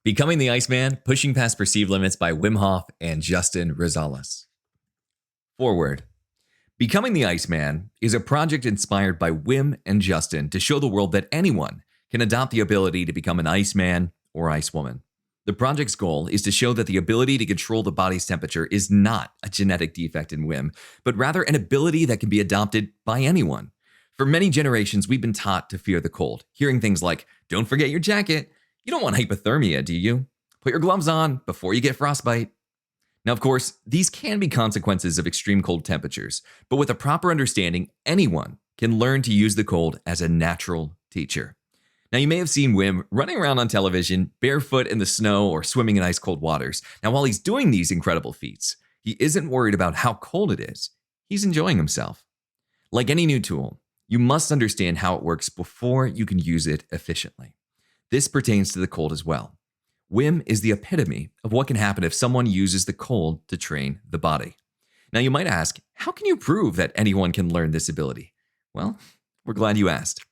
Becoming the Iceman, Pushing Past Perceived Limits by Wim Hof and Justin Rosales. Foreword. Becoming the Iceman is a project inspired by Wim and Justin to show the world that anyone can adopt the ability to become an Iceman or Icewoman. The project's goal is to show that the ability to control the body's temperature is not a genetic defect in Wim, but rather an ability that can be adopted by anyone. For many generations, we've been taught to fear the cold, hearing things like, "Don't forget your jacket. You don't want hypothermia, do you? Put your gloves on before you get frostbite." Now, of course, these can be consequences of extreme cold temperatures, but with a proper understanding, anyone can learn to use the cold as a natural teacher. Now, you may have seen Wim running around on television, barefoot in the snow or swimming in ice cold waters. Now, while he's doing these incredible feats, he isn't worried about how cold it is. He's enjoying himself. Like any new tool, you must understand how it works before you can use it efficiently. This pertains to the cold as well. Wim is the epitome of what can happen if someone uses the cold to train the body. Now, you might ask, how can you prove that anyone can learn this ability? Well, we're glad you asked.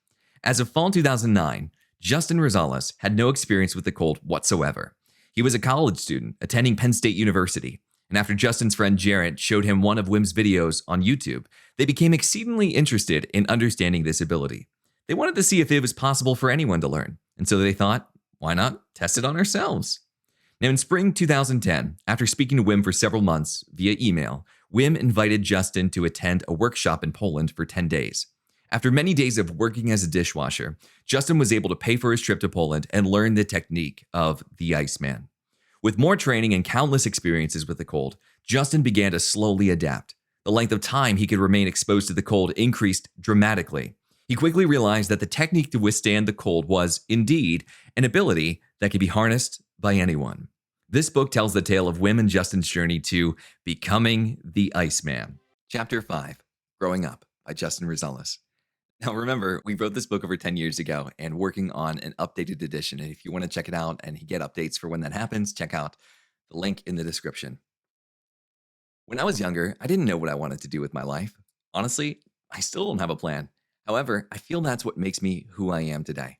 As of fall 2009, Justin Rosales had no experience with the cold whatsoever. He was a college student attending Penn State University, and after Justin's friend Jarrett showed him one of Wim's videos on YouTube, they became exceedingly interested in understanding this ability. They wanted to see if it was possible for anyone to learn, and so they thought, why not test it on ourselves? Now, in spring 2010, after speaking to Wim for several months via email, Wim invited Justin to attend a workshop in Poland for 10 days. After many days of working as a dishwasher, Justin was able to pay for his trip to Poland and learn the technique of the Iceman. With more training and countless experiences with the cold, Justin began to slowly adapt. The length of time he could remain exposed to the cold increased dramatically. He quickly realized that the technique to withstand the cold was, indeed, an ability that could be harnessed by anyone. This book tells the tale of Wim and Justin's journey to becoming the Iceman. Chapter 5, Growing Up by Justin Rosales. Now remember, we wrote this book over 10 years ago and working on an updated edition. And if you want to check it out and get updates for when that happens, check out the link in the description. When I was younger, I didn't know what I wanted to do with my life. Honestly, I still don't have a plan. However, I feel that's what makes me who I am today.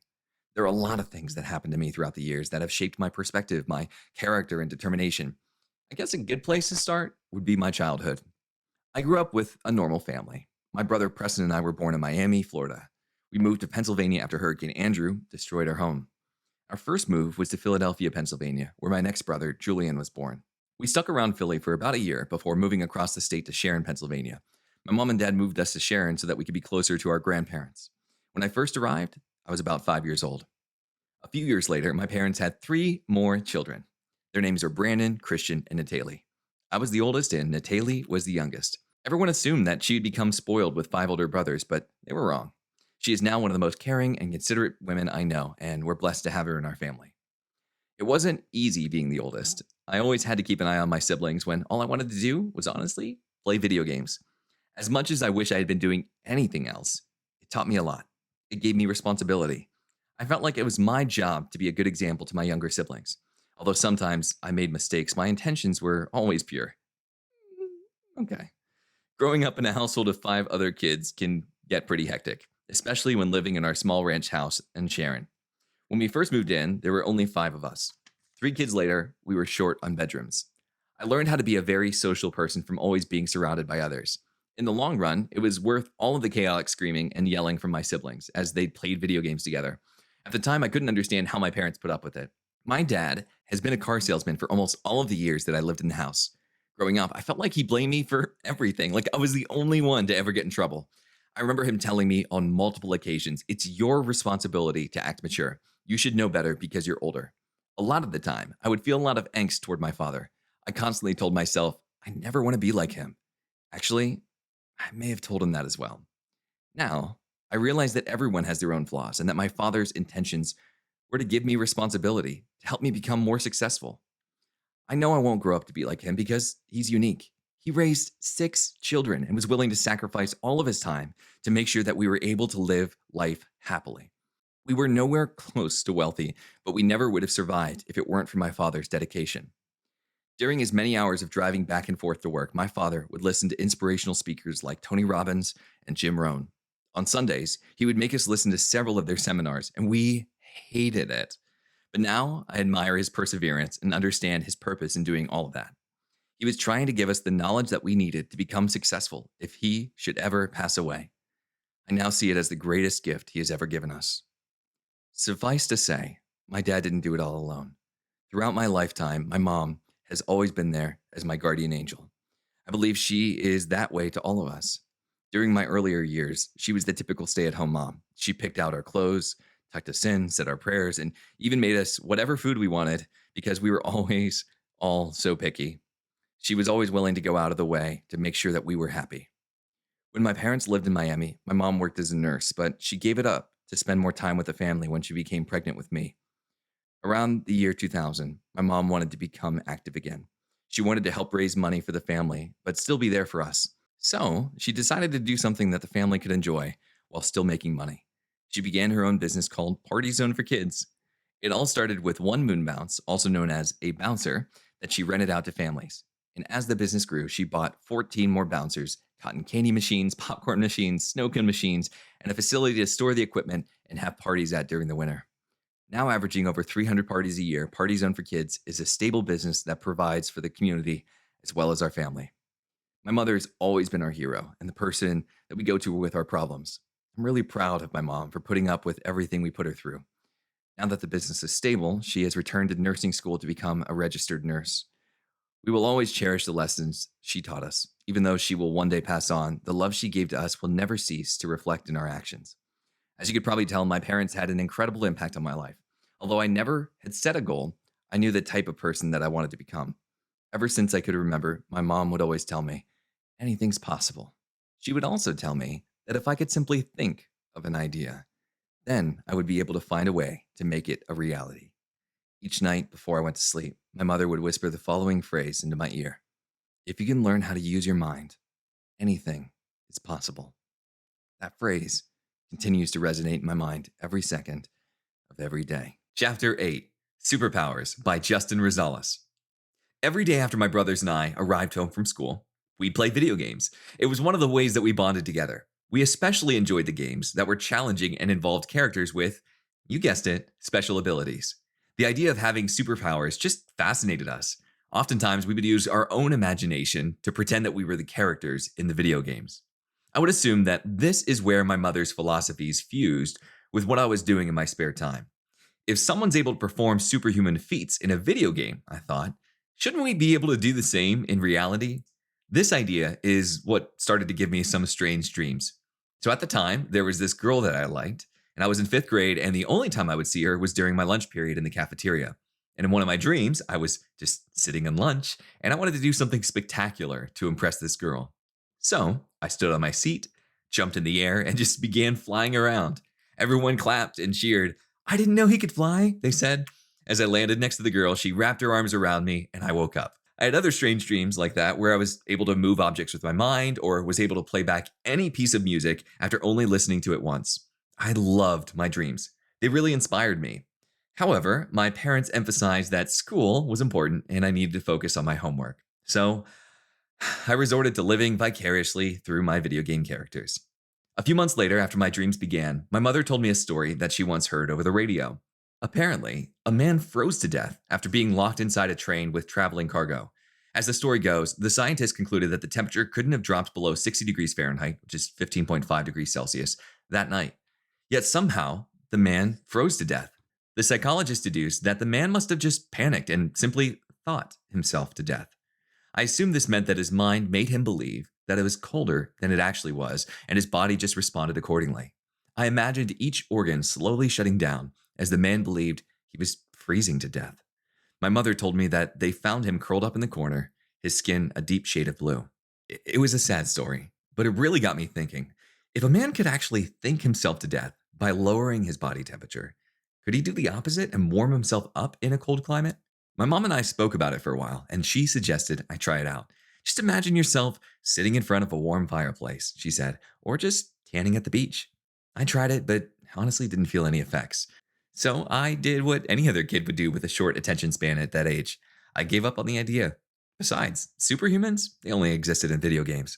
There are a lot of things that happened to me throughout the years that have shaped my perspective, my character, and determination. I guess a good place to start would be my childhood. I grew up with a normal family. My brother Preston and I were born in Miami, Florida. We moved to Pennsylvania after Hurricane Andrew destroyed our home. Our first move was to Philadelphia, Pennsylvania, where my next brother, Julian, was born. We stuck around Philly for about a year before moving across the state to Sharon, Pennsylvania. My mom and dad moved us to Sharon so that we could be closer to our grandparents. When I first arrived, I was about 5 years old. A few years later, my parents had 3 more children. Their names are Brandon, Christian, and Natalie. I was the oldest and Natalie was the youngest. Everyone assumed that she'd become spoiled with 5 older brothers, but they were wrong. She is now one of the most caring and considerate women I know, and we're blessed to have her in our family. It wasn't easy being the oldest. I always had to keep an eye on my siblings when all I wanted to do was honestly play video games. As much as I wish I had been doing anything else, it taught me a lot. It gave me responsibility. I felt like it was my job to be a good example to my younger siblings. Although sometimes I made mistakes, my intentions were always pure. Okay. Growing up in a household of 5 other kids can get pretty hectic, especially when living in our small ranch house in Sharon. When we first moved in, there were only 5 of us. 3 kids later, we were short on bedrooms. I learned how to be a very social person from always being surrounded by others. In the long run, it was worth all of the chaotic screaming and yelling from my siblings as they played video games together. At the time, I couldn't understand how my parents put up with it. My dad has been a car salesman for almost all of the years that I lived in the house. Growing up, I felt like he blamed me for everything, like I was the only one to ever get in trouble. I remember him telling me on multiple occasions, "It's your responsibility to act mature. You should know better because you're older." A lot of the time, I would feel a lot of angst toward my father. I constantly told myself, I never want to be like him. Actually, I may have told him that as well. Now, I realize that everyone has their own flaws and that my father's intentions were to give me responsibility, to help me become more successful. I know I won't grow up to be like him because he's unique. He raised 6 children and was willing to sacrifice all of his time to make sure that we were able to live life happily. We were nowhere close to wealthy, but we never would have survived if it weren't for my father's dedication. During his many hours of driving back and forth to work, my father would listen to inspirational speakers like Tony Robbins and Jim Rohn. On Sundays, he would make us listen to several of their seminars, and we hated it. But now I admire his perseverance and understand his purpose in doing all of that. He was trying to give us the knowledge that we needed to become successful if he should ever pass away. I now see it as the greatest gift he has ever given us. Suffice to say, my dad didn't do it all alone. Throughout my lifetime, my mom has always been there as my guardian angel. I believe she is that way to all of us. During my earlier years, she was the typical stay at home mom. She picked out our clothes, tucked us in, said our prayers, and even made us whatever food we wanted because we were always all so picky. She was always willing to go out of the way to make sure that we were happy. When my parents lived in Miami, my mom worked as a nurse, but she gave it up to spend more time with the family when she became pregnant with me. Around the year 2000, my mom wanted to become active again. She wanted to help raise money for the family, but still be there for us. So she decided to do something that the family could enjoy while still making money. She began her own business called Party Zone for Kids. It all started with one moon bounce, also known as a bouncer, that she rented out to families. And as the business grew, she bought 14 more bouncers, cotton candy machines, popcorn machines, snow cone machines, and a facility to store the equipment and have parties at during the winter. Now averaging over 300 parties a year, Party Zone for Kids is a stable business that provides for the community as well as our family. My mother has always been our hero and the person that we go to with our problems. I'm really proud of my mom for putting up with everything we put her through. Now that the business is stable, she has returned to nursing school to become a registered nurse. We will always cherish the lessons she taught us. Even though she will one day pass on, the love she gave to us will never cease to reflect in our actions. As you could probably tell, my parents had an incredible impact on my life. Although I never had set a goal, I knew the type of person that I wanted to become. Ever since I could remember, my mom would always tell me, anything's possible. She would also tell me that if I could simply think of an idea, then I would be able to find a way to make it a reality. Each night before I went to sleep, my mother would whisper the following phrase into my ear. If you can learn how to use your mind, anything is possible. That phrase continues to resonate in my mind every second of every day. Chapter 8, Superpowers by Justin Rosales. Every day after my brothers and I arrived home from school, we'd play video games. It was one of the ways that we bonded together. We especially enjoyed the games that were challenging and involved characters with, you guessed it, special abilities. The idea of having superpowers just fascinated us. Oftentimes, we would use our own imagination to pretend that we were the characters in the video games. I would assume that this is where my mother's philosophies fused with what I was doing in my spare time. If someone's able to perform superhuman feats in a video game, I thought, shouldn't we be able to do the same in reality? This idea is what started to give me some strange dreams. So at the time, there was this girl that I liked, and I was in 5th grade, and the only time I would see her was during my lunch period in the cafeteria. And in one of my dreams, I was just sitting in lunch, and I wanted to do something spectacular to impress this girl. So I stood on my seat, jumped in the air, and just began flying around. Everyone clapped and cheered. I didn't know he could fly, they said. As I landed next to the girl, she wrapped her arms around me, and I woke up. I had other strange dreams like that where I was able to move objects with my mind or was able to play back any piece of music after only listening to it once. I loved my dreams. They really inspired me. However, my parents emphasized that school was important and I needed to focus on my homework. So I resorted to living vicariously through my video game characters. A few months later, after my dreams began, my mother told me a story that she once heard over the radio. Apparently, a man froze to death after being locked inside a train with traveling cargo. As the story goes, the scientists concluded that the temperature couldn't have dropped below 60 degrees Fahrenheit, which is 15.5 degrees Celsius, that night. Yet somehow, the man froze to death. The psychologist deduced that the man must have just panicked and simply thought himself to death. I assume this meant that his mind made him believe that it was colder than it actually was, and his body just responded accordingly. I imagined each organ slowly shutting down as the man believed he was freezing to death. My mother told me that they found him curled up in the corner, his skin a deep shade of blue. It was a sad story, but it really got me thinking. If a man could actually think himself to death by lowering his body temperature, could he do the opposite and warm himself up in a cold climate? My mom and I spoke about it for a while, and she suggested I try it out. Just imagine yourself sitting in front of a warm fireplace, she said, or just tanning at the beach. I tried it, but honestly didn't feel any effects. So I did what any other kid would do with a short attention span at that age. I gave up on the idea. Besides, superhumans, they only existed in video games.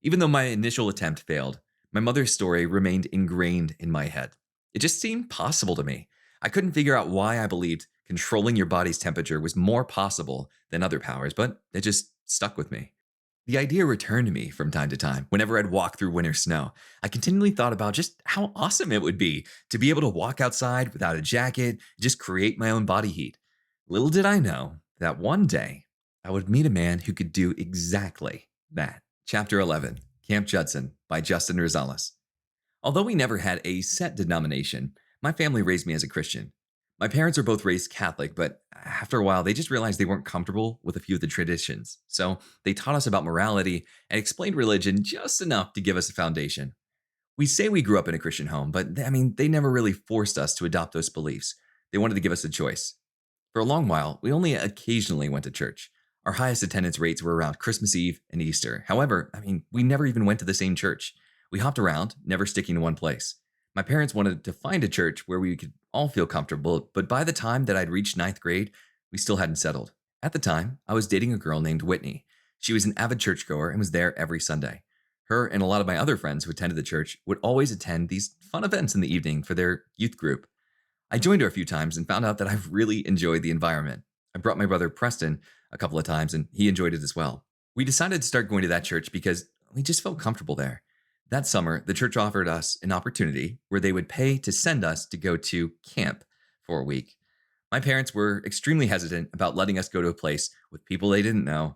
Even though my initial attempt failed, my mother's story remained ingrained in my head. It just seemed possible to me. I couldn't figure out why I believed controlling your body's temperature was more possible than other powers, but it just stuck with me. The idea returned to me from time to time whenever I'd walk through winter snow. I continually thought about just how awesome it would be to be able to walk outside without a jacket, just create my own body heat. Little did I know that one day I would meet a man who could do exactly that. Chapter 11, Camp Judson by Justin Rosales. Although we never had a set denomination, my family raised me as a Christian. My parents were both raised Catholic, but after a while, they just realized they weren't comfortable with a few of the traditions. So they taught us about morality and explained religion just enough to give us a foundation. We say we grew up in a Christian home, but they never really forced us to adopt those beliefs. They wanted to give us a choice. For a long while, we only occasionally went to church. Our highest attendance rates were around Christmas Eve and Easter. However, we never even went to the same church. We hopped around, never sticking to one place. My parents wanted to find a church where we could all feel comfortable, but by the time that I'd reached ninth grade, we still hadn't settled. At the time, I was dating a girl named Whitney. She was an avid churchgoer and was there every Sunday. Her and a lot of my other friends who attended the church would always attend these fun events in the evening for their youth group. I joined her a few times and found out that I really enjoyed the environment. I brought my brother Preston a couple of times and he enjoyed it as well. We decided to start going to that church because we just felt comfortable there. That summer, the church offered us an opportunity where they would pay to send us to go to camp for a week. My parents were extremely hesitant about letting us go to a place with people they didn't know,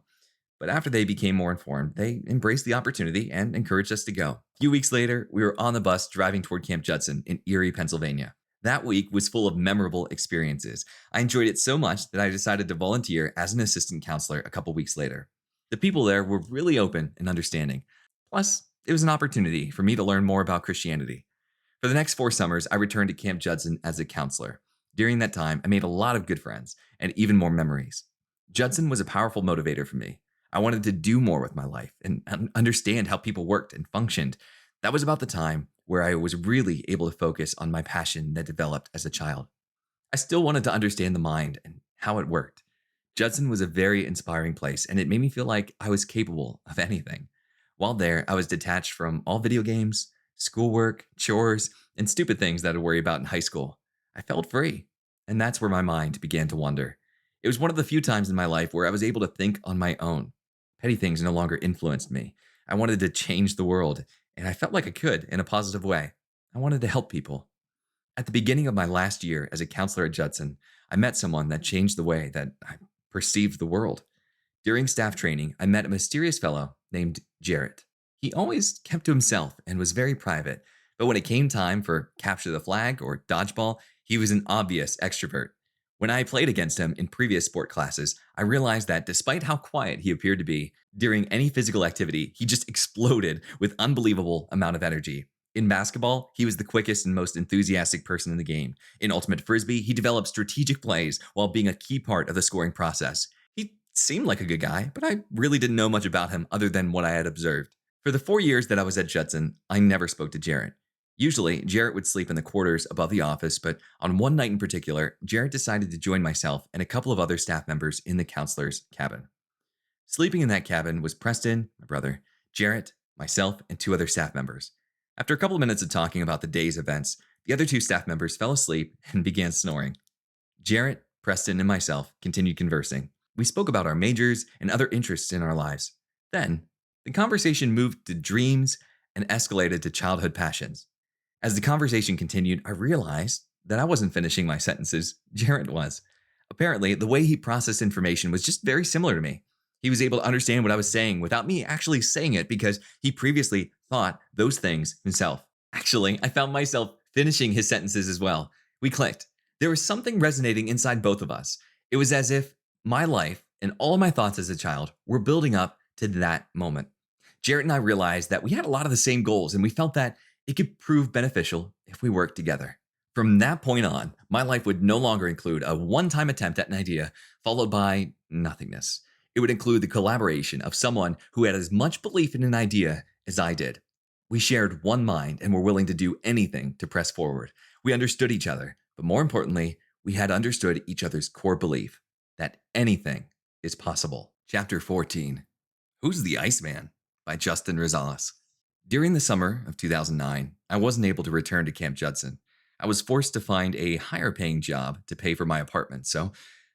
but after they became more informed, they embraced the opportunity and encouraged us to go. A few weeks later, we were on the bus driving toward Camp Judson in Erie, Pennsylvania. That week was full of memorable experiences. I enjoyed it so much that I decided to volunteer as an assistant counselor a couple weeks later. The people there were really open and understanding. Plus, it was an opportunity for me to learn more about Christianity. For the next 4 summers, I returned to Camp Judson as a counselor. During that time, I made a lot of good friends and even more memories. Judson was a powerful motivator for me. I wanted to do more with my life and understand how people worked and functioned. That was about the time where I was really able to focus on my passion that developed as a child. I still wanted to understand the mind and how it worked. Judson was a very inspiring place, and it made me feel like I was capable of anything. While there, I was detached from all video games, schoolwork, chores, and stupid things that I'd worry about in high school. I felt free, and that's where my mind began to wander. It was one of the few times in my life where I was able to think on my own. Petty things no longer influenced me. I wanted to change the world, and I felt like I could in a positive way. I wanted to help people. At the beginning of my last year as a counselor at Judson, I met someone that changed the way that I perceived the world. During staff training, I met a mysterious fellow named Jarrett. He always kept to himself and was very private, but when it came time for capture the flag or dodgeball, he was an obvious extrovert. When I played against him in previous sport classes, I realized that despite how quiet he appeared to be, during any physical activity, he just exploded with unbelievable amount of energy. In basketball, he was the quickest and most enthusiastic person in the game. In Ultimate Frisbee, he developed strategic plays while being a key part of the scoring process. He seemed like a good guy, but I really didn't know much about him other than what I had observed. For the 4 years that I was at Judson, I never spoke to Jarrett. Usually, Jarrett would sleep in the quarters above the office, but on one night in particular, Jarrett decided to join myself and a couple of other staff members in the counselor's cabin. Sleeping in that cabin was Preston, my brother, Jarrett, myself, and 2 other staff members. After a couple of minutes of talking about the day's events, the other 2 staff members fell asleep and began snoring. Jarrett, Preston, and myself continued conversing. We spoke about our majors and other interests in our lives. Then, the conversation moved to dreams and escalated to childhood passions. As the conversation continued, I realized that I wasn't finishing my sentences, Jarrett was. Apparently, the way he processed information was just very similar to me. He was able to understand what I was saying without me actually saying it because he previously thought those things himself. Actually, I found myself finishing his sentences as well. We clicked. There was something resonating inside both of us. It was as if my life and all of my thoughts as a child were building up to that moment. Jarrett and I realized that we had a lot of the same goals, and we felt that it could prove beneficial if we worked together. From that point on, my life would no longer include a one-time attempt at an idea followed by nothingness. It would include the collaboration of someone who had as much belief in an idea as I did. We shared one mind and were willing to do anything to press forward. We understood each other, but more importantly, we had understood each other's core belief that anything is possible. Chapter 14, Who's the Iceman? By Justin Rosales. During the summer of 2009, I wasn't able to return to Camp Judson. I was forced to find a higher paying job to pay for my apartment, so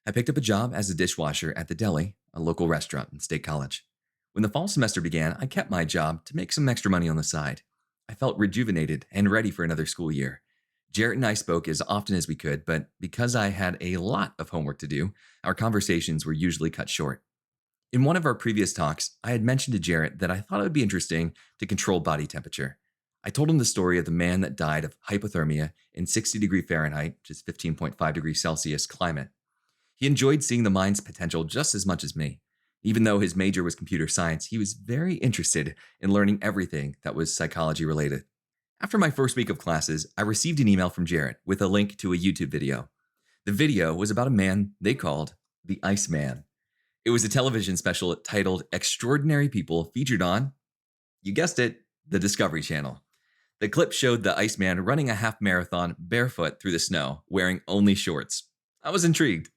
I picked up a job as a dishwasher at the deli, a local restaurant in State College. When the fall semester began, I kept my job to make some extra money on the side. I felt rejuvenated and ready for another school year. Jarrett and I spoke as often as we could, but because I had a lot of homework to do, our conversations were usually cut short. In one of our previous talks, I had mentioned to Jarrett that I thought it would be interesting to control body temperature. I told him the story of the man that died of hypothermia in 60 degrees Fahrenheit, which is 15.5 degrees Celsius climate. He enjoyed seeing the mind's potential just as much as me. Even though his major was computer science, he was very interested in learning everything that was psychology related. After my first week of classes, I received an email from Jarrett with a link to a YouTube video. The video was about a man they called the Iceman. It was a television special titled Extraordinary People featured on, you guessed it, the Discovery Channel. The clip showed the Iceman running a half marathon barefoot through the snow, wearing only shorts. I was intrigued.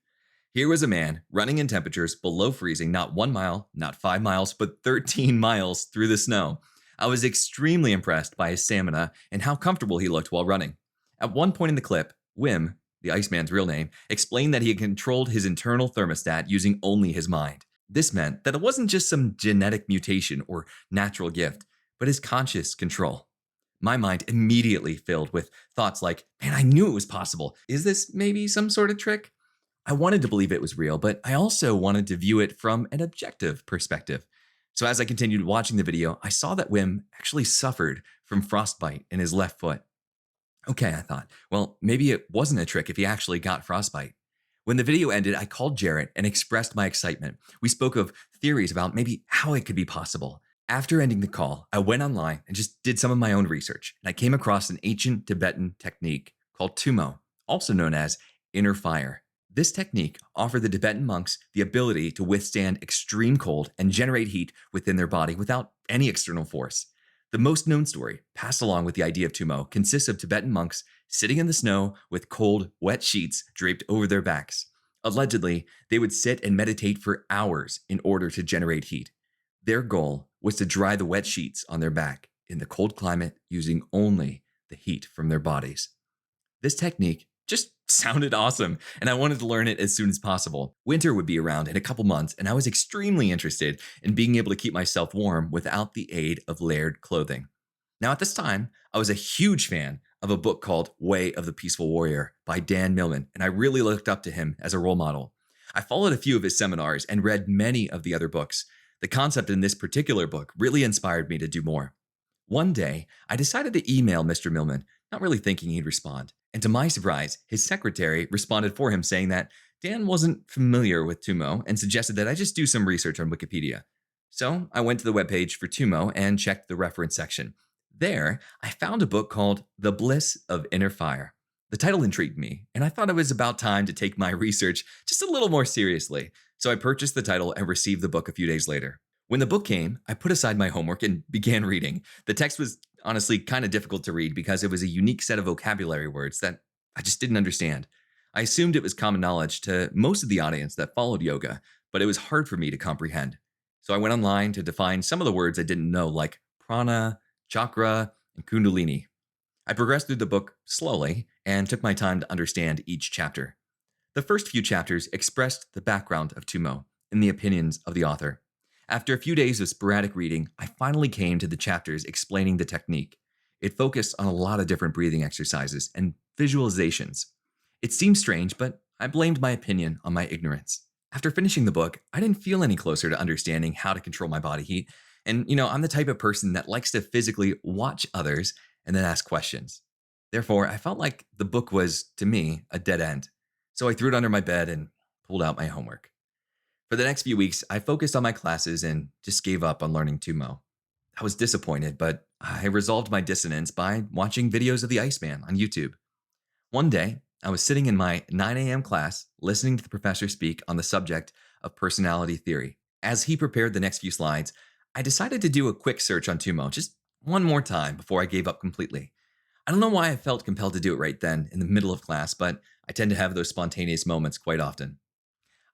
Here was a man running in temperatures below freezing, not 1 mile, not 5 miles, but 13 miles through the snow. I was extremely impressed by his stamina and how comfortable he looked while running. At one point in the clip, Wim, the Iceman's real name, explained that he had controlled his internal thermostat using only his mind. This meant that it wasn't just some genetic mutation or natural gift, but his conscious control. My mind immediately filled with thoughts like, man, I knew it was possible. Is this maybe some sort of trick? I wanted to believe it was real, but I also wanted to view it from an objective perspective. So as I continued watching the video, I saw that Wim actually suffered from frostbite in his left foot. Okay, I thought, well, maybe it wasn't a trick if he actually got frostbite. When the video ended, I called Jarrett and expressed my excitement. We spoke of theories about maybe how it could be possible. After ending the call, I went online and just did some of my own research, and I came across an ancient Tibetan technique called Tumo, also known as inner fire. This technique offered the Tibetan monks the ability to withstand extreme cold and generate heat within their body without any external force. The most known story, passed along with the idea of Tumo, consists of Tibetan monks sitting in the snow with cold, wet sheets draped over their backs. Allegedly, they would sit and meditate for hours in order to generate heat. Their goal was to dry the wet sheets on their back in the cold climate using only the heat from their bodies. This technique just sounded awesome, and I wanted to learn it as soon as possible. Winter would be around in a couple months, and I was extremely interested in being able to keep myself warm without the aid of layered clothing. Now, at this time, I was a huge fan of a book called Way of the Peaceful Warrior by Dan Millman, and I really looked up to him as a role model. I followed a few of his seminars and read many of the other books. The concept in this particular book really inspired me to do more. One day, I decided to email Mr. Millman, not really thinking he'd respond. And to my surprise, his secretary responded for him saying that Dan wasn't familiar with Tumo and suggested that I just do some research on Wikipedia. So I went to the webpage for Tumo and checked the reference section. There, I found a book called The Bliss of Inner Fire. The title intrigued me, and I thought it was about time to take my research just a little more seriously. So I purchased the title and received the book a few days later. When the book came, I put aside my homework and began reading. The text was honestly kind of difficult to read because it was a unique set of vocabulary words that I just didn't understand. I assumed it was common knowledge to most of the audience that followed yoga, but it was hard for me to comprehend. So I went online to define some of the words I didn't know, like prana, chakra, and kundalini. I progressed through the book slowly and took my time to understand each chapter. The first few chapters expressed the background of Tumo and the opinions of the author. After a few days of sporadic reading, I finally came to the chapters explaining the technique. It focused on a lot of different breathing exercises and visualizations. It seemed strange, but I blamed my opinion on my ignorance. After finishing the book, I didn't feel any closer to understanding how to control my body heat. And, I'm the type of person that likes to physically watch others and then ask questions. Therefore, I felt like the book was, to me, a dead end. So I threw it under my bed and pulled out my homework. For the next few weeks, I focused on my classes and just gave up on learning Tumo. I was disappointed, but I resolved my dissonance by watching videos of the Iceman on YouTube. One day, I was sitting in my 9 a.m. class listening to the professor speak on the subject of personality theory. As he prepared the next few slides, I decided to do a quick search on Tumo just one more time before I gave up completely. I don't know why I felt compelled to do it right then in the middle of class, but I tend to have those spontaneous moments quite often.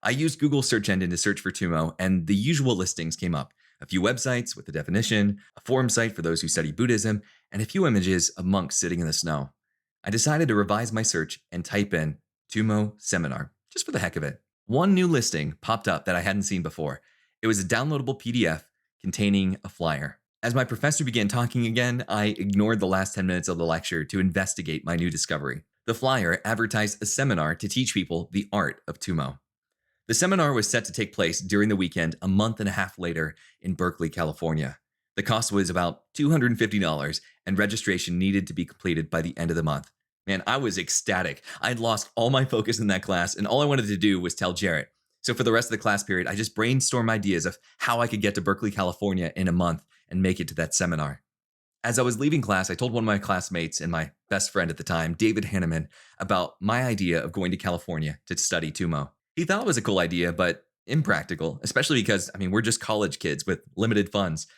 I used Google's search engine to search for Tumo, and the usual listings came up. A few websites with the definition, a forum site for those who study Buddhism, and a few images of monks sitting in the snow. I decided to revise my search and type in Tumo seminar, just for the heck of it. One new listing popped up that I hadn't seen before. It was a downloadable PDF containing a flyer. As my professor began talking again, I ignored the last 10 minutes of the lecture to investigate my new discovery. The flyer advertised a seminar to teach people the art of Tumo. The seminar was set to take place during the weekend a month and a half later in Berkeley, California. The cost was about $250, and registration needed to be completed by the end of the month. Man, I was ecstatic. I had lost all my focus in that class, and all I wanted to do was tell Jarrett. So for the rest of the class period, I just brainstormed ideas of how I could get to Berkeley, California in a month and make it to that seminar. As I was leaving class, I told one of my classmates and my best friend at the time, David Hanneman, about my idea of going to California to study Tumo. He thought it was a cool idea, but impractical, especially because, we're just college kids with limited funds.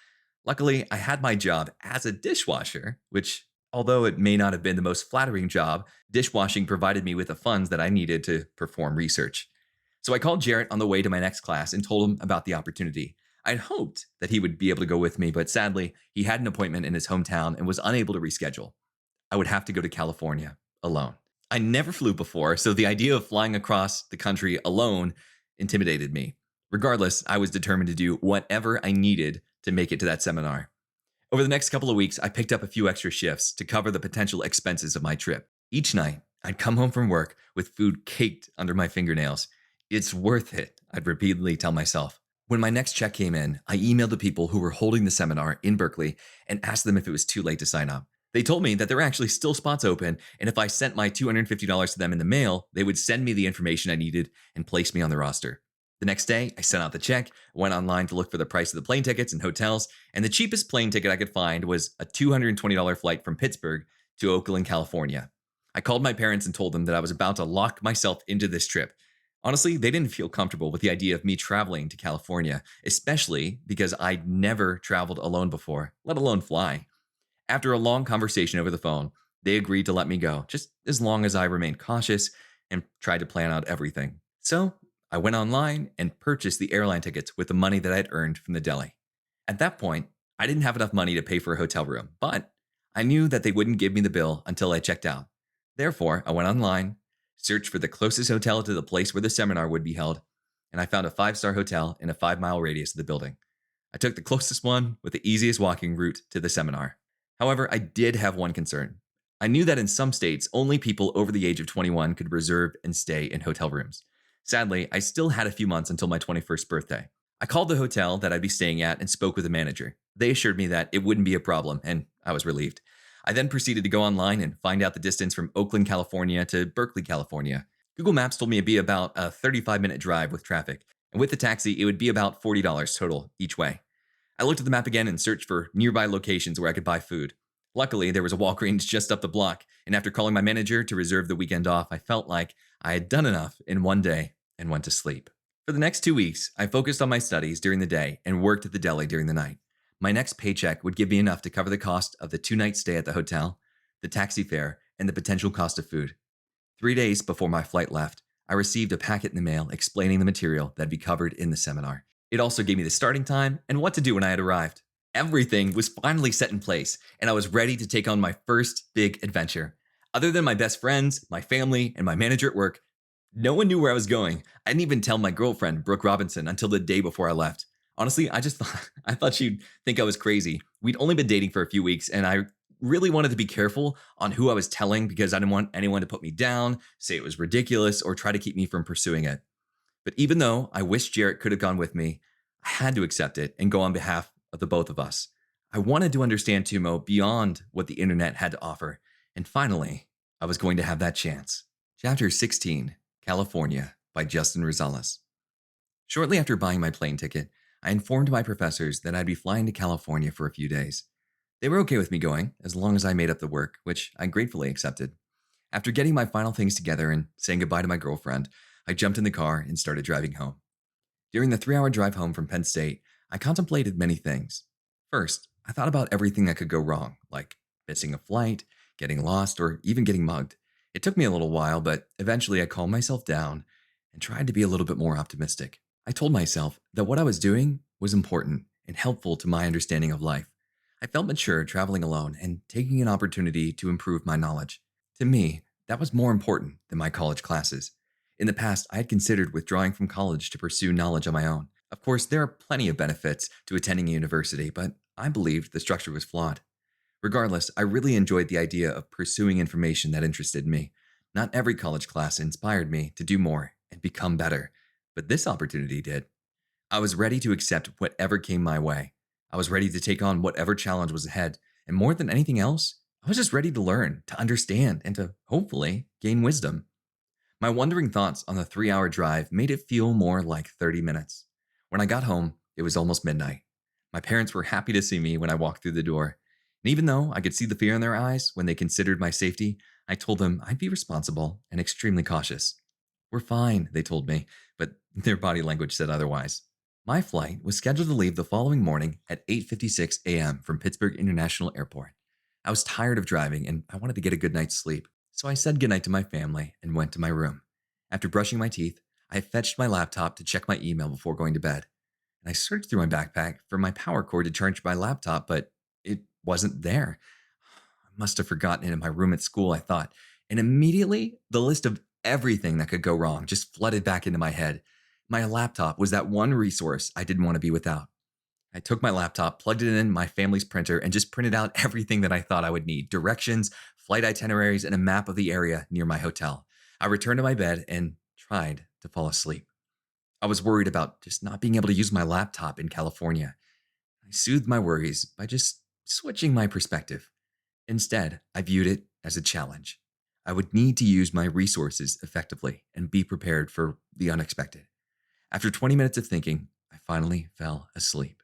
Luckily, I had my job as a dishwasher, which, although it may not have been the most flattering job, dishwashing provided me with the funds that I needed to perform research. So I called Jarrett on the way to my next class and told him about the opportunity. I'd hoped that he would be able to go with me, but sadly, he had an appointment in his hometown and was unable to reschedule. I would have to go to California alone. I never flew before, so the idea of flying across the country alone intimidated me. Regardless, I was determined to do whatever I needed to make it to that seminar. Over the next couple of weeks, I picked up a few extra shifts to cover the potential expenses of my trip. Each night, I'd come home from work with food caked under my fingernails. It's worth it, I'd repeatedly tell myself. When my next check came in, I emailed the people who were holding the seminar in Berkeley and asked them if it was too late to sign up. They told me that there were actually still spots open, and if I sent my $250 to them in the mail, they would send me the information I needed and place me on the roster. The next day, I sent out the check, went online to look for the price of the plane tickets and hotels, and the cheapest plane ticket I could find was a $220 flight from Pittsburgh to Oakland, California. I called my parents and told them that I was about to lock myself into this trip. Honestly, they didn't feel comfortable with the idea of me traveling to California, especially because I'd never traveled alone before, let alone fly. After a long conversation over the phone, they agreed to let me go, just as long as I remained cautious and tried to plan out everything. So I went online and purchased the airline tickets with the money that I'd earned from the deli. At that point, I didn't have enough money to pay for a hotel room, but I knew that they wouldn't give me the bill until I checked out. Therefore, I went online, searched for the closest hotel to the place where the seminar would be held, and I found a 5-star hotel in a 5-mile radius of the building. I took the closest one with the easiest walking route to the seminar. However, I did have one concern. I knew that in some states, only people over the age of 21 could reserve and stay in hotel rooms. Sadly, I still had a few months until my 21st birthday. I called the hotel that I'd be staying at and spoke with the manager. They assured me that it wouldn't be a problem, and I was relieved. I then proceeded to go online and find out the distance from Oakland, California to Berkeley, California. Google Maps told me it'd be about a 35-minute drive with traffic, and with the taxi, it would be about $40 total each way. I looked at the map again and searched for nearby locations where I could buy food. Luckily, there was a Walgreens just up the block, and after calling my manager to reserve the weekend off, I felt like I had done enough in one day and went to sleep. For the next 2 weeks, I focused on my studies during the day and worked at the deli during the night. My next paycheck would give me enough to cover the cost of the 2-night stay at the hotel, the taxi fare, and the potential cost of food. 3 days before my flight left, I received a packet in the mail explaining the material that'd be covered in the seminar. It also gave me the starting time and what to do when I had arrived. Everything was finally set in place, and I was ready to take on my first big adventure. Other than my best friends, my family, and my manager at work, no one knew where I was going. I didn't even tell my girlfriend, Brooke Robinson, until the day before I left. Honestly, I thought she'd think I was crazy. We'd only been dating for a few weeks, and I really wanted to be careful on who I was telling because I didn't want anyone to put me down, say it was ridiculous, or try to keep me from pursuing it. But even though I wish Jarrett could have gone with me, I had to accept it and go on behalf of the both of us. I wanted to understand Tumo beyond what the internet had to offer, and finally, I was going to have that chance. Chapter 16, California, by Judson Rosales. Shortly after buying my plane ticket, I informed my professors that I'd be flying to California for a few days. They were okay with me going, as long as I made up the work, which I gratefully accepted. After getting my final things together and saying goodbye to my girlfriend, I jumped in the car and started driving home. During the 3-hour drive home from Penn State, I contemplated many things. First, I thought about everything that could go wrong, like missing a flight, getting lost, or even getting mugged. It took me a little while, but eventually I calmed myself down and tried to be a little bit more optimistic. I told myself that what I was doing was important and helpful to my understanding of life. I felt mature traveling alone and taking an opportunity to improve my knowledge. To me, that was more important than my college classes. In the past, I had considered withdrawing from college to pursue knowledge on my own. Of course, there are plenty of benefits to attending a university, but I believed the structure was flawed. Regardless, I really enjoyed the idea of pursuing information that interested me. Not every college class inspired me to do more and become better, but this opportunity did. I was ready to accept whatever came my way. I was ready to take on whatever challenge was ahead, and more than anything else, I was just ready to learn, to understand, and to hopefully gain wisdom. My wandering thoughts on the 3 hour drive made it feel more like 30 minutes. When I got home, it was almost midnight. My parents were happy to see me when I walked through the door. And even though I could see the fear in their eyes when they considered my safety, I told them I'd be responsible and extremely cautious. We're fine, they told me, but their body language said otherwise. My flight was scheduled to leave the following morning at 8:56 a.m. from Pittsburgh International Airport. I was tired of driving and I wanted to get a good night's sleep, so I said goodnight to my family and went to my room. After brushing my teeth, I fetched my laptop to check my email before going to bed. And I searched through my backpack for my power cord to charge my laptop, but it wasn't there. I must have forgotten it in my room at school, I thought. And immediately, the list of everything that could go wrong just flooded back into my head. My laptop was that one resource I didn't want to be without. I took my laptop, plugged it in my family's printer, and just printed out everything that I thought I would need: directions, flight itineraries, and a map of the area near my hotel. I returned to my bed and tried to fall asleep. I was worried about just not being able to use my laptop in California. I soothed my worries by just switching my perspective. Instead, I viewed it as a challenge. I would need to use my resources effectively and be prepared for the unexpected. After 20 minutes of thinking, I finally fell asleep.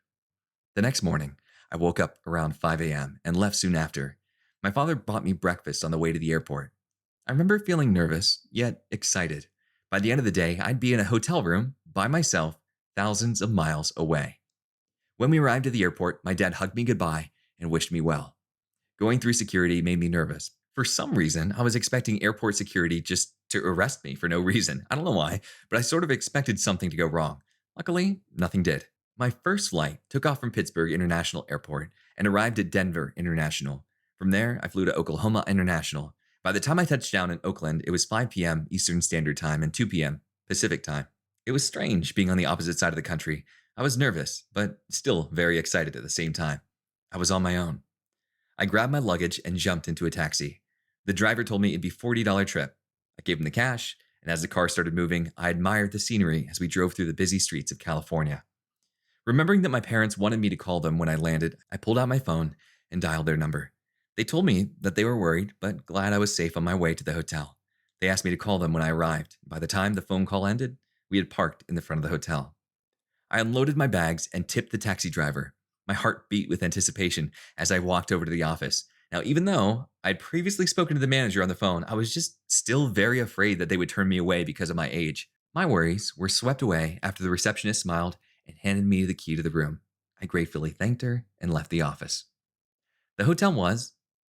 The next morning, I woke up around 5 a.m. and left soon after. My father bought me breakfast on the way to the airport. I remember feeling nervous, yet excited. By the end of the day, I'd be in a hotel room by myself, thousands of miles away. When we arrived at the airport, my dad hugged me goodbye and wished me well. Going through security made me nervous. For some reason, I was expecting airport security just to arrest me for no reason. I don't know why, but I sort of expected something to go wrong. Luckily, nothing did. My first flight took off from Pittsburgh International Airport and arrived at Denver International. From there, I flew to Oklahoma International. By the time I touched down in Oakland, it was 5 p.m. Eastern Standard Time and 2 p.m. Pacific Time. It was strange being on the opposite side of the country. I was nervous, but still very excited at the same time. I was on my own. I grabbed my luggage and jumped into a taxi. The driver told me it'd be a $40 trip. I gave him the cash, and as the car started moving, I admired the scenery as we drove through the busy streets of California. Remembering that my parents wanted me to call them when I landed, I pulled out my phone and dialed their number. They told me that they were worried, but glad I was safe on my way to the hotel. They asked me to call them when I arrived. By the time the phone call ended, we had parked in the front of the hotel. I unloaded my bags and tipped the taxi driver. My heart beat with anticipation as I walked over to the office. Now, even though I'd previously spoken to the manager on the phone, I was just still very afraid that they would turn me away because of my age. My worries were swept away after the receptionist smiled and handed me the key to the room. I gratefully thanked her and left the office. The hotel was,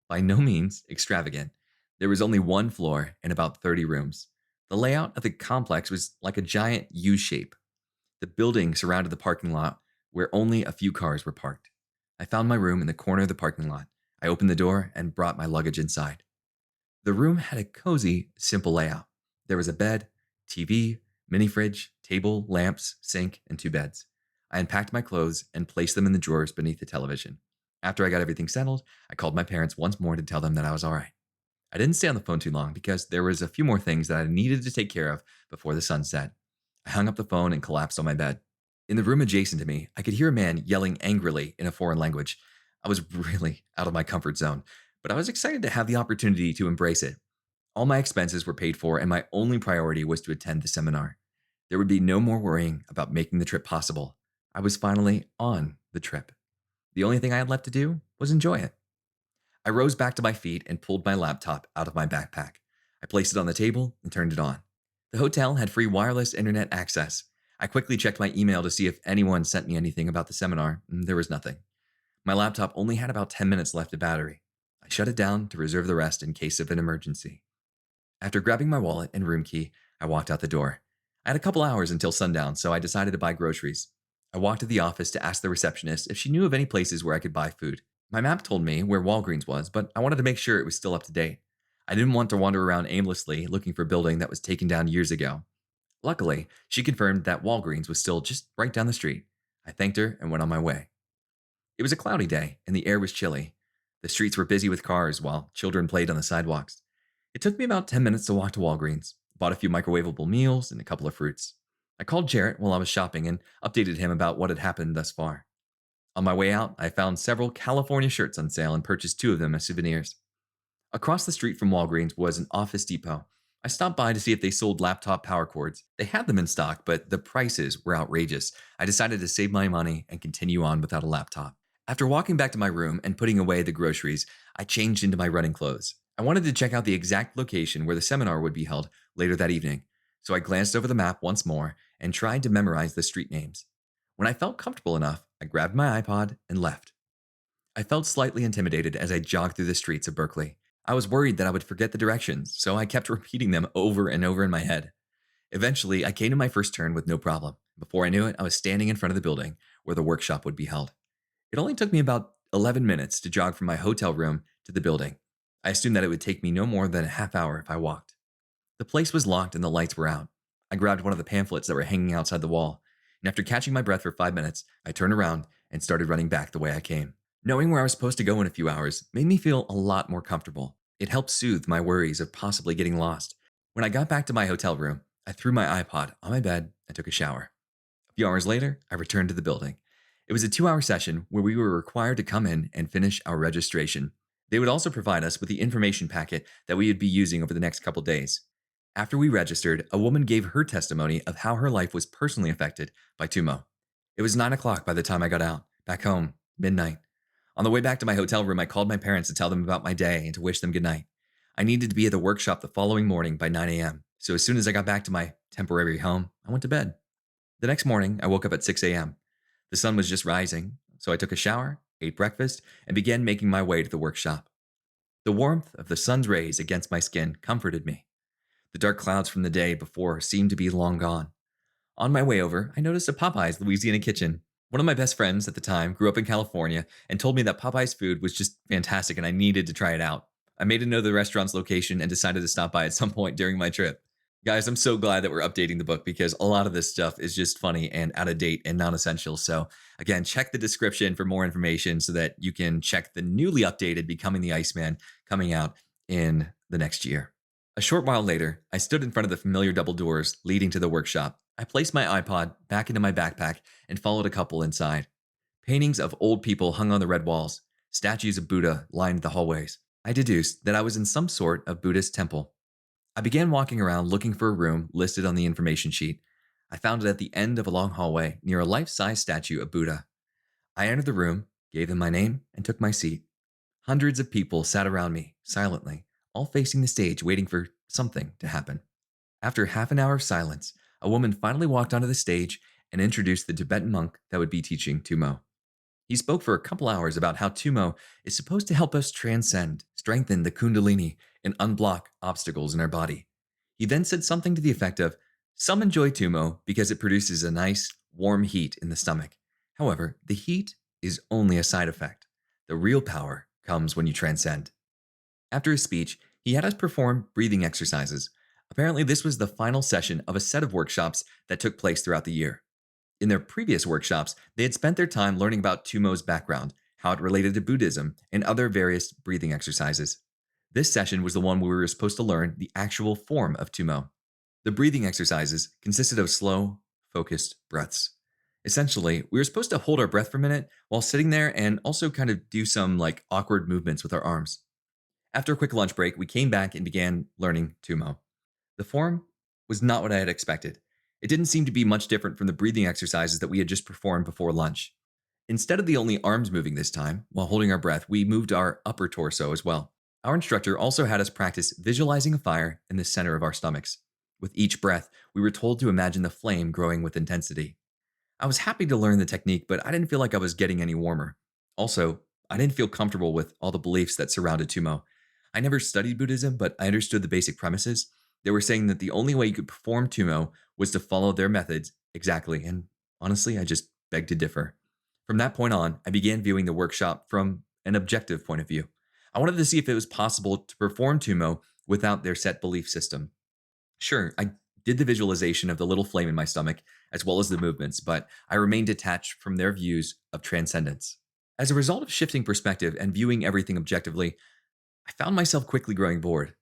by no means, extravagant. There was only one floor and about 30 rooms. The layout of the complex was like a giant U shape. The building surrounded the parking lot where only a few cars were parked. I found my room in the corner of the parking lot. I opened the door and brought my luggage inside. The room had a cozy, simple layout. There was a bed, TV, mini fridge, table, lamps, sink, and 2 beds. I unpacked my clothes and placed them in the drawers beneath the television. After I got everything settled, I called my parents once more to tell them that I was all right. I didn't stay on the phone too long because there was a few more things that I needed to take care of before the sun set. I hung up the phone and collapsed on my bed. In the room adjacent to me, I could hear a man yelling angrily in a foreign language. I was really out of my comfort zone, but I was excited to have the opportunity to embrace it. All my expenses were paid for, and my only priority was to attend the seminar. There would be no more worrying about making the trip possible. I was finally on the trip. The only thing I had left to do was enjoy it. I rose back to my feet and pulled my laptop out of my backpack. I placed it on the table and turned it on. The hotel had free wireless internet access. I quickly checked my email to see if anyone sent me anything about the seminar. There was nothing. My laptop only had about 10 minutes left of battery. I shut it down to reserve the rest in case of an emergency. After grabbing my wallet and room key, I walked out the door. I had a couple hours until sundown, so I decided to buy groceries. I walked to the office to ask the receptionist if she knew of any places where I could buy food. My map told me where Walgreens was, but I wanted to make sure it was still up to date. I didn't want to wander around aimlessly looking for a building that was taken down years ago. Luckily, she confirmed that Walgreens was still just right down the street. I thanked her and went on my way. It was a cloudy day, and the air was chilly. The streets were busy with cars while children played on the sidewalks. It took me about 10 minutes to walk to Walgreens, bought a few microwavable meals and a couple of fruits. I called Jarrett while I was shopping and updated him about what had happened thus far. On my way out, I found several California shirts on sale and purchased 2 of them as souvenirs. Across the street from Walgreens was an Office Depot. I stopped by to see if they sold laptop power cords. They had them in stock, but the prices were outrageous. I decided to save my money and continue on without a laptop. After walking back to my room and putting away the groceries, I changed into my running clothes. I wanted to check out the exact location where the seminar would be held later that evening, so I glanced over the map once more and tried to memorize the street names. When I felt comfortable enough, I grabbed my iPod and left. I felt slightly intimidated as I jogged through the streets of Berkeley. I was worried that I would forget the directions, so I kept repeating them over and over in my head. Eventually, I came to my first turn with no problem. Before I knew it, I was standing in front of the building where the workshop would be held. It only took me about 11 minutes to jog from my hotel room to the building. I assumed that it would take me no more than a half hour if I walked. The place was locked and the lights were out. I grabbed one of the pamphlets that were hanging outside the wall, and after catching my breath for 5 minutes, I turned around and started running back the way I came. Knowing where I was supposed to go in a few hours made me feel a lot more comfortable. It helped soothe my worries of possibly getting lost. When I got back to my hotel room, I threw my iPod on my bed and took a shower. A few hours later, I returned to the building. It was a 2-hour session where we were required to come in and finish our registration. They would also provide us with the information packet that we would be using over the next couple days. After we registered, a woman gave her testimony of how her life was personally affected by Tummo. It was 9 o'clock by the time I got out, back home, midnight. On the way back to my hotel room, I called my parents to tell them about my day and to wish them good night. I needed to be at the workshop the following morning by 9 a.m., so as soon as I got back to my temporary home, I went to bed. The next morning, I woke up at 6 a.m. The sun was just rising, so I took a shower, ate breakfast, and began making my way to the workshop. The warmth of the sun's rays against my skin comforted me. The dark clouds from the day before seemed to be long gone. On my way over, I noticed a Popeye's Louisiana Kitchen. One of my best friends at the time grew up in California and told me that Popeye's food was just fantastic and I needed to try it out. I made a note of the restaurant's location and decided to stop by at some point during my trip. Guys, I'm so glad that we're updating the book because a lot of this stuff is just funny and out of date and non-essential. So again, check the description for more information so that you can check the newly updated Becoming the Iceman coming out in the next year. A short while later, I stood in front of the familiar double doors leading to the workshop. I placed my iPod back into my backpack and followed a couple inside. Paintings of old people hung on the red walls. Statues of Buddha lined the hallways. I deduced that I was in some sort of Buddhist temple. I began walking around looking for a room listed on the information sheet. I found it at the end of a long hallway near a life-size statue of Buddha. I entered the room, gave them my name, and took my seat. Hundreds of people sat around me, silently, all facing the stage waiting for something to happen. After half an hour of silence, a woman finally walked onto the stage and introduced the Tibetan monk that would be teaching Tummo. He spoke for a couple hours about how Tummo is supposed to help us transcend, strengthen the Kundalini, and unblock obstacles in our body. He then said something to the effect of, "Some enjoy Tummo because it produces a nice, warm heat in the stomach. However, the heat is only a side effect. The real power comes when you transcend." After his speech, he had us perform breathing exercises. Apparently, this was the final session of a set of workshops that took place throughout the year. In their previous workshops, they had spent their time learning about Tummo's background, how it related to Buddhism, and other various breathing exercises. This session was the one where we were supposed to learn the actual form of Tummo. The breathing exercises consisted of slow, focused breaths. Essentially, we were supposed to hold our breath for a minute while sitting there and also kind of do some awkward movements with our arms. After a quick lunch break, we came back and began learning Tummo. The form was not what I had expected. It didn't seem to be much different from the breathing exercises that we had just performed before lunch. Instead of the only arms moving this time, while holding our breath, we moved our upper torso as well. Our instructor also had us practice visualizing a fire in the center of our stomachs. With each breath, we were told to imagine the flame growing with intensity. I was happy to learn the technique, but I didn't feel like I was getting any warmer. Also, I didn't feel comfortable with all the beliefs that surrounded Tummo. I never studied Buddhism, but I understood the basic premises. They were saying that the only way you could perform Tummo was to follow their methods exactly, and honestly, I just begged to differ. From that point on, I began viewing the workshop from an objective point of view. I wanted to see if it was possible to perform Tummo without their set belief system. Sure, I did the visualization of the little flame in my stomach as well as the movements, but I remained detached from their views of transcendence. As a result of shifting perspective and viewing everything objectively, I found myself quickly growing bored.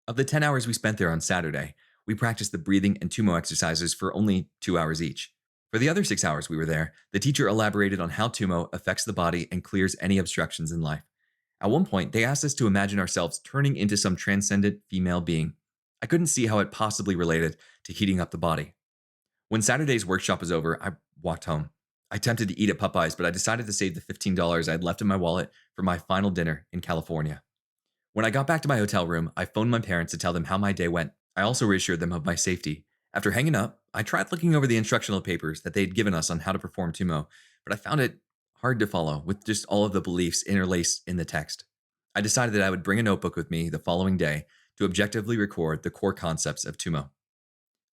Of the 10 hours we spent there on Saturday, we practiced the breathing and Tumo exercises for only 2 hours each. For the other 6 hours we were there, the teacher elaborated on how Tumo affects the body and clears any obstructions in life. At one point, they asked us to imagine ourselves turning into some transcendent female being. I couldn't see how it possibly related to heating up the body. When Saturday's workshop was over, I walked home. I attempted to eat at Popeyes, but I decided to save the $15 I had left in my wallet for my final dinner in California. When I got back to my hotel room, I phoned my parents to tell them how my day went. I also reassured them of my safety. After hanging up, I tried looking over the instructional papers that they had given us on how to perform Tumo, but I found it hard to follow with just all of the beliefs interlaced in the text. I decided that I would bring a notebook with me the following day to objectively record the core concepts of Tumo.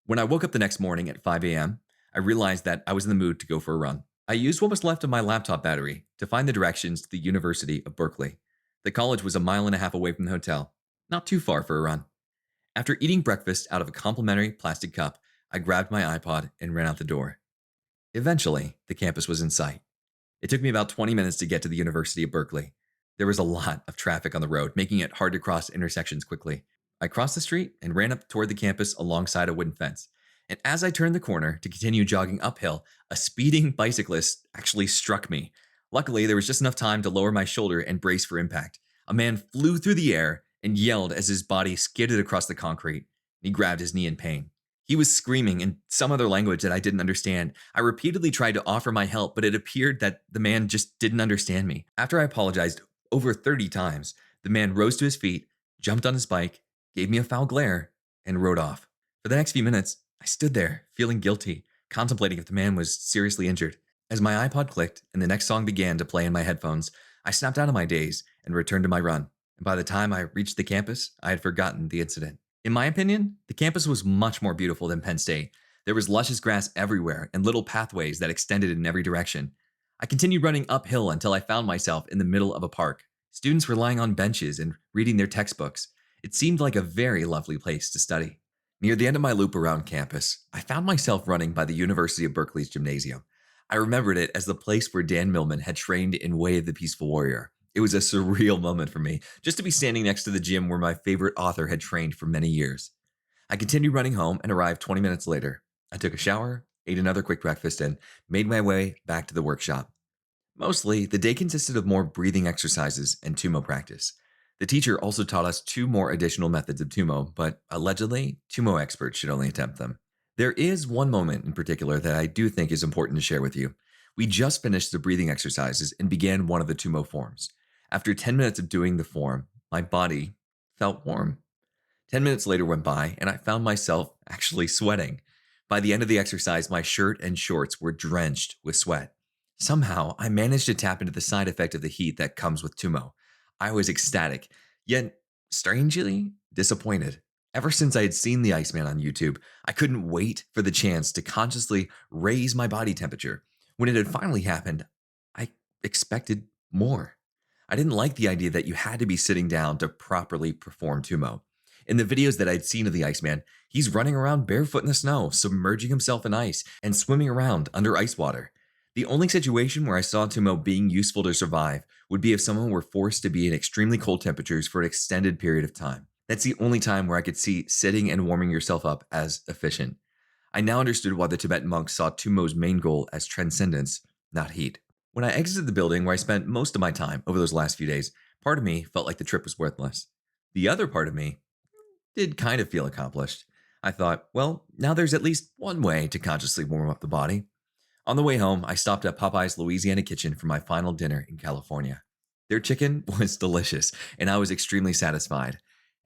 When I woke up the next morning at 5 a.m., I realized that I was in the mood to go for a run. I used what was left of my laptop battery to find the directions to the University of Berkeley. The college was a mile and a half away from the hotel, not too far for a run. After eating breakfast out of a complimentary plastic cup, I grabbed my iPod and ran out the door. Eventually, the campus was in sight. It took me about 20 minutes to get to the University of Berkeley. There was a lot of traffic on the road, making it hard to cross intersections quickly. I crossed the street and ran up toward the campus alongside a wooden fence. And as I turned the corner to continue jogging uphill, a speeding bicyclist actually struck me. Luckily, there was just enough time to lower my shoulder and brace for impact. A man flew through the air and yelled as his body skidded across the concrete. He grabbed his knee in pain. He was screaming in some other language that I didn't understand. I repeatedly tried to offer my help, but it appeared that the man just didn't understand me. After I apologized over 30 times, the man rose to his feet, jumped on his bike, gave me a foul glare, and rode off. For the next few minutes, I stood there, feeling guilty, contemplating if the man was seriously injured. As my iPod clicked and the next song began to play in my headphones, I snapped out of my daze and returned to my run. And by the time I reached the campus, I had forgotten the incident. In my opinion, the campus was much more beautiful than Penn State. There was luscious grass everywhere and little pathways that extended in every direction. I continued running uphill until I found myself in the middle of a park. Students were lying on benches and reading their textbooks. It seemed like a very lovely place to study. Near the end of my loop around campus, I found myself running by the University of Berkeley's gymnasium. I remembered it as the place where Dan Millman had trained in Way of the Peaceful Warrior. It was a surreal moment for me, just to be standing next to the gym where my favorite author had trained for many years. I continued running home and arrived 20 minutes later. I took a shower, ate another quick breakfast, and made my way back to the workshop. Mostly, the day consisted of more breathing exercises and Tumo practice. The teacher also taught us 2 more additional methods of Tumo, but allegedly, Tumo experts should only attempt them. There is one moment in particular that I do think is important to share with you. We just finished the breathing exercises and began one of the Tumo forms. After 10 minutes of doing the form, my body felt warm. 10 minutes later went by, and I found myself actually sweating. By the end of the exercise, my shirt and shorts were drenched with sweat. Somehow, I managed to tap into the side effect of the heat that comes with Tumo. I was ecstatic, yet strangely disappointed. Ever since I had seen the Iceman on YouTube, I couldn't wait for the chance to consciously raise my body temperature. When it had finally happened, I expected more. I didn't like the idea that you had to be sitting down to properly perform Tumo. In the videos that I'd seen of the Iceman, he's running around barefoot in the snow, submerging himself in ice, and swimming around under ice water. The only situation where I saw Tumo being useful to survive would be if someone were forced to be in extremely cold temperatures for an extended period of time. That's the only time where I could see sitting and warming yourself up as efficient. I now understood why the Tibetan monks saw Tumo's main goal as transcendence, not heat. When I exited the building where I spent most of my time over those last few days, part of me felt like the trip was worthless. The other part of me did kind of feel accomplished. I thought, well, now there's at least one way to consciously warm up the body. On the way home, I stopped at Popeye's Louisiana Kitchen for my final dinner in California. Their chicken was delicious, and I was extremely satisfied.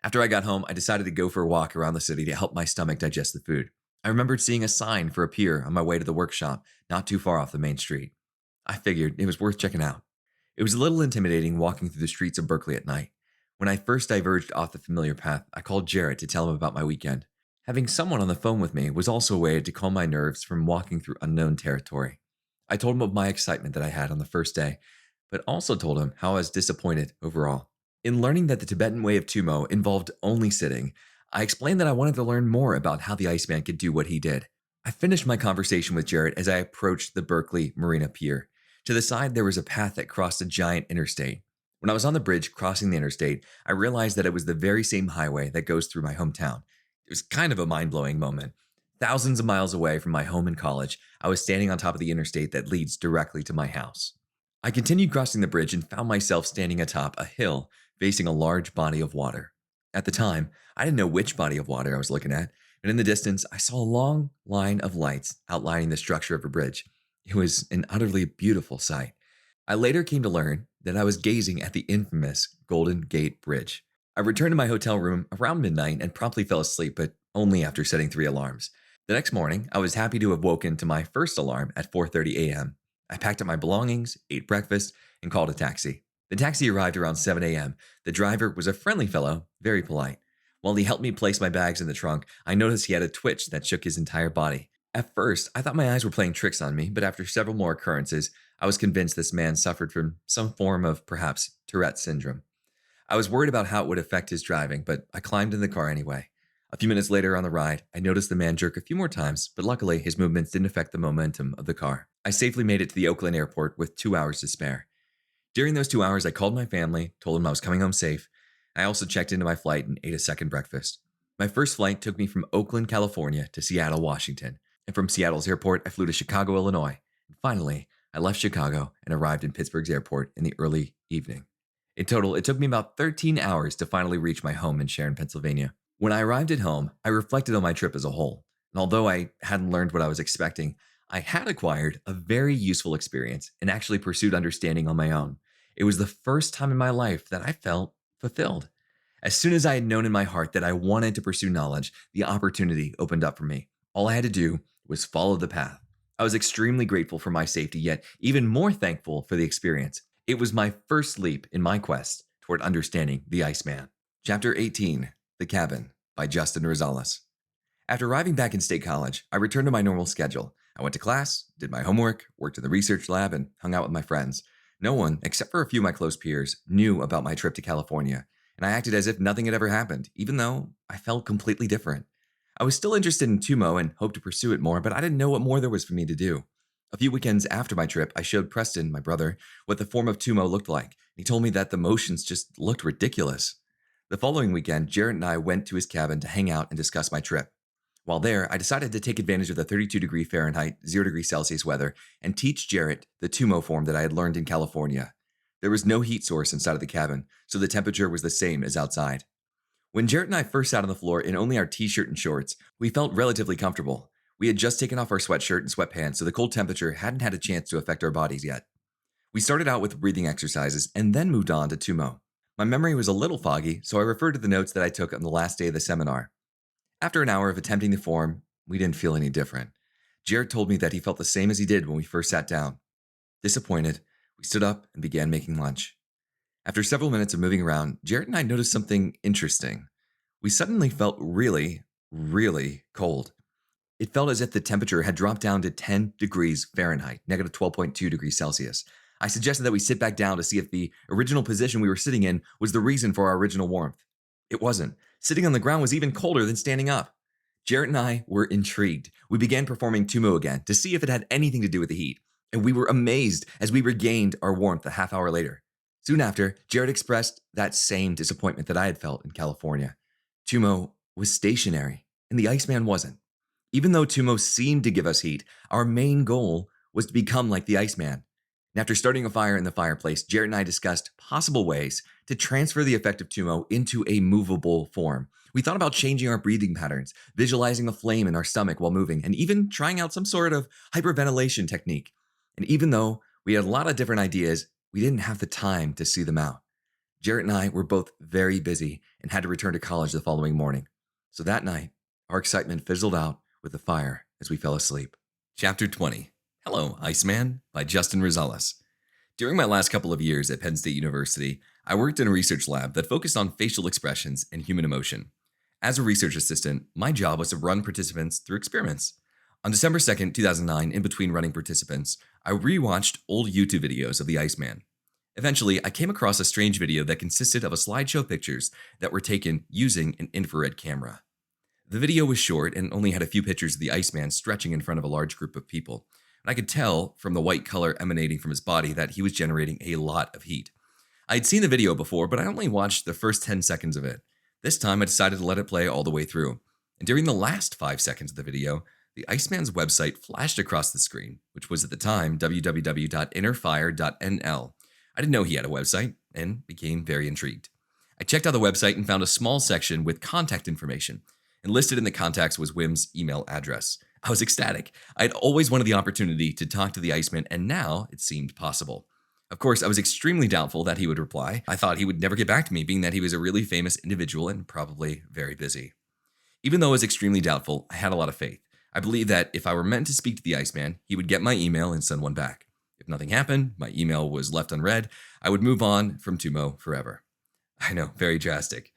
After I got home, I decided to go for a walk around the city to help my stomach digest the food. I remembered seeing a sign for a pier on my way to the workshop, not too far off the main street. I figured it was worth checking out. It was a little intimidating walking through the streets of Berkeley at night. When I first diverged off the familiar path, I called Jarrett to tell him about my weekend. Having someone on the phone with me was also a way to calm my nerves from walking through unknown territory. I told him of my excitement that I had on the first day, but also told him how I was disappointed overall. In learning that the Tibetan way of Tumo involved only sitting, I explained that I wanted to learn more about how the Iceman could do what he did. I finished my conversation with Jarrett as I approached the Berkeley Marina Pier. To the side, there was a path that crossed a giant interstate. When I was on the bridge crossing the interstate, I realized that it was the very same highway that goes through my hometown. It was kind of a mind-blowing moment. Thousands of miles away from my home and college, I was standing on top of the interstate that leads directly to my house. I continued crossing the bridge and found myself standing atop a hill facing a large body of water. At the time, I didn't know which body of water I was looking at, and in the distance, I saw a long line of lights outlining the structure of a bridge. It was an utterly beautiful sight. I later came to learn that I was gazing at the infamous Golden Gate Bridge. I returned to my hotel room around midnight and promptly fell asleep, but only after setting 3 alarms. The next morning, I was happy to have woken to my first alarm at 4:30 a.m. I packed up my belongings, ate breakfast, and called a taxi. The taxi arrived around 7 a.m. The driver was a friendly fellow, very polite. While he helped me place my bags in the trunk, I noticed he had a twitch that shook his entire body. At first, I thought my eyes were playing tricks on me, but after several more occurrences, I was convinced this man suffered from some form of, perhaps, Tourette's syndrome. I was worried about how it would affect his driving, but I climbed in the car anyway. A few minutes later on the ride, I noticed the man jerk a few more times, but luckily his movements didn't affect the momentum of the car. I safely made it to the Oakland airport with 2 hours to spare. During those 2 hours, I called my family, told them I was coming home safe. I also checked into my flight and ate a second breakfast. My first flight took me from Oakland, California to Seattle, Washington. And from Seattle's airport, I flew to Chicago, Illinois. And finally, I left Chicago and arrived in Pittsburgh's airport in the early evening. In total, it took me about 13 hours to finally reach my home in Sharon, Pennsylvania. When I arrived at home, I reflected on my trip as a whole. And although I hadn't learned what I was expecting, I had acquired a very useful experience and actually pursued understanding on my own. It was the first time in my life that I felt fulfilled. As soon as I had known in my heart that I wanted to pursue knowledge, the opportunity opened up for me. All I had to do was follow the path. I was extremely grateful for my safety, yet even more thankful for the experience. It was my first leap in my quest toward understanding the Iceman. Chapter 18, The Cabin, by Judson Rosales. After arriving back in State College, I returned to my normal schedule. I went to class, did my homework, worked in the research lab, and hung out with my friends. No one, except for a few of my close peers, knew about my trip to California, and I acted as if nothing had ever happened, even though I felt completely different. I was still interested in Tumo and hoped to pursue it more, but I didn't know what more there was for me to do. A few weekends after my trip, I showed Preston, my brother, what the form of Tumo looked like. He told me that the motions just looked ridiculous. The following weekend, Jarrett and I went to his cabin to hang out and discuss my trip. While there, I decided to take advantage of the 32 Fahrenheit, 0 Celsius weather and teach Jarrett the Tumo form that I had learned in California. There was no heat source inside of the cabin, so the temperature was the same as outside. When Jarrett and I first sat on the floor in only our t-shirt and shorts, we felt relatively comfortable. We had just taken off our sweatshirt and sweatpants, so the cold temperature hadn't had a chance to affect our bodies yet. We started out with breathing exercises and then moved on to Tumo. My memory was a little foggy, so I referred to the notes that I took on the last day of the seminar. After an hour of attempting the form, we didn't feel any different. Jarrett told me that he felt the same as he did when we first sat down. Disappointed, we stood up and began making lunch. After several minutes of moving around, Jarrett and I noticed something interesting. We suddenly felt really, really cold. It felt as if the temperature had dropped down to 10 degrees Fahrenheit, negative 12.2 degrees Celsius. I suggested that we sit back down to see if the original position we were sitting in was the reason for our original warmth. It wasn't. Sitting on the ground was even colder than standing up. Jarrett and I were intrigued. We began performing Tumo again to see if it had anything to do with the heat, and we were amazed as we regained our warmth a half hour later. Soon after, Jarrett expressed that same disappointment that I had felt in California. Tumo was stationary, and the Iceman wasn't. Even though Tumo seemed to give us heat, our main goal was to become like the Iceman. And after starting a fire in the fireplace, Jarrett and I discussed possible ways to transfer the effect of Tumo into a movable form. We thought about changing our breathing patterns, visualizing a flame in our stomach while moving, and even trying out some sort of hyperventilation technique. And even though we had a lot of different ideas, we didn't have the time to see them out. Jarrett and I were both very busy and had to return to college the following morning. So that night, our excitement fizzled out with the fire as we fell asleep. Chapter 20. Hello, Iceman, by Judson Rosales. During my last couple of years at Penn State University, I worked in a research lab that focused on facial expressions and human emotion. As a research assistant, my job was to run participants through experiments. On December 2nd, 2009, in between running participants, I rewatched old YouTube videos of the Iceman. Eventually, I came across a strange video that consisted of a slideshow of pictures that were taken using an infrared camera. The video was short and only had a few pictures of the Iceman stretching in front of a large group of people, and I could tell from the white color emanating from his body that he was generating a lot of heat. I had seen the video before, but I only watched the first 10 seconds of it. This time, I decided to let it play all the way through, and during the last 5 seconds of the video, the Iceman's website flashed across the screen, which was at the time www.innerfire.nl. I didn't know he had a website and became very intrigued. I checked out the website and found a small section with contact information, and listed in the contacts was Wim's email address. I was ecstatic. I had always wanted the opportunity to talk to the Iceman, and now it seemed possible. Of course, I was extremely doubtful that he would reply. I thought he would never get back to me, being that he was a really famous individual and probably very busy. Even though I was extremely doubtful, I had a lot of faith. I believed that if I were meant to speak to the Iceman, he would get my email and send one back. If nothing happened, my email was left unread, I would move on from Tumo forever. I know, very drastic.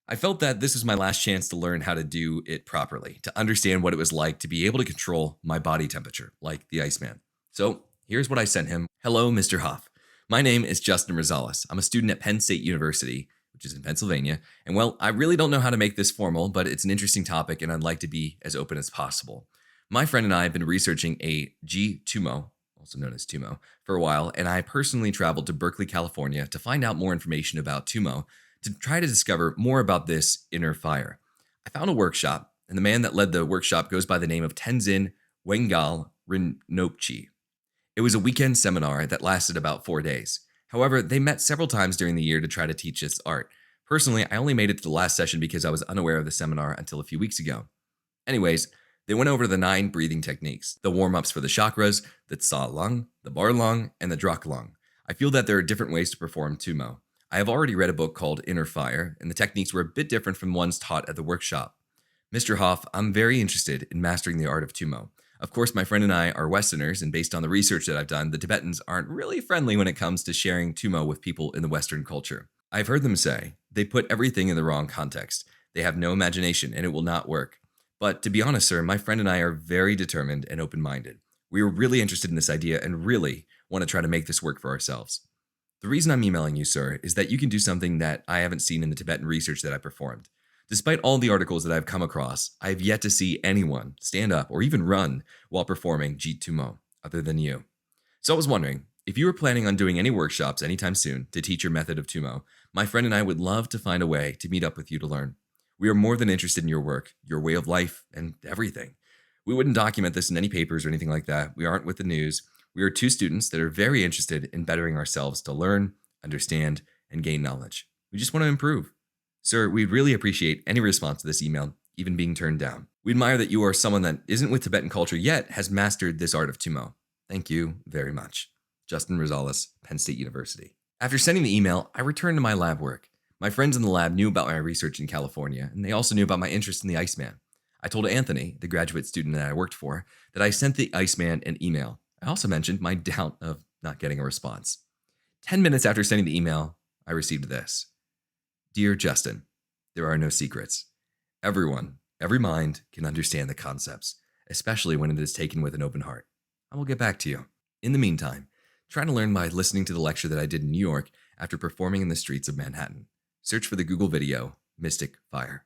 I felt that this was my last chance to learn how to do it properly, to understand what it was like to be able to control my body temperature, like the Iceman. So here's what I sent him. Hello, Mr. Hof. My name is Justin Rosales. I'm a student at Penn State University, which is in Pennsylvania. And well, I really don't know how to make this formal, but it's an interesting topic and I'd like to be as open as possible. My friend and I have been researching a G-Tumo, also known as Tumo, for a while, and I personally traveled to Berkeley, California to find out more information about Tumo, to try to discover more about this inner fire. I found a workshop, and the man that led the workshop goes by the name of Tenzin Wangyal Rinpoche. It was a weekend seminar that lasted about 4 days. However, they met several times during the year to try to teach this art. Personally, I only made it to the last session because I was unaware of the seminar until a few weeks ago. Anyways, they went over the 9 breathing techniques, the warm-ups for the chakras, the Tsa Lung, the Bar Lung, and the Drak Lung. I feel that there are different ways to perform Tumo. I have already read a book called Inner Fire, and the techniques were a bit different from ones taught at the workshop. Mr. Hof, I'm very interested in mastering the art of Tumo. Of course, my friend and I are Westerners, and based on the research that I've done, the Tibetans aren't really friendly when it comes to sharing Tumo with people in the Western culture. I've heard them say they put everything in the wrong context. They have no imagination, and it will not work. But to be honest, sir, my friend and I are very determined and open-minded. We are really interested in this idea and really want to try to make this work for ourselves. The reason I'm emailing you, sir, is that you can do something that I haven't seen in the Tibetan research that I performed. Despite all the articles that I've come across, I have yet to see anyone stand up or even run while performing Jitumo, other than you. So I was wondering, if you were planning on doing any workshops anytime soon to teach your method of Tumo, my friend and I would love to find a way to meet up with you to learn. We are more than interested in your work, your way of life, and everything. We wouldn't document this in any papers or anything like that. We aren't with the news. We are 2 students that are very interested in bettering ourselves to learn, understand, and gain knowledge. We just want to improve. Sir, we'd really appreciate any response to this email, even being turned down. We admire that you are someone that isn't with Tibetan culture yet has mastered this art of Tumo. Thank you very much. Justin Rosales, Penn State University. After sending the email, I returned to my lab work. My friends in the lab knew about my research in California, and they also knew about my interest in the Iceman. I told Anthony, the graduate student that I worked for, that I sent the Iceman an email. I also mentioned my doubt of not getting a response. 10 minutes after sending the email, I received this. Dear Justin, there are no secrets. Everyone, every mind can understand the concepts, especially when it is taken with an open heart. I will get back to you. In the meantime, try to learn by listening to the lecture that I did in New York after performing in the streets of Manhattan. Search for the Google video, Mystic Fire.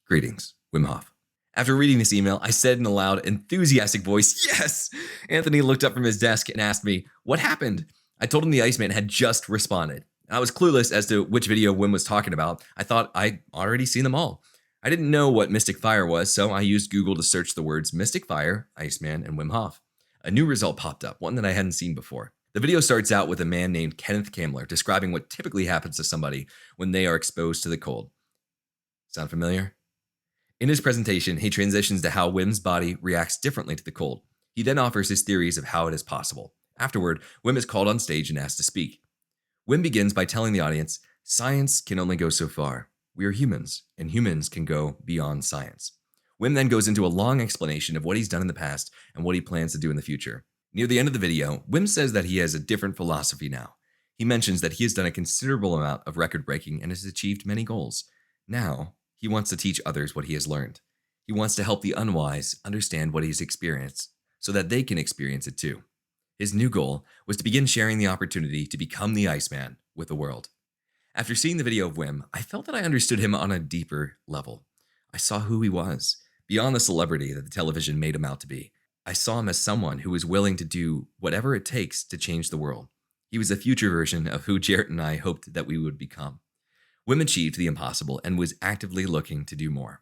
Greetings, Wim Hof. After reading this email, I said in a loud, enthusiastic voice, yes! Anthony looked up from his desk and asked me, what happened? I told him the Iceman had just responded. I was clueless as to which video Wim was talking about. I thought I'd already seen them all. I didn't know what Mystic Fire was, so I used Google to search the words Mystic Fire, Iceman, and Wim Hof. A new result popped up, one that I hadn't seen before. The video starts out with a man named Kenneth Kamler describing what typically happens to somebody when they are exposed to the cold. Sound familiar? In his presentation, he transitions to how Wim's body reacts differently to the cold. He then offers his theories of how it is possible. Afterward, Wim is called on stage and asked to speak. Wim begins by telling the audience, science can only go so far. We are humans, and humans can go beyond science. Wim then goes into a long explanation of what he's done in the past and what he plans to do in the future. Near the end of the video, Wim says that he has a different philosophy now. He mentions that he has done a considerable amount of record breaking and has achieved many goals. Now, he wants to teach others what he has learned. He wants to help the unwise understand what he's experienced so that they can experience it too. His new goal was to begin sharing the opportunity to become the Iceman with the world. After seeing the video of Wim, I felt that I understood him on a deeper level. I saw who he was, beyond the celebrity that the television made him out to be. I saw him as someone who was willing to do whatever it takes to change the world. He was a future version of who Jarrett and I hoped that we would become. Wim achieved the impossible and was actively looking to do more.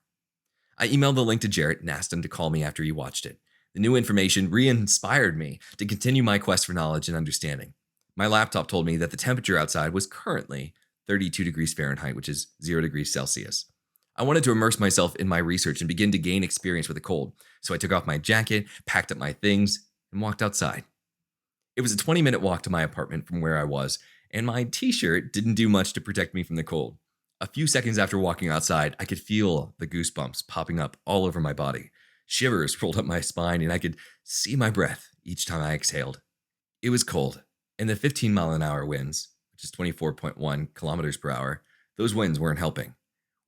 I emailed the link to Jarrett and asked him to call me after he watched it. The new information re-inspired me to continue my quest for knowledge and understanding. My laptop told me that the temperature outside was currently 32 degrees Fahrenheit, which is 0 degrees Celsius. I wanted to immerse myself in my research and begin to gain experience with the cold, so I took off my jacket, packed up my things, and walked outside. It was a 20-minute walk to my apartment from where I was, and my t-shirt didn't do much to protect me from the cold. A few seconds after walking outside, I could feel the goosebumps popping up all over my body. Shivers rolled up my spine, and I could see my breath each time I exhaled. It was cold, and the 15-mile-an-hour winds, which is 24.1 kilometers per hour, those winds weren't helping.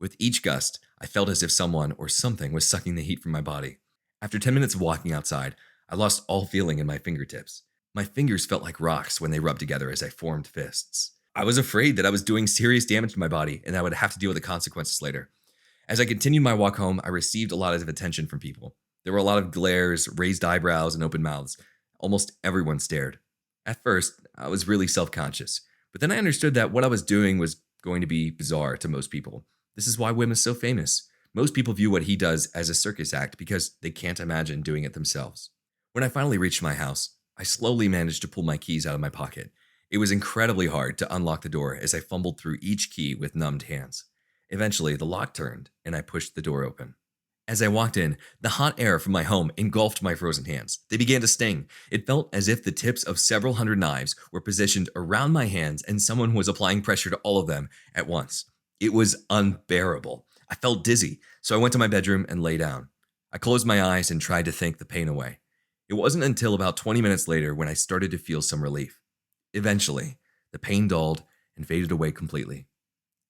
With each gust, I felt as if someone or something was sucking the heat from my body. After 10 minutes of walking outside, I lost all feeling in my fingertips. My fingers felt like rocks when they rubbed together as I formed fists. I was afraid that I was doing serious damage to my body and I would have to deal with the consequences later. As I continued my walk home, I received a lot of attention from people. There were a lot of glares, raised eyebrows, and open mouths. Almost everyone stared. At first, I was really self-conscious, but then I understood that what I was doing was going to be bizarre to most people. This is why Wim is so famous. Most people view what he does as a circus act because they can't imagine doing it themselves. When I finally reached my house, I slowly managed to pull my keys out of my pocket. It was incredibly hard to unlock the door as I fumbled through each key with numbed hands. Eventually, the lock turned and I pushed the door open. As I walked in, the hot air from my home engulfed my frozen hands. They began to sting. It felt as if the tips of several hundred knives were positioned around my hands and someone was applying pressure to all of them at once. It was unbearable. I felt dizzy, so I went to my bedroom and lay down. I closed my eyes and tried to think the pain away. It wasn't until about 20 minutes later when I started to feel some relief. Eventually, the pain dulled and faded away completely.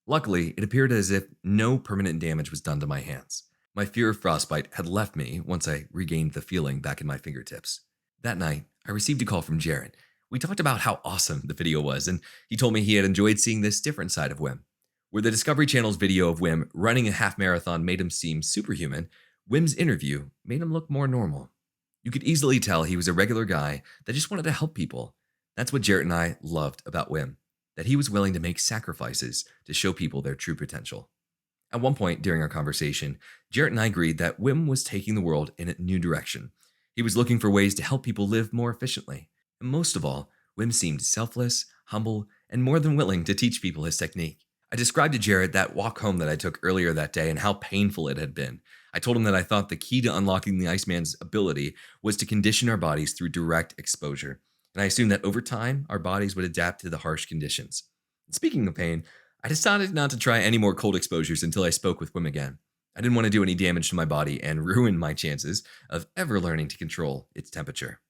Luckily, it appeared as if no permanent damage was done to my hands. My fear of frostbite had left me once I regained the feeling back in my fingertips. That night, I received a call from Jarrett. We talked about how awesome the video was, and he told me he had enjoyed seeing this different side of Wim. Where the Discovery Channel's video of Wim running a half marathon made him seem superhuman, Wim's interview made him look more normal. You could easily tell he was a regular guy that just wanted to help people. That's what Jarrett and I loved about Wim, that he was willing to make sacrifices to show people their true potential. At one point during our conversation, Jarrett and I agreed that Wim was taking the world in a new direction. He was looking for ways to help people live more efficiently. And most of all, Wim seemed selfless, humble, and more than willing to teach people his technique. I described to Jarrett that walk home that I took earlier that day and how painful it had been. I told him that I thought the key to unlocking the Iceman's ability was to condition our bodies through direct exposure. And I assumed that over time, our bodies would adapt to the harsh conditions. Speaking of pain, I decided not to try any more cold exposures until I spoke with Wim again. I didn't want to do any damage to my body and ruin my chances of ever learning to control its temperature.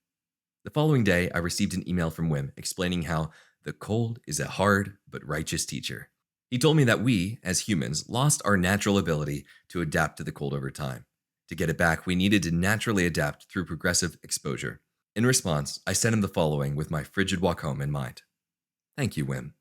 The following day, I received an email from Wim explaining how the cold is a hard but righteous teacher. He told me that we, as humans, lost our natural ability to adapt to the cold over time. To get it back, we needed to naturally adapt through progressive exposure. In response, I sent him the following with my frigid walk home in mind. Thank you, Wim.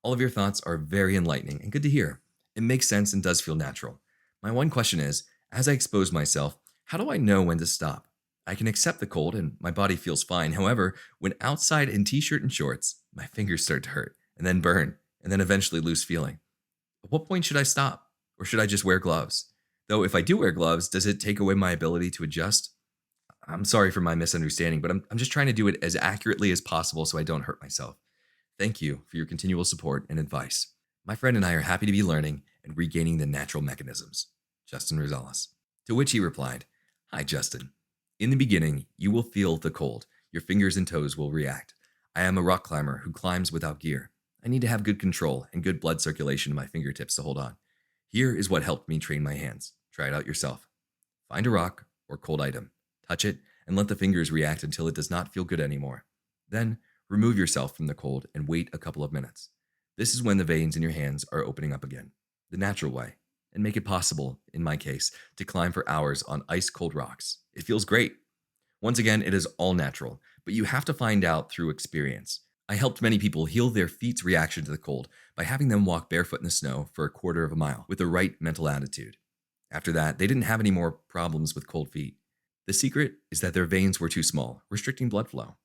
All of your thoughts are very enlightening and good to hear. It makes sense and does feel natural. My one question is, as I expose myself, how do I know when to stop? I can accept the cold and my body feels fine. However, when outside in t-shirt and shorts, my fingers start to hurt and then burn and then eventually lose feeling. At what point should I stop? Or should I just wear gloves? Though if I do wear gloves, does it take away my ability to adjust? I'm sorry for my misunderstanding, but I'm just trying to do it as accurately as possible so I don't hurt myself. Thank you for your continual support and advice. My friend and I are happy to be learning and regaining the natural mechanisms. Justin Rosales. To which he replied, Hi, Justin. In the beginning, you will feel the cold. Your fingers and toes will react. I am a rock climber who climbs without gear. I need to have good control and good blood circulation in my fingertips to hold on. Here is what helped me train my hands. Try it out yourself. Find a rock or cold item. Touch it and let the fingers react until it does not feel good anymore. Then, remove yourself from the cold and wait a couple of minutes. This is when the veins in your hands are opening up again, the natural way, and make it possible, in my case, to climb for hours on ice-cold rocks. It feels great. Once again, it is all natural, but you have to find out through experience. I helped many people heal their feet's reaction to the cold by having them walk barefoot in the snow for a quarter of a mile with the right mental attitude. After that, they didn't have any more problems with cold feet. The secret is that their veins were too small, restricting blood flow.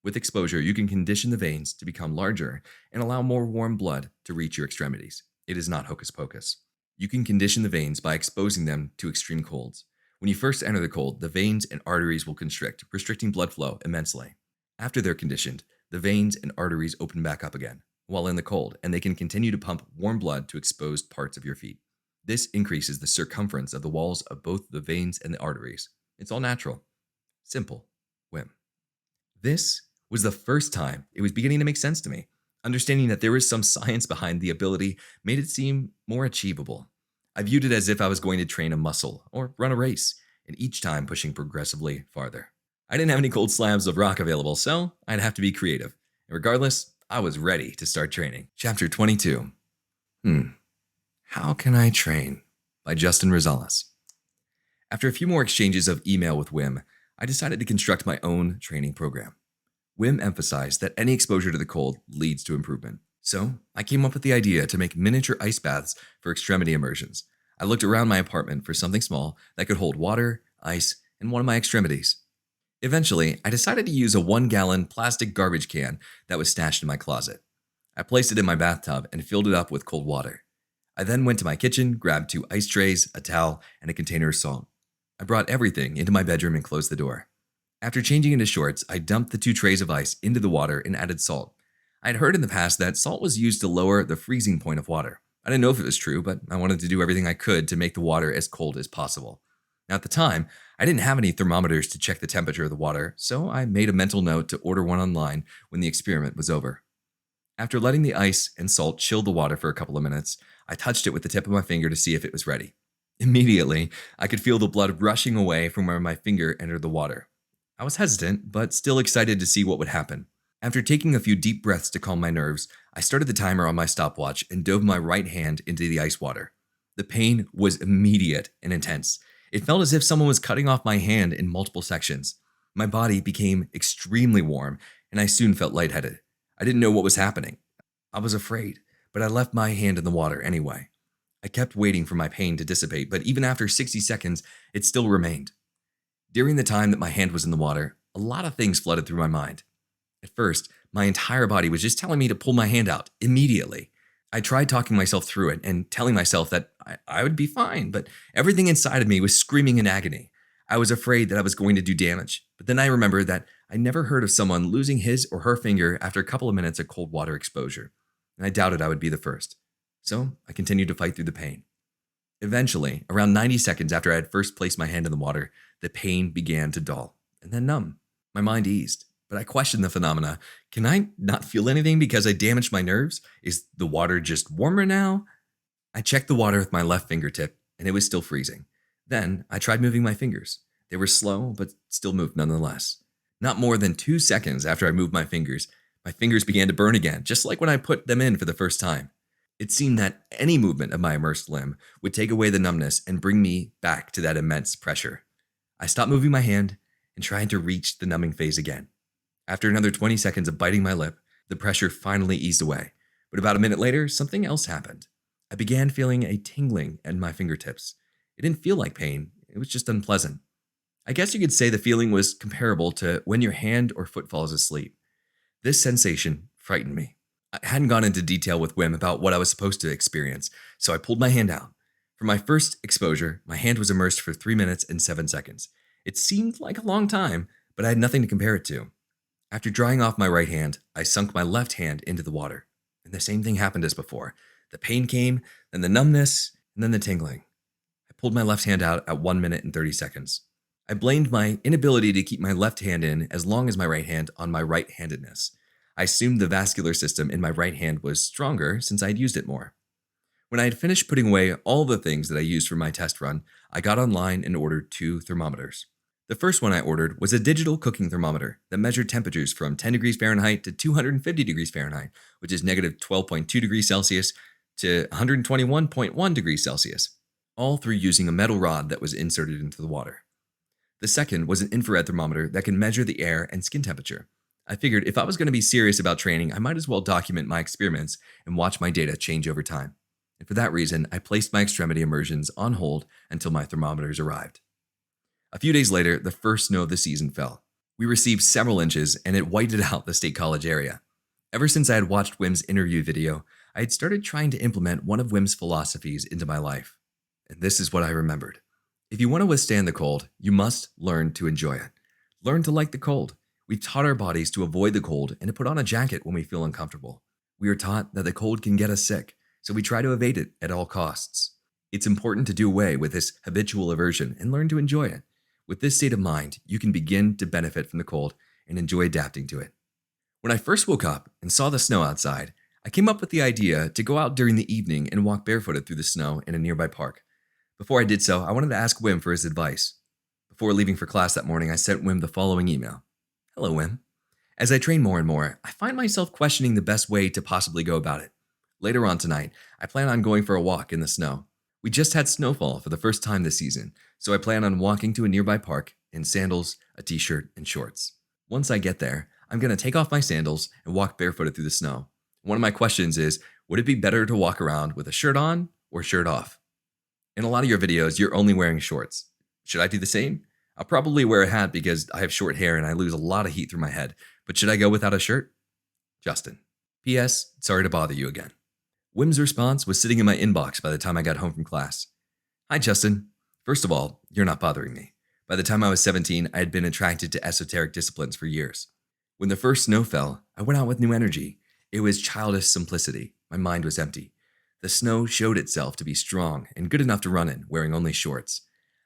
With exposure, you can condition the veins to become larger and allow more warm blood to reach your extremities. It is not hocus pocus. You can condition the veins by exposing them to extreme colds. When you first enter the cold, the veins and arteries will constrict, restricting blood flow immensely. After they're conditioned, the veins and arteries open back up again while in the cold, and they can continue to pump warm blood to exposed parts of your feet. This increases the circumference of the walls of both the veins and the arteries. It's all natural. Simple. Wim. This was the first time it was beginning to make sense to me. Understanding that there was some science behind the ability made it seem more achievable. I viewed it as if I was going to train a muscle or run a race, and each time pushing progressively farther. I didn't have any cold slabs of rock available, so I'd have to be creative. And regardless, I was ready to start training. Chapter 22. How Can I Train? By Justin Rosales. After a few more exchanges of email with Wim, I decided to construct my own training program. Wim emphasized that any exposure to the cold leads to improvement. So I came up with the idea to make miniature ice baths for extremity immersions. I looked around my apartment for something small that could hold water, ice, and one of my extremities. Eventually, I decided to use a 1-gallon plastic garbage can that was stashed in my closet. I placed it in my bathtub and filled it up with cold water. I then went to my kitchen, grabbed 2 ice trays, a towel, and a container of salt. I brought everything into my bedroom and closed the door. After changing into shorts, I dumped the 2 trays of ice into the water and added salt. I had heard in the past that salt was used to lower the freezing point of water. I didn't know if it was true, but I wanted to do everything I could to make the water as cold as possible. Now, at the time, I didn't have any thermometers to check the temperature of the water, so I made a mental note to order one online when the experiment was over. After letting the ice and salt chill the water for a couple of minutes, I touched it with the tip of my finger to see if it was ready. Immediately, I could feel the blood rushing away from where my finger entered the water. I was hesitant, but still excited to see what would happen. After taking a few deep breaths to calm my nerves, I started the timer on my stopwatch and dove my right hand into the ice water. The pain was immediate and intense. It felt as if someone was cutting off my hand in multiple sections. My body became extremely warm, and I soon felt lightheaded. I didn't know what was happening. I was afraid, but I left my hand in the water anyway. I kept waiting for my pain to dissipate, but even after 60 seconds, it still remained. During the time that my hand was in the water, a lot of things flooded through my mind. At first, my entire body was just telling me to pull my hand out immediately. I tried talking myself through it and telling myself that I would be fine, but everything inside of me was screaming in agony. I was afraid that I was going to do damage, but then I remembered that I never heard of someone losing his or her finger after a couple of minutes of cold water exposure, and I doubted I would be the first. So I continued to fight through the pain. Eventually, around 90 seconds after I had first placed my hand in the water, the pain began to dull and then numb. My mind eased. But I questioned the phenomena. Can I not feel anything because I damaged my nerves? Is the water just warmer now? I checked the water with my left fingertip, and it was still freezing. Then I tried moving my fingers. They were slow, but still moved nonetheless. Not more than 2 seconds after I moved my fingers began to burn again, just like when I put them in for the first time. It seemed that any movement of my immersed limb would take away the numbness and bring me back to that immense pressure. I stopped moving my hand and tried to reach the numbing phase again. After another 20 seconds of biting my lip, the pressure finally eased away. But about a minute later, something else happened. I began feeling a tingling at my fingertips. It didn't feel like pain, it was just unpleasant. I guess you could say the feeling was comparable to when your hand or foot falls asleep. This sensation frightened me. I hadn't gone into detail with Wim about what I was supposed to experience, so I pulled my hand out. For my first exposure, my hand was immersed for 3 minutes and 7 seconds. It seemed like a long time, but I had nothing to compare it to. After drying off my right hand, I sunk my left hand into the water, and the same thing happened as before. The pain came, then the numbness, and then the tingling. I pulled my left hand out at 1 minute and 30 seconds. I blamed my inability to keep my left hand in as long as my right hand on my right-handedness. I assumed the vascular system in my right hand was stronger since I had used it more. When I had finished putting away all the things that I used for my test run, I got online and ordered 2 thermometers. The first one I ordered was a digital cooking thermometer that measured temperatures from 10 degrees Fahrenheit to 250 degrees Fahrenheit, which is negative 12.2 degrees Celsius to 121.1 degrees Celsius, all through using a metal rod that was inserted into the water. The second was an infrared thermometer that can measure the air and skin temperature. I figured if I was going to be serious about training, I might as well document my experiments and watch my data change over time. And for that reason, I placed my extremity immersions on hold until my thermometers arrived. A few days later, the first snow of the season fell. We received several inches, and it whited out the State College area. Ever since I had watched Wim's interview video, I had started trying to implement one of Wim's philosophies into my life. And this is what I remembered. If you want to withstand the cold, you must learn to enjoy it. Learn to like the cold. We've taught our bodies to avoid the cold and to put on a jacket when we feel uncomfortable. We are taught that the cold can get us sick, so we try to evade it at all costs. It's important to do away with this habitual aversion and learn to enjoy it. With this state of mind, you can begin to benefit from the cold and enjoy adapting to it. When I first woke up and saw the snow outside, I came up with the idea to go out during the evening and walk barefooted through the snow in a nearby park. Before I did so, I wanted to ask Wim for his advice. Before leaving for class that morning, I sent Wim the following email. Hello, Wim. As I train more and more, I find myself questioning the best way to possibly go about it. Later on tonight, I plan on going for a walk in the snow. We just had snowfall for the first time this season, so I plan on walking to a nearby park in sandals, a t-shirt, and shorts. Once I get there, I'm going to take off my sandals and walk barefooted through the snow. One of my questions is, would it be better to walk around with a shirt on or shirt off? In a lot of your videos, you're only wearing shorts. Should I do the same? I'll probably wear a hat because I have short hair and I lose a lot of heat through my head, but should I go without a shirt? Justin. P.S. Sorry to bother you again. Wim's response was sitting in my inbox by the time I got home from class. Hi, Justin. First of all, you're not bothering me. By the time I was 17, I had been attracted to esoteric disciplines for years. When the first snow fell, I went out with new energy. It was childish simplicity. My mind was empty. The snow showed itself to be strong and good enough to run in, wearing only shorts.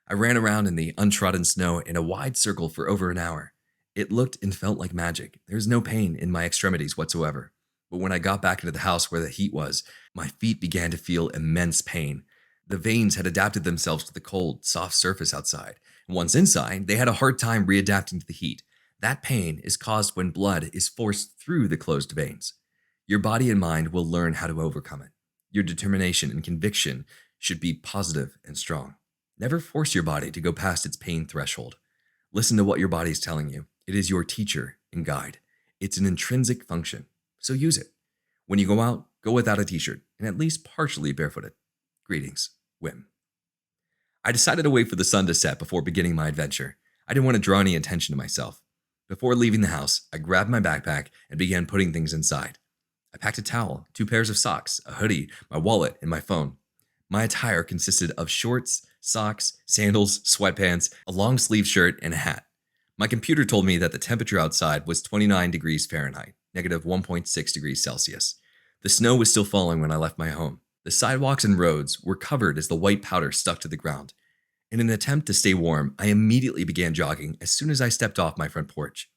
I ran around in the untrodden snow in a wide circle for over an hour. It looked and felt like magic. There was no pain in my extremities whatsoever. But when I got back into the house where the heat was, my feet began to feel immense pain. The veins had adapted themselves to the cold, soft surface outside. And once inside, they had a hard time readapting to the heat. That pain is caused when blood is forced through the closed veins. Your body and mind will learn how to overcome it. Your determination and conviction should be positive and strong. Never force your body to go past its pain threshold. Listen to what your body is telling you. It is your teacher and guide. It's an intrinsic function, so use it. When you go out, go without a t-shirt and at least partially barefooted. Greetings, Wim. I decided to wait for the sun to set before beginning my adventure. I didn't want to draw any attention to myself. Before leaving the house, I grabbed my backpack and began putting things inside. I packed a towel, 2 pairs of socks, a hoodie, my wallet, and my phone. My attire consisted of shorts, socks, sandals, sweatpants, a long sleeve shirt, and a hat. My computer told me that the temperature outside was 29 degrees Fahrenheit, negative 1.6 degrees Celsius. The snow was still falling when I left my home. The sidewalks and roads were covered as the white powder stuck to the ground. In an attempt to stay warm, I immediately began jogging as soon as I stepped off my front porch.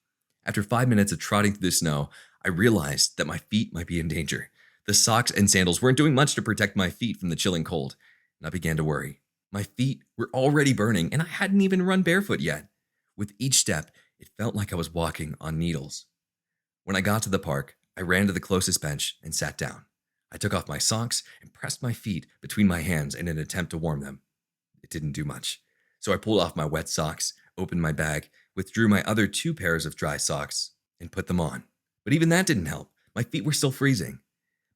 After 5 minutes of trotting through the snow, I realized that my feet might be in danger. The socks and sandals weren't doing much to protect my feet from the chilling cold, and I began to worry. My feet were already burning, and I hadn't even run barefoot yet. With each step, it felt like I was walking on needles. When I got to the park, I ran to the closest bench and sat down. I took off my socks and pressed my feet between my hands in an attempt to warm them. It didn't do much. So I pulled off my wet socks, opened my bag, withdrew my other 2 pairs of dry socks, and put them on. But even that didn't help. My feet were still freezing.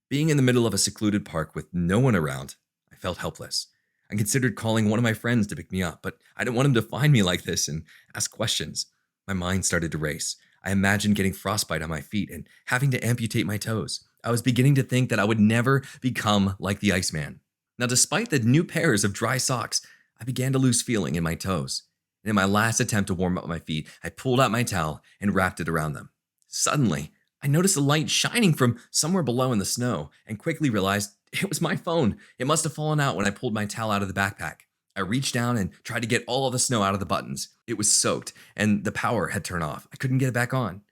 Being in the middle of a secluded park with no one around, I felt helpless. I considered calling one of my friends to pick me up, but I didn't want him to find me like this and ask questions. My mind started to race. I imagined getting frostbite on my feet and having to amputate my toes. I was beginning to think that I would never become like the Iceman. Now, despite the new pairs of dry socks, I began to lose feeling in my toes. And in my last attempt to warm up my feet, I pulled out my towel and wrapped it around them. Suddenly, I noticed a light shining from somewhere below in the snow and quickly realized it was my phone. It must have fallen out when I pulled my towel out of the backpack. I reached down and tried to get all of the snow out of the buttons. It was soaked and the power had turned off. I couldn't get it back on.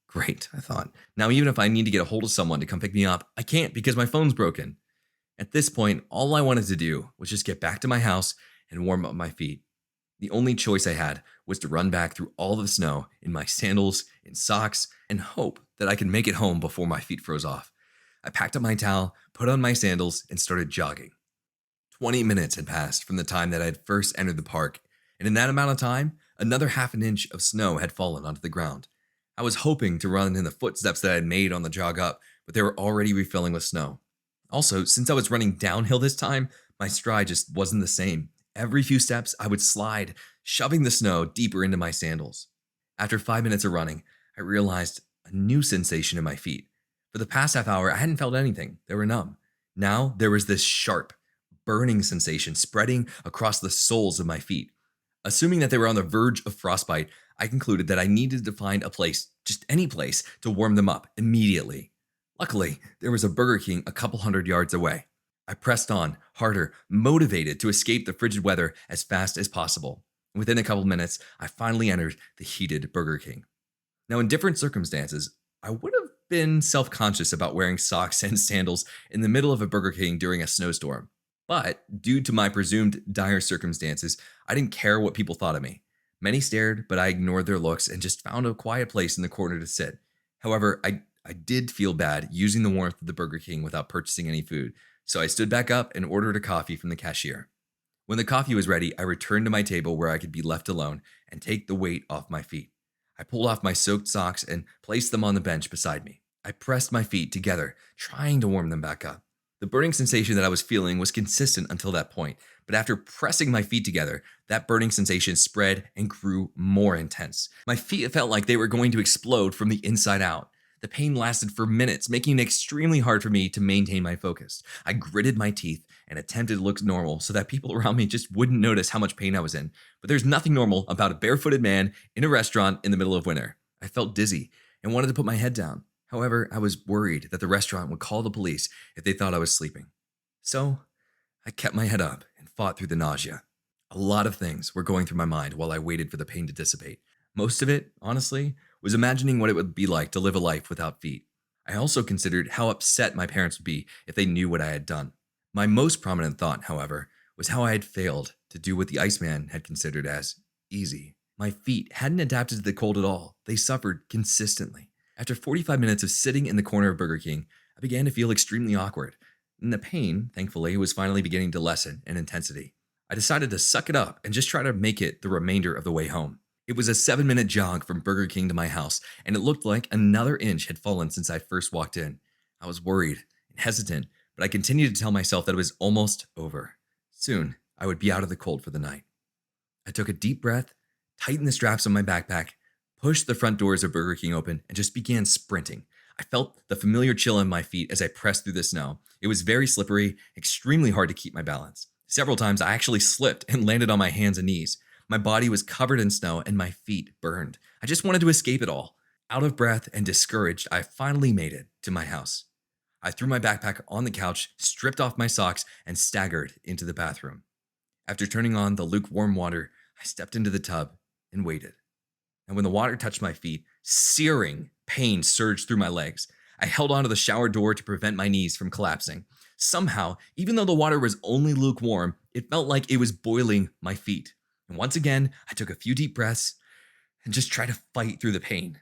Great, I thought. Now, even if I need to get a hold of someone to come pick me up, I can't because my phone's broken. At this point, all I wanted to do was just get back to my house and warm up my feet. The only choice I had was to run back through all the snow in my sandals and socks and hope that I could make it home before my feet froze off. I packed up my towel, put on my sandals, and started jogging. 20 minutes had passed from the time that I had first entered the park, and in that amount of time, another half an inch of snow had fallen onto the ground. I was hoping to run in the footsteps that I had made on the jog up, but they were already refilling with snow. Also, since I was running downhill this time, my stride just wasn't the same. Every few steps, I would slide, shoving the snow deeper into my sandals. After 5 minutes of running, I realized a new sensation in my feet. For the past half hour, I hadn't felt anything. They were numb. Now, there was this sharp, burning sensation spreading across the soles of my feet. Assuming that they were on the verge of frostbite, I concluded that I needed to find a place, just any place, to warm them up immediately. Luckily, there was a Burger King a couple hundred yards away. I pressed on, harder, motivated to escape the frigid weather as fast as possible. Within a couple minutes, I finally entered the heated Burger King. Now, in different circumstances, I would have been self-conscious about wearing socks and sandals in the middle of a Burger King during a snowstorm. But due to my presumed dire circumstances, I didn't care what people thought of me. Many stared, but I ignored their looks and just found a quiet place in the corner to sit. However, I did feel bad using the warmth of the Burger King without purchasing any food, so I stood back up and ordered a coffee from the cashier. When the coffee was ready, I returned to my table where I could be left alone and take the weight off my feet. I pulled off my soaked socks and placed them on the bench beside me. I pressed my feet together, trying to warm them back up. The burning sensation that I was feeling was consistent until that point, but after pressing my feet together, that burning sensation spread and grew more intense. My feet felt like they were going to explode from the inside out. The pain lasted for minutes, making it extremely hard for me to maintain my focus. I gritted my teeth and attempted to look normal so that people around me just wouldn't notice how much pain I was in. But there's nothing normal about a barefooted man in a restaurant in the middle of winter. I felt dizzy and wanted to put my head down. However, I was worried that the restaurant would call the police if they thought I was sleeping. So, I kept my head up and fought through the nausea. A lot of things were going through my mind while I waited for the pain to dissipate. Most of it, honestly, was imagining what it would be like to live a life without feet. I also considered how upset my parents would be if they knew what I had done. My most prominent thought, however, was how I had failed to do what the Iceman had considered as easy. My feet hadn't adapted to the cold at all. They suffered consistently. After 45 minutes of sitting in the corner of Burger King, I began to feel extremely awkward, and the pain, thankfully, was finally beginning to lessen in intensity. I decided to suck it up and just try to make it the remainder of the way home. It was a 7-minute jog from Burger King to my house, and it looked like another inch had fallen since I first walked in. I was worried and hesitant, but I continued to tell myself that it was almost over. Soon, I would be out of the cold for the night. I took a deep breath, tightened the straps on my backpack, pushed the front doors of Burger King open, and just began sprinting. I felt the familiar chill in my feet as I pressed through the snow. It was very slippery, extremely hard to keep my balance. Several times I actually slipped and landed on my hands and knees. My body was covered in snow and my feet burned. I just wanted to escape it all. Out of breath and discouraged, I finally made it to my house. I threw my backpack on the couch, stripped off my socks, and staggered into the bathroom. After turning on the lukewarm water, I stepped into the tub and waited. And when the water touched my feet, searing pain surged through my legs. I held onto the shower door to prevent my knees from collapsing. Somehow, even though the water was only lukewarm, it felt like it was boiling my feet. And once again, I took a few deep breaths and just tried to fight through the pain.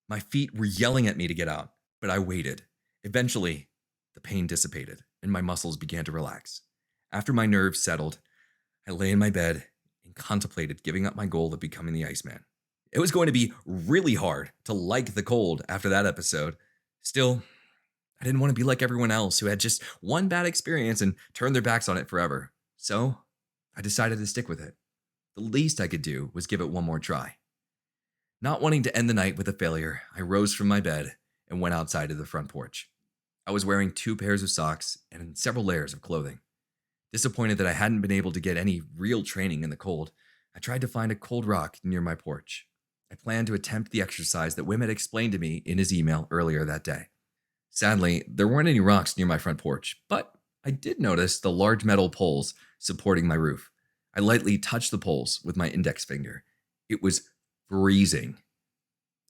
My feet were yelling at me to get out, but I waited. Eventually, the pain dissipated and my muscles began to relax. After my nerves settled, I lay in my bed and contemplated giving up my goal of becoming the Iceman. It was going to be really hard to like the cold after that episode. Still, I didn't want to be like everyone else who had just one bad experience and turned their backs on it forever. So, I decided to stick with it. The least I could do was give it one more try. Not wanting to end the night with a failure, I rose from my bed and went outside to the front porch. I was wearing 2 pairs of socks and several layers of clothing. Disappointed that I hadn't been able to get any real training in the cold, I tried to find a cold rock near my porch. I planned to attempt the exercise that Wim had explained to me in his email earlier that day. Sadly, there weren't any rocks near my front porch, but I did notice the large metal poles supporting my roof. I lightly touched the poles with my index finger. It was freezing.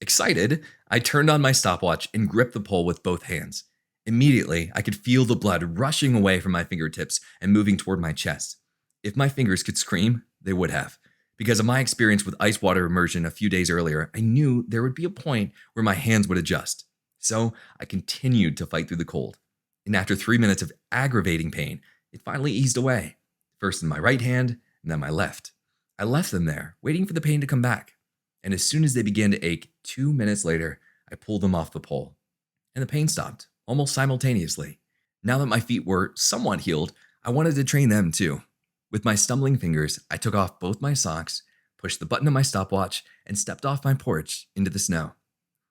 Excited, I turned on my stopwatch and gripped the pole with both hands. Immediately, I could feel the blood rushing away from my fingertips and moving toward my chest. If my fingers could scream, they would have. Because of my experience with ice water immersion a few days earlier, I knew there would be a point where my hands would adjust. So I continued to fight through the cold. And after 3 minutes of aggravating pain, it finally eased away. First in my right hand, and then my left. I left them there, waiting for the pain to come back. And as soon as they began to ache 2 minutes later, I pulled them off the pole. And the pain stopped, almost simultaneously. Now that my feet were somewhat healed, I wanted to train them too. With my stumbling fingers, I took off both my socks, pushed the button of my stopwatch, and stepped off my porch into the snow.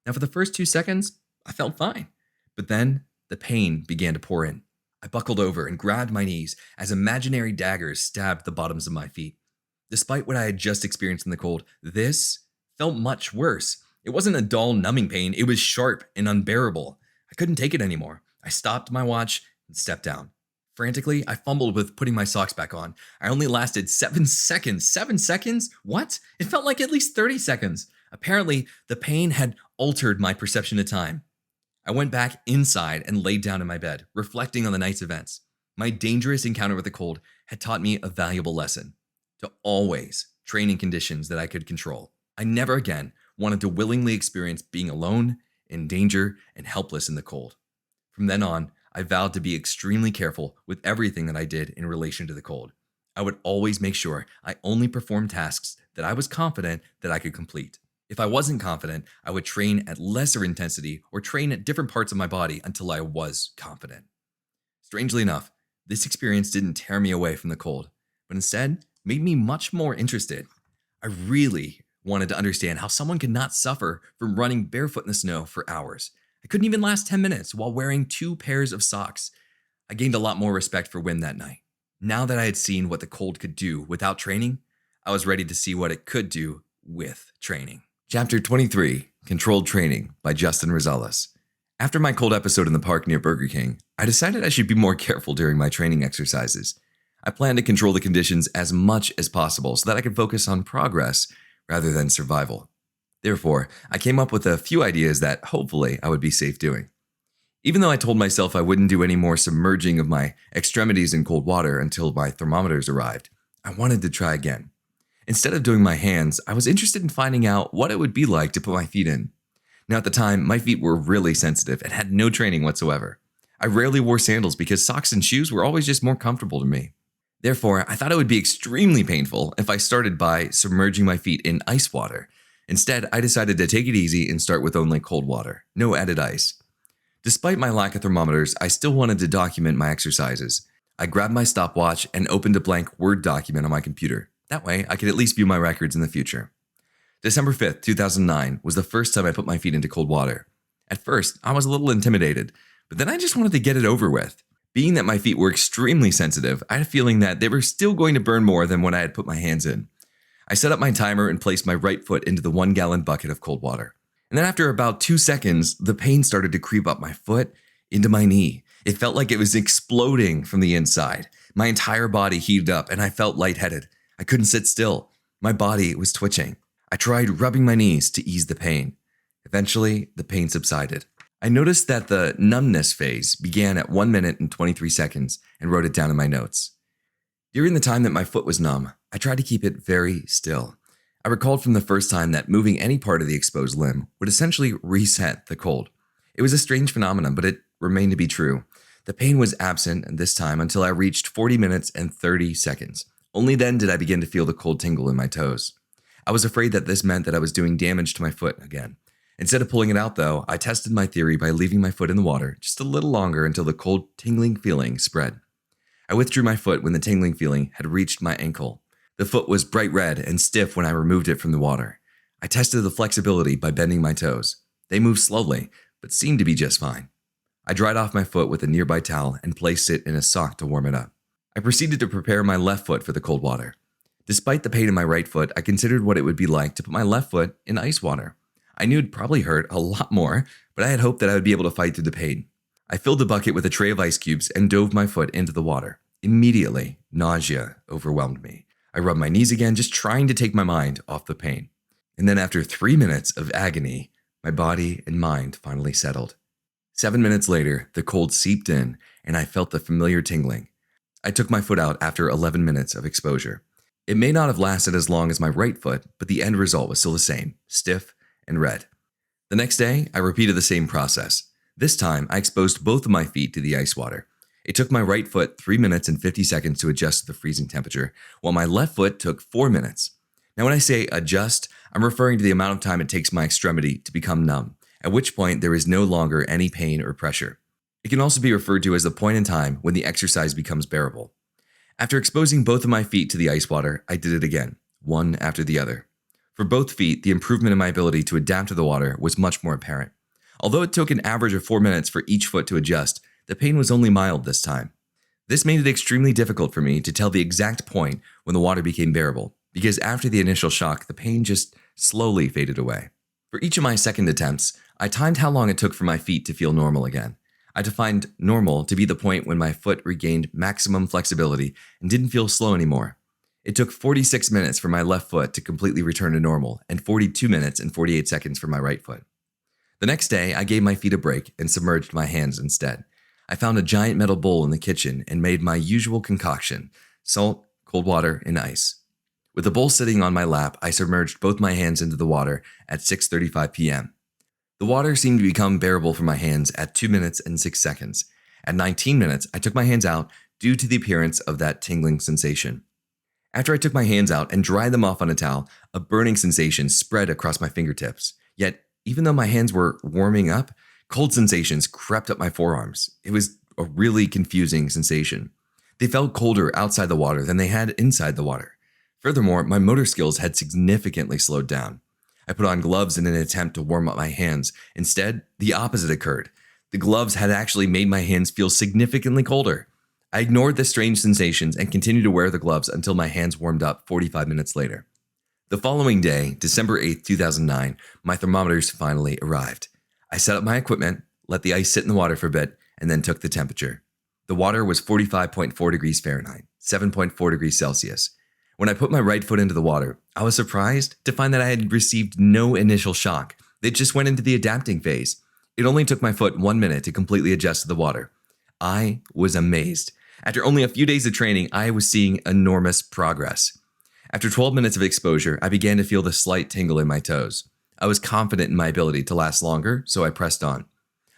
Now, for the first 2 seconds, I felt fine. But then, the pain began to pour in. I buckled over and grabbed my knees as imaginary daggers stabbed the bottoms of my feet. Despite what I had just experienced in the cold, this felt much worse. It wasn't a dull, numbing pain. It was sharp and unbearable. I couldn't take it anymore. I stopped my watch and stepped down. Frantically, I fumbled with putting my socks back on. I only lasted 7 seconds. 7 seconds? What? It felt like at least 30 seconds. Apparently, the pain had altered my perception of time. I went back inside and laid down in my bed, reflecting on the night's events. My dangerous encounter with the cold had taught me a valuable lesson: to always train in conditions that I could control. I never again wanted to willingly experience being alone, in danger, and helpless in the cold. From then on, I vowed to be extremely careful with everything that I did in relation to the cold. I would always make sure I only performed tasks that I was confident that I could complete. If I wasn't confident, I would train at lesser intensity or train at different parts of my body until I was confident. Strangely enough, this experience didn't tear me away from the cold, but instead made me much more interested. I really wanted to understand how someone could not suffer from running barefoot in the snow for hours. I couldn't even last 10 minutes while wearing 2 pairs of socks. I gained a lot more respect for Wim that night. Now that I had seen what the cold could do without training, I was ready to see what it could do with training. Chapter 23, Controlled Training by Judson Rosales. After my cold episode in the park near Burger King, I decided I should be more careful during my training exercises. I planned to control the conditions as much as possible so that I could focus on progress rather than survival. Therefore, I came up with a few ideas that hopefully I would be safe doing. Even though I told myself I wouldn't do any more submerging of my extremities in cold water until my thermometers arrived, I wanted to try again. Instead of doing my hands, I was interested in finding out what it would be like to put my feet in. Now at the time, my feet were really sensitive and had no training whatsoever. I rarely wore sandals because socks and shoes were always just more comfortable to me. Therefore, I thought it would be extremely painful if I started by submerging my feet in ice water. Instead, I decided to take it easy and start with only cold water, no added ice. Despite my lack of thermometers, I still wanted to document my exercises. I grabbed my stopwatch and opened a blank Word document on my computer. That way, I could at least view my records in the future. December 5th, 2009 was the first time I put my feet into cold water. At first, I was a little intimidated, but then I just wanted to get it over with. Being that my feet were extremely sensitive, I had a feeling that they were still going to burn more than when I had put my hands in. I set up my timer and placed my right foot into the 1-gallon bucket of cold water. And then after about 2 seconds, the pain started to creep up my foot into my knee. It felt like it was exploding from the inside. My entire body heaved up and I felt lightheaded. I couldn't sit still. My body was twitching. I tried rubbing my knees to ease the pain. Eventually, the pain subsided. I noticed that the numbness phase began at 1 minute and 23 seconds and wrote it down in my notes. During the time that my foot was numb, I tried to keep it very still. I recalled from the first time that moving any part of the exposed limb would essentially reset the cold. It was a strange phenomenon, but it remained to be true. The pain was absent this time until I reached 40 minutes and 30 seconds. Only then did I begin to feel the cold tingle in my toes. I was afraid that this meant that I was doing damage to my foot again. Instead of pulling it out though, I tested my theory by leaving my foot in the water just a little longer until the cold tingling feeling spread. I withdrew my foot when the tingling feeling had reached my ankle. The foot was bright red and stiff when I removed it from the water. I tested the flexibility by bending my toes. They moved slowly, but seemed to be just fine. I dried off my foot with a nearby towel and placed it in a sock to warm it up. I proceeded to prepare my left foot for the cold water. Despite the pain in my right foot, I considered what it would be like to put my left foot in ice water. I knew it'd probably hurt a lot more, but I had hoped that I would be able to fight through the pain. I filled the bucket with a tray of ice cubes and dove my foot into the water. Immediately, nausea overwhelmed me. I rubbed my knees again, just trying to take my mind off the pain. And then after 3 minutes of agony, my body and mind finally settled. 7 minutes later, the cold seeped in and I felt the familiar tingling. I took my foot out after 11 minutes of exposure. It may not have lasted as long as my right foot, but the end result was still the same, stiff and red. The next day, I repeated the same process. This time, I exposed both of my feet to the ice water. It took my right foot 3 minutes and 50 seconds to adjust to the freezing temperature, while my left foot took 4 minutes. Now when I say adjust, I'm referring to the amount of time it takes my extremity to become numb, at which point there is no longer any pain or pressure. It can also be referred to as the point in time when the exercise becomes bearable. After exposing both of my feet to the ice water, I did it again, one after the other. For both feet, the improvement in my ability to adapt to the water was much more apparent. Although it took an average of 4 minutes for each foot to adjust, the pain was only mild this time. This made it extremely difficult for me to tell the exact point when the water became bearable, because after the initial shock, the pain just slowly faded away. For each of my second attempts, I timed how long it took for my feet to feel normal again. I defined normal to be the point when my foot regained maximum flexibility and didn't feel slow anymore. It took 46 minutes for my left foot to completely return to normal and 42 minutes and 48 seconds for my right foot. The next day, I gave my feet a break and submerged my hands instead. I found a giant metal bowl in the kitchen and made my usual concoction: salt, cold water, and ice. With the bowl sitting on my lap, I submerged both my hands into the water at 6:35 p.m. The water seemed to become bearable for my hands at 2 minutes and 6 seconds. At 19 minutes, I took my hands out due to the appearance of that tingling sensation. After I took my hands out and dried them off on a towel, a burning sensation spread across my fingertips. Yet, even though my hands were warming up, cold sensations crept up my forearms. It was a really confusing sensation. They felt colder outside the water than they had inside the water. Furthermore, my motor skills had significantly slowed down. I put on gloves in an attempt to warm up my hands. Instead, the opposite occurred. The gloves had actually made my hands feel significantly colder. I ignored the strange sensations and continued to wear the gloves until my hands warmed up 45 minutes later. The following day, December 8, 2009, my thermometers finally arrived. I set up my equipment, let the ice sit in the water for a bit, and then took the temperature. The water was 45.4 degrees Fahrenheit, 7.4 degrees Celsius. When I put my right foot into the water, I was surprised to find that I had received no initial shock. It just went into the adapting phase. It only took my foot 1 minute to completely adjust to the water. I was amazed. After only a few days of training, I was seeing enormous progress. After 12 minutes of exposure, I began to feel the slight tingle in my toes. I was confident in my ability to last longer, so I pressed on.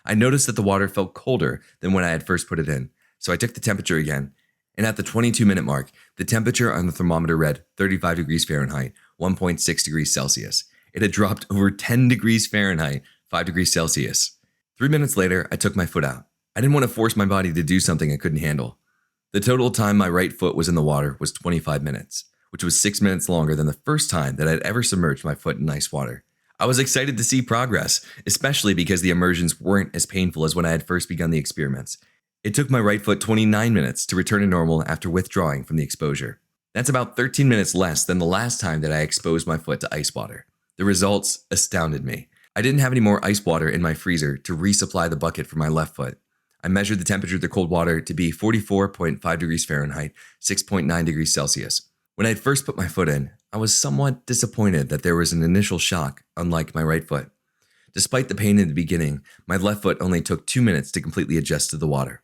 I noticed that the water felt colder than when I had first put it in, so I took the temperature again. And at the 22-minute mark, the temperature on the thermometer read 35 degrees Fahrenheit, 1.6 degrees Celsius. It had dropped over 10 degrees Fahrenheit, 5 degrees Celsius. 3 minutes later, I took my foot out. I didn't want to force my body to do something I couldn't handle. The total time my right foot was in the water was 25 minutes, which was 6 minutes longer than the first time that I'd ever submerged my foot in ice water. I was excited to see progress, especially because the immersions weren't as painful as when I had first begun the experiments. It took my right foot 29 minutes to return to normal after withdrawing from the exposure. That's about 13 minutes less than the last time that I exposed my foot to ice water. The results astounded me. I didn't have any more ice water in my freezer to resupply the bucket for my left foot. I measured the temperature of the cold water to be 44.5 degrees Fahrenheit, 6.9 degrees Celsius. When I had first put my foot in, I was somewhat disappointed that there was an initial shock, unlike my right foot. Despite the pain in the beginning, my left foot only took 2 minutes to completely adjust to the water.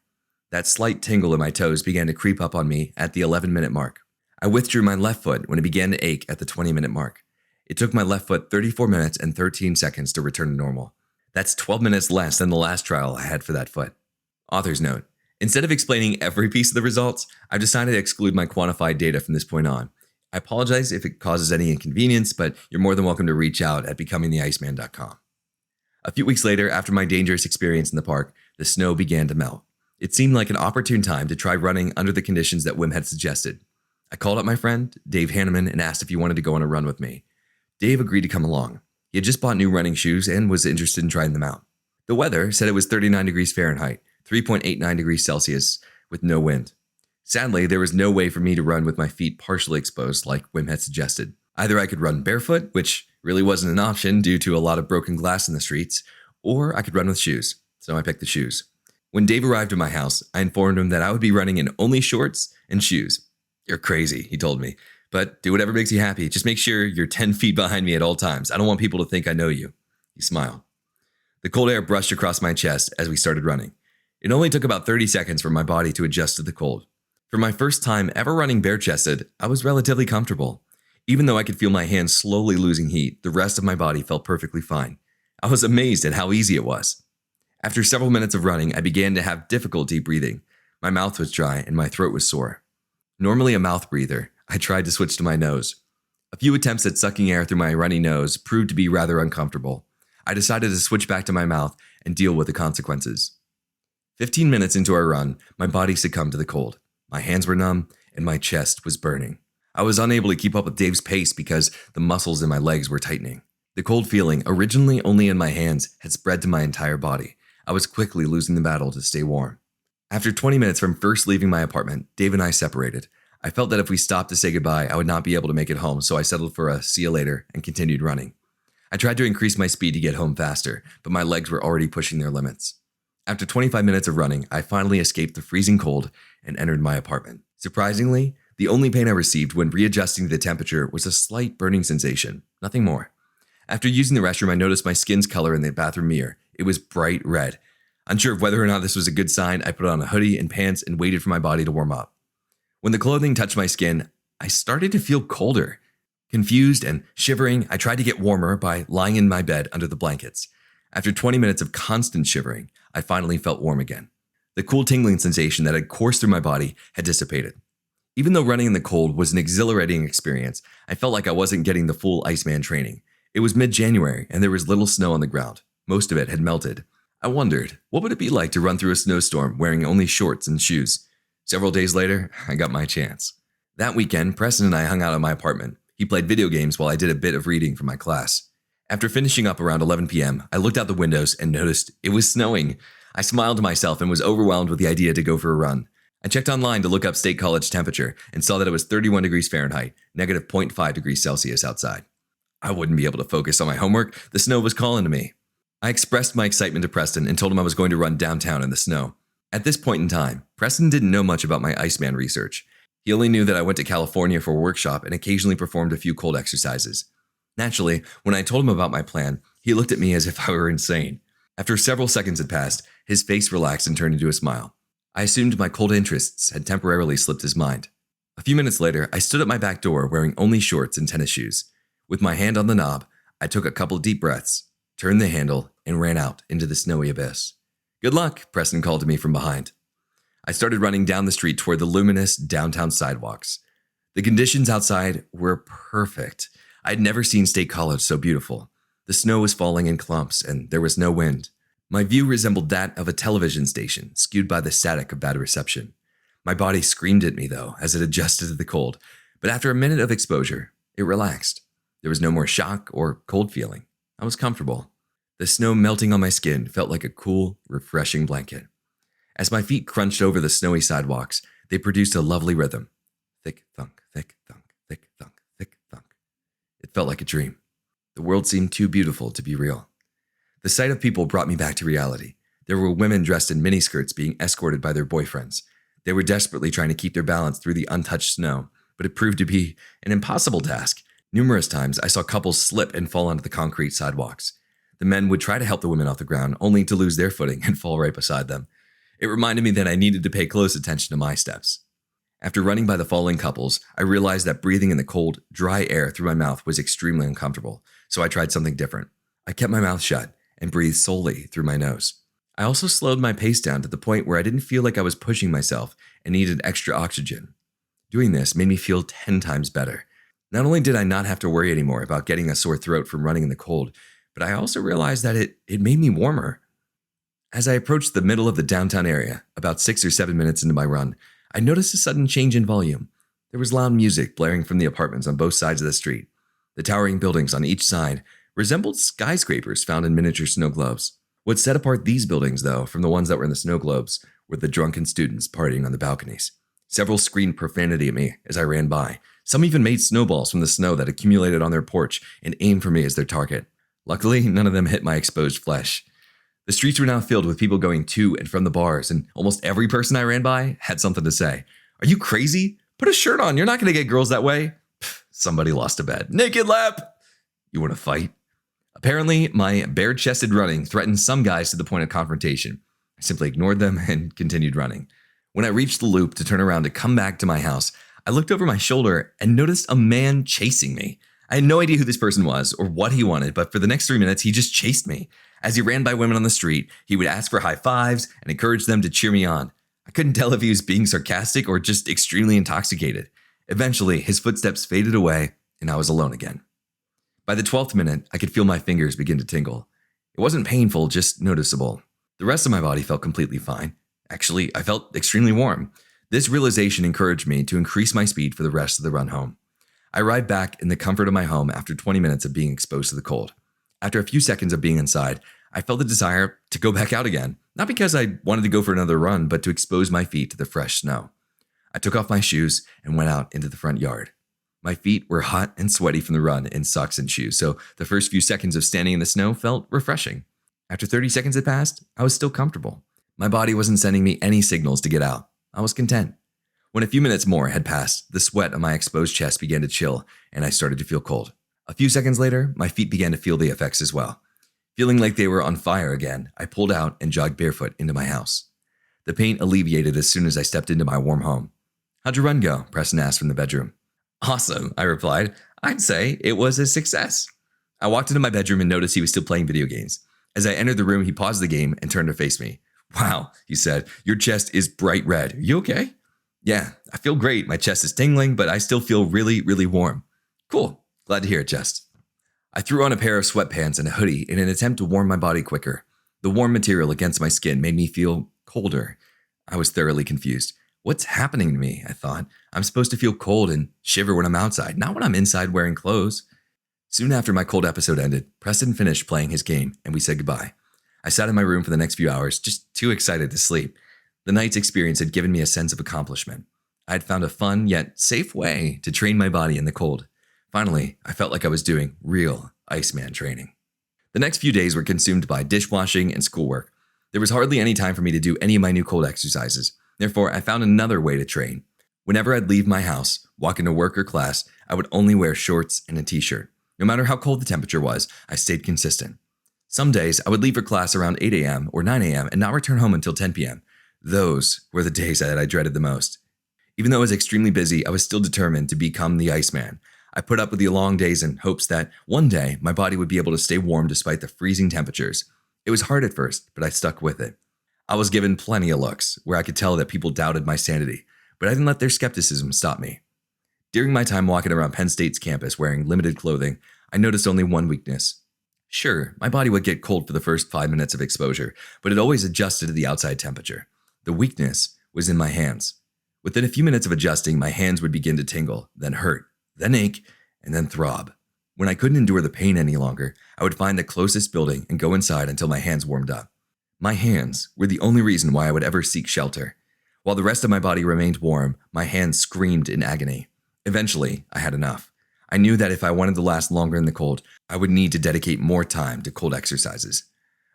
That slight tingle in my toes began to creep up on me at the 11-minute mark. I withdrew my left foot when it began to ache at the 20-minute mark. It took my left foot 34 minutes and 13 seconds to return to normal. That's 12 minutes less than the last trial I had for that foot. Author's note: instead of explaining every piece of the results, I've decided to exclude my quantified data from this point on. I apologize if it causes any inconvenience, but you're more than welcome to reach out at becomingtheiceman.com. A few weeks later, after my dangerous experience in the park, the snow began to melt. It seemed like an opportune time to try running under the conditions that Wim had suggested. I called up my friend, Dave Hanneman, and asked if he wanted to go on a run with me. Dave agreed to come along. He had just bought new running shoes and was interested in trying them out. The weather said it was 39 degrees Fahrenheit, 3.89 degrees Celsius, with no wind. Sadly, there was no way for me to run with my feet partially exposed like Wim had suggested. Either I could run barefoot, which really wasn't an option due to a lot of broken glass in the streets, or I could run with shoes, so I picked the shoes. When Dave arrived at my house, I informed him that I would be running in only shorts and shoes. "You're crazy," he told me, "but do whatever makes you happy. Just make sure you're 10 feet behind me at all times. I don't want people to think I know you." He smiled. The cold air brushed across my chest as we started running. It only took about 30 seconds for my body to adjust to the cold. For my first time ever running bare-chested, I was relatively comfortable. Even though I could feel my hands slowly losing heat, the rest of my body felt perfectly fine. I was amazed at how easy it was. After several minutes of running, I began to have difficulty breathing. My mouth was dry and my throat was sore. Normally a mouth breather, I tried to switch to my nose. A few attempts at sucking air through my runny nose proved to be rather uncomfortable. I decided to switch back to my mouth and deal with the consequences. 15 minutes into our run, my body succumbed to the cold. My hands were numb and my chest was burning. I was unable to keep up with Dave's pace because the muscles in my legs were tightening. The cold feeling, originally only in my hands, had spread to my entire body. I was quickly losing the battle to stay warm. After 20 minutes from first leaving my apartment, Dave and I separated. I felt that if we stopped to say goodbye, I would not be able to make it home, so I settled for a see you later and continued running. I tried to increase my speed to get home faster, but my legs were already pushing their limits. After 25 minutes of running, I finally escaped the freezing cold and entered my apartment. Surprisingly, the only pain I received when readjusting to the temperature was a slight burning sensation, nothing more. After using the restroom, I noticed my skin's color in the bathroom mirror. It was bright red. Unsure of whether or not this was a good sign, I put on a hoodie and pants and waited for my body to warm up. When the clothing touched my skin, I started to feel colder. Confused and shivering, I tried to get warmer by lying in my bed under the blankets. After 20 minutes of constant shivering, I finally felt warm again. The cool tingling sensation that had coursed through my body had dissipated. Even though running in the cold was an exhilarating experience, I felt like I wasn't getting the full Iceman training. It was mid-January and there was little snow on the ground. Most of it had melted. I wondered, what would it be like to run through a snowstorm wearing only shorts and shoes? Several days later, I got my chance. That weekend, Preston and I hung out at my apartment. He played video games while I did a bit of reading for my class. After finishing up around 11 p.m., I looked out the windows and noticed it was snowing. I smiled to myself and was overwhelmed with the idea to go for a run. I checked online to look up State College temperature and saw that it was 31 degrees Fahrenheit, negative 0.5 degrees Celsius outside. I wouldn't be able to focus on my homework. The snow was calling to me. I expressed my excitement to Preston and told him I was going to run downtown in the snow. At this point in time, Preston didn't know much about my Iceman research. He only knew that I went to California for a workshop and occasionally performed a few cold exercises. Naturally, when I told him about my plan, he looked at me as if I were insane. After several seconds had passed, his face relaxed and turned into a smile. I assumed my cold interests had temporarily slipped his mind. A few minutes later, I stood at my back door wearing only shorts and tennis shoes. With my hand on the knob, I took a couple deep breaths, turned the handle, and ran out into the snowy abyss. "Good luck," Preston called to me from behind. I started running down the street toward the luminous downtown sidewalks. The conditions outside were perfect. I had never seen State College so beautiful. The snow was falling in clumps, and there was no wind. My view resembled that of a television station, skewed by the static of bad reception. My body screamed at me, though, as it adjusted to the cold, but after a minute of exposure, it relaxed. There was no more shock or cold feeling. I was comfortable. The snow melting on my skin felt like a cool, refreshing blanket. As my feet crunched over the snowy sidewalks, they produced a lovely rhythm. Thick thunk, thick thunk, thick thunk, thick thunk. It felt like a dream. The world seemed too beautiful to be real. The sight of people brought me back to reality. There were women dressed in miniskirts being escorted by their boyfriends. They were desperately trying to keep their balance through the untouched snow, but it proved to be an impossible task. Numerous times, I saw couples slip and fall onto the concrete sidewalks. The men would try to help the women off the ground, only to lose their footing and fall right beside them. It reminded me that I needed to pay close attention to my steps. After running by the falling couples, I realized that breathing in the cold, dry air through my mouth was extremely uncomfortable, so I tried something different. I kept my mouth shut and breathed solely through my nose. I also slowed my pace down to the point where I didn't feel like I was pushing myself and needed extra oxygen. Doing this made me feel 10 times better. Not only did I not have to worry anymore about getting a sore throat from running in the cold, but I also realized that it made me warmer. As I approached the middle of the downtown area, about 6 or 7 minutes into my run, I noticed a sudden change in volume. There was loud music blaring from the apartments on both sides of the street. The towering buildings on each side resembled skyscrapers found in miniature snow globes. What set apart these buildings, though, from the ones that were in the snow globes were the drunken students partying on the balconies. Several screamed profanity at me as I ran by. Some even made snowballs from the snow that accumulated on their porch and aimed for me as their target. Luckily, none of them hit my exposed flesh. The streets were now filled with people going to and from the bars, and almost every person I ran by had something to say. "Are you crazy? Put a shirt on. You're not going to get girls that way." Somebody lost a bet. "Naked lap." "You want to fight?" Apparently, my bare-chested running threatened some guys to the point of confrontation. I simply ignored them and continued running. When I reached the loop to turn around to come back to my house, I looked over my shoulder and noticed a man chasing me. I had no idea who this person was or what he wanted, but for the next 3 minutes, he just chased me. As he ran by women on the street, he would ask for high fives and encourage them to cheer me on. I couldn't tell if he was being sarcastic or just extremely intoxicated. Eventually, his footsteps faded away and I was alone again. By the 12th minute, I could feel my fingers begin to tingle. It wasn't painful, just noticeable. The rest of my body felt completely fine. Actually, I felt extremely warm. This realization encouraged me to increase my speed for the rest of the run home. I arrived back in the comfort of my home after 20 minutes of being exposed to the cold. After a few seconds of being inside, I felt the desire to go back out again, not because I wanted to go for another run, but to expose my feet to the fresh snow. I took off my shoes and went out into the front yard. My feet were hot and sweaty from the run in socks and shoes, so the first few seconds of standing in the snow felt refreshing. After 30 seconds had passed, I was still comfortable. My body wasn't sending me any signals to get out. I was content. When a few minutes more had passed, the sweat on my exposed chest began to chill, and I started to feel cold. A few seconds later, my feet began to feel the effects as well. Feeling like they were on fire again, I pulled out and jogged barefoot into my house. The pain alleviated as soon as I stepped into my warm home. "How'd your run go?" Preston asked from the bedroom. "Awesome," I replied. "I'd say it was a success." I walked into my bedroom and noticed he was still playing video games. As I entered the room, he paused the game and turned to face me. "Wow," he said, "your chest is bright red. Are you okay?" "Yeah, I feel great. My chest is tingling, but I still feel really, really warm." "Cool. Glad to hear it, Chest." I threw on a pair of sweatpants and a hoodie in an attempt to warm my body quicker. The warm material against my skin made me feel colder. I was thoroughly confused. What's happening to me? I thought. I'm supposed to feel cold and shiver when I'm outside, not when I'm inside wearing clothes. Soon after my cold episode ended, Preston finished playing his game and we said goodbye. I sat in my room for the next few hours, just too excited to sleep. The night's experience had given me a sense of accomplishment. I had found a fun yet safe way to train my body in the cold. Finally, I felt like I was doing real Iceman training. The next few days were consumed by dishwashing and schoolwork. There was hardly any time for me to do any of my new cold exercises. Therefore, I found another way to train. Whenever I'd leave my house, walk into work or class, I would only wear shorts and a t-shirt. No matter how cold the temperature was, I stayed consistent. Some days, I would leave for class around 8 a.m. or 9 a.m. and not return home until 10 p.m. Those were the days that I dreaded the most. Even though I was extremely busy, I was still determined to become the Iceman. I put up with the long days in hopes that one day my body would be able to stay warm despite the freezing temperatures. It was hard at first, but I stuck with it. I was given plenty of looks where I could tell that people doubted my sanity, but I didn't let their skepticism stop me. During my time walking around Penn State's campus wearing limited clothing, I noticed only one weakness. Sure, my body would get cold for the first 5 minutes of exposure, but it always adjusted to the outside temperature. The weakness was in my hands. Within a few minutes of adjusting, my hands would begin to tingle, then hurt, then ache, and then throb. When I couldn't endure the pain any longer, I would find the closest building and go inside until my hands warmed up. My hands were the only reason why I would ever seek shelter. While the rest of my body remained warm, my hands screamed in agony. Eventually, I had enough. I knew that if I wanted to last longer in the cold, I would need to dedicate more time to cold exercises.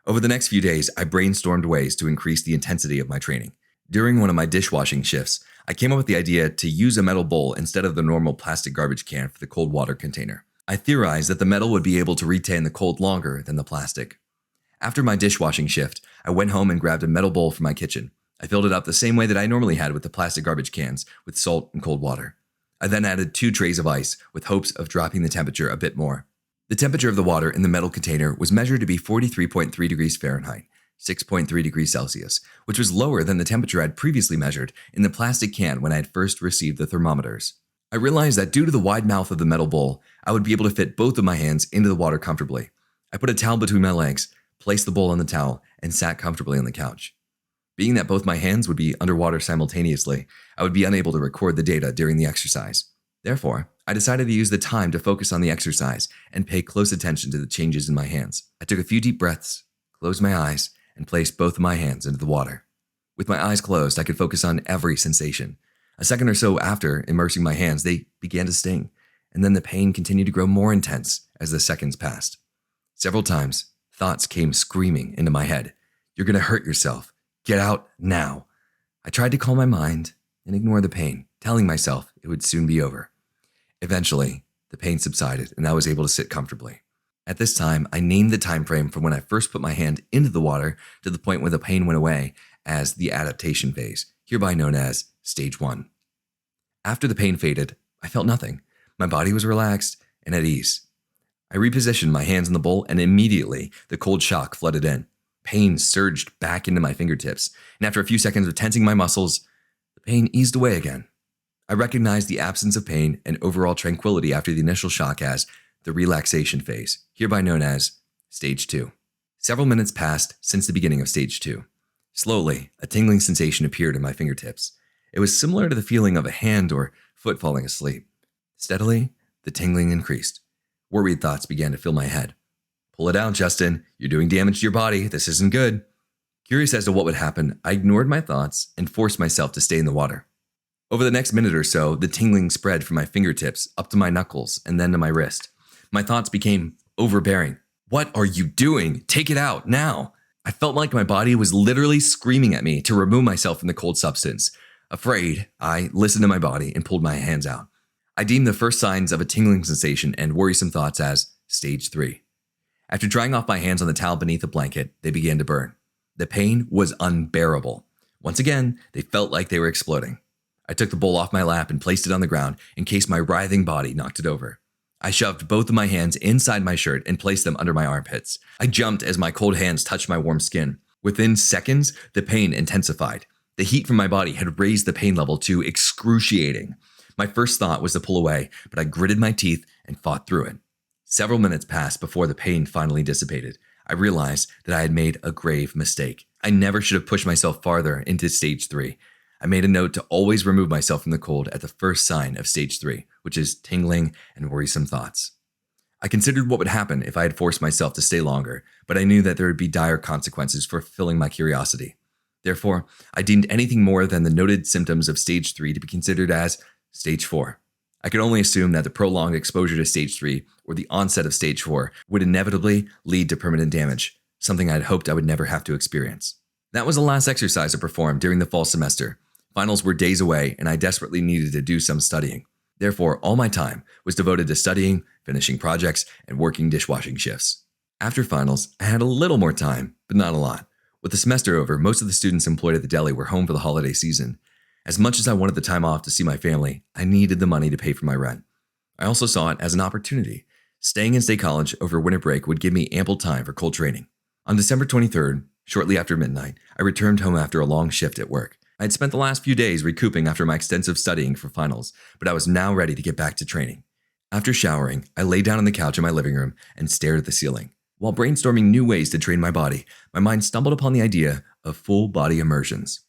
Over the next few days, I brainstormed ways to increase the intensity of my training. During one of my dishwashing shifts, I came up with the idea to use a metal bowl instead of the normal plastic garbage can for the cold water container. I theorized that the metal would be able to retain the cold longer than the plastic. After my dishwashing shift, I went home and grabbed a metal bowl from my kitchen. I filled it up the same way that I normally had with the plastic garbage cans, with salt and cold water. I then added 2 trays of ice with hopes of dropping the temperature a bit more. The temperature of the water in the metal container was measured to be 43.3 degrees Fahrenheit, 6.3 degrees Celsius, which was lower than the temperature I'd previously measured in the plastic can when I had first received the thermometers. I realized that due to the wide mouth of the metal bowl, I would be able to fit both of my hands into the water comfortably. I put a towel between my legs, placed the bowl on the towel, and sat comfortably on the couch. Being that both my hands would be underwater simultaneously, I would be unable to record the data during the exercise. Therefore, I decided to use the time to focus on the exercise and pay close attention to the changes in my hands. I took a few deep breaths, closed my eyes, and placed both of my hands into the water. With my eyes closed, I could focus on every sensation. A second or so after immersing my hands, they began to sting, and then the pain continued to grow more intense as the seconds passed. Several times, thoughts came screaming into my head. "You're going to hurt yourself. Get out now." I tried to calm my mind and ignore the pain, telling myself it would soon be over. Eventually, the pain subsided and I was able to sit comfortably. At this time, I named the time frame from when I first put my hand into the water to the point where the pain went away as the adaptation phase, hereby known as Stage 1. After the pain faded, I felt nothing. My body was relaxed and at ease. I repositioned my hands in the bowl and immediately the cold shock flooded in. Pain surged back into my fingertips, and after a few seconds of tensing my muscles, the pain eased away again. I recognized the absence of pain and overall tranquility after the initial shock as the relaxation phase, hereby known as Stage 2. Several minutes passed since the beginning of Stage 2. Slowly, a tingling sensation appeared in my fingertips. It was similar to the feeling of a hand or foot falling asleep. Steadily, the tingling increased. Worried thoughts began to fill my head. Pull it out, Justin. You're doing damage to your body. This isn't good. Curious as to what would happen, I ignored my thoughts and forced myself to stay in the water. Over the next minute or so, the tingling spread from my fingertips up to my knuckles and then to my wrist. My thoughts became overbearing. What are you doing? Take it out, now! I felt like my body was literally screaming at me to remove myself from the cold substance. Afraid, I listened to my body and pulled my hands out. I deemed the first signs of a tingling sensation and worrisome thoughts as Stage 3. After drying off my hands on the towel beneath the blanket, they began to burn. The pain was unbearable. Once again, they felt like they were exploding. I took the bowl off my lap and placed it on the ground in case my writhing body knocked it over. I shoved both of my hands inside my shirt and placed them under my armpits. I jumped as my cold hands touched my warm skin. Within seconds, the pain intensified. The heat from my body had raised the pain level to excruciating. My first thought was to pull away, but I gritted my teeth and fought through it. Several minutes passed before the pain finally dissipated. I realized that I had made a grave mistake. I never should have pushed myself farther into Stage 3. I made a note to always remove myself from the cold at the first sign of Stage 3, which is tingling and worrisome thoughts. I considered what would happen if I had forced myself to stay longer, but I knew that there would be dire consequences for fulfilling my curiosity. Therefore, I deemed anything more than the noted symptoms of Stage 3 to be considered as Stage 4. I could only assume that the prolonged exposure to Stage 3 or the onset of Stage 4 would inevitably lead to permanent damage, something I had hoped I would never have to experience. That was the last exercise I performed during the fall semester. Finals were days away, and I desperately needed to do some studying. Therefore, all my time was devoted to studying, finishing projects, and working dishwashing shifts. After finals, I had a little more time, but not a lot. With the semester over, most of the students employed at the deli were home for the holiday season. As much as I wanted the time off to see my family, I needed the money to pay for my rent. I also saw it as an opportunity. Staying in state college over winter break would give me ample time for cold training. On December 23rd, shortly after midnight, I returned home after a long shift at work. I had spent the last few days recouping after my extensive studying for finals, but I was now ready to get back to training. After showering, I lay down on the couch in my living room and stared at the ceiling. While brainstorming new ways to train my body, my mind stumbled upon the idea of full body immersions.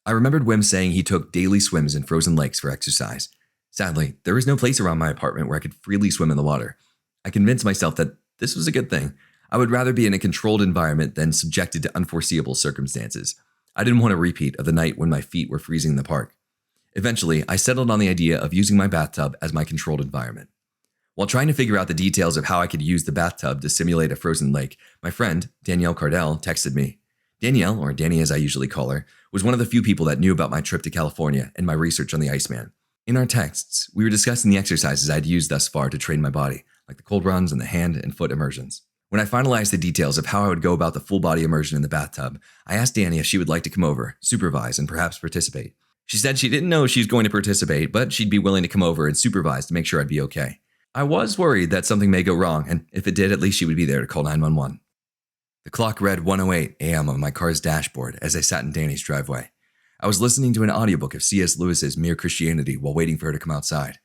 I remembered Wim saying he took daily swims in frozen lakes for exercise. Sadly, there was no place around my apartment where I could freely swim in the water. I convinced myself that this was a good thing. I would rather be in a controlled environment than subjected to unforeseeable circumstances. I didn't want a repeat of the night when my feet were freezing in the park. Eventually, I settled on the idea of using my bathtub as my controlled environment. While trying to figure out the details of how I could use the bathtub to simulate a frozen lake, my friend, Danielle Cardell, texted me. Danielle, or Danny as I usually call her, was one of the few people that knew about my trip to California and my research on the Iceman. In our texts, we were discussing the exercises I'd used thus far to train my body, like the cold runs and the hand and foot immersions. When I finalized the details of how I would go about the full body immersion in the bathtub, I asked Danny if she would like to come over, supervise, and perhaps participate. She said she didn't know she was going to participate, but she'd be willing to come over and supervise to make sure I'd be okay. I was worried that something may go wrong, and if it did, at least she would be there to call 911. The clock read 1:08 a.m. on my car's dashboard as I sat in Danny's driveway. I was listening to an audiobook of C.S. Lewis's Mere Christianity while waiting for her to come outside.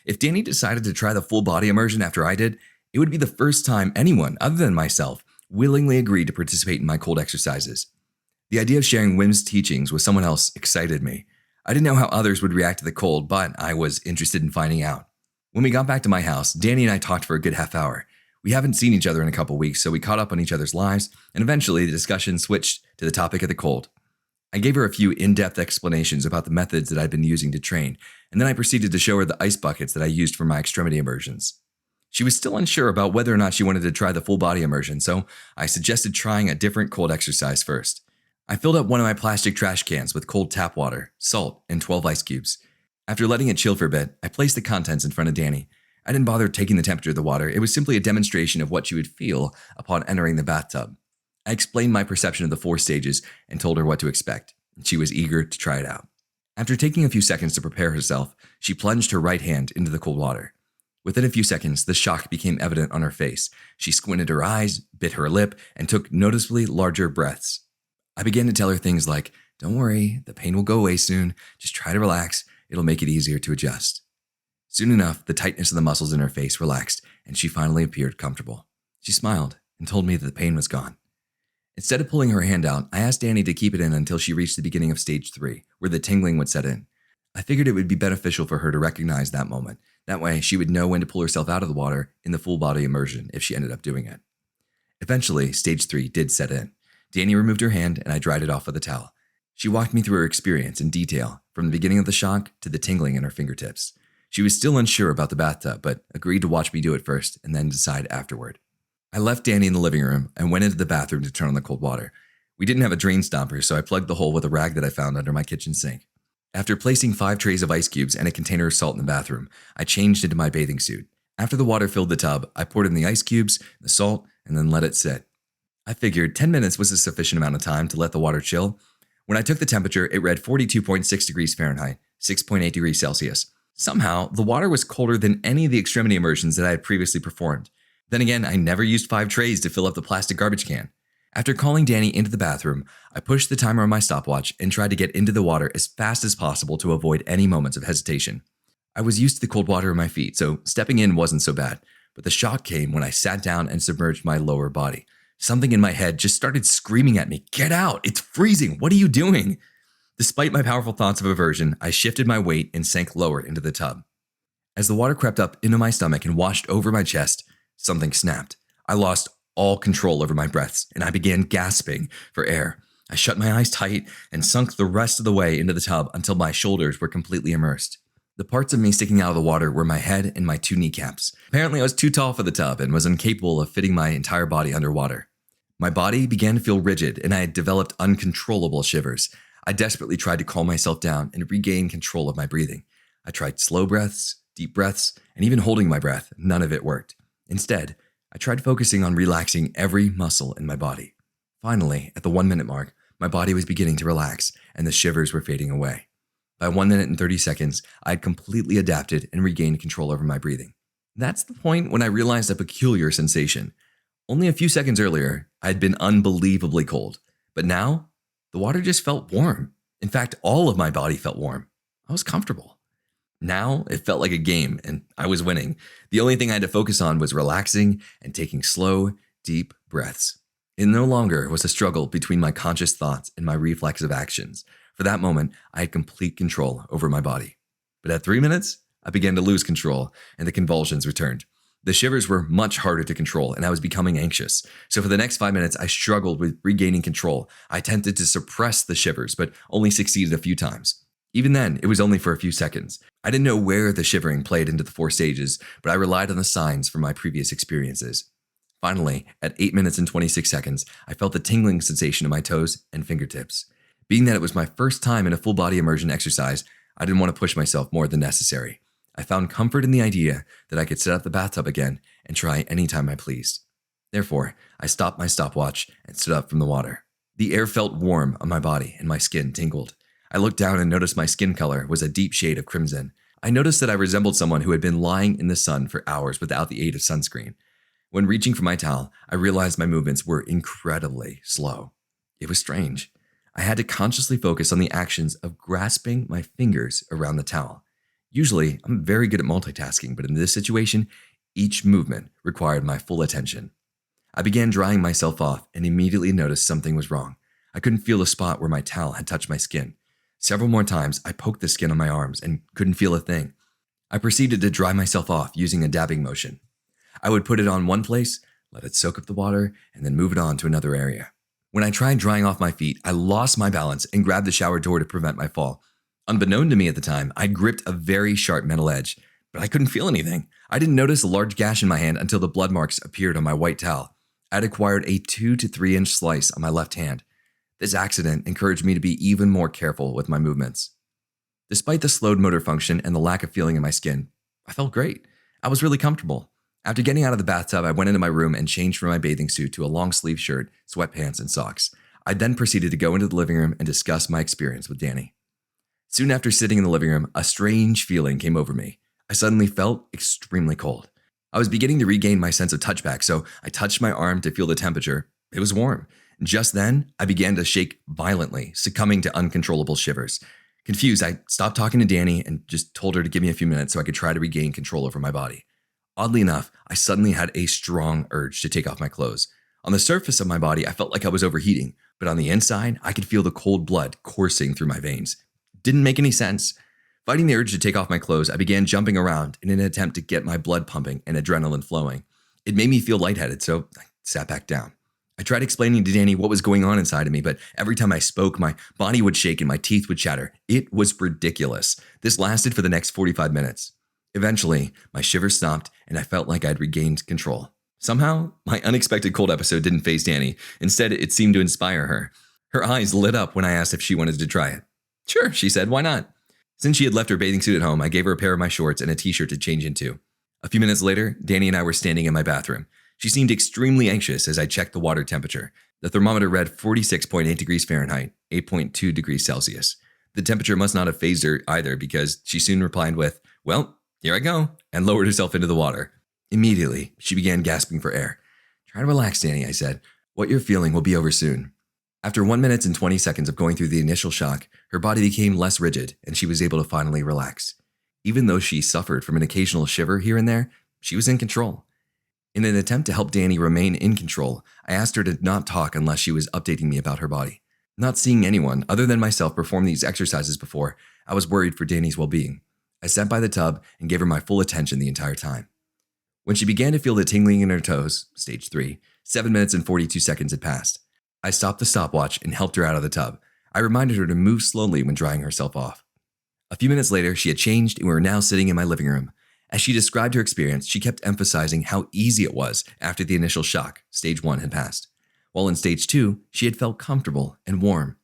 If Danny decided to try the full body immersion after I did, it would be the first time anyone, other than myself, willingly agreed to participate in my cold exercises. The idea of sharing Wim's teachings with someone else excited me. I didn't know how others would react to the cold, but I was interested in finding out. When we got back to my house, Danny and I talked for a good half hour. We haven't seen each other in a couple weeks, so we caught up on each other's lives, and eventually the discussion switched to the topic of the cold. I gave her a few in-depth explanations about the methods that I'd been using to train, and then I proceeded to show her the ice buckets that I used for my extremity immersions. She was still unsure about whether or not she wanted to try the full body immersion, so I suggested trying a different cold exercise first. I filled up one of my plastic trash cans with cold tap water, salt, and 12 ice cubes. After letting it chill for a bit, I placed the contents in front of Danny. I didn't bother taking the temperature of the water. It was simply a demonstration of what she would feel upon entering the bathtub. I explained my perception of the 4 stages and told her what to expect. She was eager to try it out. After taking a few seconds to prepare herself, she plunged her right hand into the cold water. Within a few seconds, the shock became evident on her face. She squinted her eyes, bit her lip, and took noticeably larger breaths. I began to tell her things like, "Don't worry, the pain will go away soon. Just try to relax. It'll make it easier to adjust. Soon enough, the tightness of the muscles in her face relaxed, and she finally appeared comfortable. She smiled and told me that the pain was gone. Instead of pulling her hand out, I asked Danny to keep it in until she reached the beginning of stage 3, where the tingling would set in. I figured it would be beneficial for her to recognize that moment. That way, she would know when to pull herself out of the water in the full body immersion if she ended up doing it. Eventually, stage 3 did set in. Danny removed her hand and I dried it off with a towel. She walked me through her experience in detail, from the beginning of the shock to the tingling in her fingertips. She was still unsure about the bathtub, but agreed to watch me do it first and then decide afterward. I left Danny in the living room and went into the bathroom to turn on the cold water. We didn't have a drain stopper, so I plugged the hole with a rag that I found under my kitchen sink. After placing 5 trays of ice cubes and a container of salt in the bathroom, I changed into my bathing suit. After the water filled the tub, I poured in the ice cubes, the salt, and then let it sit. I figured 10 minutes was a sufficient amount of time to let the water chill. When I took the temperature, it read 42.6 degrees Fahrenheit, 6.8 degrees Celsius. Somehow, the water was colder than any of the extremity immersions that I had previously performed. Then again, I never used 5 trays to fill up the plastic garbage can. After calling Danny into the bathroom, I pushed the timer on my stopwatch and tried to get into the water as fast as possible to avoid any moments of hesitation. I was used to the cold water in my feet, so stepping in wasn't so bad, but the shock came when I sat down and submerged my lower body. Something in my head just started screaming at me, "Get out! It's freezing! What are you doing?" Despite my powerful thoughts of aversion, I shifted my weight and sank lower into the tub. As the water crept up into my stomach and washed over my chest, something snapped. I lost all control over my breaths, and I began gasping for air. I shut my eyes tight and sunk the rest of the way into the tub until my shoulders were completely immersed. The parts of me sticking out of the water were my head and my 2 kneecaps. Apparently, I was too tall for the tub and was incapable of fitting my entire body underwater. My body began to feel rigid, and I had developed uncontrollable shivers. I desperately tried to calm myself down and regain control of my breathing. I tried slow breaths, deep breaths, and even holding my breath. None of it worked. Instead, I tried focusing on relaxing every muscle in my body. Finally, at the 1-minute mark, my body was beginning to relax, and the shivers were fading away. By 1 minute and 30 seconds, I had completely adapted and regained control over my breathing. That's the point when I realized a peculiar sensation. Only a few seconds earlier, I had been unbelievably cold, but now, the water just felt warm. In fact, all of my body felt warm. I was comfortable. Now, it felt like a game, and I was winning. The only thing I had to focus on was relaxing and taking slow, deep breaths. It no longer was a struggle between my conscious thoughts and my reflexive actions. For that moment, I had complete control over my body. But at 3 minutes, I began to lose control, and the convulsions returned. The shivers were much harder to control, and I was becoming anxious. So for the next 5 minutes, I struggled with regaining control. I attempted to suppress the shivers, but only succeeded a few times. Even then, it was only for a few seconds. I didn't know where the shivering played into the 4 stages, but I relied on the signs from my previous experiences. Finally, at 8 minutes and 26 seconds, I felt the tingling sensation in my toes and fingertips. Being that it was my first time in a full body immersion exercise, I didn't want to push myself more than necessary. I found comfort in the idea that I could set up the bathtub again and try anytime I pleased. Therefore, I stopped my stopwatch and stood up from the water. The air felt warm on my body and my skin tingled. I looked down and noticed my skin color was a deep shade of crimson. I noticed that I resembled someone who had been lying in the sun for hours without the aid of sunscreen. When reaching for my towel, I realized my movements were incredibly slow. It was strange. I had to consciously focus on the actions of grasping my fingers around the towel. Usually, I'm very good at multitasking, but in this situation, each movement required my full attention. I began drying myself off and immediately noticed something was wrong. I couldn't feel the spot where my towel had touched my skin. Several more times, I poked the skin on my arms and couldn't feel a thing. I proceeded to dry myself off using a dabbing motion. I would put it on one place, let it soak up the water, and then move it on to another area. When I tried drying off my feet, I lost my balance and grabbed the shower door to prevent my fall. Unbeknown to me at the time, I gripped a very sharp metal edge, but I couldn't feel anything. I didn't notice a large gash in my hand until the blood marks appeared on my white towel. I had acquired a 2 to 3 inch slice on my left hand. This accident encouraged me to be even more careful with my movements. Despite the slowed motor function and the lack of feeling in my skin, I felt great. I was really comfortable. After getting out of the bathtub, I went into my room and changed from my bathing suit to a long-sleeve shirt, sweatpants, and socks. I then proceeded to go into the living room and discuss my experience with Danny. Soon after sitting in the living room, a strange feeling came over me. I suddenly felt extremely cold. I was beginning to regain my sense of touch back, so I touched my arm to feel the temperature. It was warm. Just then, I began to shake violently, succumbing to uncontrollable shivers. Confused, I stopped talking to Danny and just told her to give me a few minutes so I could try to regain control over my body. Oddly enough, I suddenly had a strong urge to take off my clothes. On the surface of my body, I felt like I was overheating, but on the inside, I could feel the cold blood coursing through my veins. It didn't make any sense. Fighting the urge to take off my clothes, I began jumping around in an attempt to get my blood pumping and adrenaline flowing. It made me feel lightheaded, so I sat back down. I tried explaining to Danny what was going on inside of me, but every time I spoke, my body would shake and my teeth would chatter. It was ridiculous. This lasted for the next 45 minutes. Eventually, my shivers stopped and I felt like I'd regained control. Somehow, my unexpected cold episode didn't faze Danny. Instead, it seemed to inspire her. Her eyes lit up when I asked if she wanted to try it. Sure, she said, why not? Since she had left her bathing suit at home, I gave her a pair of my shorts and a t-shirt to change into. A few minutes later, Danny and I were standing in my bathroom. She seemed extremely anxious as I checked the water temperature. The thermometer read 46.8 degrees Fahrenheit, 8.2 degrees Celsius. The temperature must not have fazed her either because she soon replied with, well, here I go, and lowered herself into the water. Immediately, she began gasping for air. Try to relax, Danny, I said. What you're feeling will be over soon. After 1 minute and 20 seconds of going through the initial shock, her body became less rigid and she was able to finally relax. Even though she suffered from an occasional shiver here and there, she was in control. In an attempt to help Danny remain in control, I asked her to not talk unless she was updating me about her body. Not seeing anyone other than myself perform these exercises before, I was worried for Danny's well-being. I sat by the tub and gave her my full attention the entire time. When she began to feel the tingling in her toes, stage 3, 7 minutes and 42 seconds had passed. I stopped the stopwatch and helped her out of the tub. I reminded her to move slowly when drying herself off. A few minutes later, she had changed and we were now sitting in my living room. As she described her experience, she kept emphasizing how easy it was after the initial shock, stage 1, had passed. While in stage 2, she had felt comfortable and warm.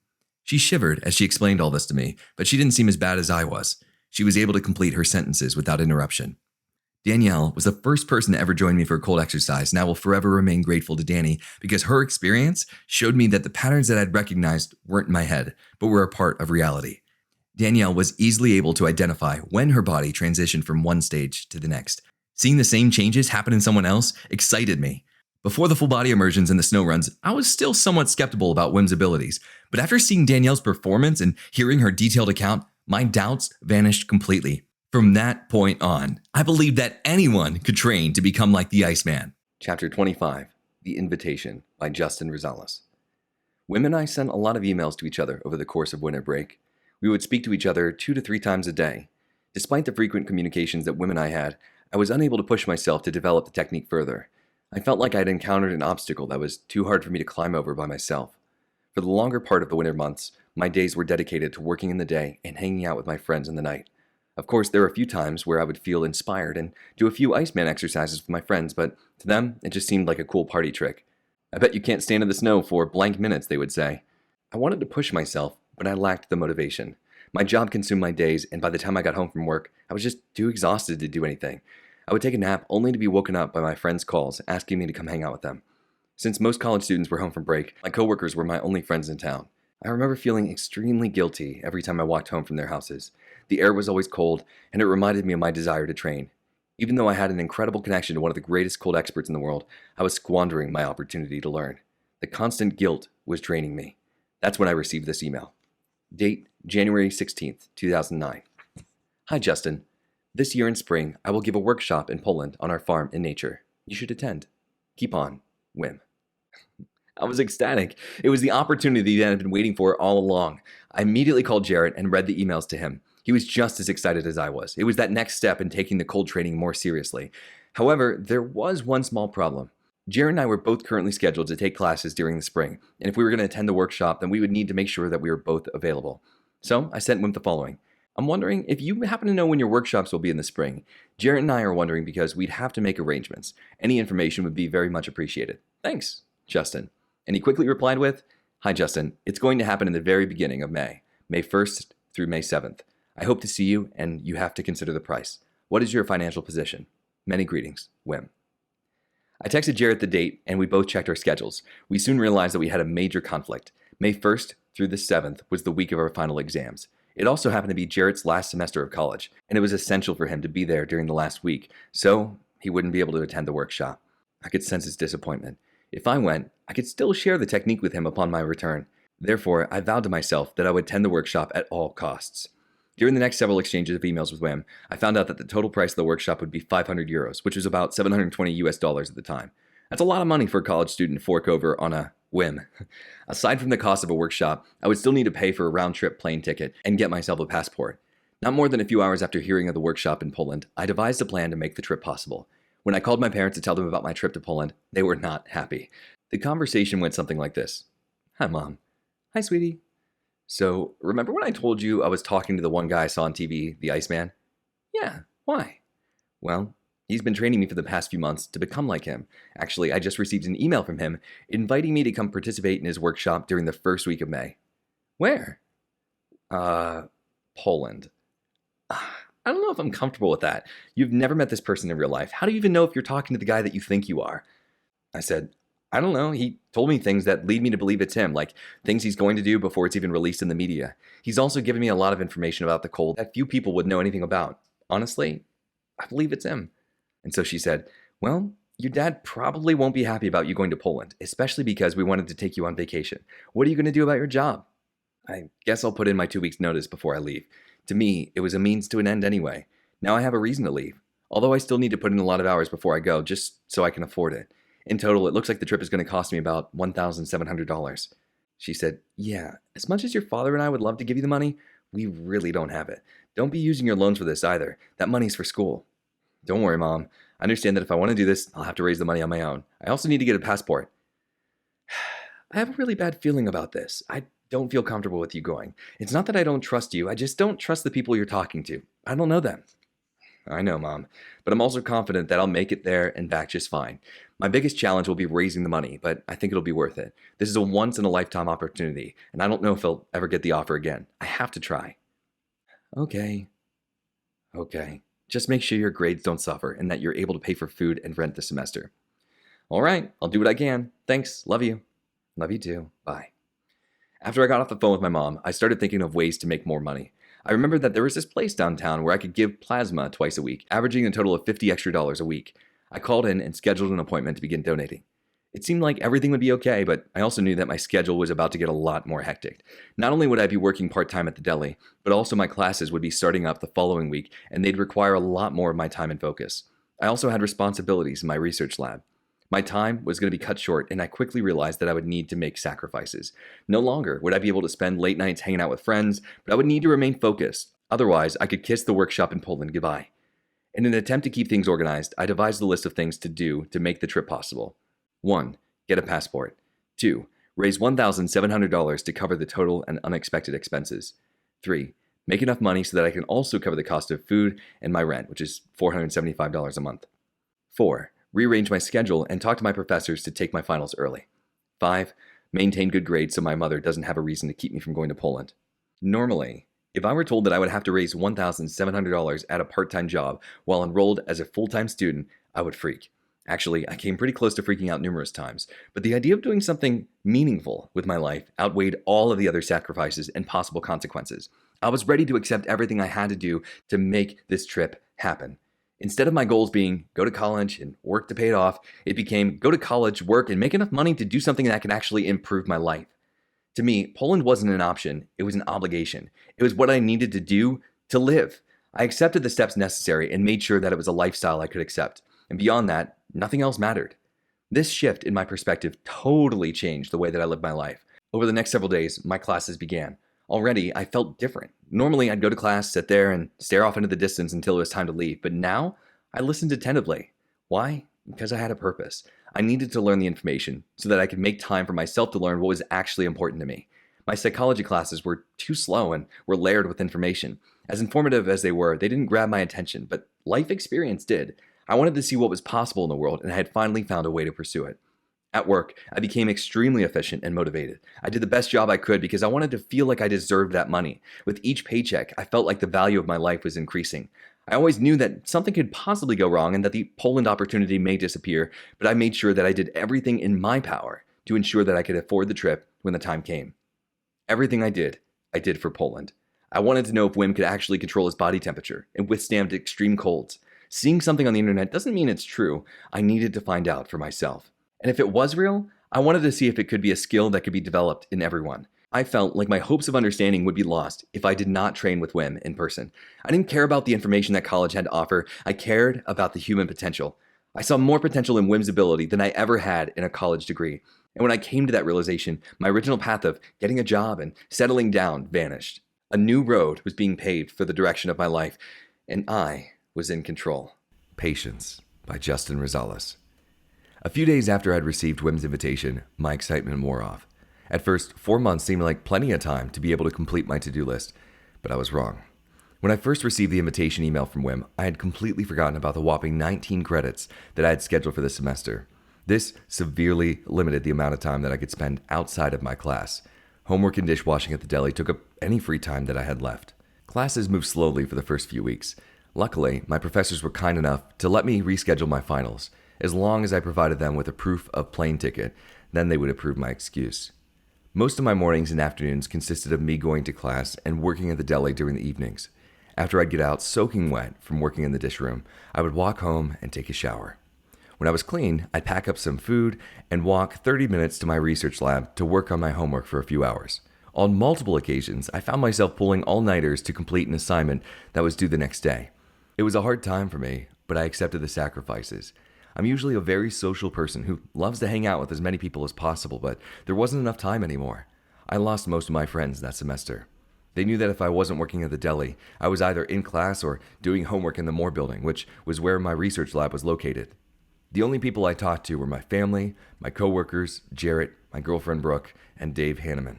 She shivered as she explained all this to me, but she didn't seem as bad as I was. She was able to complete her sentences without interruption. Danielle was the first person to ever join me for a cold exercise, and I will forever remain grateful to Danny because her experience showed me that the patterns that I'd recognized weren't in my head, but were a part of reality. Danielle was easily able to identify when her body transitioned from one stage to the next. Seeing the same changes happen in someone else excited me. Before the full body immersions and the snow runs, I was still somewhat skeptical about Wim's abilities, but after seeing Danielle's performance and hearing her detailed account, my doubts vanished completely. From that point on, I believed that anyone could train to become like the Iceman. Chapter 25, The Invitation by Judson Rosales. Wim and I sent a lot of emails to each other over the course of winter break. We would speak to each other 2 to 3 times a day. Despite the frequent communications that Wim and I had, I was unable to push myself to develop the technique further. I felt like I had encountered an obstacle that was too hard for me to climb over by myself. For the longer part of the winter months, my days were dedicated to working in the day and hanging out with my friends in the night. Of course, there were a few times where I would feel inspired and do a few Iceman exercises with my friends, but to them, it just seemed like a cool party trick. I bet you can't stand in the snow for blank minutes, they would say. I wanted to push myself, but I lacked the motivation. My job consumed my days, and by the time I got home from work, I was just too exhausted to do anything. I would take a nap only to be woken up by my friends' calls asking me to come hang out with them. Since most college students were home from break, my coworkers were my only friends in town. I remember feeling extremely guilty every time I walked home from their houses. The air was always cold, and it reminded me of my desire to train. Even though I had an incredible connection to one of the greatest cold experts in the world, I was squandering my opportunity to learn. The constant guilt was draining me. That's when I received this email. Date, January 16th, 2009. Hi, Justin. This year in spring, I will give a workshop in Poland on our farm in nature. You should attend. Keep on, Wim. I was ecstatic. It was the opportunity that I had been waiting for all along. I immediately called Jarrett and read the emails to him. He was just as excited as I was. It was that next step in taking the cold training more seriously. However, there was one small problem. Jarrett and I were both currently scheduled to take classes during the spring, and if we were going to attend the workshop, then we would need to make sure that we were both available. So I sent Wim the following. I'm wondering if you happen to know when your workshops will be in the spring. Jarrett and I are wondering because we'd have to make arrangements. Any information would be very much appreciated. Thanks, Justin. And he quickly replied with, Hi, Justin. It's going to happen in the very beginning of May 1st through May 7th. I hope to see you, and you have to consider the price. What is your financial position? Many greetings, Wim. I texted Jarrett the date, and we both checked our schedules. We soon realized that we had a major conflict. May 1st through the 7th was the week of our final exams. It also happened to be Jarrett's last semester of college, and it was essential for him to be there during the last week, so he wouldn't be able to attend the workshop. I could sense his disappointment. If I went, I could still share the technique with him upon my return. Therefore, I vowed to myself that I would attend the workshop at all costs. During the next several exchanges of emails with Wim, I found out that the total price of the workshop would be 500 euros, which was about 720 US dollars at the time. That's a lot of money for a college student to fork over on a whim. Aside from the cost of a workshop, I would still need to pay for a round-trip plane ticket and get myself a passport. Not more than a few hours after hearing of the workshop in Poland, I devised a plan to make the trip possible. When I called my parents to tell them about my trip to Poland, they were not happy. The conversation went something like this. Hi, Mom. Hi, sweetie. So, remember when I told you I was talking to the one guy I saw on TV, the Iceman? Yeah, why? Well, he's been training me for the past few months to become like him. Actually, I just received an email from him inviting me to come participate in his workshop during the first week of May. Where? Poland. I don't know if I'm comfortable with that. You've never met this person in real life. How do you even know if you're talking to the guy that you think you are? I said, I don't know. He told me things that lead me to believe it's him, like things he's going to do before it's even released in the media. He's also given me a lot of information about the cold that few people would know anything about. Honestly, I believe it's him. And so she said, well, your dad probably won't be happy about you going to Poland, especially because we wanted to take you on vacation. What are you going to do about your job? I guess I'll put in my 2 weeks notice before I leave. To me, it was a means to an end anyway. Now I have a reason to leave, although I still need to put in a lot of hours before I go, just so I can afford it. In total, it looks like the trip is going to cost me about $1,700. She said, yeah, as much as your father and I would love to give you the money, we really don't have it. Don't be using your loans for this either. That money's for school. Don't worry, Mom. I understand that if I want to do this, I'll have to raise the money on my own. I also need to get a passport. I have a really bad feeling about this. I don't feel comfortable with you going. It's not that I don't trust you. I just don't trust the people you're talking to. I don't know them. I know, Mom, but I'm also confident that I'll make it there and back just fine. My biggest challenge will be raising the money, but I think it'll be worth it. This is a once-in-a-lifetime opportunity, and I don't know if I'll ever get the offer again. I have to try. Okay. Just make sure your grades don't suffer and that you're able to pay for food and rent this semester. All right, I'll do what I can. Thanks. Love you. Love you too. Bye. After I got off the phone with my mom, I started thinking of ways to make more money. I remembered that there was this place downtown where I could give plasma twice a week, averaging a total of $50 extra a week. I called in and scheduled an appointment to begin donating. It seemed like everything would be okay, but I also knew that my schedule was about to get a lot more hectic. Not only would I be working part-time at the deli, but also my classes would be starting up the following week, and they'd require a lot more of my time and focus. I also had responsibilities in my research lab. My time was going to be cut short, and I quickly realized that I would need to make sacrifices. No longer would I be able to spend late nights hanging out with friends, but I would need to remain focused. Otherwise, I could kiss the workshop in Poland goodbye. In an attempt to keep things organized, I devised a list of things to do to make the trip possible. 1. Get a passport. 2. Raise $1,700 to cover the total and unexpected expenses. 3. Make enough money so that I can also cover the cost of food and my rent, which is $475 a month. 4. Rearrange my schedule and talk to my professors to take my finals early. 5. Maintain good grades so my mother doesn't have a reason to keep me from going to Poland. Normally, if I were told that I would have to raise $1,700 at a part-time job while enrolled as a full-time student, I would freak. Actually, I came pretty close to freaking out numerous times, but the idea of doing something meaningful with my life outweighed all of the other sacrifices and possible consequences. I was ready to accept everything I had to do to make this trip happen. Instead of my goals being go to college and work to pay it off, it became go to college, work, and make enough money to do something that can actually improve my life. To me, Poland wasn't an option, it was an obligation. It was what I needed to do to live. I accepted the steps necessary and made sure that it was a lifestyle I could accept. And beyond that, nothing else mattered. This shift in my perspective totally changed the way that I lived my life. Over the next several days, my classes began. Already, I felt different. Normally, I'd go to class, sit there, and stare off into the distance until it was time to leave. But now, I listened attentively. Why? Because I had a purpose. I needed to learn the information so that I could make time for myself to learn what was actually important to me. My psychology classes were too slow and were layered with information. As informative as they were, they didn't grab my attention, but life experience did. I wanted to see what was possible in the world, and I had finally found a way to pursue it. At work, I became extremely efficient and motivated. I did the best job I could because I wanted to feel like I deserved that money. With each paycheck, I felt like the value of my life was increasing. I always knew that something could possibly go wrong and that the Poland opportunity may disappear, but I made sure that I did everything in my power to ensure that I could afford the trip when the time came. Everything I did for Poland. I wanted to know if Wim could actually control his body temperature and withstand extreme colds. Seeing something on the internet doesn't mean it's true. I needed to find out for myself. And if it was real, I wanted to see if it could be a skill that could be developed in everyone. I felt like my hopes of understanding would be lost if I did not train with Wim in person. I didn't care about the information that college had to offer. I cared about the human potential. I saw more potential in Wim's ability than I ever had in a college degree. And when I came to that realization, my original path of getting a job and settling down vanished. A new road was being paved for the direction of my life, and I was in control. Patience by Justin Rosales. A few days after I'd received Wim's invitation, my excitement wore off. At first, 4 months seemed like plenty of time to be able to complete my to-do list, but I was wrong. When I first received the invitation email from Wim, I had completely forgotten about the whopping 19 credits that I had scheduled for this semester. This severely limited the amount of time that I could spend outside of my class. Homework and dishwashing at the deli took up any free time that I had left. Classes moved slowly for the first few weeks. Luckily, my professors were kind enough to let me reschedule my finals, as long as I provided them with a proof of plane ticket. Then they would approve my excuse. Most of my mornings and afternoons consisted of me going to class and working at the deli during the evenings. After I'd get out soaking wet from working in the dish room, I would walk home and take a shower. When I was clean, I'd pack up some food and walk 30 minutes to my research lab to work on my homework for a few hours. On multiple occasions, I found myself pulling all-nighters to complete an assignment that was due the next day. It was a hard time for me, but I accepted the sacrifices. I'm usually a very social person who loves to hang out with as many people as possible, but there wasn't enough time anymore. I lost most of my friends that semester. They knew that if I wasn't working at the deli, I was either in class or doing homework in the Moore building, which was where my research lab was located. The only people I talked to were my family, my coworkers, Jarrett, my girlfriend Brooke, and Dave Hanneman.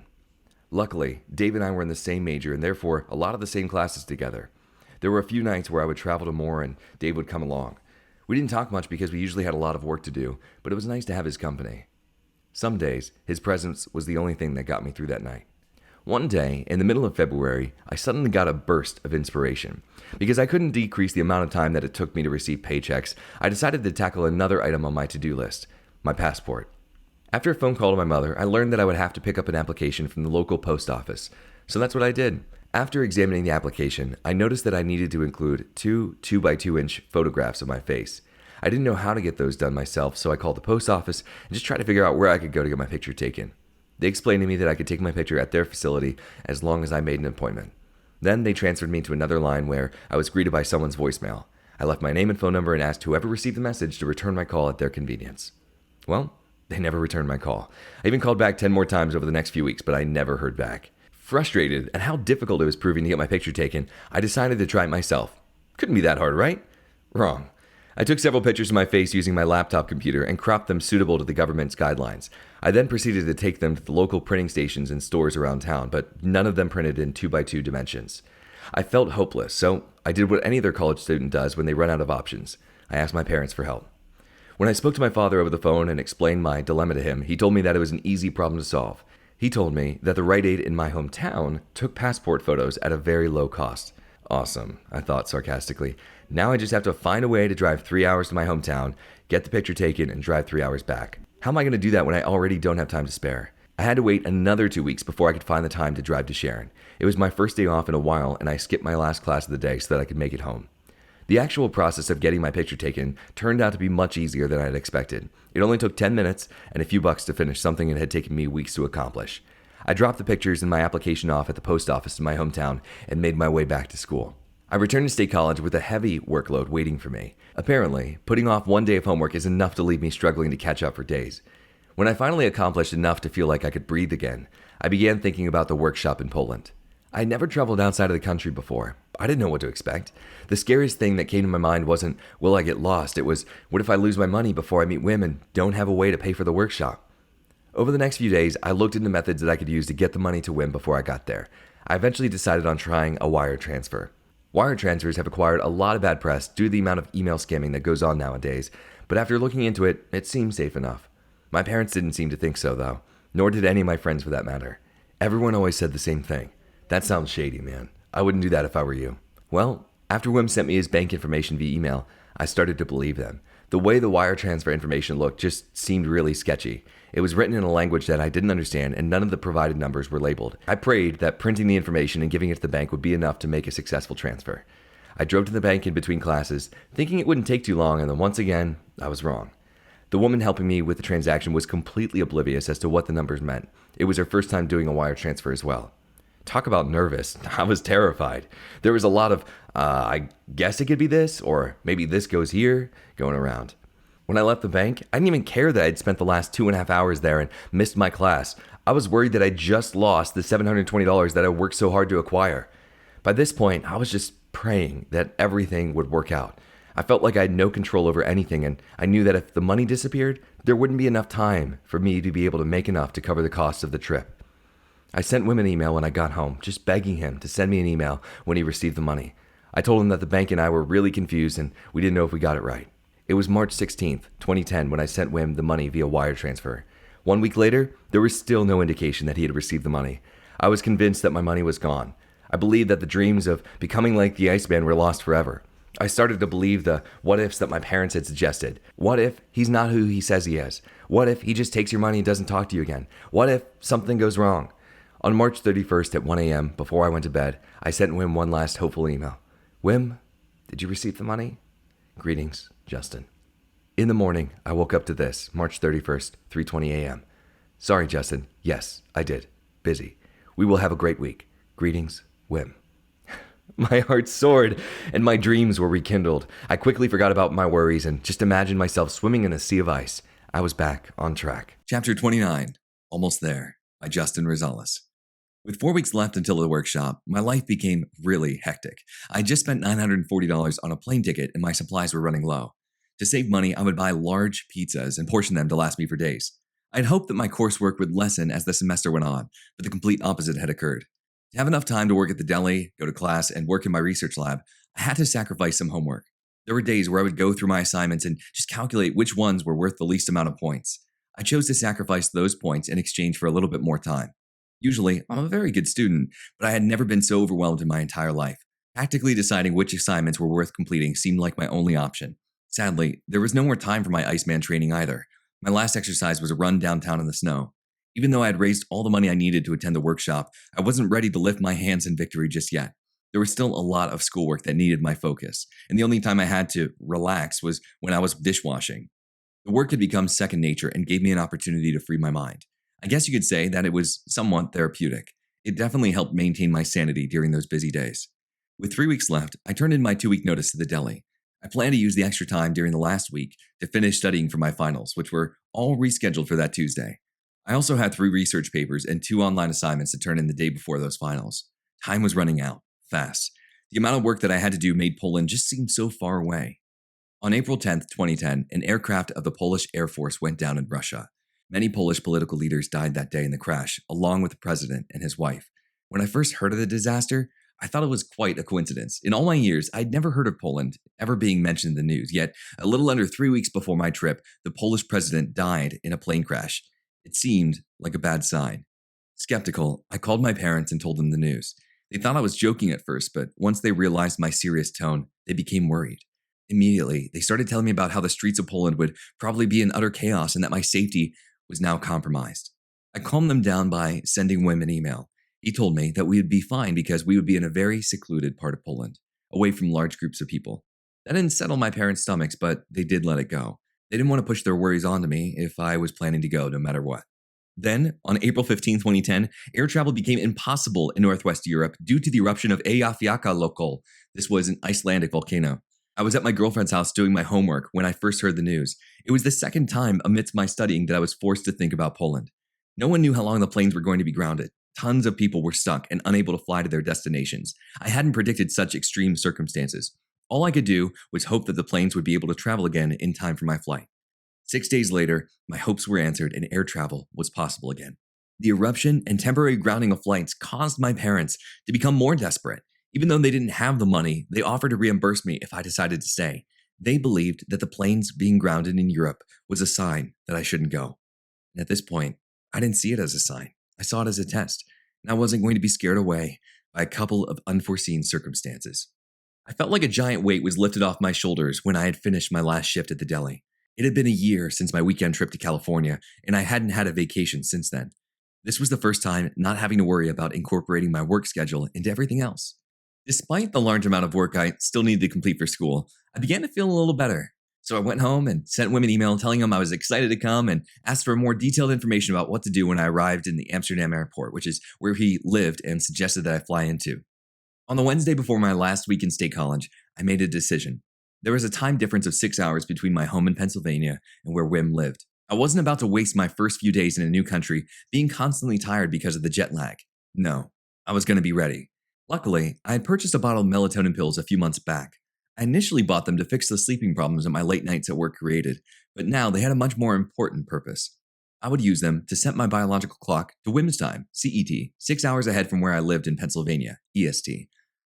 Luckily, Dave and I were in the same major and therefore a lot of the same classes together. There were a few nights where I would travel to Moore and Dave would come along. We didn't talk much because we usually had a lot of work to do, but it was nice to have his company. Some days, his presence was the only thing that got me through that night. One day, in the middle of February, I suddenly got a burst of inspiration. Because I couldn't decrease the amount of time that it took me to receive paychecks, I decided to tackle another item on my to-do list, my passport. After a phone call to my mother, I learned that I would have to pick up an application from the local post office. So that's what I did. After examining the application, I noticed that I needed to include two 2x2-inch photographs of my face. I didn't know how to get those done myself, so I called the post office and just tried to figure out where I could go to get my picture taken. They explained to me that I could take my picture at their facility as long as I made an appointment. Then they transferred me to another line where I was greeted by someone's voicemail. I left my name and phone number and asked whoever received the message to return my call at their convenience. Well, they never returned my call. I even called back 10 more times over the next few weeks, but I never heard back. Frustrated at how difficult it was proving to get my picture taken, I decided to try it myself. Couldn't be that hard, right? Wrong. I took several pictures of my face using my laptop computer and cropped them suitable to the government's guidelines. I then proceeded to take them to the local printing stations and stores around town, but none of them printed in 2x2 dimensions. I felt hopeless, so I did what any other college student does when they run out of options. I asked my parents for help. When I spoke to my father over the phone and explained my dilemma to him, he told me that it was an easy problem to solve. He told me that the Rite Aid in my hometown took passport photos at a very low cost. Awesome, I thought sarcastically. Now I just have to find a way to drive 3 hours to my hometown, get the picture taken, and drive 3 hours back. How am I going to do that when I already don't have time to spare? I had to wait another 2 weeks before I could find the time to drive to Sharon. It was my first day off in a while, and I skipped my last class of the day so that I could make it home. The actual process of getting my picture taken turned out to be much easier than I had expected. It only took 10 minutes and a few bucks to finish something it had taken me weeks to accomplish. I dropped the pictures and my application off at the post office in my hometown and made my way back to school. I returned to State College with a heavy workload waiting for me. Apparently, putting off one day of homework is enough to leave me struggling to catch up for days. When I finally accomplished enough to feel like I could breathe again, I began thinking about the workshop in Poland. I had never traveled outside of the country before. I didn't know what to expect. The scariest thing that came to my mind wasn't, will I get lost? It was, what if I lose my money before I meet Wim and don't have a way to pay for the workshop? Over the next few days, I looked into methods that I could use to get the money to Wim before I got there. I eventually decided on trying a wire transfer. Wire transfers have acquired a lot of bad press due to the amount of email scamming that goes on nowadays, but after looking into it, it seemed safe enough. My parents didn't seem to think so, though, nor did any of my friends for that matter. Everyone always said the same thing. That sounds shady, man. I wouldn't do that if I were you. Well, after Wim sent me his bank information via email, I started to believe them. The way the wire transfer information looked just seemed really sketchy. It was written in a language that I didn't understand, and none of the provided numbers were labeled. I prayed that printing the information and giving it to the bank would be enough to make a successful transfer. I drove to the bank in between classes, thinking it wouldn't take too long, and then once again, I was wrong. The woman helping me with the transaction was completely oblivious as to what the numbers meant. It was her first time doing a wire transfer as well. Talk about nervous. I was terrified. There was a lot of, I guess it could be this, or maybe this goes here, going around. When I left the bank, I didn't even care that I'd spent the last 2.5 hours there and missed my class. I was worried that I just lost the $720 that I worked so hard to acquire. By this point, I was just praying that everything would work out. I felt like I had no control over anything, and I knew that if the money disappeared, there wouldn't be enough time for me to be able to make enough to cover the cost of the trip. I sent Wim an email when I got home, just begging him to send me an email when he received the money. I told him that the bank and I were really confused and we didn't know if we got it right. It was March 16th, 2010 when I sent Wim the money via wire transfer. 1 week later, there was still no indication that he had received the money. I was convinced that my money was gone. I believed that the dreams of becoming like the Iceman were lost forever. I started to believe the what-ifs that my parents had suggested. What if he's not who he says he is? What if he just takes your money and doesn't talk to you again? What if something goes wrong? On March 31st at 1 a.m., before I went to bed, I sent Wim one last hopeful email. Wim, did you receive the money? Greetings, Justin. In the morning, I woke up to this, March 31st, 3:20 a.m. Sorry, Justin. Yes, I did. Busy. We will have a great week. Greetings, Wim. My heart soared, and my dreams were rekindled. I quickly forgot about my worries and just imagined myself swimming in a sea of ice. I was back on track. Chapter 29, Almost There, by Justin Rosales. With 4 weeks left until the workshop, my life became really hectic. I just spent $940 on a plane ticket and my supplies were running low. To save money, I would buy large pizzas and portion them to last me for days. I'd hoped that my coursework would lessen as the semester went on, but the complete opposite had occurred. To have enough time to work at the deli, go to class, and work in my research lab, I had to sacrifice some homework. There were days where I would go through my assignments and just calculate which ones were worth the least amount of points. I chose to sacrifice those points in exchange for a little bit more time. Usually, I'm a very good student, but I had never been so overwhelmed in my entire life. Tactically deciding which assignments were worth completing seemed like my only option. Sadly, there was no more time for my Iceman training either. My last exercise was a run downtown in the snow. Even though I had raised all the money I needed to attend the workshop, I wasn't ready to lift my hands in victory just yet. There was still a lot of schoolwork that needed my focus, and the only time I had to relax was when I was dishwashing. The work had become second nature and gave me an opportunity to free my mind. I guess you could say that it was somewhat therapeutic. It definitely helped maintain my sanity during those busy days. With 3 weeks left, I turned in my 2-week notice to the deli. I planned to use the extra time during the last week to finish studying for my finals, which were all rescheduled for that Tuesday. I also had 3 research papers and 2 online assignments to turn in the day before those finals. Time was running out, fast. The amount of work that I had to do made Poland just seem so far away. On April 10th, 2010, an aircraft of the Polish Air Force went down in Russia. Many Polish political leaders died that day in the crash, along with the president and his wife. When I first heard of the disaster, I thought it was quite a coincidence. In all my years, I'd never heard of Poland ever being mentioned in the news, yet a little under 3 weeks before my trip, the Polish president died in a plane crash. It seemed like a bad sign. Skeptical, I called my parents and told them the news. They thought I was joking at first, but once they realized my serious tone, they became worried. Immediately, they started telling me about how the streets of Poland would probably be in utter chaos and that my safety was now compromised. I calmed them down by sending Wim an email. He told me that we would be fine because we would be in a very secluded part of Poland, away from large groups of people. That didn't settle my parents' stomachs, but they did let it go. They didn't want to push their worries onto me if I was planning to go no matter what. Then, on April 15, 2010, air travel became impossible in Northwest Europe due to the eruption of Eyjafjallajökull. This was an Icelandic volcano. I was at my girlfriend's house doing my homework when I first heard the news. It was the second time amidst my studying that I was forced to think about Poland. No one knew how long the planes were going to be grounded. Tons of people were stuck and unable to fly to their destinations. I hadn't predicted such extreme circumstances. All I could do was hope that the planes would be able to travel again in time for my flight. 6 days later, my hopes were answered and air travel was possible again. The eruption and temporary grounding of flights caused my parents to become more desperate. Even though they didn't have the money, they offered to reimburse me if I decided to stay. They believed that the planes being grounded in Europe was a sign that I shouldn't go. And at this point, I didn't see it as a sign. I saw it as a test, and I wasn't going to be scared away by a couple of unforeseen circumstances. I felt like a giant weight was lifted off my shoulders when I had finished my last shift at the deli. It had been a year since my weekend trip to California, and I hadn't had a vacation since then. This was the first time not having to worry about incorporating my work schedule into everything else. Despite the large amount of work I still needed to complete for school, I began to feel a little better. So I went home and sent Wim an email telling him I was excited to come and asked for more detailed information about what to do when I arrived in the Amsterdam airport, which is where he lived, and suggested that I fly into. On the Wednesday before my last week in State College, I made a decision. There was a time difference of 6 hours between my home in Pennsylvania and where Wim lived. I wasn't about to waste my first few days in a new country being constantly tired because of the jet lag. No, I was going to be ready. Luckily, I had purchased a bottle of melatonin pills a few months back. I initially bought them to fix the sleeping problems that my late nights at work created, but now they had a much more important purpose. I would use them to set my biological clock to Wim's time, CET, 6 hours ahead from where I lived in Pennsylvania, EST.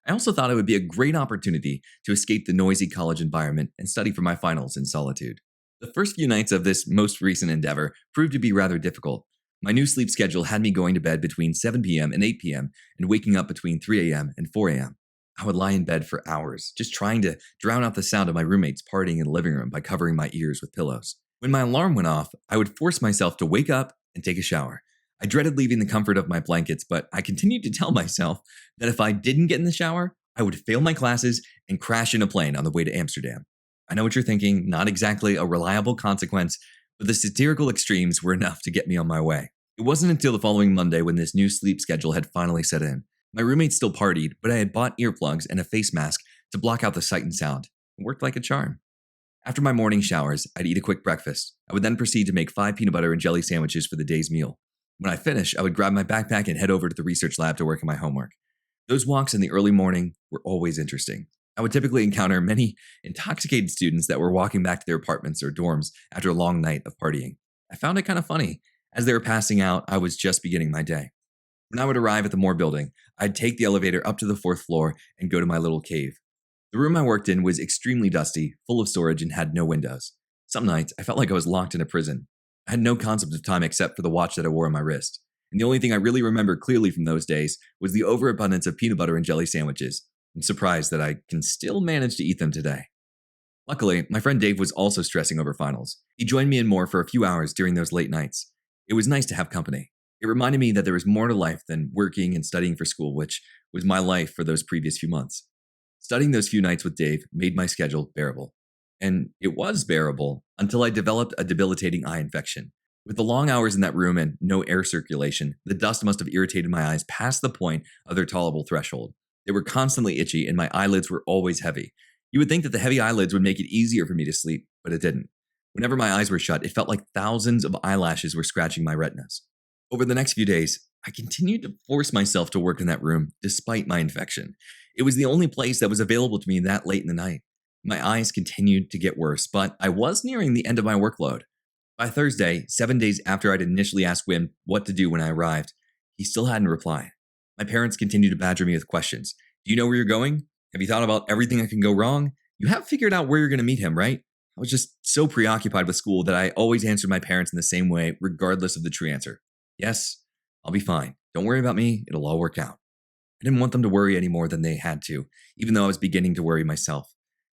I also thought it would be a great opportunity to escape the noisy college environment and study for my finals in solitude. The first few nights of this most recent endeavor proved to be rather difficult. My new sleep schedule had me going to bed between 7 p.m. and 8 p.m. and waking up between 3 a.m. and 4 a.m. I would lie in bed for hours, just trying to drown out the sound of my roommates partying in the living room by covering my ears with pillows. When my alarm went off, I would force myself to wake up and take a shower. I dreaded leaving the comfort of my blankets, but I continued to tell myself that if I didn't get in the shower, I would fail my classes and crash in a plane on the way to Amsterdam. I know what you're thinking, not exactly a reliable consequence, but the satirical extremes were enough to get me on my way. It wasn't until the following Monday when this new sleep schedule had finally set in. My roommates still partied, but I had bought earplugs and a face mask to block out the sight and sound. It worked like a charm. After my morning showers, I'd eat a quick breakfast. I would then proceed to make 5 peanut butter and jelly sandwiches for the day's meal. When I finished, I would grab my backpack and head over to the research lab to work on my homework. Those walks in the early morning were always interesting. I would typically encounter many intoxicated students that were walking back to their apartments or dorms after a long night of partying. I found it kind of funny. As they were passing out, I was just beginning my day. When I would arrive at the Moore building, I'd take the elevator up to the 4th floor and go to my little cave. The room I worked in was extremely dusty, full of storage, and had no windows. Some nights, I felt like I was locked in a prison. I had no concept of time except for the watch that I wore on my wrist. And the only thing I really remember clearly from those days was the overabundance of peanut butter and jelly sandwiches. I'm surprised that I can still manage to eat them today. Luckily, my friend Dave was also stressing over finals. He joined me in Moore for a few hours during those late nights. It was nice to have company. It reminded me that there was more to life than working and studying for school, which was my life for those previous few months. Studying those few nights with Dave made my schedule bearable. And it was bearable until I developed a debilitating eye infection. With the long hours in that room and no air circulation, the dust must have irritated my eyes past the point of their tolerable threshold. They were constantly itchy and my eyelids were always heavy. You would think that the heavy eyelids would make it easier for me to sleep, but it didn't. Whenever my eyes were shut, it felt like thousands of eyelashes were scratching my retinas. Over the next few days, I continued to force myself to work in that room despite my infection. It was the only place that was available to me that late in the night. My eyes continued to get worse, but I was nearing the end of my workload. By Thursday, 7 days after I'd initially asked Wim what to do when I arrived, he still hadn't replied. My parents continued to badger me with questions. Do you know where you're going? Have you thought about everything that can go wrong? You have figured out where you're going to meet him, right? I was just so preoccupied with school that I always answered my parents in the same way, regardless of the true answer. Yes, I'll be fine. Don't worry about me. It'll all work out. I didn't want them to worry any more than they had to, even though I was beginning to worry myself.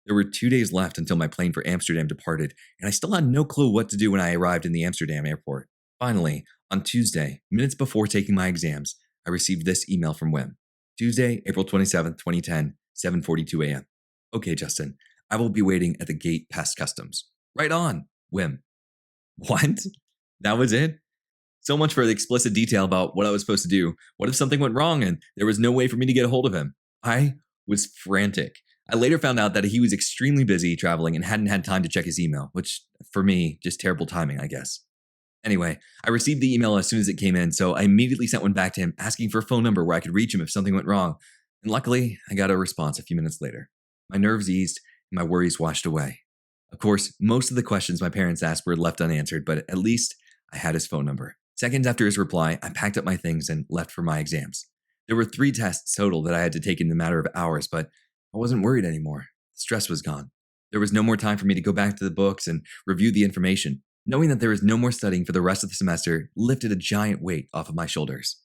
There were 2 days left until my plane for Amsterdam departed, and I still had no clue what to do when I arrived in the Amsterdam airport. Finally, on Tuesday, minutes before taking my exams, I received this email from Wim. Tuesday, April 27th, 2010, 7:42 a.m. Okay, Justin, I will be waiting at the gate past customs. Right on, Wim. What? That was it? So much for the explicit detail about what I was supposed to do. What if something went wrong and there was no way for me to get a hold of him? I was frantic. I later found out that he was extremely busy traveling and hadn't had time to check his email, which, for me, just terrible timing, I guess. Anyway, I received the email as soon as it came in, so I immediately sent one back to him asking for a phone number where I could reach him if something went wrong. And luckily, I got a response a few minutes later. My nerves eased and my worries washed away. Of course, most of the questions my parents asked were left unanswered, but at least I had his phone number. Seconds after his reply, I packed up my things and left for my exams. There were 3 tests total that I had to take in a matter of hours, but I wasn't worried anymore. The stress was gone. There was no more time for me to go back to the books and review the information. Knowing that there was no more studying for the rest of the semester lifted a giant weight off of my shoulders.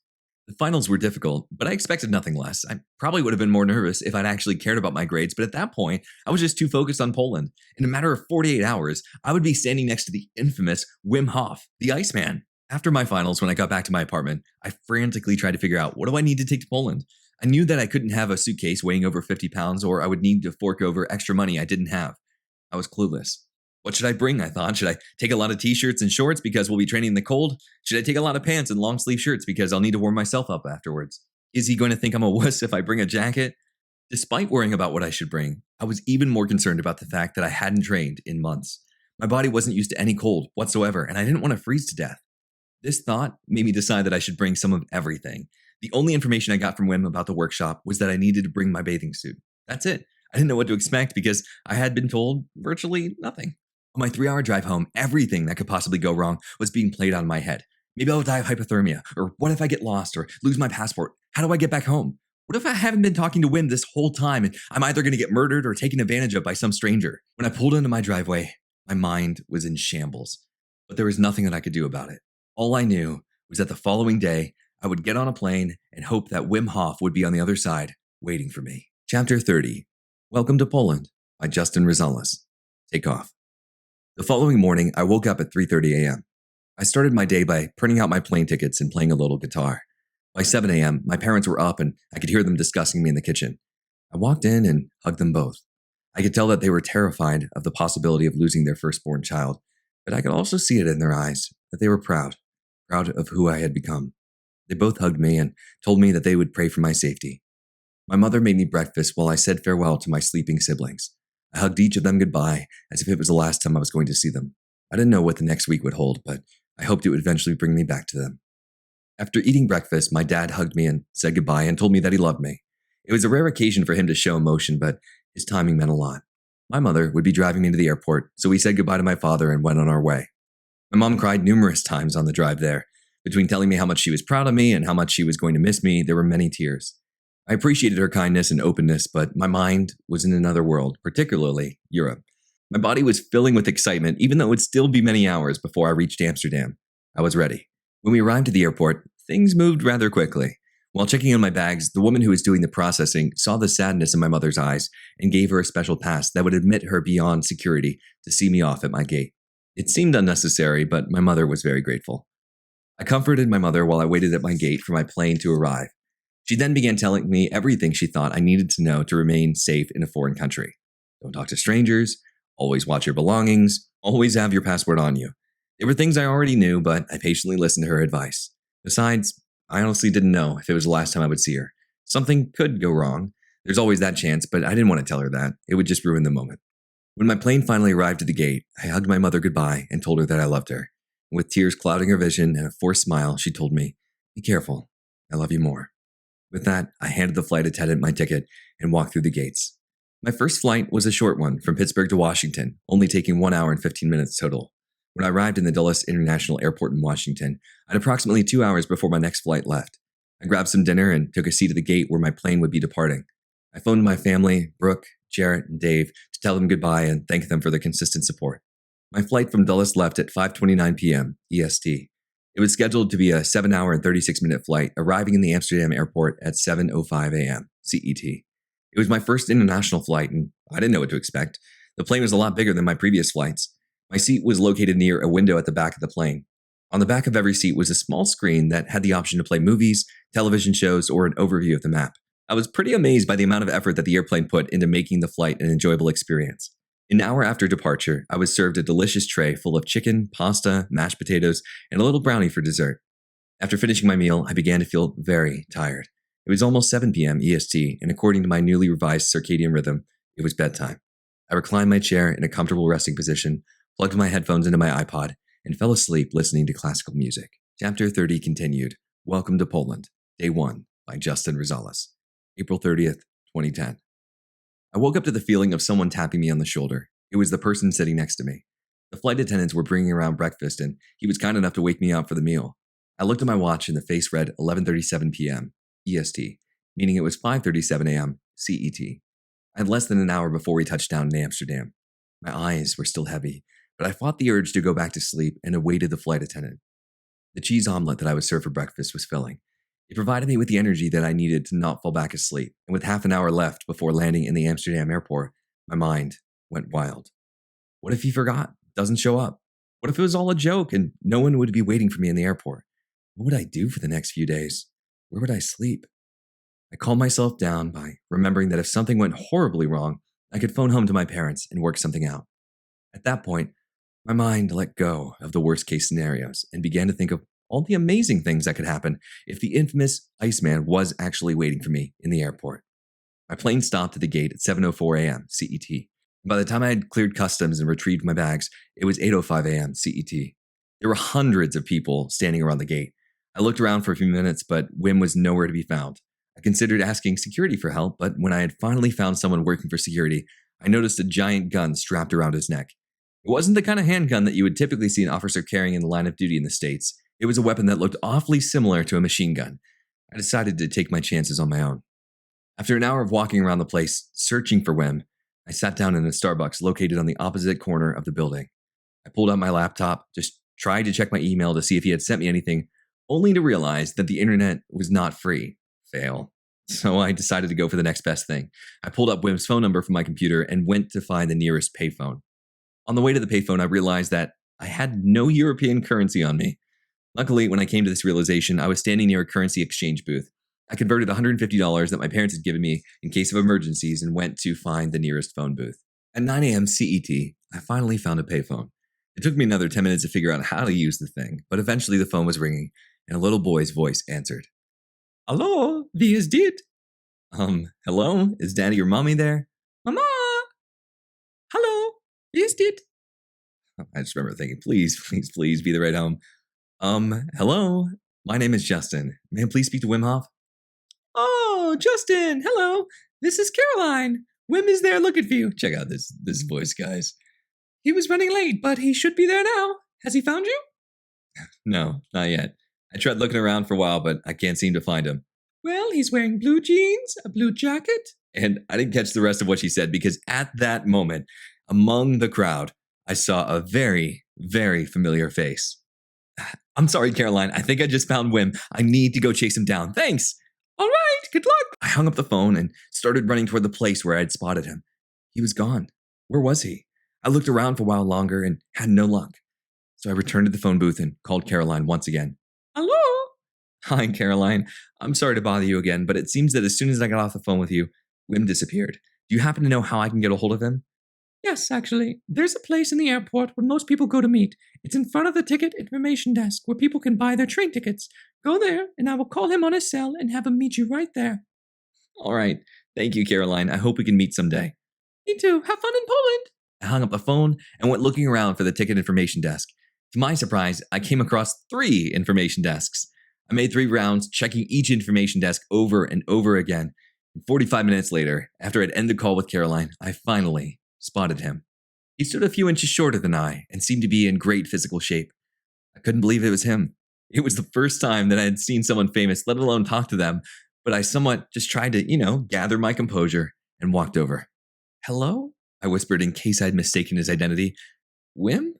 The finals were difficult, but I expected nothing less. I probably would have been more nervous if I'd actually cared about my grades, but at that point, I was just too focused on Poland. In a matter of 48 hours, I would be standing next to the infamous Wim Hof, the Iceman. After my finals, when I got back to my apartment, I frantically tried to figure out, what do I need to take to Poland? I knew that I couldn't have a suitcase weighing over 50 pounds, or I would need to fork over extra money I didn't have. I was clueless. What should I bring? I thought. Should I take a lot of t-shirts and shorts because we'll be training in the cold? Should I take a lot of pants and long sleeve shirts because I'll need to warm myself up afterwards? Is he going to think I'm a wuss if I bring a jacket? Despite worrying about what I should bring, I was even more concerned about the fact that I hadn't trained in months. My body wasn't used to any cold whatsoever, and I didn't want to freeze to death. This thought made me decide that I should bring some of everything. The only information I got from Wim about the workshop was that I needed to bring my bathing suit. That's it. I didn't know what to expect because I had been told virtually nothing. On my 3-hour drive home, everything that could possibly go wrong was being played on my head. Maybe I'll die of hypothermia, or what if I get lost or lose my passport? How do I get back home? What if I haven't been talking to Wim this whole time and I'm either going to get murdered or taken advantage of by some stranger? When I pulled into my driveway, my mind was in shambles, but there was nothing that I could do about it. All I knew was that the following day, I would get on a plane and hope that Wim Hof would be on the other side, waiting for me. Chapter 30. Welcome to Poland by Justin Rosales. Take off. The following morning, I woke up at 3:30 a.m. I started my day by printing out my plane tickets and playing a little guitar. By 7 a.m., my parents were up and I could hear them discussing me in the kitchen. I walked in and hugged them both. I could tell that they were terrified of the possibility of losing their firstborn child, but I could also see it in their eyes that they were proud of who I had become. They both hugged me and told me that they would pray for my safety. My mother made me breakfast while I said farewell to my sleeping siblings. I hugged each of them goodbye as if it was the last time I was going to see them. I didn't know what the next week would hold, but I hoped it would eventually bring me back to them. After eating breakfast, my dad hugged me and said goodbye and told me that he loved me. It was a rare occasion for him to show emotion, but his timing meant a lot. My mother would be driving me to the airport, so we said goodbye to my father and went on our way. My mom cried numerous times on the drive there. Between telling me how much she was proud of me and how much she was going to miss me, there were many tears. I appreciated her kindness and openness, but my mind was in another world, particularly Europe. My body was filling with excitement, even though it would still be many hours before I reached Amsterdam. I was ready. When we arrived at the airport, things moved rather quickly. While checking in my bags, the woman who was doing the processing saw the sadness in my mother's eyes and gave her a special pass that would admit her beyond security to see me off at my gate. It seemed unnecessary, but my mother was very grateful. I comforted my mother while I waited at my gate for my plane to arrive. She then began telling me everything she thought I needed to know to remain safe in a foreign country. Don't talk to strangers, always watch your belongings, always have your passport on you. They were things I already knew, but I patiently listened to her advice. Besides, I honestly didn't know if it was the last time I would see her. Something could go wrong. There's always that chance, but I didn't want to tell her that. It would just ruin the moment. When my plane finally arrived at the gate, I hugged my mother goodbye and told her that I loved her. With tears clouding her vision and a forced smile, she told me, "Be careful. I love you more." With that, I handed the flight attendant my ticket and walked through the gates. My first flight was a short one from Pittsburgh to Washington, only taking 1 hour and 15 minutes total. When I arrived in the Dulles International Airport in Washington, I had approximately 2 hours before my next flight left. I grabbed some dinner and took a seat at the gate where my plane would be departing. I phoned my family, Brooke, Jarrett, and Dave, to tell them goodbye and thank them for their consistent support. My flight from Dulles left at 5:29 p.m. EST. It was scheduled to be a 7-hour and 36-minute flight, arriving in the Amsterdam airport at 7:05 a.m. CET. It was my first international flight, and I didn't know what to expect. The plane was a lot bigger than my previous flights. My seat was located near a window at the back of the plane. On the back of every seat was a small screen that had the option to play movies, television shows, or an overview of the map. I was pretty amazed by the amount of effort that the airplane put into making the flight an enjoyable experience. An hour after departure, I was served a delicious tray full of chicken, pasta, mashed potatoes, and a little brownie for dessert. After finishing my meal, I began to feel very tired. It was almost 7 p.m. EST, and according to my newly revised circadian rhythm, it was bedtime. I reclined my chair in a comfortable resting position, plugged my headphones into my iPod, and fell asleep listening to classical music. Chapter 30 continued. Welcome to Poland, Day 1 by Justin Rosales. April 30th, 2010. I woke up to the feeling of someone tapping me on the shoulder. It was the person sitting next to me. The flight attendants were bringing around breakfast, and he was kind enough to wake me up for the meal. I looked at my watch and the face read 11:37 p.m. EST, meaning it was 5:37 a.m. CET. I had less than an hour before we touched down in Amsterdam. My eyes were still heavy, but I fought the urge to go back to sleep and awaited the flight attendant. The cheese omelet that I was served for breakfast was filling. It provided me with the energy that I needed to not fall back asleep, and with half an hour left before landing in the Amsterdam airport, my mind went wild. What if he forgot, doesn't show up? What if it was all a joke and no one would be waiting for me in the airport? What would I do for the next few days? Where would I sleep? I calmed myself down by remembering that if something went horribly wrong, I could phone home to my parents and work something out. At that point, my mind let go of the worst case scenarios and began to think of all the amazing things that could happen if the infamous Iceman was actually waiting for me in the airport. My plane stopped at the gate at 7:04 a.m. CET. By the time I had cleared customs and retrieved my bags, it was 8:05 a.m. CET. There were hundreds of people standing around the gate. I looked around for a few minutes, but Wim was nowhere to be found. I considered asking security for help, but when I had finally found someone working for security, I noticed a giant gun strapped around his neck. It wasn't the kind of handgun that you would typically see an officer carrying in the line of duty in the States. It was a weapon that looked awfully similar to a machine gun. I decided to take my chances on my own. After an hour of walking around the place, searching for Wim, I sat down in a Starbucks located on the opposite corner of the building. I pulled out my laptop, just tried to check my email to see if he had sent me anything, only to realize that the internet was not free. Fail. So I decided to go for the next best thing. I pulled up Wim's phone number from my computer and went to find the nearest payphone. On the way to the payphone, I realized that I had no European currency on me. Luckily, when I came to this realization, I was standing near a currency exchange booth. I converted $150 that my parents had given me in case of emergencies and went to find the nearest phone booth. At 9 a.m. CET, I finally found a payphone. It took me another 10 minutes to figure out how to use the thing, but eventually the phone was ringing and a little boy's voice answered. Hello, wie is dit? Hello? Is daddy or mommy there? Mama! Hello, wie is dit? I just remember thinking, please be the right home. Hello? My name is Justin. May I please speak to Wim Hof? Oh, Justin, hello. This is Caroline. Wim is there looking for you. Check out this voice, guys. He was running late, but he should be there now. Has he found you? No, not yet. I tried looking around for a while, but I can't seem to find him. Well, he's wearing blue jeans, a blue jacket. And I didn't catch the rest of what she said because at that moment, among the crowd, I saw a very, very familiar face. I'm sorry, Caroline. I think I just found Wim. I need to go chase him down. Thanks. All right, good luck. I hung up the phone and started running toward the place where I had spotted him. He was gone. Where was he? I looked around for a while longer and had no luck. So I returned to the phone booth and called Caroline once again. Hello? Hi, Caroline. I'm sorry to bother you again, but it seems that as soon as I got off the phone with you, Wim disappeared. Do you happen to know how I can get a hold of him? Yes, actually. There's a place in the airport where most people go to meet. It's in front of the ticket information desk where people can buy their train tickets. Go there, and I will call him on his cell and have him meet you right there. All right. Thank you, Caroline. I hope we can meet someday. Me too. Have fun in Poland. I hung up the phone and went looking around for the ticket information desk. To my surprise, I came across 3 information desks. I made 3 rounds, checking each information desk over and over again. And 45 minutes later, after I'd ended the call with Caroline, I finally spotted him. He stood a few inches shorter than I and seemed to be in great physical shape. I couldn't believe it was him. It was the first time that I had seen someone famous, let alone talk to them, but I somewhat just tried to, gather my composure and walked over. Hello? I whispered in case I'd mistaken his identity. Wim?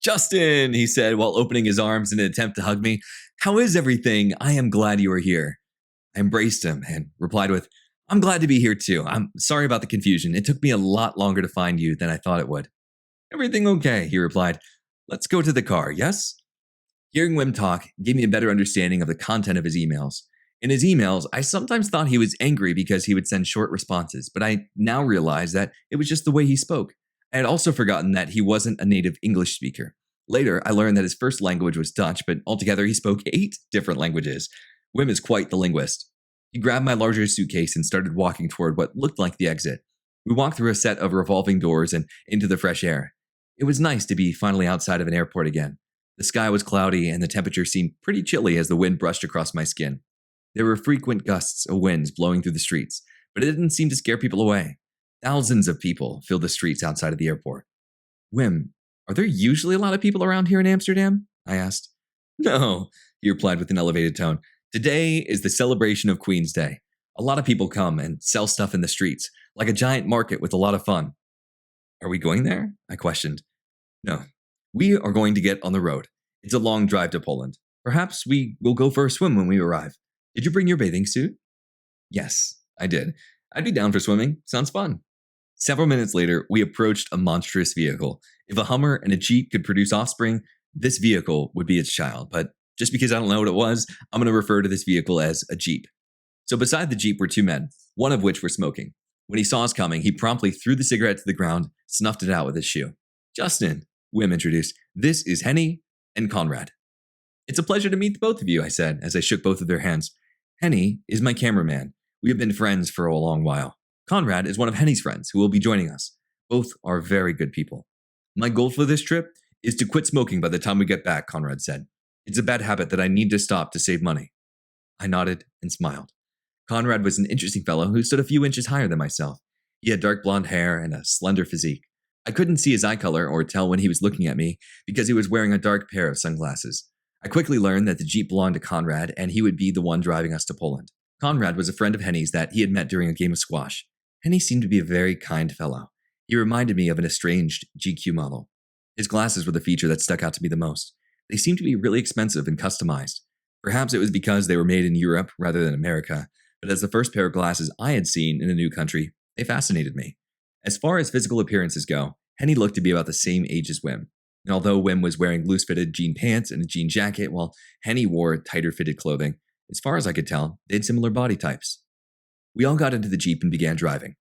Justin, he said while opening his arms in an attempt to hug me. How is everything? I am glad you are here. I embraced him and replied with, I'm glad to be here too. I'm sorry about the confusion. It took me a lot longer to find you than I thought it would. Everything okay, he replied. Let's go to the car, yes? Hearing Wim talk gave me a better understanding of the content of his emails. In his emails, I sometimes thought he was angry because he would send short responses, but I now realize that it was just the way he spoke. I had also forgotten that he wasn't a native English speaker. Later, I learned that his first language was Dutch, but altogether he spoke 8 different languages. Wim is quite the linguist. He grabbed my larger suitcase and started walking toward what looked like the exit. We walked through a set of revolving doors and into the fresh air. It was nice to be finally outside of an airport again. The sky was cloudy and the temperature seemed pretty chilly as the wind brushed across my skin. There were frequent gusts of winds blowing through the streets, but it didn't seem to scare people away. Thousands of people filled the streets outside of the airport. Wim, are there usually a lot of people around here in Amsterdam? I asked. No, he replied with an elevated tone. Today is the celebration of Queen's Day. A lot of people come and sell stuff in the streets, like a giant market with a lot of fun. Are we going there? I questioned. No, we are going to get on the road. It's a long drive to Poland. Perhaps we will go for a swim when we arrive. Did you bring your bathing suit? Yes, I did. I'd be down for swimming. Sounds fun. Several minutes later, we approached a monstrous vehicle. If a Hummer and a Jeep could produce offspring, this vehicle would be its child. But just because I don't know what it was, I'm going to refer to this vehicle as a Jeep. So beside the Jeep were 2 men, one of which were smoking. When he saw us coming, he promptly threw the cigarette to the ground, snuffed it out with his shoe. Justin, Wim introduced. This is Henny and Conrad. It's a pleasure to meet the both of you, I said as I shook both of their hands. Henny is my cameraman. We have been friends for a long while. Conrad is one of Henny's friends who will be joining us. Both are very good people. My goal for this trip is to quit smoking by the time we get back, Conrad said. It's a bad habit that I need to stop to save money. I nodded and smiled. Conrad was an interesting fellow who stood a few inches higher than myself. He had dark blonde hair and a slender physique. I couldn't see his eye color or tell when he was looking at me because he was wearing a dark pair of sunglasses. I quickly learned that the Jeep belonged to Conrad and he would be the one driving us to Poland. Conrad was a friend of Henny's that he had met during a game of squash. Henny seemed to be a very kind fellow. He reminded me of an estranged GQ model. His glasses were the feature that stuck out to me the most. They seemed to be really expensive and customized. Perhaps it was because they were made in Europe rather than America, but as the first pair of glasses I had seen in a new country, they fascinated me. As far as physical appearances go, Henny looked to be about the same age as Wim. And although Wim was wearing loose-fitted jean pants and a jean jacket while Henny wore tighter-fitted clothing, as far as I could tell, they had similar body types. We all got into the Jeep and began driving.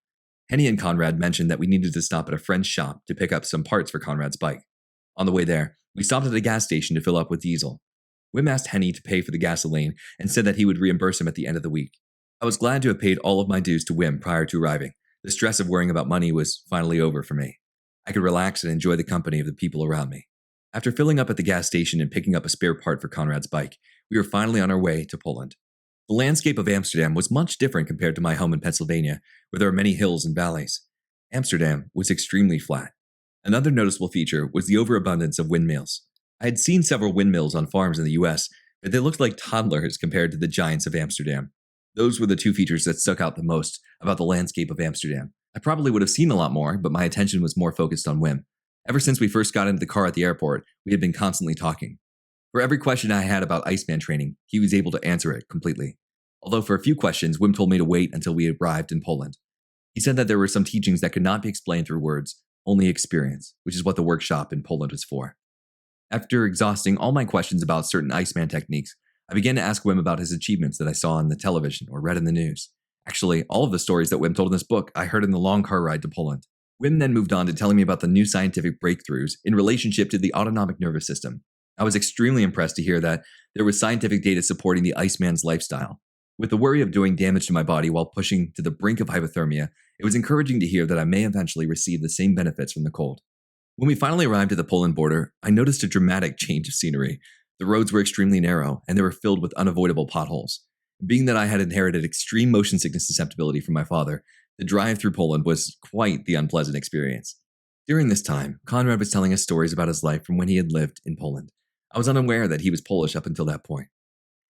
Henny and Conrad mentioned that we needed to stop at a friend's shop to pick up some parts for Conrad's bike. On the way there, we stopped at a gas station to fill up with diesel. Wim asked Henny to pay for the gasoline and said that he would reimburse him at the end of the week. I was glad to have paid all of my dues to Wim prior to arriving. The stress of worrying about money was finally over for me. I could relax and enjoy the company of the people around me. After filling up at the gas station and picking up a spare part for Conrad's bike, we were finally on our way to Poland. The landscape of Amsterdam was much different compared to my home in Pennsylvania, where there are many hills and valleys. Amsterdam was extremely flat. Another noticeable feature was the overabundance of windmills. I had seen several windmills on farms in the US, but they looked like toddlers compared to the giants of Amsterdam. Those were the two features that stuck out the most about the landscape of Amsterdam. I probably would have seen a lot more, but my attention was more focused on Wim. Ever since we first got into the car at the airport, we had been constantly talking. For every question I had about Iceman training, he was able to answer it completely. Although for a few questions, Wim told me to wait until we arrived in Poland. He said that there were some teachings that could not be explained through words, only experience, which is what the workshop in Poland was for. After exhausting all my questions about certain Iceman techniques, I began to ask Wim about his achievements that I saw on the television or read in the news. Actually, all of the stories that Wim told in this book I heard in the long car ride to Poland. Wim then moved on to telling me about the new scientific breakthroughs in relationship to the autonomic nervous system. I was extremely impressed to hear that there was scientific data supporting the Iceman's lifestyle. With the worry of doing damage to my body while pushing to the brink of hypothermia, it was encouraging to hear that I may eventually receive the same benefits from the cold. When we finally arrived at the Poland border, I noticed a dramatic change of scenery. The roads were extremely narrow, and they were filled with unavoidable potholes. Being that I had inherited extreme motion sickness susceptibility from my father, the drive through Poland was quite the unpleasant experience. During this time, Conrad was telling us stories about his life from when he had lived in Poland. I was unaware that he was Polish up until that point.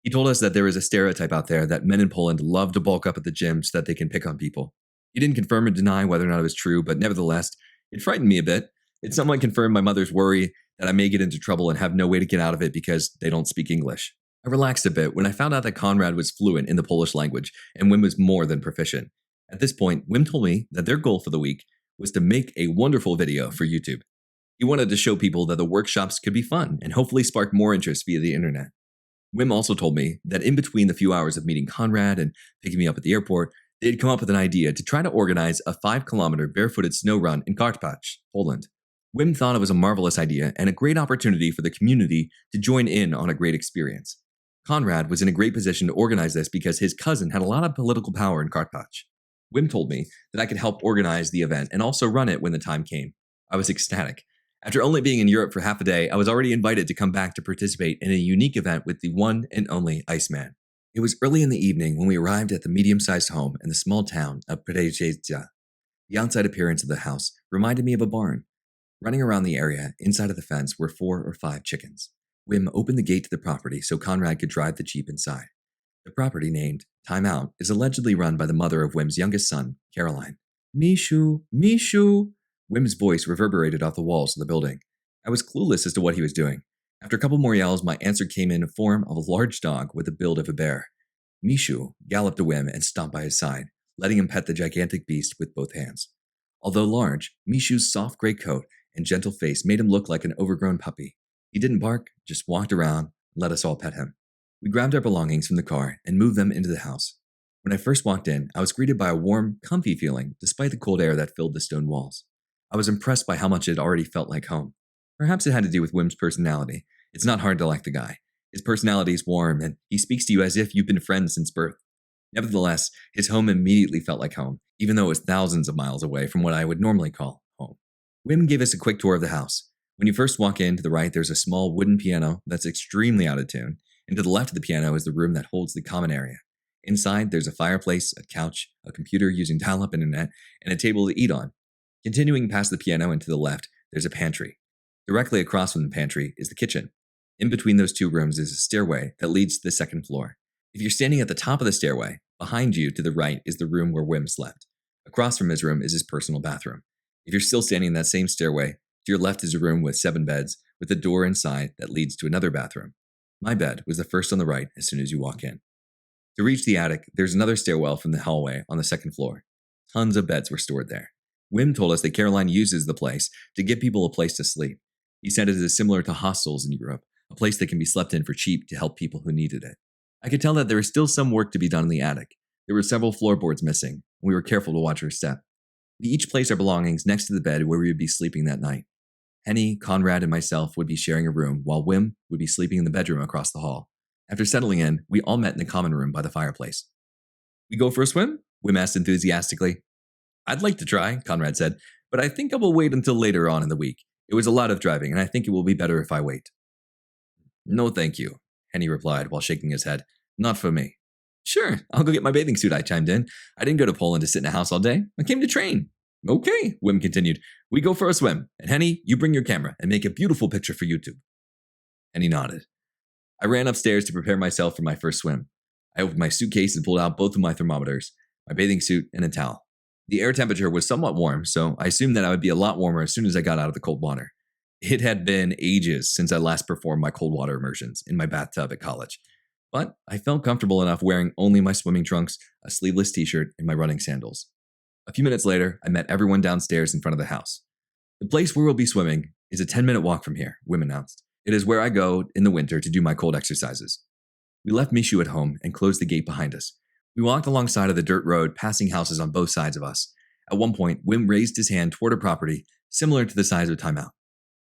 He told us that there is a stereotype out there that men in Poland love to bulk up at the gym so that they can pick on people. He didn't confirm or deny whether or not it was true, but nevertheless, it frightened me a bit. It somewhat confirmed my mother's worry that I may get into trouble and have no way to get out of it because they don't speak English. I relaxed a bit when I found out that Conrad was fluent in the Polish language and Wim was more than proficient. At this point, Wim told me that their goal for the week was to make a wonderful video for YouTube. He wanted to show people that the workshops could be fun and hopefully spark more interest via the internet. Wim also told me that in between the few hours of meeting Conrad and picking me up at the airport, they had come up with an idea to try to organize a 5-kilometer barefooted snow run in Karpacz, Poland. Wim thought it was a marvelous idea and a great opportunity for the community to join in on a great experience. Conrad was in a great position to organize this because his cousin had a lot of political power in Karpacz. Wim told me that I could help organize the event and also run it when the time came. I was ecstatic. After only being in Europe for half a day, I was already invited to come back to participate in a unique event with the one and only Iceman. It was early in the evening when we arrived at the medium-sized home in the small town of Przejeźdź. The outside appearance of the house reminded me of a barn. Running around the area, inside of the fence, were 4 or 5 chickens. Wim opened the gate to the property so Conrad could drive the Jeep inside. The property, named Time Out, is allegedly run by the mother of Wim's youngest son, Caroline. Mishu, Mishu! Wim's voice reverberated off the walls of the building. I was clueless as to what he was doing. After a couple more yells, my answer came in the form of a large dog with the build of a bear. Mishu galloped to Wim and stomped by his side, letting him pet the gigantic beast with both hands. Although large, Mishu's soft gray coat and gentle face made him look like an overgrown puppy. He didn't bark, just walked around and let us all pet him. We grabbed our belongings from the car and moved them into the house. When I first walked in, I was greeted by a warm, comfy feeling despite the cold air that filled the stone walls. I was impressed by how much it already felt like home. Perhaps it had to do with Wim's personality. It's not hard to like the guy. His personality is warm, and he speaks to you as if you've been friends since birth. Nevertheless, his home immediately felt like home, even though it was thousands of miles away from what I would normally call home. Wim gave us a quick tour of the house. When you first walk in, to the right, there's a small wooden piano that's extremely out of tune, and to the left of the piano is the room that holds the common area. Inside, there's a fireplace, a couch, a computer using dial-up internet, and a table to eat on. Continuing past the piano and to the left, there's a pantry. Directly across from the pantry is the kitchen. In between those two rooms is a stairway that leads to the second floor. If you're standing at the top of the stairway, behind you to the right is the room where Wim slept. Across from his room is his personal bathroom. If you're still standing in that same stairway, to your left is a room with 7 beds, with a door inside that leads to another bathroom. My bed was the first on the right as soon as you walk in. To reach the attic, there's another stairwell from the hallway on the second floor. Tons of beds were stored there. Wim told us that Caroline uses the place to give people a place to sleep. He said it is similar to hostels in Europe, a place that can be slept in for cheap to help people who needed it. I could tell that there was still some work to be done in the attic. There were several floorboards missing, and we were careful to watch our step. We each placed our belongings next to the bed where we would be sleeping that night. Henny, Conrad, and myself would be sharing a room, while Wim would be sleeping in the bedroom across the hall. After settling in, we all met in the common room by the fireplace. "We go for a swim?" Wim asked enthusiastically. "I'd like to try," Conrad said, "but I think I will wait until later on in the week. It was a lot of driving, and I think it will be better if I wait." "No, thank you," Henny replied while shaking his head. "Not for me." "Sure, I'll go get my bathing suit," I chimed in. "I didn't go to Poland to sit in a house all day. I came to train." "Okay," Wim continued. "We go for a swim, and Henny, you bring your camera and make a beautiful picture for YouTube." Henny nodded. I ran upstairs to prepare myself for my first swim. I opened my suitcase and pulled out both of my thermometers, my bathing suit, and a towel. The air temperature was somewhat warm, so I assumed that I would be a lot warmer as soon as I got out of the cold water. It had been ages since I last performed my cold water immersions in my bathtub at college, but I felt comfortable enough wearing only my swimming trunks, a sleeveless t-shirt, and my running sandals. A few minutes later, I met everyone downstairs in front of the house. "The place where we'll be swimming is a 10-minute walk from here," Wim announced. "It is where I go in the winter to do my cold exercises." We left Mishu at home and closed the gate behind us. We walked alongside of the dirt road, passing houses on both sides of us. At one point, Wim raised his hand toward a property similar to the size of a timeout.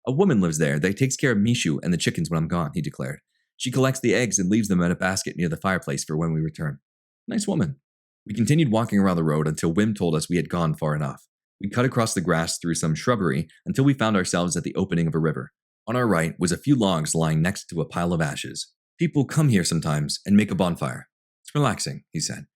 "A woman lives there that takes care of Mishu and the chickens when I'm gone," he declared. "She collects the eggs and leaves them in a basket near the fireplace for when we return." Nice woman. We continued walking around the road until Wim told us we had gone far enough. We cut across the grass through some shrubbery until we found ourselves at the opening of a river. On our right was a few logs lying next to a pile of ashes. "People come here sometimes and make a bonfire. It's relaxing," he said.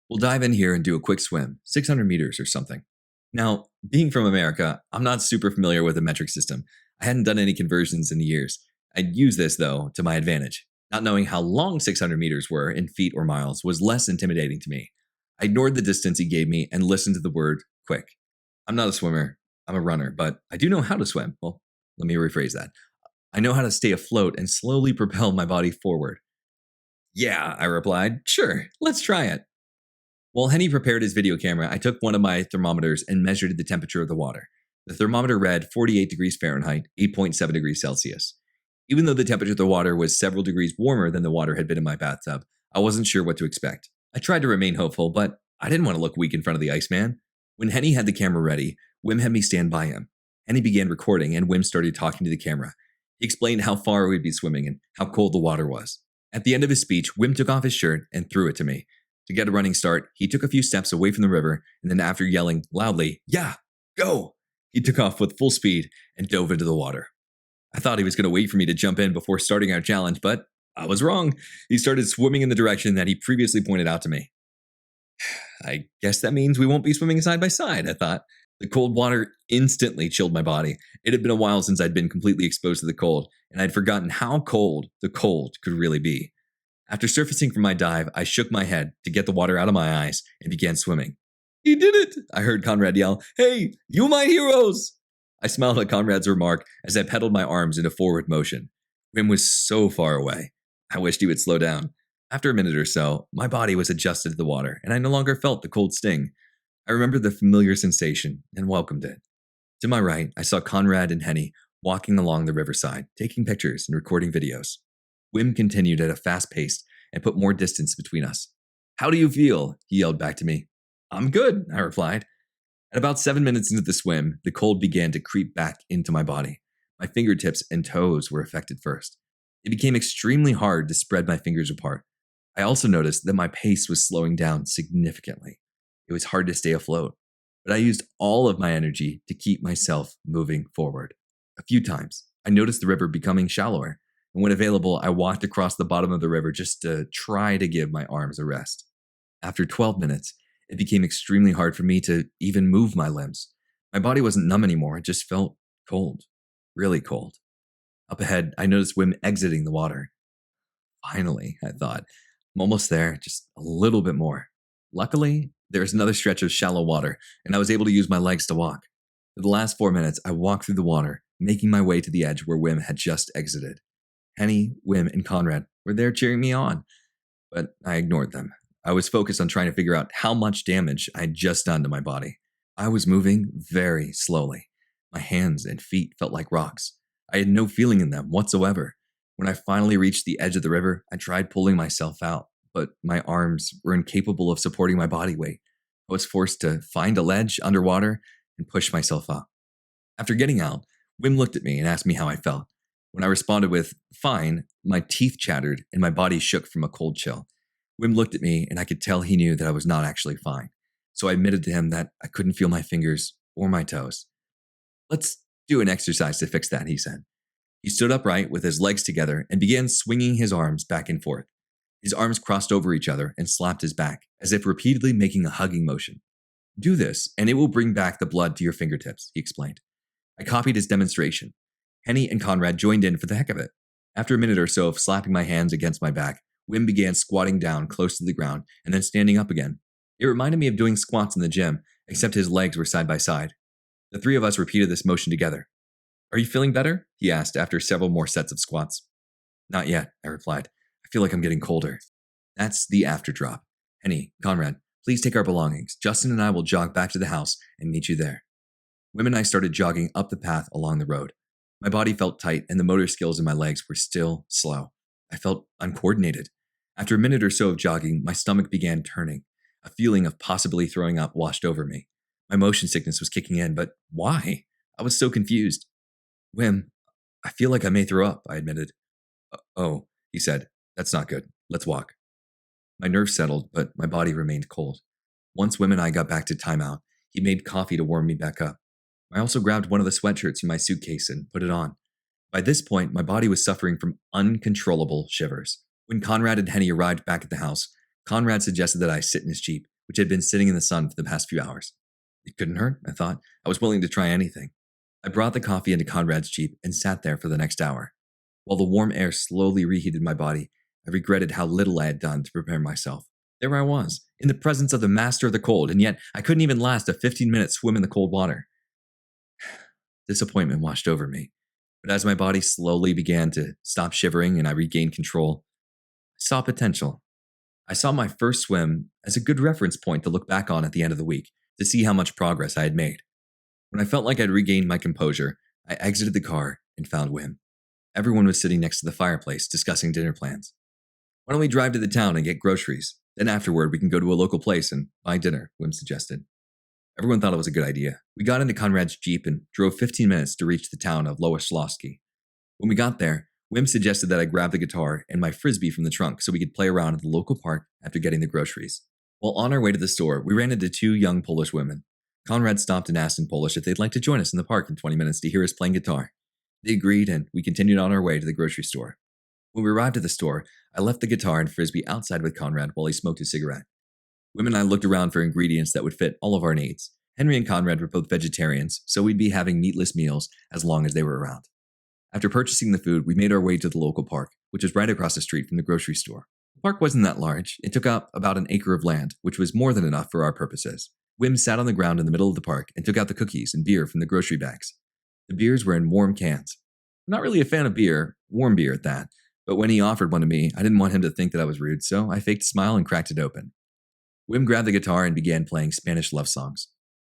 "We'll dive in here and do a quick swim, 600 meters or something." Now, being from America, I'm not super familiar with the metric system. I hadn't done any conversions in years. I'd use this, though, to my advantage. Not knowing how long 600 meters were in feet or miles was less intimidating to me. I ignored the distance he gave me and listened to the word quick. I'm not a swimmer, I'm a runner, but I do know how to swim. Well, let me rephrase that. I know how to stay afloat and slowly propel my body forward. "Yeah," I replied. "Sure, let's try it." While Henny prepared his video camera, I took one of my thermometers and measured the temperature of the water. The thermometer read 48 degrees Fahrenheit, 8.7 degrees Celsius. Even though the temperature of the water was several degrees warmer than the water had been in my bathtub, I wasn't sure what to expect. I tried to remain hopeful, but I didn't want to look weak in front of the Iceman. When Henny had the camera ready, Wim had me stand by him. Henny began recording, and Wim started talking to the camera. He explained how far we'd be swimming and how cold the water was. At the end of his speech, Wim took off his shirt and threw it to me. To get a running start, he took a few steps away from the river, and then after yelling loudly, "Yeah, go!" he took off with full speed and dove into the water. I thought he was going to wait for me to jump in before starting our challenge, but I was wrong. He started swimming in the direction that he previously pointed out to me. I guess that means we won't be swimming side by side, I thought. The cold water instantly chilled my body. It had been a while since I'd been completely exposed to the cold, and I'd forgotten how cold the cold could really be. After surfacing from my dive, I shook my head to get the water out of my eyes and began swimming. "He did it!" I heard Conrad yell. "Hey, you my heroes!" I smiled at Conrad's remark as I pedaled my arms into forward motion. Wim was so far away. I wished he would slow down. After a minute or so, my body was adjusted to the water, and I no longer felt the cold sting. I remembered the familiar sensation and welcomed it. To my right, I saw Conrad and Henny walking along the riverside, taking pictures and recording videos. Wim continued at a fast pace and put more distance between us. "How do you feel?" he yelled back to me. "I'm good," I replied. At about 7 minutes into the swim, the cold began to creep back into my body. My fingertips and toes were affected first. It became extremely hard to spread my fingers apart. I also noticed that my pace was slowing down significantly. It was hard to stay afloat, but I used all of my energy to keep myself moving forward. A few times, I noticed the river becoming shallower, and when available, I walked across the bottom of the river just to try to give my arms a rest. After 12 minutes, it became extremely hard for me to even move my limbs. My body wasn't numb anymore, it just felt cold, really cold. Up ahead, I noticed Wim exiting the water. Finally, I thought, I'm almost there, just a little bit more. Luckily, there was another stretch of shallow water, and I was able to use my legs to walk. For the last 4 minutes, I walked through the water, making my way to the edge where Wim had just exited. Henny, Wim, and Conrad were there cheering me on, but I ignored them. I was focused on trying to figure out how much damage I had just done to my body. I was moving very slowly. My hands and feet felt like rocks. I had no feeling in them whatsoever. When I finally reached the edge of the river, I tried pulling myself out, but my arms were incapable of supporting my body weight. I was forced to find a ledge underwater and push myself up. After getting out, Wim looked at me and asked me how I felt. When I responded with, "Fine," my teeth chattered and my body shook from a cold chill. Wim looked at me and I could tell he knew that I was not actually fine. So I admitted to him that I couldn't feel my fingers or my toes. "Let's do an exercise to fix that," he said. He stood upright with his legs together and began swinging his arms back and forth. His arms crossed over each other and slapped his back, as if repeatedly making a hugging motion. "Do this, and it will bring back the blood to your fingertips," he explained. I copied his demonstration. Henny and Conrad joined in for the heck of it. After a minute or so of slapping my hands against my back, Wim began squatting down close to the ground and then standing up again. It reminded me of doing squats in the gym, except his legs were side by side. The three of us repeated this motion together. "Are you feeling better?" he asked after several more sets of squats. "Not yet," I replied. "I feel like I'm getting colder." That's the after drop. Henny, Conrad, please take our belongings. Justin and I will jog back to the house and meet you there. Wim and I started jogging up the path along the road. My body felt tight and the motor skills in my legs were still slow. I felt uncoordinated. After a minute or so of jogging, my stomach began turning. A feeling of possibly throwing up washed over me. My motion sickness was kicking in, but why? I was so confused. "Wim, I feel like I may throw up," I admitted. "Oh," he said, "that's not good. Let's walk." My nerves settled, but my body remained cold. Once Wim and I got back to timeout, he made coffee to warm me back up. I also grabbed one of the sweatshirts from my suitcase and put it on. By this point, my body was suffering from uncontrollable shivers. When Conrad and Henny arrived back at the house, Conrad suggested that I sit in his Jeep, which had been sitting in the sun for the past few hours. It couldn't hurt, I thought. I was willing to try anything. I brought the coffee into Conrad's Jeep and sat there for the next hour. While the warm air slowly reheated my body, I regretted how little I had done to prepare myself. There I was, in the presence of the master of the cold, and yet I couldn't even last a 15-minute swim in the cold water. Disappointment washed over me, but as my body slowly began to stop shivering and I regained control, I saw potential. I saw my first swim as a good reference point to look back on at the end of the week, to see how much progress I had made. When I felt like I'd regained my composure, I exited the car and found Wim. Everyone was sitting next to the fireplace discussing dinner plans. "Why don't we drive to the town and get groceries? Then afterward, we can go to a local place and buy dinner," Wim suggested. Everyone thought it was a good idea. We got into Conrad's Jeep and drove 15 minutes to reach the town of Loweslawski. When we got there, Wim suggested that I grab the guitar and my frisbee from the trunk so we could play around at the local park after getting the groceries. While on our way to the store, we ran into two young Polish women. Conrad stopped and asked in Polish if they'd like to join us in the park in 20 minutes to hear us playing guitar. They agreed, and we continued on our way to the grocery store. When we arrived at the store, I left the guitar and frisbee outside with Conrad while he smoked a cigarette. Wim and I looked around for ingredients that would fit all of our needs. Henry and Conrad were both vegetarians, so we'd be having meatless meals as long as they were around. After purchasing the food, we made our way to the local park, which was right across the street from the grocery store. The park wasn't that large. It took up about an acre of land, which was more than enough for our purposes. Wim sat on the ground in the middle of the park and took out the cookies and beer from the grocery bags. The beers were in warm cans. I'm not really a fan of beer, warm beer at that, but when he offered one to me, I didn't want him to think that I was rude, so I faked a smile and cracked it open. Wim grabbed the guitar and began playing Spanish love songs.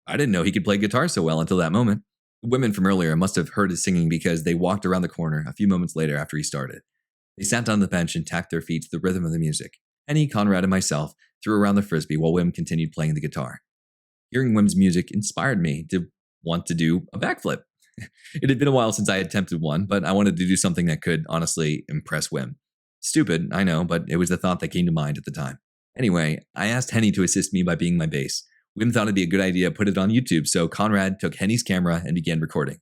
I didn't know he could play guitar so well until that moment. The women from earlier must have heard his singing because they walked around the corner a few moments later after he started. They sat down on the bench and tapped their feet to the rhythm of the music. Henny, Conrad, and myself threw around the frisbee while Wim continued playing the guitar. Hearing Wim's music inspired me to want to do a backflip. It had been a while since I had attempted one, but I wanted to do something that could honestly impress Wim. Stupid, I know, but it was the thought that came to mind at the time. Anyway, I asked Henny to assist me by being my bass. Wim thought it'd be a good idea to put it on YouTube, so Conrad took Henny's camera and began recording.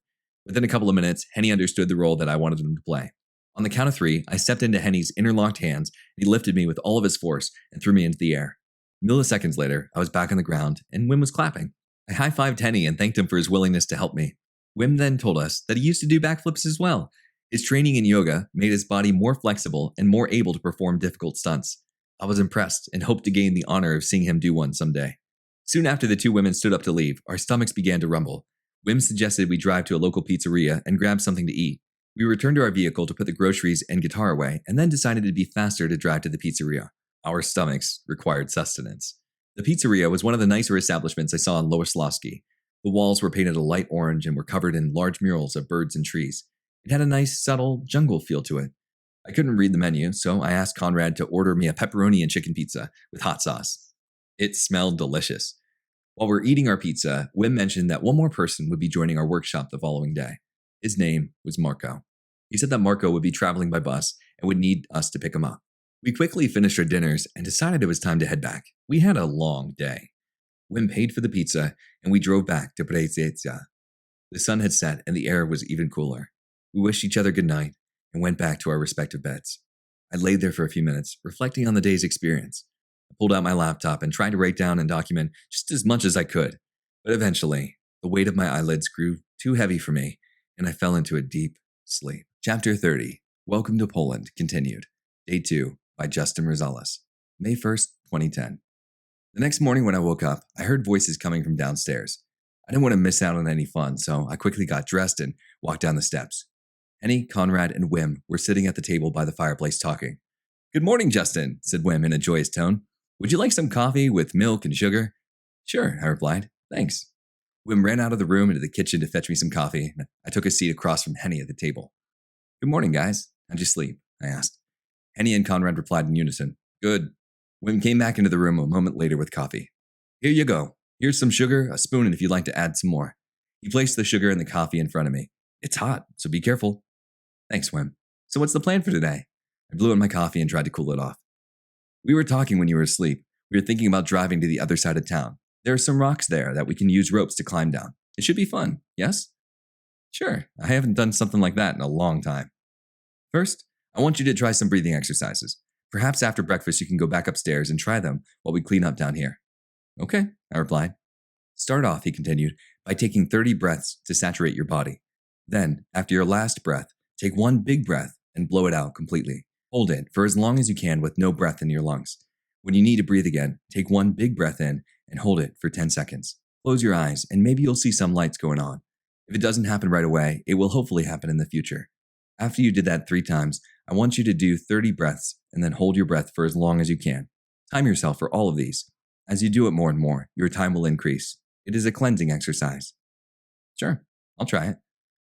Within a couple of minutes, Henny understood the role that I wanted him to play. On the count of 3, I stepped into Henny's interlocked hands, and he lifted me with all of his force and threw me into the air. Milliseconds later, I was back on the ground, and Wim was clapping. I high-fived Henny and thanked him for his willingness to help me. Wim then told us that he used to do backflips as well. His training in yoga made his body more flexible and more able to perform difficult stunts. I was impressed and hoped to gain the honor of seeing him do one someday. Soon after the two women stood up to leave, our stomachs began to rumble. Wim suggested we drive to a local pizzeria and grab something to eat. We returned to our vehicle to put the groceries and guitar away, and then decided it'd be faster to drive to the pizzeria. Our stomachs required sustenance. The pizzeria was one of the nicer establishments I saw in Lower Slosky. The walls were painted a light orange and were covered in large murals of birds and trees. It had a nice, subtle jungle feel to it. I couldn't read the menu, so I asked Conrad to order me a pepperoni and chicken pizza with hot sauce. It smelled delicious. While we're eating our pizza, Wim mentioned that one more person would be joining our workshop the following day. His name was Marco. He said that Marco would be traveling by bus and would need us to pick him up. We quickly finished our dinners and decided it was time to head back. We had a long day. Wim paid for the pizza, and we drove back to Prezezia. The sun had set, and the air was even cooler. We wished each other good night and went back to our respective beds. I laid there for a few minutes, reflecting on the day's experience. I pulled out my laptop and tried to write down and document just as much as I could. But eventually, the weight of my eyelids grew too heavy for me, and I fell into a deep sleep. Chapter 30, Welcome to Poland, continued. Day 2, by Justin Rosales. May 1st, 2010. The next morning when I woke up, I heard voices coming from downstairs. I didn't want to miss out on any fun, so I quickly got dressed and walked down the steps. Henny, Conrad, and Wim were sitting at the table by the fireplace talking. Good morning, Justin, said Wim in a joyous tone. Would you like some coffee with milk and sugar? Sure, I replied. Thanks. Wim ran out of the room into the kitchen to fetch me some coffee, and I took a seat across from Henny at the table. Good morning, guys. How'd you sleep? I asked. Henny and Conrad replied in unison. Good. Wim came back into the room a moment later with coffee. Here you go. Here's some sugar, a spoon, and if you'd like to add some more. He placed the sugar and the coffee in front of me. It's hot, so be careful. Thanks, Wim. So what's the plan for today? I blew in my coffee and tried to cool it off. We were talking when you were asleep. We were thinking about driving to the other side of town. There are some rocks there that we can use ropes to climb down. It should be fun, yes? Sure, I haven't done something like that in a long time. First, I want you to try some breathing exercises. Perhaps after breakfast you can go back upstairs and try them while we clean up down here. Okay, I replied. Start off, he continued, by taking 30 breaths to saturate your body. Then, after your last breath, take one big breath and blow it out completely. Hold it for as long as you can with no breath in your lungs. When you need to breathe again, take one big breath in and hold it for 10 seconds. Close your eyes and maybe you'll see some lights going on. If it doesn't happen right away, it will hopefully happen in the future. After you did that 3 times, I want you to do 30 breaths and then hold your breath for as long as you can. Time yourself for all of these. As you do it more and more, your time will increase. It is a cleansing exercise. Sure, I'll try it.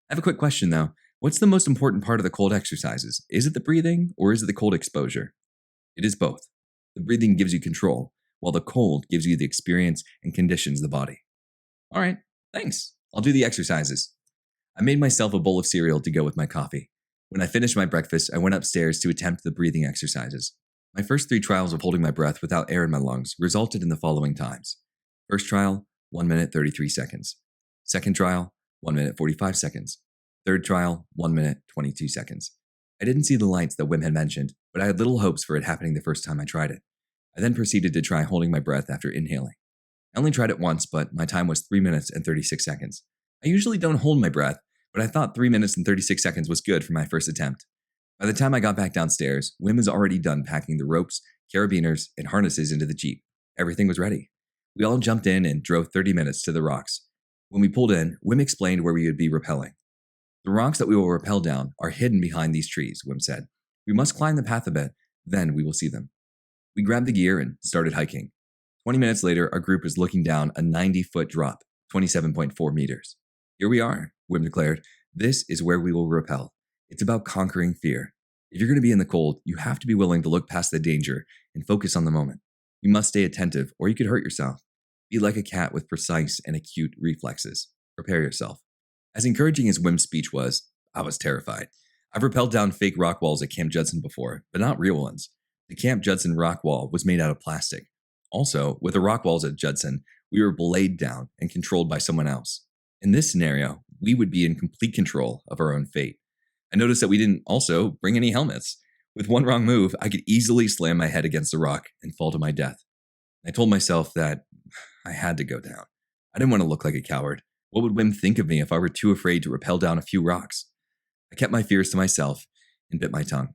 I have a quick question though. What's the most important part of the cold exercises? Is it the breathing or is it the cold exposure? It is both. The breathing gives you control, while the cold gives you the experience and conditions the body. All right, thanks. I'll do the exercises. I made myself a bowl of cereal to go with my coffee. When I finished my breakfast, I went upstairs to attempt the breathing exercises. My first 3 trials of holding my breath without air in my lungs resulted in the following times. First trial, 1 minute 33 seconds. Second trial, 1 minute 45 seconds. Third trial, 1 minute 22 seconds. I didn't see the lights that Wim had mentioned, but I had little hopes for it happening the first time I tried it. I then proceeded to try holding my breath after inhaling. I only tried it once, but my time was 3 minutes and 36 seconds. I usually don't hold my breath, but I thought 3 minutes and 36 seconds was good for my first attempt. By the time I got back downstairs, Wim was already done packing the ropes, carabiners, and harnesses into the Jeep. Everything was ready. We all jumped in and drove 30 minutes to the rocks. When we pulled in, Wim explained where we would be rappelling. The rocks that we will rappel down are hidden behind these trees, Wim said. We must climb the path a bit, then we will see them. We grabbed the gear and started hiking. 20 minutes later, our group was looking down a 90-foot drop, 27.4 meters. Here we are, Wim declared. This is where we will rappel. It's about conquering fear. If you're going to be in the cold, you have to be willing to look past the danger and focus on the moment. You must stay attentive or you could hurt yourself. Be like a cat with precise and acute reflexes. Prepare yourself. As encouraging as Wim's speech was, I was terrified. I've rappelled down fake rock walls at Camp Judson before, but not real ones. The Camp Judson rock wall was made out of plastic. Also, with the rock walls at Judson, we were belayed down and controlled by someone else. In this scenario, we would be in complete control of our own fate. I noticed that we didn't also bring any helmets. With one wrong move, I could easily slam my head against the rock and fall to my death. I told myself that I had to go down. I didn't want to look like a coward. What would Wim think of me if I were too afraid to rappel down a few rocks? I kept my fears to myself and bit my tongue.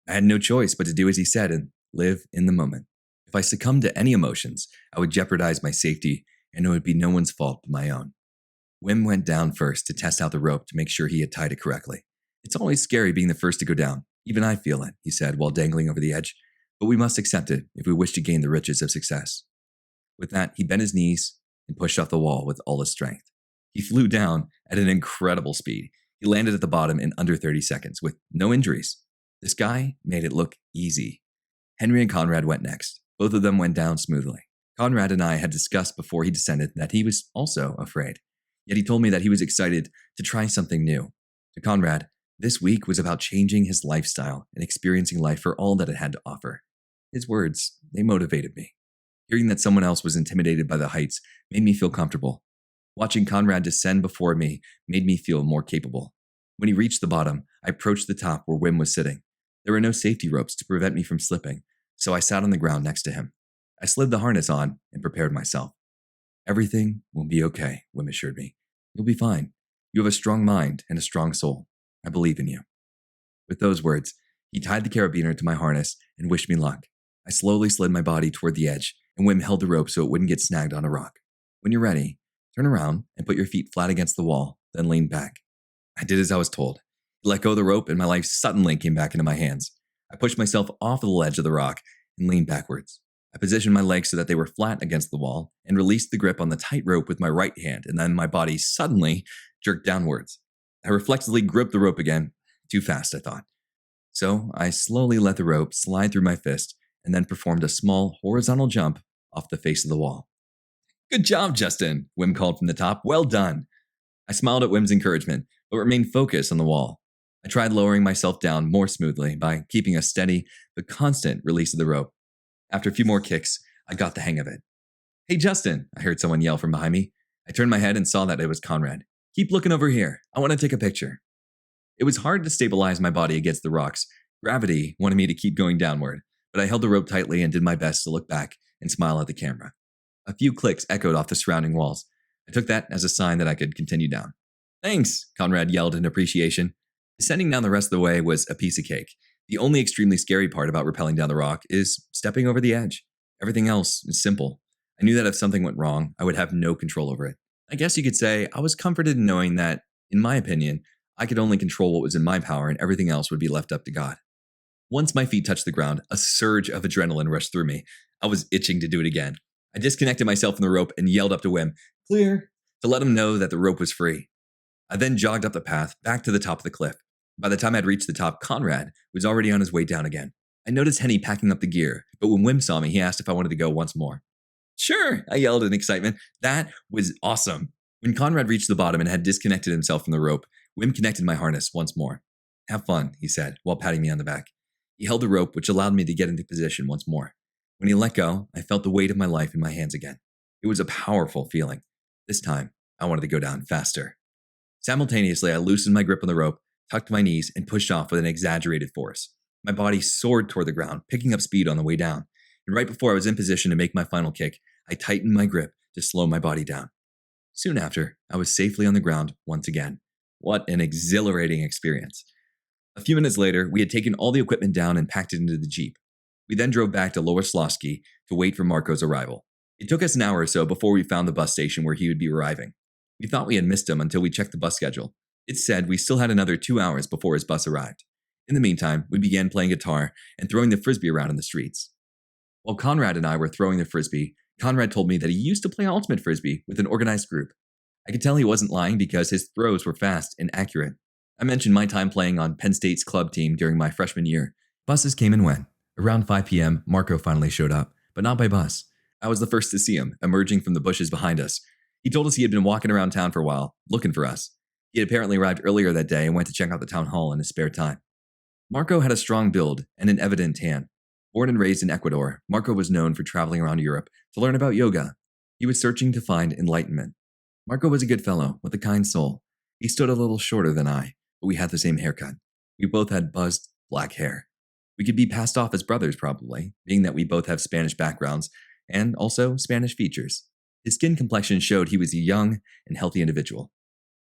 I had no choice but to do as he said and live in the moment. If I succumbed to any emotions, I would jeopardize my safety, and it would be no one's fault but my own. Wim went down first to test out the rope to make sure he had tied it correctly. It's always scary being the first to go down. Even I feel it, he said while dangling over the edge, but we must accept it if we wish to gain the riches of success. With that, he bent his knees and pushed off the wall with all his strength. He flew down at an incredible speed. He landed at the bottom in under 30 seconds with no injuries. This guy made it look easy. Henry and Conrad went next. Both of them went down smoothly. Conrad and I had discussed before he descended that he was also afraid. Yet he told me that he was excited to try something new. To Conrad, this week was about changing his lifestyle and experiencing life for all that it had to offer. His words, they motivated me. Hearing that someone else was intimidated by the heights made me feel comfortable. Watching Conrad descend before me made me feel more capable. When he reached the bottom, I approached the top where Wim was sitting. There were no safety ropes to prevent me from slipping, so I sat on the ground next to him. I slid the harness on and prepared myself. Everything will be okay, Wim assured me. You'll be fine. You have a strong mind and a strong soul. I believe in you. With those words, he tied the carabiner to my harness and wished me luck. I slowly slid my body toward the edge, and Wim held the rope so it wouldn't get snagged on a rock. When you're ready, turn around and put your feet flat against the wall, then lean back. I did as I was told. He let go of the rope and my life suddenly came back into my hands. I pushed myself off of the ledge of the rock and leaned backwards. I positioned my legs so that they were flat against the wall and released the grip on the tight rope with my right hand, and then my body suddenly jerked downwards. I reflexively gripped the rope again. Too fast, I thought. So I slowly let the rope slide through my fist and then performed a small horizontal jump off the face of the wall. Good job, Justin, Wim called from the top. Well done. I smiled at Wim's encouragement, but remained focused on the wall. I tried lowering myself down more smoothly by keeping a steady but constant release of the rope. After a few more kicks, I got the hang of it. Hey, Justin, I heard someone yell from behind me. I turned my head and saw that it was Conrad. Keep looking over here. I want to take a picture. It was hard to stabilize my body against the rocks. Gravity wanted me to keep going downward, but I held the rope tightly and did my best to look back and smile at the camera. A few clicks echoed off the surrounding walls. I took that as a sign that I could continue down. Thanks, Conrad yelled in appreciation. Descending down the rest of the way was a piece of cake. The only extremely scary part about rappelling down the rock is stepping over the edge. Everything else is simple. I knew that if something went wrong, I would have no control over it. I guess you could say I was comforted in knowing that, in my opinion, I could only control what was in my power and everything else would be left up to God. Once my feet touched the ground, a surge of adrenaline rushed through me. I was itching to do it again. I disconnected myself from the rope and yelled up to Wim, "Clear," to let him know that the rope was free. I then jogged up the path back to the top of the cliff. By the time I'd reached the top, Conrad was already on his way down again. I noticed Henny packing up the gear, but when Wim saw me, he asked if I wanted to go once more. Sure, I yelled in excitement. That was awesome. When Conrad reached the bottom and had disconnected himself from the rope, Wim connected my harness once more. Have fun, he said, while patting me on the back. He held the rope, which allowed me to get into position once more. When he let go, I felt the weight of my life in my hands again. It was a powerful feeling. This time, I wanted to go down faster. Simultaneously, I loosened my grip on the rope, tucked my knees, and pushed off with an exaggerated force. My body soared toward the ground, picking up speed on the way down. And right before I was in position to make my final kick, I tightened my grip to slow my body down. Soon after, I was safely on the ground once again. What an exhilarating experience. A few minutes later, we had taken all the equipment down and packed it into the Jeep. We then drove back to Lower Slosky to wait for Marco's arrival. It took us an hour or so before we found the bus station where he would be arriving. We thought we had missed him until we checked the bus schedule. It said we still had another 2 hours before his bus arrived. In the meantime, we began playing guitar and throwing the frisbee around in the streets. While Conrad and I were throwing the frisbee, Conrad told me that he used to play ultimate frisbee with an organized group. I could tell he wasn't lying because his throws were fast and accurate. I mentioned my time playing on Penn State's club team during my freshman year. Buses came and went. Around 5 p.m., Marco finally showed up, but not by bus. I was the first to see him, emerging from the bushes behind us. He told us he had been walking around town for a while, looking for us. He had apparently arrived earlier that day and went to check out the town hall in his spare time. Marco had a strong build and an evident tan. Born and raised in Ecuador, Marco was known for traveling around Europe to learn about yoga. He was searching to find enlightenment. Marco was a good fellow with a kind soul. He stood a little shorter than I, but we had the same haircut. We both had buzzed black hair. We could be passed off as brothers probably, being that we both have Spanish backgrounds and also Spanish features. His skin complexion showed he was a young and healthy individual.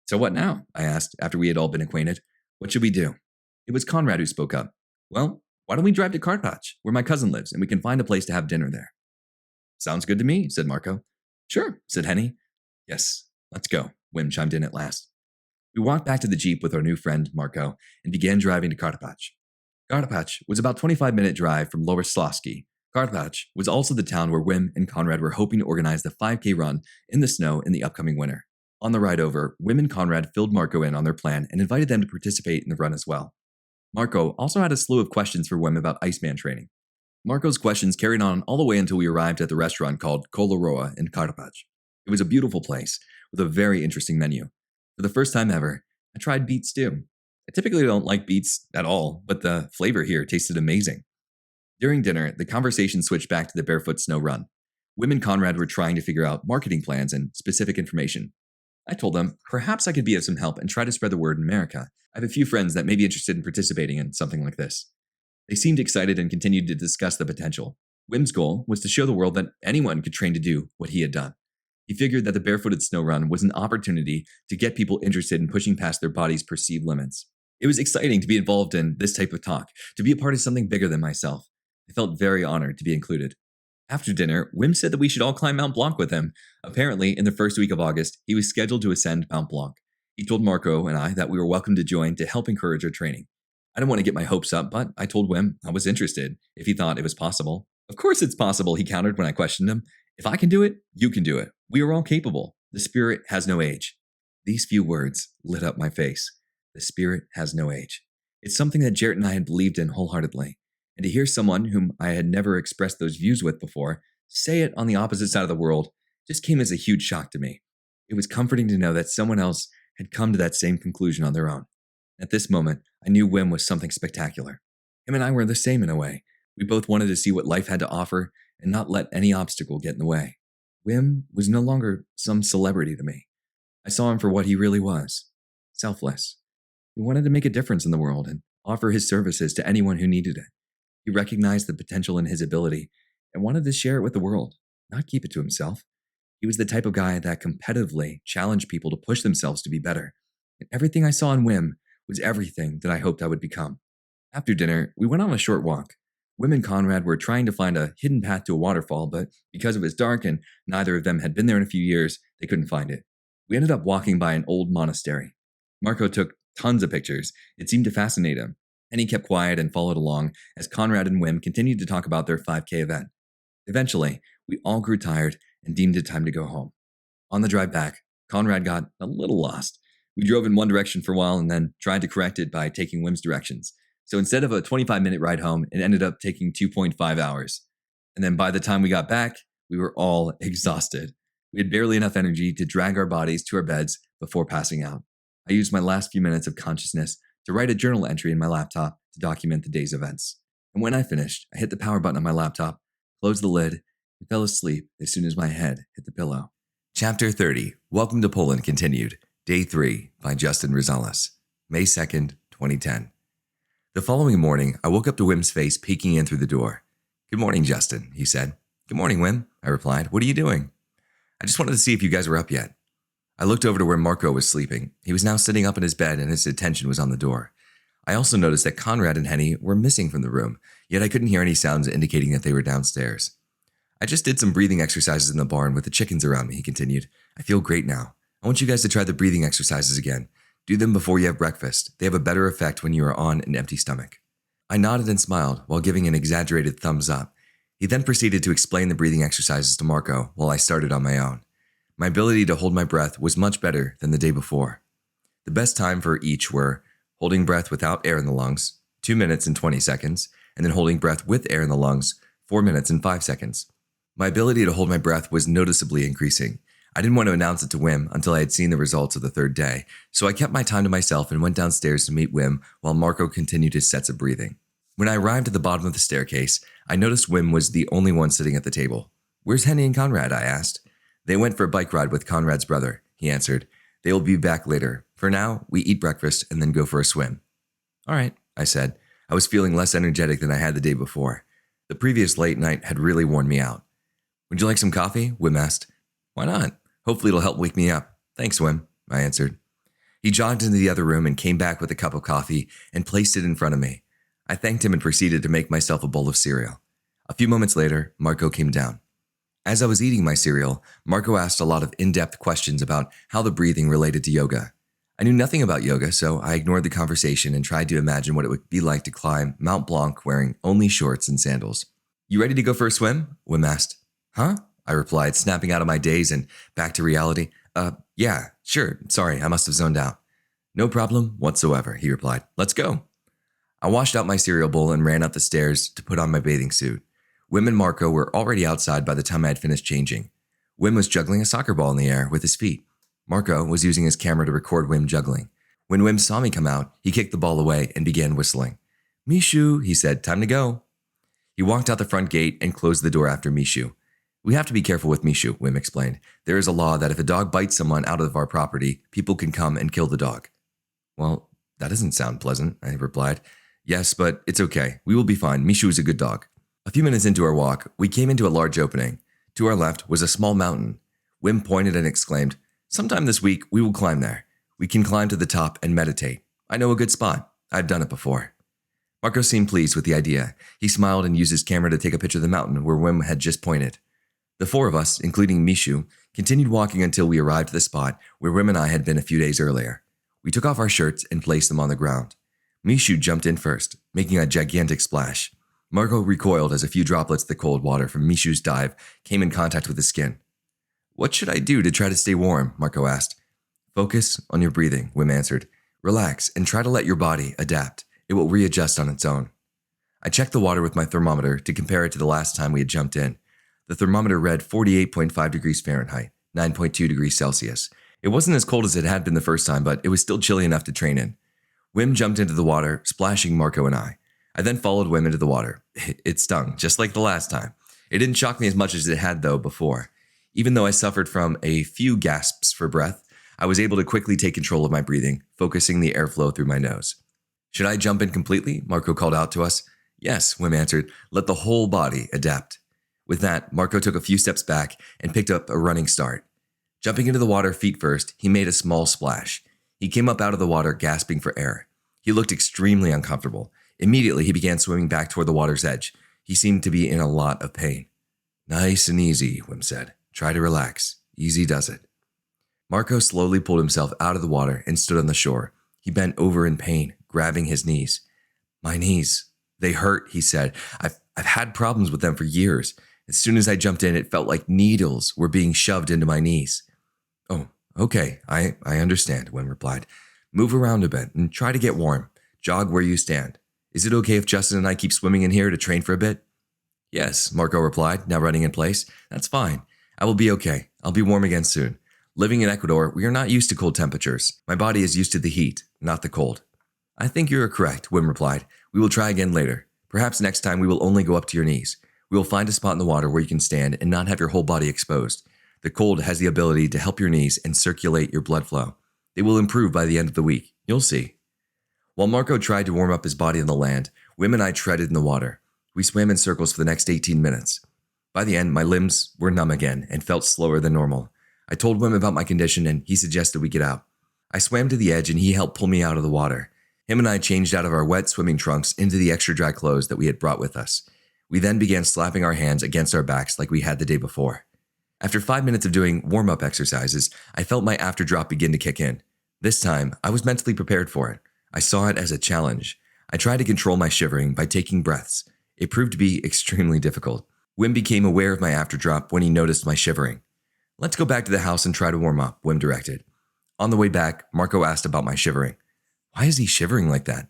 "So what now?" I asked after we had all been acquainted. "What should we do?" It was Conrad who spoke up. "Well, why don't we drive to Carthage, where my cousin lives, and we can find a place to have dinner there?" "Sounds good to me," said Marco. "Sure," said Henny. "Yes, let's go," Wim chimed in at last. We walked back to the Jeep with our new friend, Marco, and began driving to Carthage. Carthage was about a 25-minute drive from Lower Slosky. Carthage was also the town where Wim and Conrad were hoping to organize the 5K run in the snow in the upcoming winter. On the ride over, Wim and Conrad filled Marco in on their plan and invited them to participate in the run as well. Marco also had a slew of questions for Wim about Iceman training. Marco's questions carried on all the way until we arrived at the restaurant called Coloroa in Carthage. It was a beautiful place with a very interesting menu. For the first time ever, I tried beet stew. I typically don't like beets at all, but the flavor here tasted amazing. During dinner, the conversation switched back to the barefoot snow run. Wim and Conrad were trying to figure out marketing plans and specific information. I told them perhaps I could be of some help and try to spread the word in America. I have a few friends that may be interested in participating in something like this. They seemed excited and continued to discuss the potential. Wim's goal was to show the world that anyone could train to do what he had done. He figured that the barefooted snow run was an opportunity to get people interested in pushing past their body's perceived limits. It was exciting to be involved in this type of talk, to be a part of something bigger than myself. I felt very honored to be included. After dinner, Wim said that we should all climb Mount Blanc with him. Apparently, in the first week of August, he was scheduled to ascend Mount Blanc. He told Marco and I that we were welcome to join to help encourage our training. I didn't want to get my hopes up, but I told Wim I was interested if he thought it was possible. "Of course it's possible," he countered when I questioned him. "If I can do it, you can do it. We are all capable. The spirit has no age." These few words lit up my face. The spirit has no age. It's something that Jarrett and I had believed in wholeheartedly. And to hear someone whom I had never expressed those views with before say it on the opposite side of the world just came as a huge shock to me. It was comforting to know that someone else had come to that same conclusion on their own. At this moment, I knew Wim was something spectacular. Him and I were the same in a way. We both wanted to see what life had to offer and not let any obstacle get in the way. Wim was no longer some celebrity to me. I saw him for what he really was, selfless. He wanted to make a difference in the world and offer his services to anyone who needed it. He recognized the potential in his ability and wanted to share it with the world, not keep it to himself. He was the type of guy that competitively challenged people to push themselves to be better. And everything I saw in Wim was everything that I hoped I would become. After dinner, we went on a short walk. Wim and Conrad were trying to find a hidden path to a waterfall, but because it was dark and neither of them had been there in a few years, they couldn't find it. We ended up walking by an old monastery. Marco took tons of pictures. It seemed to fascinate him, and he kept quiet and followed along as Conrad and Wim continued to talk about their 5K event. Eventually, we all grew tired and deemed it time to go home. On the drive back, Conrad got a little lost. We drove in one direction for a while and then tried to correct it by taking Wim's directions. So instead of a 25-minute ride home, it ended up taking 2.5 hours. And then by the time we got back, we were all exhausted. We had barely enough energy to drag our bodies to our beds before passing out. I used my last few minutes of consciousness to write a journal entry in my laptop to document the day's events. And when I finished, I hit the power button on my laptop, closed the lid, and fell asleep as soon as my head hit the pillow. Chapter 30, Welcome to Poland continued, Day 3 by Justin Rosales, May 2nd, 2010. The following morning, I woke up to Wim's face peeking in through the door. "Good morning, Justin," he said. "Good morning, Wim," I replied. "What are you doing?" "I just wanted to see if you guys were up yet." I looked over to where Marco was sleeping. He was now sitting up in his bed and his attention was on the door. I also noticed that Conrad and Henny were missing from the room, yet I couldn't hear any sounds indicating that they were downstairs. "I just did some breathing exercises in the barn with the chickens around me," he continued. "I feel great now. I want you guys to try the breathing exercises again. Do them before you have breakfast. They have a better effect when you are on an empty stomach." I nodded and smiled while giving an exaggerated thumbs up. He then proceeded to explain the breathing exercises to Marco while I started on my own. My ability to hold my breath was much better than the day before. The best time for each were holding breath without air in the lungs, 2 minutes and 20 seconds, and then holding breath with air in the lungs, 4 minutes and 5 seconds. My ability to hold my breath was noticeably increasing. I didn't want to announce it to Wim until I had seen the results of the third day, so I kept my time to myself and went downstairs to meet Wim while Marco continued his sets of breathing. When I arrived at the bottom of the staircase, I noticed Wim was the only one sitting at the table. "Where's Henny and Conrad?" I asked. "They went for a bike ride with Conrad's brother," he answered. "They will be back later. For now, we eat breakfast and then go for a swim." "All right," I said. I was feeling less energetic than I had the day before. The previous late night had really worn me out. "Would you like some coffee?" Wim asked. "Why not? Hopefully it'll help wake me up." "Thanks, Wim," I answered. He jogged into the other room and came back with a cup of coffee and placed it in front of me. I thanked him and proceeded to make myself a bowl of cereal. A few moments later, Marco came down. As I was eating my cereal, Marco asked a lot of in-depth questions about how the breathing related to yoga. I knew nothing about yoga, so I ignored the conversation and tried to imagine what it would be like to climb Mount Blanc wearing only shorts and sandals. "You ready to go for a swim?" Wim asked. "Huh?" I replied, snapping out of my daze and back to reality. Yeah, sure. Sorry, I must have zoned out." "No problem whatsoever," he replied. "Let's go." I washed out my cereal bowl and ran up the stairs to put on my bathing suit. Wim and Marco were already outside by the time I had finished changing. Wim was juggling a soccer ball in the air with his feet. Marco was using his camera to record Wim juggling. When Wim saw me come out, he kicked the ball away and began whistling. "Mishu," he said, "time to go." He walked out the front gate and closed the door after Mishu. "We have to be careful with Mishu," Wim explained. "There is a law that if a dog bites someone out of our property, people can come and kill the dog." "Well, that doesn't sound pleasant," I replied. "Yes, but it's okay. We will be fine. Mishu is a good dog." A few minutes into our walk, we came into a large opening. To our left was a small mountain. Wim pointed and exclaimed, "Sometime this week, we will climb there. We can climb to the top and meditate. I know a good spot. I've done it before." Marco seemed pleased with the idea. He smiled and used his camera to take a picture of the mountain where Wim had just pointed. The four of us, including Mishu, continued walking until we arrived at the spot where Wim and I had been a few days earlier. We took off our shirts and placed them on the ground. Mishu jumped in first, making a gigantic splash. Marco recoiled as a few droplets of the cold water from Mishu's dive came in contact with his skin. "What should I do to try to stay warm?" Marco asked. "Focus on your breathing," Wim answered. "Relax and try to let your body adapt. It will readjust on its own." I checked the water with my thermometer to compare it to the last time we had jumped in. The thermometer read 48.5 degrees Fahrenheit, 9.2 degrees Celsius. It wasn't as cold as it had been the first time, but it was still chilly enough to train in. Wim jumped into the water, splashing Marco and I. I then followed Wim into the water. It stung, just like the last time. It didn't shock me as much as it had, though, before. Even though I suffered from a few gasps for breath, I was able to quickly take control of my breathing, focusing the airflow through my nose. "Should I jump in completely?" Marco called out to us. "Yes," Wim answered. "Let the whole body adapt." With that, Marco took a few steps back and picked up a running start. Jumping into the water feet first, he made a small splash. He came up out of the water, gasping for air. He looked extremely uncomfortable. Immediately, he began swimming back toward the water's edge. He seemed to be in a lot of pain. "Nice and easy," Wim said. "Try to relax. Easy does it." Marco slowly pulled himself out of the water and stood on the shore. He bent over in pain, grabbing his knees. "My knees, they hurt," he said. I've had problems with them for years. As soon as I jumped in, it felt like needles were being shoved into my knees." "Oh, okay, I understand," Wim replied. "Move around a bit and try to get warm. Jog where you stand. Is it okay if Justin and I keep swimming in here to train for a bit?" "Yes," Marco replied, now running in place. "That's fine. I will be okay. I'll be warm again soon. Living in Ecuador, we are not used to cold temperatures. My body is used to the heat, not the cold." "I think you are correct," Wim replied. "We will try again later. Perhaps next time we will only go up to your knees. We will find a spot in the water where you can stand and not have your whole body exposed. The cold has the ability to help your knees and circulate your blood flow. They will improve by the end of the week. You'll see." While Marco tried to warm up his body on the land, Wim and I treaded in the water. We swam in circles for the next 18 minutes. By the end, my limbs were numb again and felt slower than normal. I told Wim about my condition and he suggested we get out. I swam to the edge and he helped pull me out of the water. Him and I changed out of our wet swimming trunks into the extra dry clothes that we had brought with us. We then began slapping our hands against our backs like we had the day before. After 5 minutes of doing warm-up exercises, I felt my after-drop begin to kick in. This time, I was mentally prepared for it. I saw it as a challenge. I tried to control my shivering by taking breaths. It proved to be extremely difficult. Wim became aware of my after-drop when he noticed my shivering. "Let's go back to the house and try to warm up," Wim directed. On the way back, Marco asked about my shivering. "Why is he shivering like that?"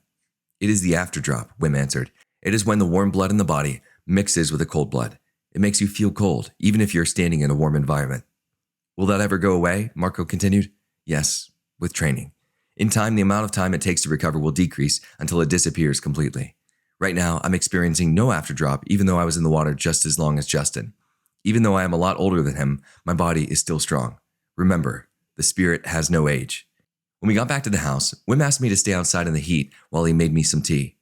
"It is the after-drop," Wim answered. "It is when the warm blood in the body mixes with the cold blood. It makes you feel cold, even if you're standing in a warm environment. Will that ever go away? Marco continued. Yes, with training. In time, the amount of time it takes to recover will decrease until it disappears completely. Right now, I'm experiencing no afterdrop, even though I was in the water just as long as Justin. Even though I am a lot older than him, my body is still strong. Remember, the spirit has no age. When we got back to the house, Wim asked me to stay outside in the heat while he made me some tea.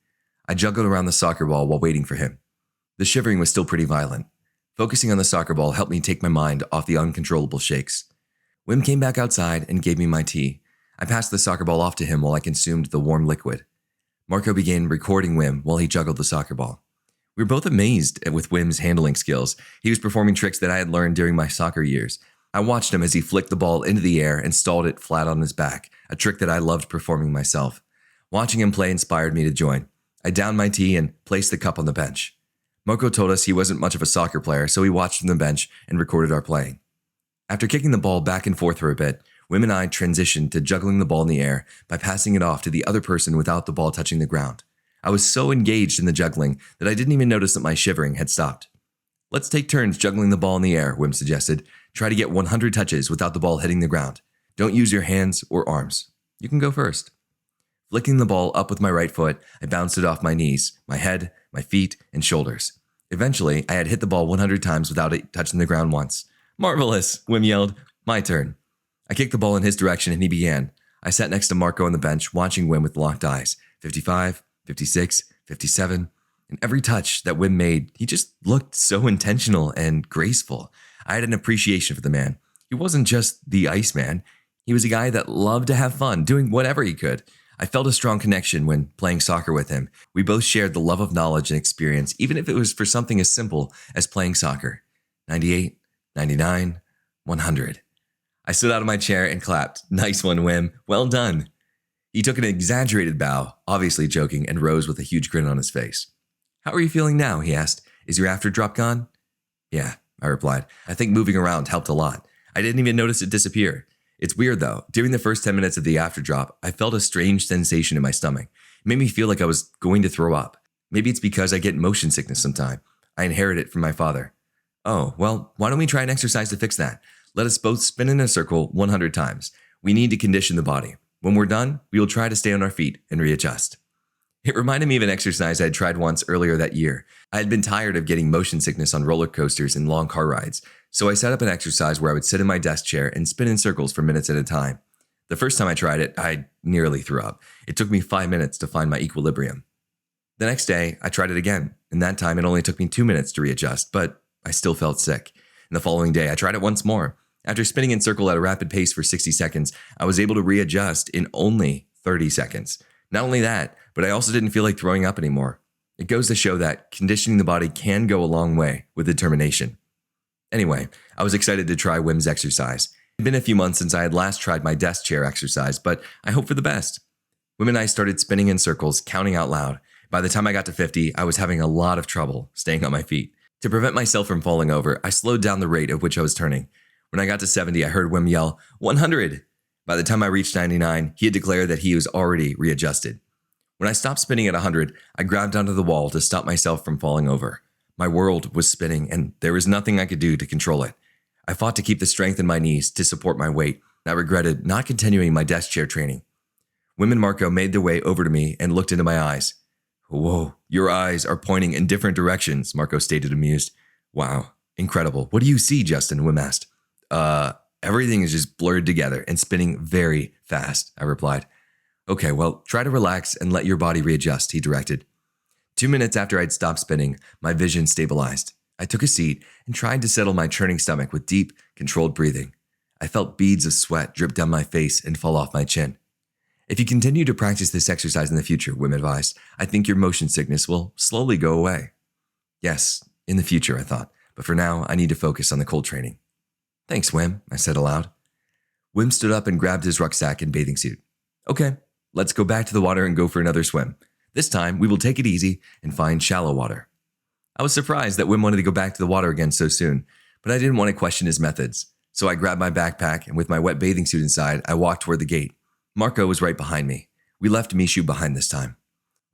I juggled around the soccer ball while waiting for him. The shivering was still pretty violent. Focusing on the soccer ball helped me take my mind off the uncontrollable shakes. Wim came back outside and gave me my tea. I passed the soccer ball off to him while I consumed the warm liquid. Marco began recording Wim while he juggled the soccer ball. We were both amazed with Wim's handling skills. He was performing tricks that I had learned during my soccer years. I watched him as he flicked the ball into the air and stalled it flat on his back, a trick that I loved performing myself. Watching him play inspired me to join. I downed my tea and placed the cup on the bench. Marco told us he wasn't much of a soccer player, so he watched from the bench and recorded our playing. After kicking the ball back and forth for a bit, Wim and I transitioned to juggling the ball in the air by passing it off to the other person without the ball touching the ground. I was so engaged in the juggling that I didn't even notice that my shivering had stopped. Let's take turns juggling the ball in the air, Wim suggested. Try to get 100 touches without the ball hitting the ground. Don't use your hands or arms. You can go first. Flicking the ball up with my right foot, I bounced it off my knees, my head, my feet, and shoulders. Eventually, I had hit the ball 100 times without it touching the ground once. Marvelous, Wim yelled. My turn. I kicked the ball in his direction and he began. I sat next to Marco on the bench, watching Wim with locked eyes. 55, 56, 57. And every touch that Wim made, he just looked so intentional and graceful. I had an appreciation for the man. He wasn't just the Iceman. He was a guy that loved to have fun, doing whatever he could. I felt a strong connection when playing soccer with him. We both shared the love of knowledge and experience, even if it was for something as simple as playing soccer. 98, 99, 100. I stood out of my chair and clapped. Nice one, Wim. Well done. He took an exaggerated bow, obviously joking, and rose with a huge grin on his face. How are you feeling now? He asked. Is your afterdrop gone? Yeah, I replied. I think moving around helped a lot. I didn't even notice it disappear. It's weird though. During the first 10 minutes of the afterdrop, I felt a strange sensation in my stomach. It made me feel like I was going to throw up. Maybe it's because I get motion sickness sometime. I inherit it from my father. Oh, well, why don't we try an exercise to fix that? Let us both spin in a circle 100 times. We need to condition the body. When we're done, we will try to stay on our feet and readjust. It reminded me of an exercise I had tried once earlier that year. I had been tired of getting motion sickness on roller coasters and long car rides, so I set up an exercise where I would sit in my desk chair and spin in circles for minutes at a time. The first time I tried it, I nearly threw up. It took me 5 minutes to find my equilibrium. The next day, I tried it again, and that time it only took me 2 minutes to readjust, but I still felt sick. And the following day, I tried it once more. After spinning in circle at a rapid pace for 60 seconds, I was able to readjust in only 30 seconds. Not only that, but I also didn't feel like throwing up anymore. It goes to show that conditioning the body can go a long way with determination. Anyway, I was excited to try Wim's exercise. It had been a few months since I had last tried my desk chair exercise, but I hope for the best. Wim and I started spinning in circles, counting out loud. By the time I got to 50, I was having a lot of trouble staying on my feet. To prevent myself from falling over, I slowed down the rate at which I was turning. When I got to 70, I heard Wim yell, 100! By the time I reached 99, he had declared that he was already readjusted. When I stopped spinning at 100, I grabbed onto the wall to stop myself from falling over. My world was spinning, and there was nothing I could do to control it. I fought to keep the strength in my knees to support my weight, and I regretted not continuing my desk chair training. Wim and Marco made their way over to me and looked into my eyes. Whoa, your eyes are pointing in different directions, Marco stated amused. Wow, incredible. What do you see, Justin? Wim asked. Everything is just blurred together and spinning very fast, I replied. Okay, well, try to relax and let your body readjust, he directed. 2 minutes after I'd stopped spinning, my vision stabilized. I took a seat and tried to settle my churning stomach with deep, controlled breathing. I felt beads of sweat drip down my face and fall off my chin. If you continue to practice this exercise in the future, Wim advised, I think your motion sickness will slowly go away. Yes, in the future, I thought, but for now, I need to focus on the cold training. Thanks, Wim, I said aloud. Wim stood up and grabbed his rucksack and bathing suit. Okay, let's go back to the water and go for another swim. This time, we will take it easy and find shallow water. I was surprised that Wim wanted to go back to the water again so soon, but I didn't want to question his methods. So I grabbed my backpack and with my wet bathing suit inside, I walked toward the gate. Marco was right behind me. We left Mishu behind this time.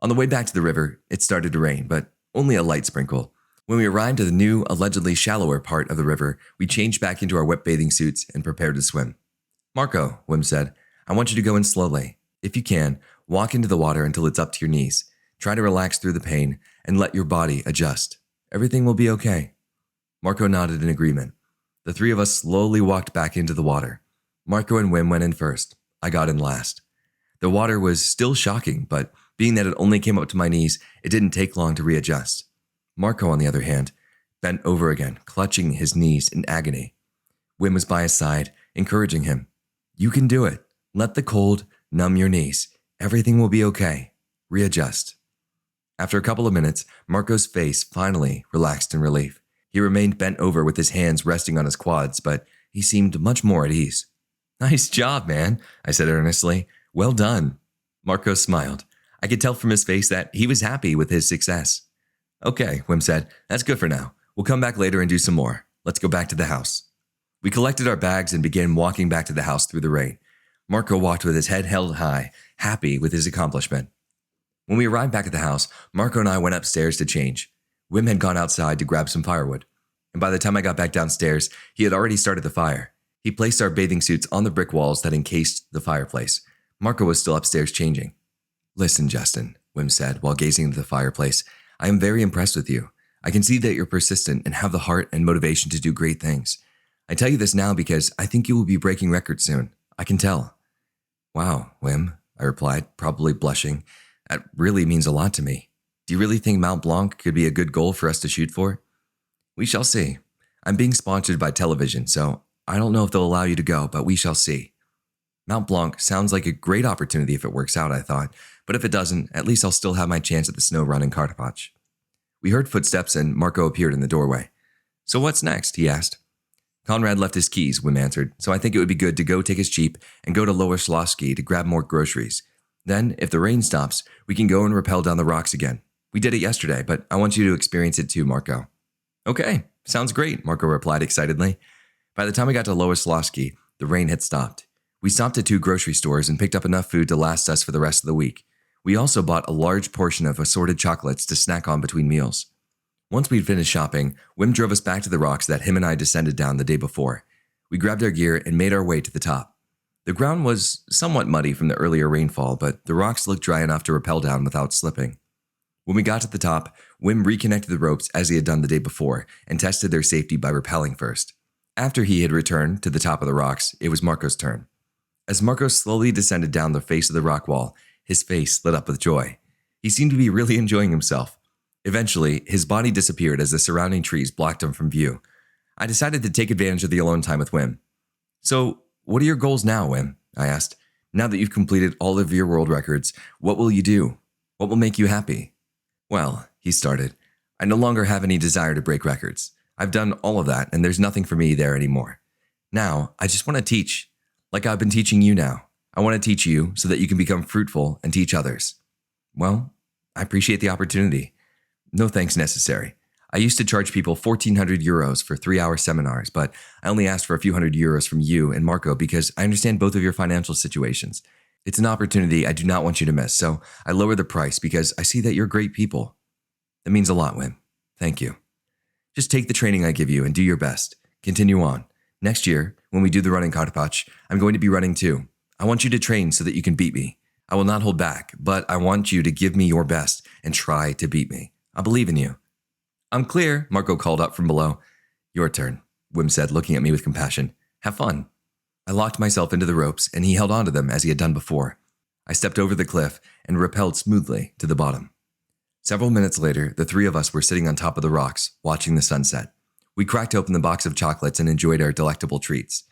On the way back to the river, it started to rain, but only a light sprinkle. When we arrived at the new, allegedly shallower part of the river, we changed back into our wet bathing suits and prepared to swim. "Marco," Wim said, "I want you to go in slowly. If you can, walk into the water until it's up to your knees. Try to relax through the pain and let your body adjust. Everything will be okay." Marco nodded in agreement. The three of us slowly walked back into the water. Marco and Wim went in first. I got in last. The water was still shocking, but being that it only came up to my knees, it didn't take long to readjust. Marco, on the other hand, bent over again, clutching his knees in agony. Wim was by his side, encouraging him. "You can do it. Let the cold numb your knees. Everything will be okay. Readjust." After a couple of minutes, Marco's face finally relaxed in relief. He remained bent over with his hands resting on his quads, but he seemed much more at ease. "Nice job, man," I said earnestly. "Well done." Marco smiled. I could tell from his face that he was happy with his success. "Okay," Wim said. "That's good for now. We'll come back later and do some more. Let's go back to the house." We collected our bags and began walking back to the house through the rain. Marco walked with his head held high, happy with his accomplishment. When we arrived back at the house, Marco and I went upstairs to change. Wim had gone outside to grab some firewood, and by the time I got back downstairs, he had already started the fire. He placed our bathing suits on the brick walls that encased the fireplace. Marco was still upstairs changing. "Listen, Justin," Wim said while gazing into the fireplace, "I am very impressed with you. I can see that you're persistent and have the heart and motivation to do great things. I tell you this now because I think you will be breaking records soon. I can tell." "Wow, Wim," I replied, probably blushing. "That really means a lot to me. Do you really think Mount Blanc could be a good goal for us to shoot for?" "We shall see. I'm being sponsored by television, so I don't know if they'll allow you to go, but we shall see." Mount Blanc sounds like a great opportunity if it works out, I thought, but if it doesn't, at least I'll still have my chance at the snow run in Kartapach. We heard footsteps and Marco appeared in the doorway. "So what's next?" he asked. "Conrad left his keys," Wim answered, "so I think it would be good to go take his Jeep and go to Lower Slosky to grab more groceries. Then, if the rain stops, we can go and rappel down the rocks again. We did it yesterday, but I want you to experience it too, Marco." "Okay, sounds great," Marco replied excitedly. By the time we got to Lower Slosky, the rain had stopped. We stopped at 2 grocery stores and picked up enough food to last us for the rest of the week. We also bought a large portion of assorted chocolates to snack on between meals. Once we'd finished shopping, Wim drove us back to the rocks that him and I descended down the day before. We grabbed our gear and made our way to the top. The ground was somewhat muddy from the earlier rainfall, but the rocks looked dry enough to rappel down without slipping. When we got to the top, Wim reconnected the ropes as he had done the day before and tested their safety by rappelling first. After he had returned to the top of the rocks, it was Marco's turn. As Marco slowly descended down the face of the rock wall, his face lit up with joy. He seemed to be really enjoying himself. Eventually, his body disappeared as the surrounding trees blocked him from view. I decided to take advantage of the alone time with Wim. "So, what are your goals now, Wim?" I asked. "Now that you've completed all of your world records, what will you do? What will make you happy?" "Well," he started, "I no longer have any desire to break records. I've done all of that, and there's nothing for me there anymore. Now, I just want to teach, like I've been teaching you now. I want to teach you so that you can become fruitful and teach others." "Well, I appreciate the opportunity. No thanks necessary. I used to charge people 1,400 euros for 3-hour seminars, but I only asked for a few hundred euros from you and Marco because I understand both of your financial situations. It's an opportunity I do not want you to miss, so I lower the price because I see that you're great people." "That means a lot, Wim. Thank you. Just take the training I give you and do your best. Continue on. Next year, when we do the run in Kartapach, I'm going to be running too. I want you to train so that you can beat me. I will not hold back, but I want you to give me your best and try to beat me. I believe in you." "I'm clear," Marco called up from below. "Your turn," Wim said, looking at me with compassion. "Have fun." I locked myself into the ropes, and he held onto them as he had done before. I stepped over the cliff and rappelled smoothly to the bottom. Several minutes later, the 3 of us were sitting on top of the rocks, watching the sunset. We cracked open the box of chocolates and enjoyed our delectable treats.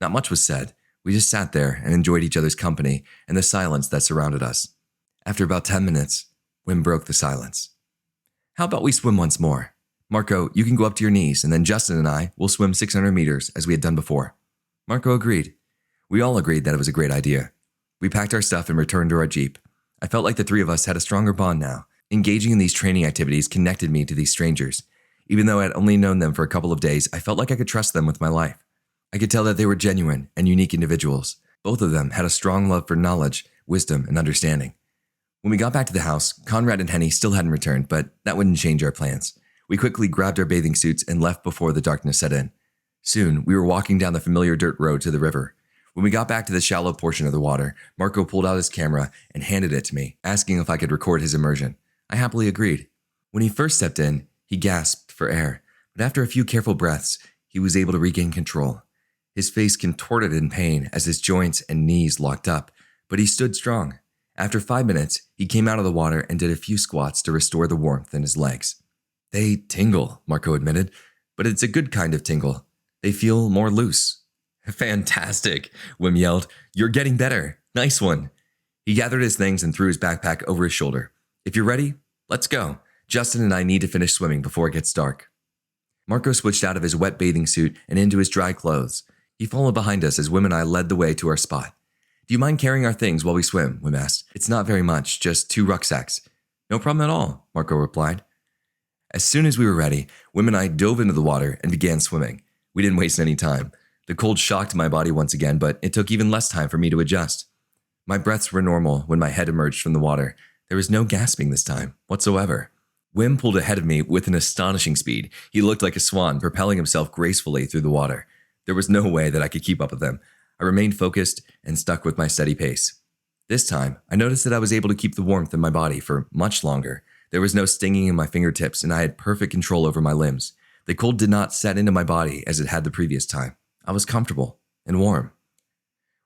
Not much was said. We just sat there and enjoyed each other's company and the silence that surrounded us. After about 10 minutes, Wim broke the silence. "How about we swim once more? Marco, you can go up to your knees, and then Justin and I will swim 600 meters as we had done before." Marco agreed. We all agreed that it was a great idea. We packed our stuff and returned to our Jeep. I felt like the 3 of us had a stronger bond now. Engaging in these training activities connected me to these strangers. Even though I had only known them for a couple of days, I felt like I could trust them with my life. I could tell that they were genuine and unique individuals. Both of them had a strong love for knowledge, wisdom, and understanding. When we got back to the house, Conrad and Henny still hadn't returned, but that wouldn't change our plans. We quickly grabbed our bathing suits and left before the darkness set in. Soon, we were walking down the familiar dirt road to the river. When we got back to the shallow portion of the water, Marco pulled out his camera and handed it to me, asking if I could record his immersion. I happily agreed. When he first stepped in, he gasped for air, but after a few careful breaths, he was able to regain control. His face contorted in pain as his joints and knees locked up, but he stood strong. After 5 minutes, he came out of the water and did a few squats to restore the warmth in his legs. They tingle, Marco admitted, but it's a good kind of tingle. They feel more loose. Fantastic, Wim yelled. You're getting better. Nice one. He gathered his things and threw his backpack over his shoulder. If you're ready, let's go. Justin and I need to finish swimming before it gets dark. Marco switched out of his wet bathing suit and into his dry clothes. He followed behind us as Wim and I led the way to our spot. Do you mind carrying our things while we swim? Wim asked. It's not very much, just 2 rucksacks. No problem at all, Marco replied. As soon as we were ready, Wim and I dove into the water and began swimming. We didn't waste any time. The cold shocked my body once again, but it took even less time for me to adjust. My breaths were normal when my head emerged from the water. There was no gasping this time, whatsoever. Wim pulled ahead of me with an astonishing speed. He looked like a swan, propelling himself gracefully through the water. There was no way that I could keep up with him. I remained focused and stuck with my steady pace. This time, I noticed that I was able to keep the warmth in my body for much longer. There was no stinging in my fingertips, and I had perfect control over my limbs. The cold did not set into my body as it had the previous time. I was comfortable and warm.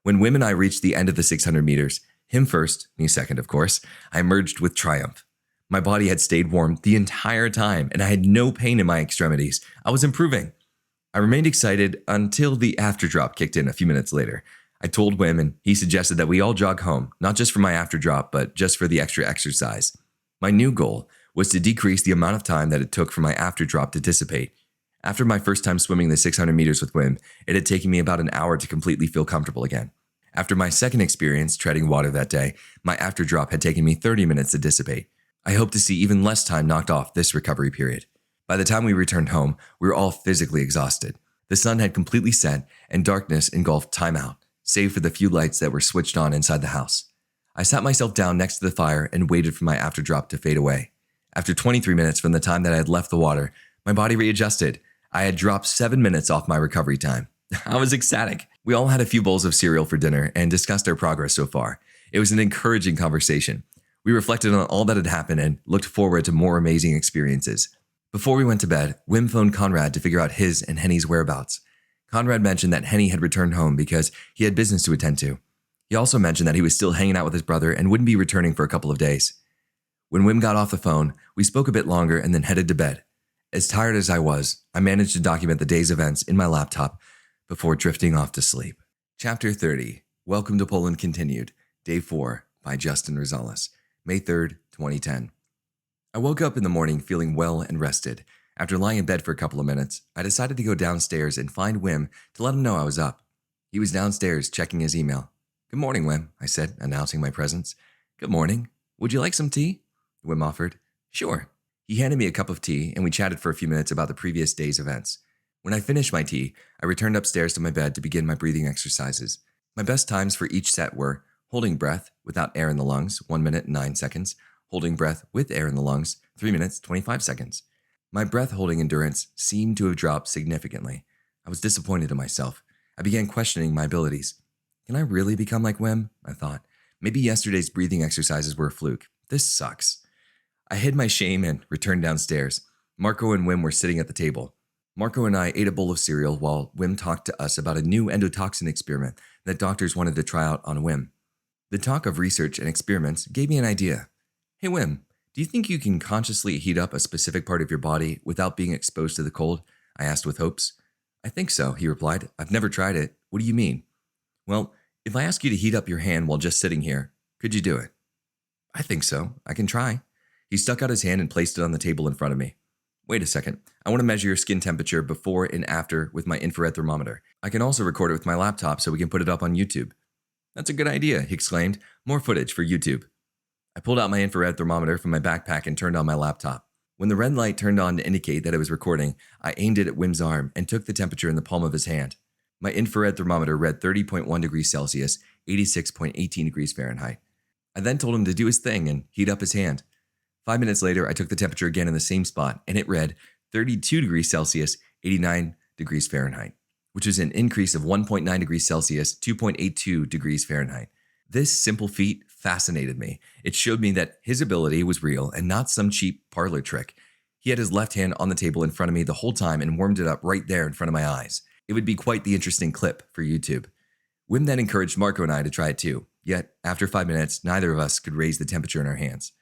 When Wim and I reached the end of the 600 meters, him first, me second of course, I emerged with triumph. My body had stayed warm the entire time, and I had no pain in my extremities. I was improving. I remained excited until the afterdrop kicked in a few minutes later. I told Wim, and he suggested that we all jog home, not just for my afterdrop, but just for the extra exercise. My new goal was to decrease the amount of time that it took for my afterdrop to dissipate. After my first time swimming the 600 meters with Wim, it had taken me about an hour to completely feel comfortable again. After my second experience treading water that day, my afterdrop had taken me 30 minutes to dissipate. I hope to see even less time knocked off this recovery period. By the time we returned home, we were all physically exhausted. The sun had completely set, and darkness engulfed time out, save for the few lights that were switched on inside the house. I sat myself down next to the fire and waited for my afterdrop to fade away. After 23 minutes from the time that I had left the water, my body readjusted. I had dropped 7 minutes off my recovery time. I was ecstatic. We all had a few bowls of cereal for dinner and discussed our progress so far. It was an encouraging conversation. We reflected on all that had happened and looked forward to more amazing experiences. Before we went to bed, Wim phoned Conrad to figure out his and Henny's whereabouts. Conrad mentioned that Henny had returned home because he had business to attend to. He also mentioned that he was still hanging out with his brother and wouldn't be returning for a couple of days. When Wim got off the phone, we spoke a bit longer and then headed to bed. As tired as I was, I managed to document the day's events in my laptop before drifting off to sleep. Chapter 30, Welcome to Poland Continued, Day 4, by Justin Rosales, May 3rd, 2010. I woke up in the morning feeling well and rested. After lying in bed for a couple of minutes, I decided to go downstairs and find Wim to let him know I was up. He was downstairs checking his email. Good morning, Wim, I said, announcing my presence. Good morning. Would you like some tea? Wim offered. Sure. He handed me a cup of tea, and we chatted for a few minutes about the previous day's events. When I finished my tea, I returned upstairs to my bed to begin my breathing exercises. My best times for each set were holding breath without air in the lungs, 1 minute and 9 seconds, holding breath with air in the lungs, 3 minutes, 25 seconds. My breath-holding endurance seemed to have dropped significantly. I was disappointed in myself. I began questioning my abilities. Can I really become like Wim? I thought. Maybe yesterday's breathing exercises were a fluke. This sucks. I hid my shame and returned downstairs. Marco and Wim were sitting at the table. Marco and I ate a bowl of cereal while Wim talked to us about a new endotoxin experiment that doctors wanted to try out on Wim. The talk of research and experiments gave me an idea. Hey Wim, do you think you can consciously heat up a specific part of your body without being exposed to the cold? I asked with hopes. I think so, he replied. I've never tried it. What do you mean? Well, if I ask you to heat up your hand while just sitting here, could you do it? I think so. I can try. He stuck out his hand and placed it on the table in front of me. Wait a second. I want to measure your skin temperature before and after with my infrared thermometer. I can also record it with my laptop so we can put it up on YouTube. That's a good idea, he exclaimed. More footage for YouTube. I pulled out my infrared thermometer from my backpack and turned on my laptop. When the red light turned on to indicate that it was recording, I aimed it at Wim's arm and took the temperature in the palm of his hand. My infrared thermometer read 30.1 degrees Celsius, 86.18 degrees Fahrenheit. I then told him to do his thing and heat up his hand. 5 minutes later, I took the temperature again in the same spot, and it read 32 degrees Celsius, 89 degrees Fahrenheit, which is an increase of 1.9 degrees Celsius, 2.82 degrees Fahrenheit. This simple feat fascinated me. It showed me that his ability was real and not some cheap parlor trick. He had his left hand on the table in front of me the whole time and warmed it up right there in front of my eyes. It would be quite the interesting clip for YouTube. Wim then encouraged Marco and I to try it too. Yet, after 5 minutes, neither of us could raise the temperature in our hands.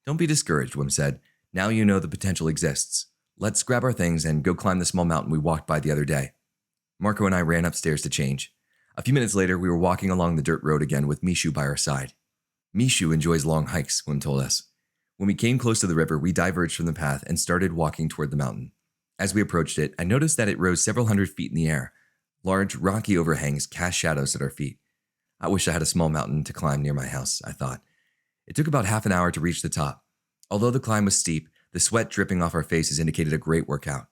Don't be discouraged, Wim said. Now you know the potential exists. Let's grab our things and go climb the small mountain we walked by the other day. Marco and I ran upstairs to change. A few minutes later, we were walking along the dirt road again with Mishu by our side. Mishu enjoys long hikes, Wim told us. When we came close to the river, we diverged from the path and started walking toward the mountain. As we approached it, I noticed that it rose several hundred feet in the air. Large, rocky overhangs cast shadows at our feet. I wish I had a small mountain to climb near my house, I thought. It took about half an hour to reach the top. Although the climb was steep, the sweat dripping off our faces indicated a great workout.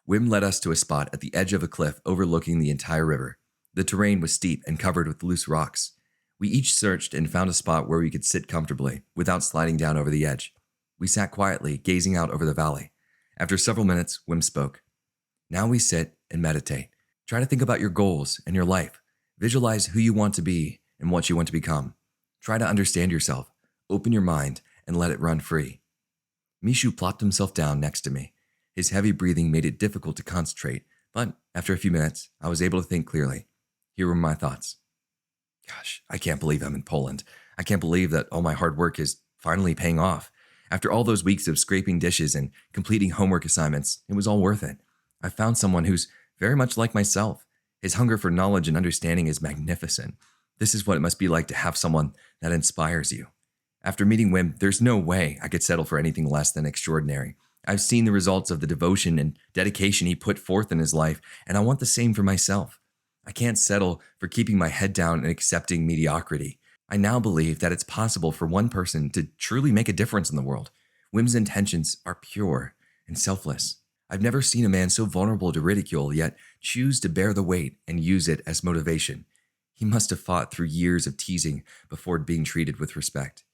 Wim led us to a spot at the edge of a cliff overlooking the entire river. The terrain was steep and covered with loose rocks. We each searched and found a spot where we could sit comfortably, without sliding down over the edge. We sat quietly, gazing out over the valley. After several minutes, Wim spoke. Now we sit and meditate. Try to think about your goals and your life. Visualize who you want to be and what you want to become. Try to understand yourself. Open your mind and let it run free. Mishu plopped himself down next to me. His heavy breathing made it difficult to concentrate, but after a few minutes, I was able to think clearly. Here were my thoughts. Gosh, I can't believe I'm in Poland. I can't believe that all my hard work is finally paying off. After all those weeks of scraping dishes and completing homework assignments, it was all worth it. I found someone who's very much like myself. His hunger for knowledge and understanding is magnificent. This is what it must be like to have someone that inspires you. After meeting Wim, there's no way I could settle for anything less than extraordinary. I've seen the results of the devotion and dedication he put forth in his life, and I want the same for myself. I can't settle for keeping my head down and accepting mediocrity. I now believe that it's possible for one person to truly make a difference in the world. Wim's intentions are pure and selfless. I've never seen a man so vulnerable to ridicule, yet choose to bear the weight and use it as motivation. He must have fought through years of teasing before being treated with respect.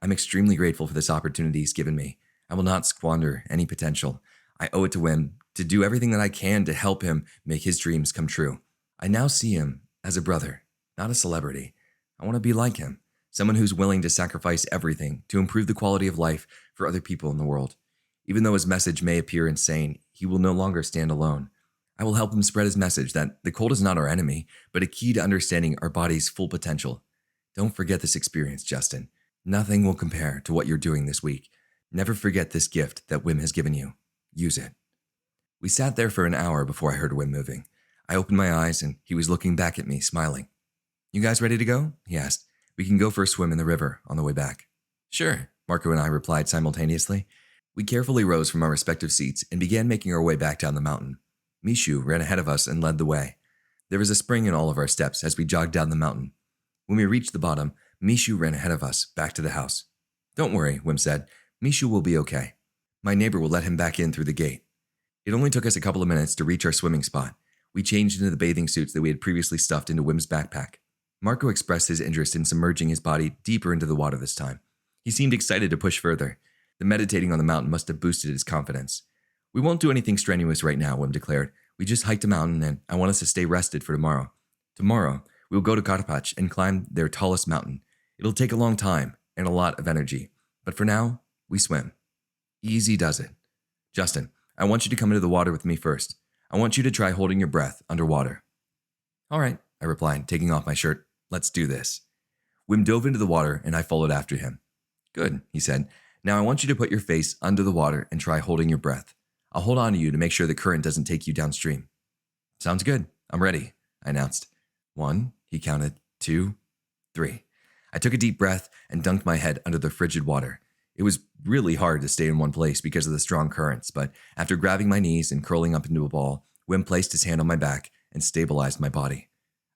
I'm extremely grateful for this opportunity he's given me. I will not squander any potential. I owe it to Wim to do everything that I can to help him make his dreams come true. I now see him as a brother, not a celebrity. I want to be like him, someone who's willing to sacrifice everything to improve the quality of life for other people in the world. Even though his message may appear insane, he will no longer stand alone. I will help him spread his message that the cold is not our enemy, but a key to understanding our body's full potential. Don't forget this experience, Justin. Nothing will compare to what you're doing this week. Never forget this gift that Wim has given you. Use it. We sat there for an hour before I heard Wim moving. I opened my eyes and he was looking back at me, smiling. You guys ready to go? He asked. We can go for a swim in the river on the way back. Sure, Marco and I replied simultaneously. We carefully rose from our respective seats and began making our way back down the mountain. Mishu ran ahead of us and led the way. There was a spring in all of our steps as we jogged down the mountain. When we reached the bottom, Mishu ran ahead of us back to the house. Don't worry, Wim said. Mishu will be okay. My neighbor will let him back in through the gate. It only took us a couple of minutes to reach our swimming spot. We changed into the bathing suits that we had previously stuffed into Wim's backpack. Marco expressed his interest in submerging his body deeper into the water this time. He seemed excited to push further. The meditating on the mountain must have boosted his confidence. We won't do anything strenuous right now, Wim declared. We just hiked a mountain and I want us to stay rested for tomorrow. Tomorrow, we'll go to Karpacz and climb their tallest mountain. It'll take a long time and a lot of energy. But for now, we swim. Easy does it. Justin, I want you to come into the water with me first. I want you to try holding your breath underwater. All right, I replied, taking off my shirt. Let's do this. Wim dove into the water and I followed after him. Good, he said. Now I want you to put your face under the water and try holding your breath. I'll hold on to you to make sure the current doesn't take you downstream. Sounds good. I'm ready, I announced. 1, he counted, 2, 3. I took a deep breath and dunked my head under the frigid water. It was really hard to stay in one place because of the strong currents, but after grabbing my knees and curling up into a ball, Wim placed his hand on my back and stabilized my body.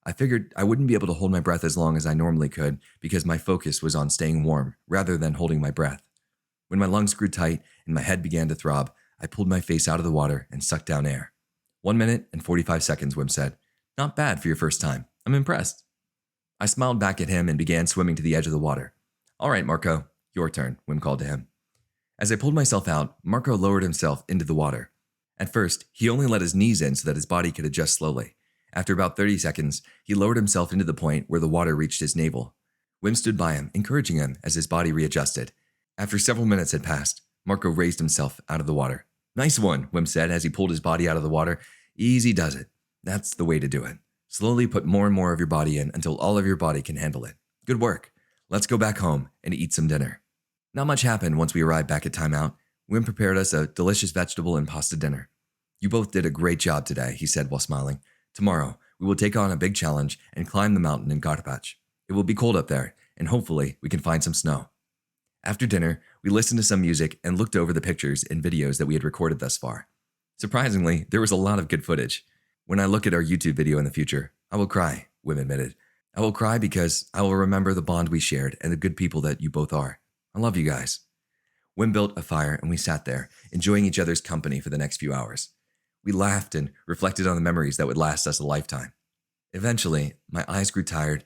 I figured I wouldn't be able to hold my breath as long as I normally could because my focus was on staying warm rather than holding my breath. When my lungs grew tight and my head began to throb, I pulled my face out of the water and sucked down air. 1 minute and 45 seconds, Wim said. Not bad for your first time. I'm impressed. I smiled back at him and began swimming to the edge of the water. All right, Marco, your turn, Wim called to him. As I pulled myself out, Marco lowered himself into the water. At first, he only let his knees in so that his body could adjust slowly. After about 30 seconds, he lowered himself into the point where the water reached his navel. Wim stood by him, encouraging him as his body readjusted. After several minutes had passed, Marco raised himself out of the water. "Nice one," Wim said as he pulled his body out of the water. "Easy does it. That's the way to do it. Slowly put more and more of your body in until all of your body can handle it. Good work. Let's go back home and eat some dinner." Not much happened once we arrived back at timeout. Wim prepared us a delicious vegetable and pasta dinner. "You both did a great job today," he said while smiling. "Tomorrow, we will take on a big challenge and climb the mountain in Karpacz. It will be cold up there, and hopefully we can find some snow." After dinner, we listened to some music and looked over the pictures and videos that we had recorded thus far. Surprisingly, there was a lot of good footage. "When I look at our YouTube video in the future, I will cry," Wim admitted. "I will cry because I will remember the bond we shared and the good people that you both are. I love you guys." Wim built a fire and we sat there, enjoying each other's company for the next few hours. We laughed and reflected on the memories that would last us a lifetime. Eventually, my eyes grew tired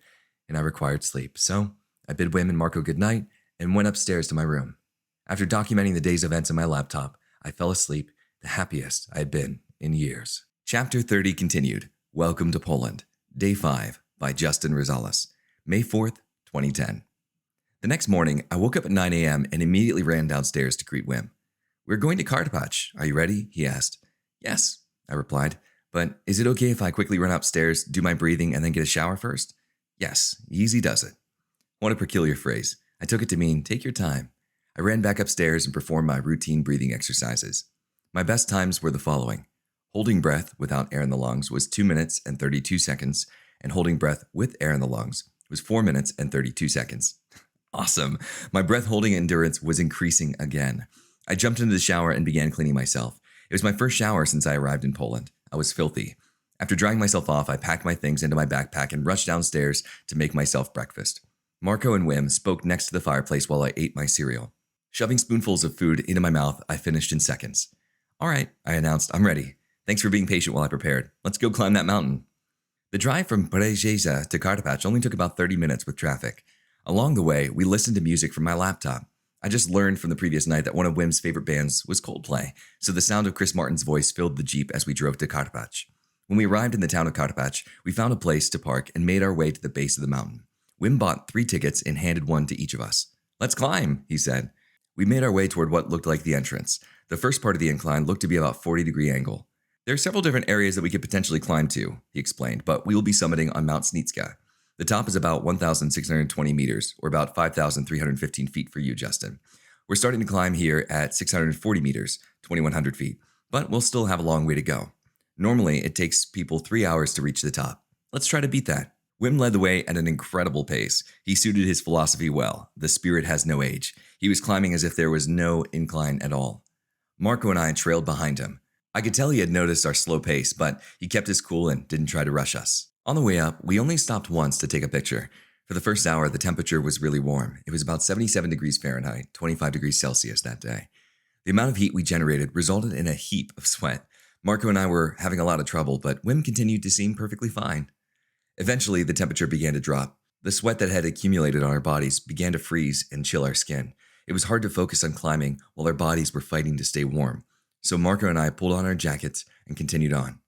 and I required sleep, so I bid Wim and Marco goodnight and went upstairs to my room. After documenting the day's events on my laptop, I fell asleep, the happiest I had been in years. Chapter 30 continued. Welcome to Poland. Day 5 by Justin Rosales. May 4th, 2010. The next morning, I woke up at 9 a.m. and immediately ran downstairs to greet Wim. "We're going to Karpacz. Are you ready?" he asked. "Yes," I replied. "But is it okay if I quickly run upstairs, do my breathing, and then get a shower first?" "Yes, easy does it." What a peculiar phrase. I took it to mean, take your time. I ran back upstairs and performed my routine breathing exercises. My best times were the following. Holding breath without air in the lungs was 2 minutes and 32 seconds, and holding breath with air in the lungs was 4 minutes and 32 seconds. Awesome. My breath holding endurance was increasing again. I jumped into the shower and began cleaning myself. It was my first shower since I arrived in Poland. I was filthy. After drying myself off, I packed my things into my backpack and rushed downstairs to make myself breakfast. Marco and Wim spoke next to the fireplace while I ate my cereal. Shoving spoonfuls of food into my mouth, I finished in seconds. "All right," I announced, "I'm ready. Thanks for being patient while I prepared. Let's go climb that mountain." The drive from Brzeźa to Karpacz only took about 30 minutes with traffic. Along the way, we listened to music from my laptop. I just learned from the previous night that one of Wim's favorite bands was Coldplay, so the sound of Chris Martin's voice filled the Jeep as we drove to Karpacz. When we arrived in the town of Karpacz, we found a place to park and made our way to the base of the mountain. Wim bought 3 tickets and handed one to each of us. "Let's climb," he said. We made our way toward what looked like the entrance. The first part of the incline looked to be about 40-degree angle. "There are several different areas that we could potentially climb to," he explained, "but we will be summiting on Mount Snitska. The top is about 1,620 meters, or about 5,315 feet for you, Justin. We're starting to climb here at 640 meters, 2,100 feet, but we'll still have a long way to go. Normally, it takes people 3 hours to reach the top. Let's try to beat that." Wim led the way at an incredible pace. He suited his philosophy well. The spirit has no age. He was climbing as if there was no incline at all. Marco and I trailed behind him. I could tell he had noticed our slow pace, but he kept his cool and didn't try to rush us. On the way up, we only stopped once to take a picture. For the first hour, the temperature was really warm. It was about 77 degrees Fahrenheit, 25 degrees Celsius that day. The amount of heat we generated resulted in a heap of sweat. Marco and I were having a lot of trouble, but Wim continued to seem perfectly fine. Eventually, the temperature began to drop. The sweat that had accumulated on our bodies began to freeze and chill our skin. It was hard to focus on climbing while our bodies were fighting to stay warm. So Marco and I pulled on our jackets and continued on.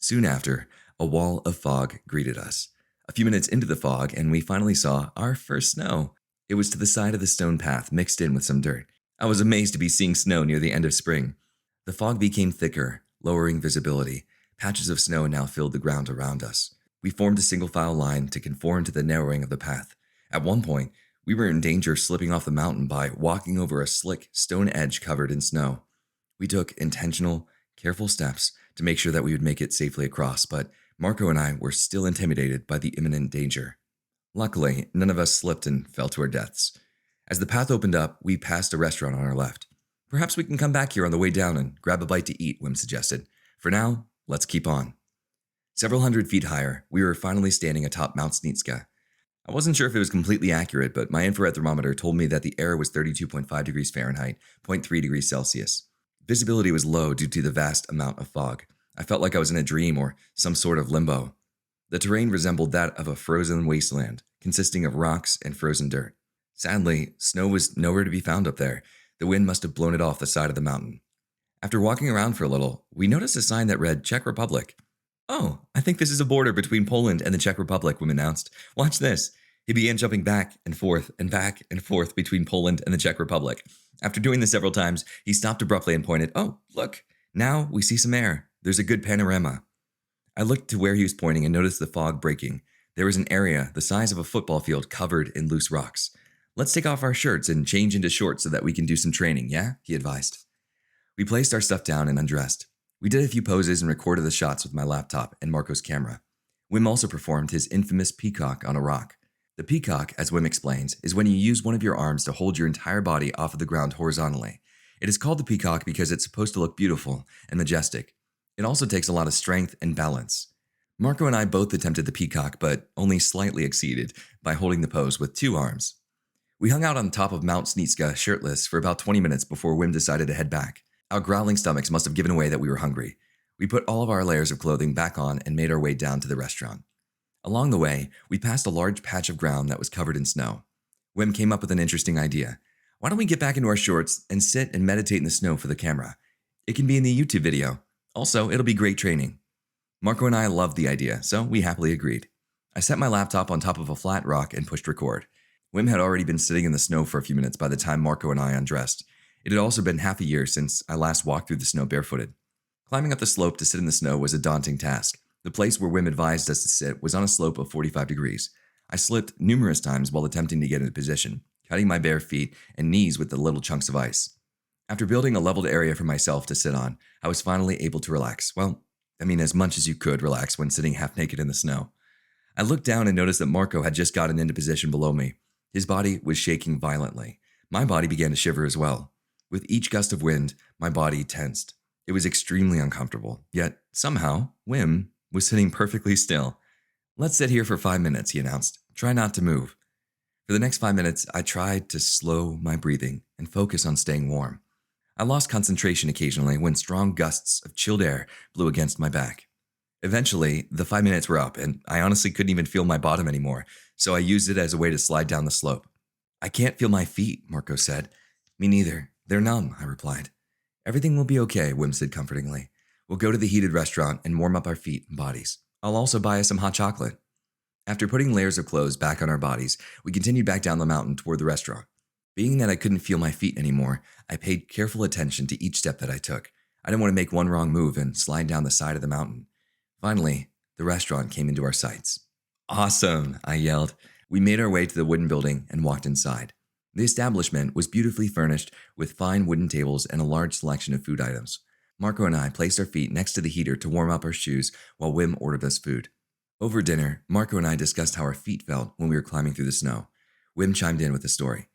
Soon after, a wall of fog greeted us. A few minutes into the fog, and we finally saw our first snow. It was to the side of the stone path, mixed in with some dirt. I was amazed to be seeing snow near the end of spring. The fog became thicker, lowering visibility. Patches of snow now filled the ground around us. We formed a single-file line to conform to the narrowing of the path. At one point, we were in danger of slipping off the mountain by walking over a slick stone edge covered in snow. We took intentional, careful steps to make sure that we would make it safely across, but Marco and I were still intimidated by the imminent danger. Luckily, none of us slipped and fell to our deaths. As the path opened up, we passed a restaurant on our left. "Perhaps we can come back here on the way down and grab a bite to eat," Wim suggested. "For now, let's keep on." Several hundred feet higher, we were finally standing atop Mount Snitska. I wasn't sure if it was completely accurate, but my infrared thermometer told me that the air was 32.5 degrees Fahrenheit, 0.3 degrees Celsius. Visibility was low due to the vast amount of fog. I felt like I was in a dream or some sort of limbo. The terrain resembled that of a frozen wasteland, consisting of rocks and frozen dirt. Sadly, snow was nowhere to be found up there. The wind must have blown it off the side of the mountain. After walking around for a little, we noticed a sign that read Czech Republic. Oh, I think this is a border between Poland and the Czech Republic, Wim announced. Watch this. He began jumping back and forth between Poland and the Czech Republic. After doing this several times, he stopped abruptly and pointed, "Oh, look, now we see some air. There's a good panorama." I looked to where he was pointing and noticed the fog breaking. There was an area the size of a football field covered in loose rocks. "Let's take off our shirts and change into shorts so that we can do some training, yeah?" he advised. We placed our stuff down and undressed. We did a few poses and recorded the shots with my laptop and Marco's camera. Wim also performed his infamous peacock on a rock. The peacock, as Wim explains, is when you use one of your arms to hold your entire body off of the ground horizontally. It is called the peacock because it's supposed to look beautiful and majestic. It also takes a lot of strength and balance. Marco and I both attempted the peacock, but only slightly exceeded by holding the pose with 2 arms. We hung out on top of Mount Snitska shirtless for about 20 minutes before Wim decided to head back. Our growling stomachs must have given away that we were hungry. We put all of our layers of clothing back on and made our way down to the restaurant. Along the way, we passed a large patch of ground that was covered in snow. Wim came up with an interesting idea. Why don't we get back into our shorts and sit and meditate in the snow for the camera? It can be in the YouTube video. Also, it'll be great training. Marco and I loved the idea, so we happily agreed. I set my laptop on top of a flat rock and pushed record. Wim had already been sitting in the snow for a few minutes by the time Marco and I undressed. It had also been half a year since I last walked through the snow barefooted. Climbing up the slope to sit in the snow was a daunting task. The place where Wim advised us to sit was on a slope of 45 degrees. I slipped numerous times while attempting to get into position, cutting my bare feet and knees with the little chunks of ice. After building a leveled area for myself to sit on, I was finally able to relax. Well, as much as you could relax when sitting half naked in the snow. I looked down and noticed that Marco had just gotten into position below me. His body was shaking violently. My body began to shiver as well. With each gust of wind, my body tensed. It was extremely uncomfortable, yet somehow, Wim was sitting perfectly still. "Let's sit here for 5 minutes," he announced. "Try not to move." For the next 5 minutes, I tried to slow my breathing and focus on staying warm. I lost concentration occasionally when strong gusts of chilled air blew against my back. Eventually, the 5 minutes were up, and I honestly couldn't even feel my bottom anymore, so I used it as a way to slide down the slope. "I can't feel my feet," Marco said. "Me neither. They're numb," I replied. "Everything will be okay," Wim said comfortingly. "We'll go to the heated restaurant and warm up our feet and bodies. I'll also buy us some hot chocolate." After putting layers of clothes back on our bodies, we continued back down the mountain toward the restaurant. Being that I couldn't feel my feet anymore, I paid careful attention to each step that I took. I didn't want to make one wrong move and slide down the side of the mountain. Finally, the restaurant came into our sights. "Awesome," I yelled. We made our way to the wooden building and walked inside. The establishment was beautifully furnished with fine wooden tables and a large selection of food items. Marco and I placed our feet next to the heater to warm up our shoes while Wim ordered us food. Over dinner, Marco and I discussed how our feet felt when we were climbing through the snow. Wim chimed in with a story.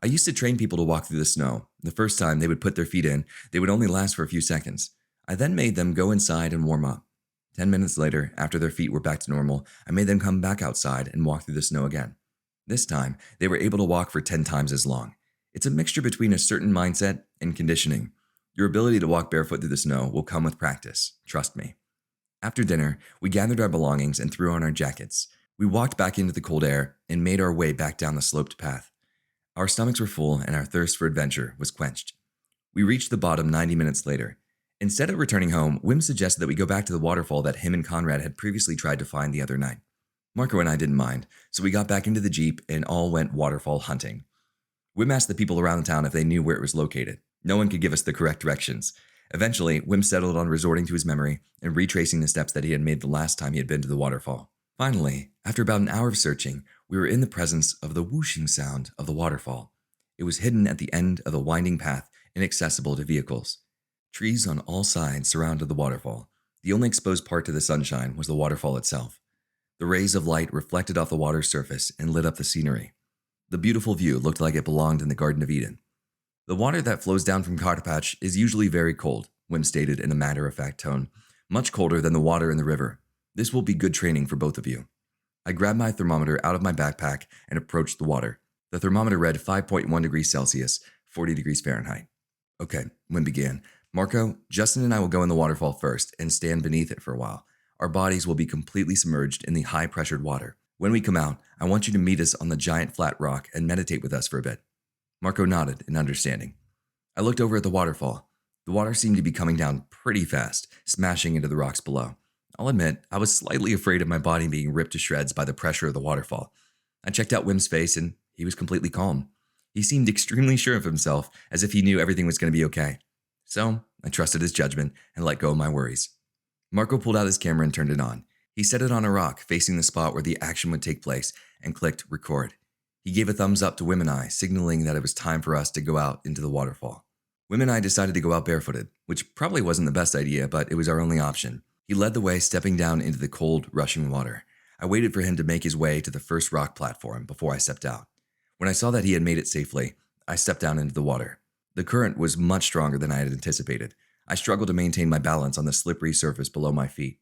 "I used to train people to walk through the snow. The first time they would put their feet in, they would only last for a few seconds. I then made them go inside and warm up. 10 minutes later, after their feet were back to normal, I made them come back outside and walk through the snow again. This time, they were able to walk for 10 times as long. It's a mixture between a certain mindset and conditioning. Your ability to walk barefoot through the snow will come with practice. Trust me." After dinner, we gathered our belongings and threw on our jackets. We walked back into the cold air and made our way back down the sloped path. Our stomachs were full and our thirst for adventure was quenched. We reached the bottom 90 minutes later. Instead of returning home, Wim suggested that we go back to the waterfall that him and Conrad had previously tried to find the other night. Marco and I didn't mind, so we got back into the Jeep and all went waterfall hunting. Wim asked the people around the town if they knew where it was located. No one could give us the correct directions. Eventually, Wim settled on resorting to his memory and retracing the steps that he had made the last time he had been to the waterfall. Finally, after about an hour of searching, we were in the presence of the whooshing sound of the waterfall. It was hidden at the end of the winding path, inaccessible to vehicles. Trees on all sides surrounded the waterfall. The only exposed part to the sunshine was the waterfall itself. The rays of light reflected off the water's surface and lit up the scenery. The beautiful view looked like it belonged in the Garden of Eden. "The water that flows down from Karpacz is usually very cold," Wim stated in a matter-of-fact tone. "Much colder than the water in the river. This will be good training for both of you." I grabbed my thermometer out of my backpack and approached the water. The thermometer read 5.1 degrees Celsius, 40 degrees Fahrenheit. "Okay," Wim began. "Marco, Justin and I will go in the waterfall first and stand beneath it for a while. Our bodies will be completely submerged in the high-pressured water. When we come out, I want you to meet us on the giant flat rock and meditate with us for a bit." Marco nodded in understanding. I looked over at the waterfall. The water seemed to be coming down pretty fast, smashing into the rocks below. I'll admit, I was slightly afraid of my body being ripped to shreds by the pressure of the waterfall. I checked out Wim's face and he was completely calm. He seemed extremely sure of himself, as if he knew everything was going to be okay. So, I trusted his judgment and let go of my worries. Marco pulled out his camera and turned it on. He set it on a rock facing the spot where the action would take place and clicked record. He gave a thumbs up to Wim and I, signaling that it was time for us to go out into the waterfall. Wim and I decided to go out barefooted, which probably wasn't the best idea, but it was our only option. He led the way, stepping down into the cold, rushing water. I waited for him to make his way to the first rock platform before I stepped out. When I saw that he had made it safely, I stepped down into the water. The current was much stronger than I had anticipated. I struggled to maintain my balance on the slippery surface below my feet.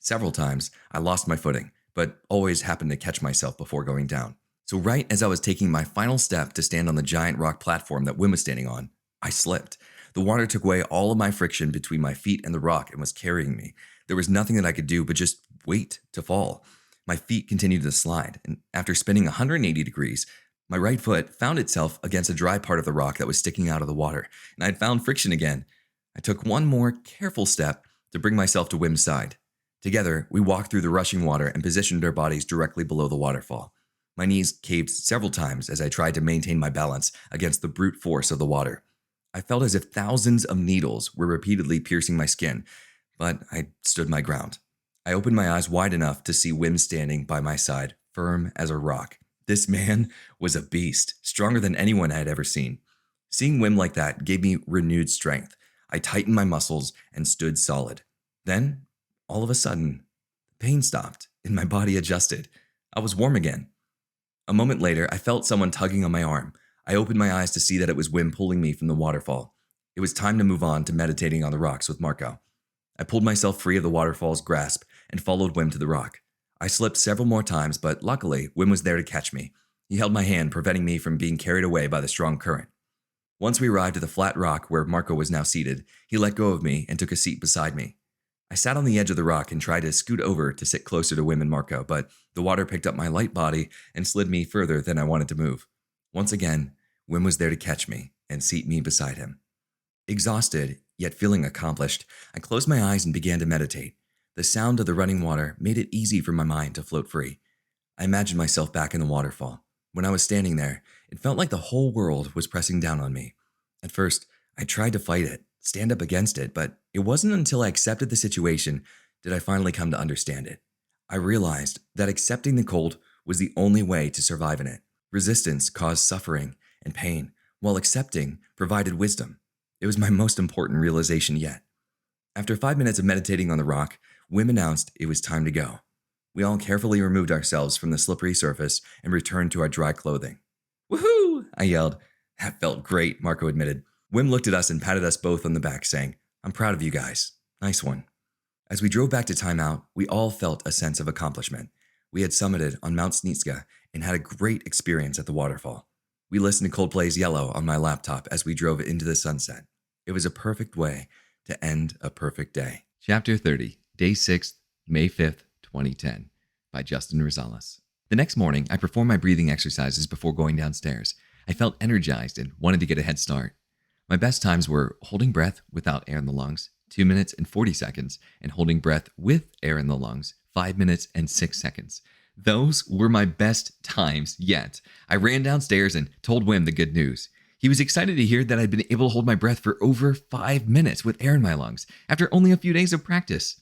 Several times, I lost my footing, but always happened to catch myself before going down. So right as I was taking my final step to stand on the giant rock platform that Wim was standing on, I slipped. The water took away all of my friction between my feet and the rock and was carrying me. There was nothing that I could do but just wait to fall. My feet continued to slide, and after spinning 180 degrees, my right foot found itself against a dry part of the rock that was sticking out of the water, and I had found friction again. I took one more careful step to bring myself to Wim's side. Together, we walked through the rushing water and positioned our bodies directly below the waterfall. My knees caved several times as I tried to maintain my balance against the brute force of the water. I felt as if thousands of needles were repeatedly piercing my skin, but I stood my ground. I opened my eyes wide enough to see Wim standing by my side, firm as a rock. This man was a beast, stronger than anyone I had ever seen. Seeing Wim like that gave me renewed strength. I tightened my muscles and stood solid. Then, all of a sudden, the pain stopped and my body adjusted. I was warm again. A moment later, I felt someone tugging on my arm. I opened my eyes to see that it was Wim pulling me from the waterfall. It was time to move on to meditating on the rocks with Marco. I pulled myself free of the waterfall's grasp and followed Wim to the rock. I slipped several more times, but luckily, Wim was there to catch me. He held my hand, preventing me from being carried away by the strong current. Once we arrived at the flat rock where Marco was now seated, he let go of me and took a seat beside me. I sat on the edge of the rock and tried to scoot over to sit closer to Wim and Marco, but the water picked up my light body and slid me further than I wanted to move. Once again, Wim was there to catch me and seat me beside him. Exhausted, yet feeling accomplished, I closed my eyes and began to meditate. The sound of the running water made it easy for my mind to float free. I imagined myself back in the waterfall. When I was standing there, it felt like the whole world was pressing down on me. At first, I tried to fight it, stand up against it, but it wasn't until I accepted the situation did I finally come to understand it. I realized that accepting the cold was the only way to survive in it. Resistance caused suffering and pain, while accepting provided wisdom. It was my most important realization yet. After 5 minutes of meditating on the rock, Wim announced it was time to go. We all carefully removed ourselves from the slippery surface and returned to our dry clothing. Woohoo! I yelled. That felt great, Marco admitted. Wim looked at us and patted us both on the back, saying, I'm proud of you guys. Nice one. As we drove back to timeout, we all felt a sense of accomplishment. We had summited on Mount Snitska and had a great experience at the waterfall. We listened to Coldplay's Yellow on my laptop as we drove into the sunset. It was a perfect way to end a perfect day. Chapter 30, Day 6th, May 5th, 2010, by Justin Rosales. The next morning, I performed my breathing exercises before going downstairs. I felt energized and wanted to get a head start. My best times were holding breath without air in the lungs, 2 minutes and 40 seconds, and holding breath with air in the lungs, 5 minutes and 6 seconds. Those were my best times yet. I ran downstairs and told Wim the good news. He was excited to hear that I'd been able to hold my breath for over 5 minutes with air in my lungs after only a few days of practice.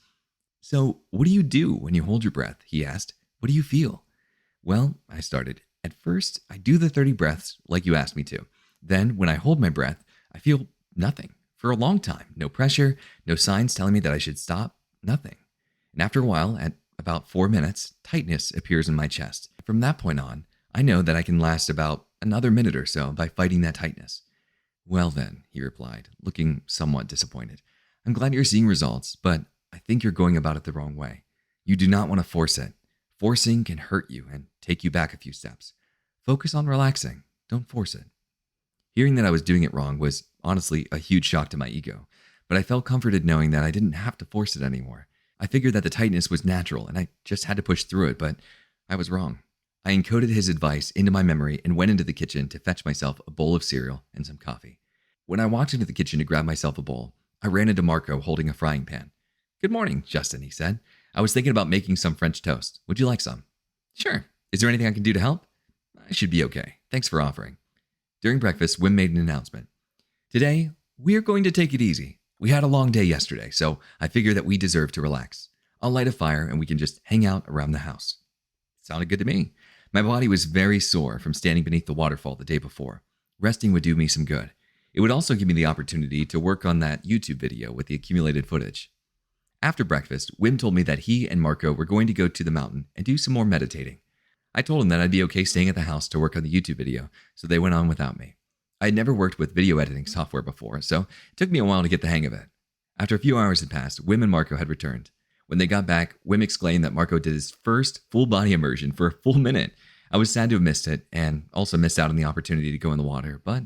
So, what do you do when you hold your breath? He asked. What do you feel? Well, I started. At first, I do the 30 breaths like you asked me to. Then, when I hold my breath, I feel nothing for a long time. No pressure, no signs telling me that I should stop, nothing. And after a while, at about 4 minutes, tightness appears in my chest. From that point on, I know that I can last about another minute or so by fighting that tightness. Well then, he replied, looking somewhat disappointed. I'm glad you're seeing results, but I think you're going about it the wrong way. You do not want to force it. Forcing can hurt you and take you back a few steps. Focus on relaxing. Don't force it. Hearing that I was doing it wrong was honestly a huge shock to my ego, but I felt comforted knowing that I didn't have to force it anymore. I figured that the tightness was natural and I just had to push through it, but I was wrong. I encoded his advice into my memory and went into the kitchen to fetch myself a bowl of cereal and some coffee. When I walked into the kitchen to grab myself a bowl, I ran into Marco holding a frying pan. "Good morning, Justin," he said. "I was thinking about making some French toast. Would you like some?" "Sure. Is there anything I can do to help?" "I should be okay. Thanks for offering." During breakfast, Wim made an announcement. "Today, we're going to take it easy. We had a long day yesterday, so I figure that we deserve to relax. I'll light a fire and we can just hang out around the house." Sounded good to me. My body was very sore from standing beneath the waterfall the day before. Resting would do me some good. It would also give me the opportunity to work on that YouTube video with the accumulated footage. After breakfast, Wim told me that he and Marco were going to go to the mountain and do some more meditating. I told him that I'd be okay staying at the house to work on the YouTube video, so they went on without me. I had never worked with video editing software before, so it took me a while to get the hang of it. After a few hours had passed, Wim and Marco had returned. When they got back, Wim exclaimed that Marco did his first full body immersion for a full minute. I was sad to have missed it, and also missed out on the opportunity to go in the water, but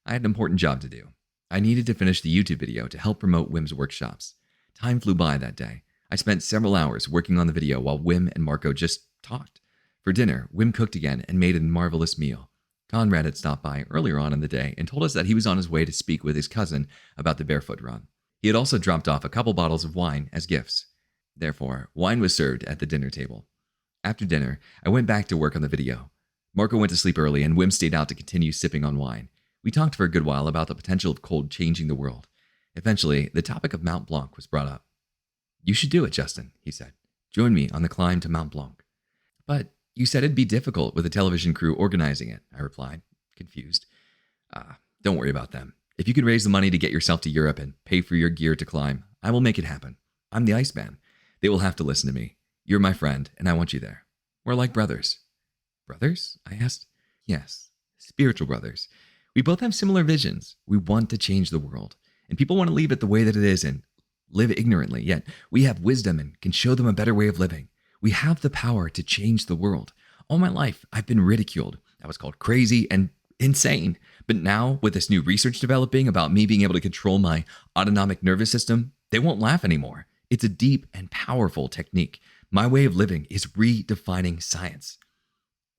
I had an important job to do. I needed to finish the YouTube video to help promote Wim's workshops. Time flew by that day. I spent several hours working on the video while Wim and Marco just talked. For dinner, Wim cooked again and made a marvelous meal. Conrad had stopped by earlier on in the day and told us that he was on his way to speak with his cousin about the barefoot run. He had also dropped off a couple bottles of wine as gifts. Therefore, wine was served at the dinner table. After dinner, I went back to work on the video. Marco went to sleep early and Wim stayed out to continue sipping on wine. We talked for a good while about the potential of cold changing the world. Eventually, the topic of Mount Blanc was brought up. "You should do it, Justin," he said. "Join me on the climb to Mount Blanc." "But you said it'd be difficult with a television crew organizing it," I replied, confused. Don't worry about them. If you can raise the money to get yourself to Europe and pay for your gear to climb, I will make it happen. I'm the Iceman. They will have to listen to me. You're my friend, and I want you there. We're like brothers." "Brothers?" I asked. "Yes, spiritual brothers. We both have similar visions. We want to change the world, and people want to leave it the way that it is and live ignorantly, yet we have wisdom and can show them a better way of living. We have the power to change the world. All my life, I've been ridiculed. I was called crazy and insane. But now, with this new research developing about me being able to control my autonomic nervous system, they won't laugh anymore. It's a deep and powerful technique. My way of living is redefining science."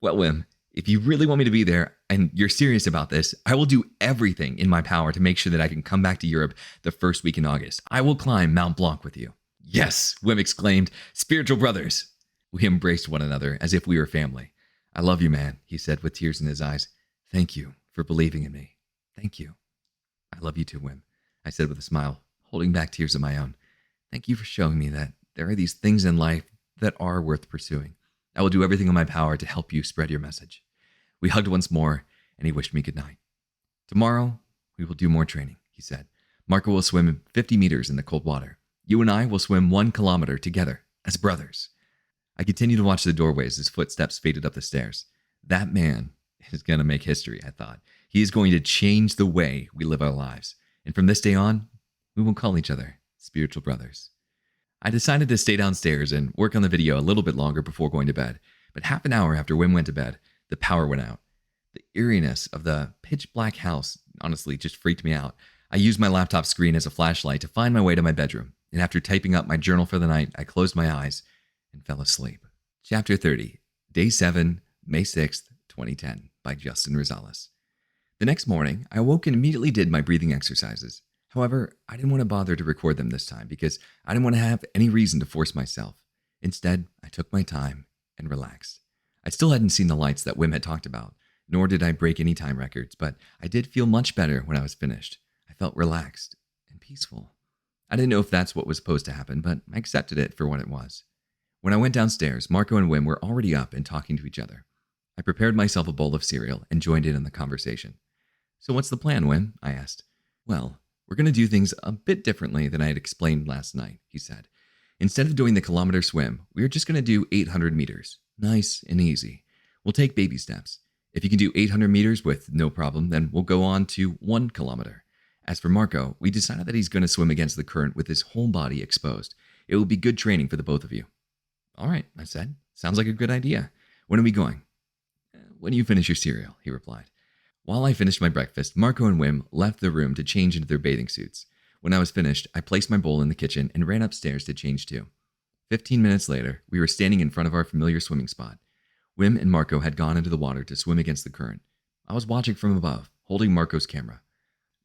"Well, Wim, if you really want me to be there and you're serious about this, I will do everything in my power to make sure that I can come back to Europe the first week in August. I will climb Mount Blanc with you." "Yes," Wim exclaimed. "Spiritual brothers." We embraced one another as if we were family. "I love you, man," he said with tears in his eyes. "Thank you for believing in me. Thank you." "I love you too, Wim," I said with a smile, holding back tears of my own. "Thank you for showing me that there are these things in life that are worth pursuing. I will do everything in my power to help you spread your message." We hugged once more, and he wished me good night. "Tomorrow, we will do more training," he said. "Marco will swim 50 meters in the cold water. You and I will swim 1 kilometer together as brothers." I continued to watch the doorway as his footsteps faded up the stairs. That man is going to make history, I thought. He is going to change the way we live our lives. And from this day on, we will call each other spiritual brothers. I decided to stay downstairs and work on the video a little bit longer before going to bed. But half an hour after Wim went to bed, the power went out. The eeriness of the pitch black house honestly just freaked me out. I used my laptop screen as a flashlight to find my way to my bedroom. And after typing up my journal for the night, I closed my eyes and fell asleep. Chapter 30, Day 7, May 6th, 2010, by Justin Rosales. The next morning, I awoke and immediately did my breathing exercises. However, I didn't want to bother to record them this time because I didn't want to have any reason to force myself. Instead, I took my time and relaxed. I still hadn't seen the lights that Wim had talked about, nor did I break any time records, but I did feel much better when I was finished. I felt relaxed and peaceful. I didn't know if that's what was supposed to happen, but I accepted it for what it was. When I went downstairs, Marco and Wim were already up and talking to each other. I prepared myself a bowl of cereal and joined in on the conversation. "So what's the plan, Wim?" I asked. "Well, we're going to do things a bit differently than I had explained last night," he said. "Instead of doing the kilometer swim, we are just going to do 800 meters. Nice and easy. We'll take baby steps. If you can do 800 meters with no problem, then we'll go on to 1 kilometer. As for Marco, we decided that he's going to swim against the current with his whole body exposed. It will be good training for the both of you." "All right," I said. "Sounds like a good idea. When are we going?" "When you finish your cereal," he replied. While I finished my breakfast, Marco and Wim left the room to change into their bathing suits. When I was finished, I placed my bowl in the kitchen and ran upstairs to change too. 15 minutes later, we were standing in front of our familiar swimming spot. Wim and Marco had gone into the water to swim against the current. I was watching from above, holding Marco's camera.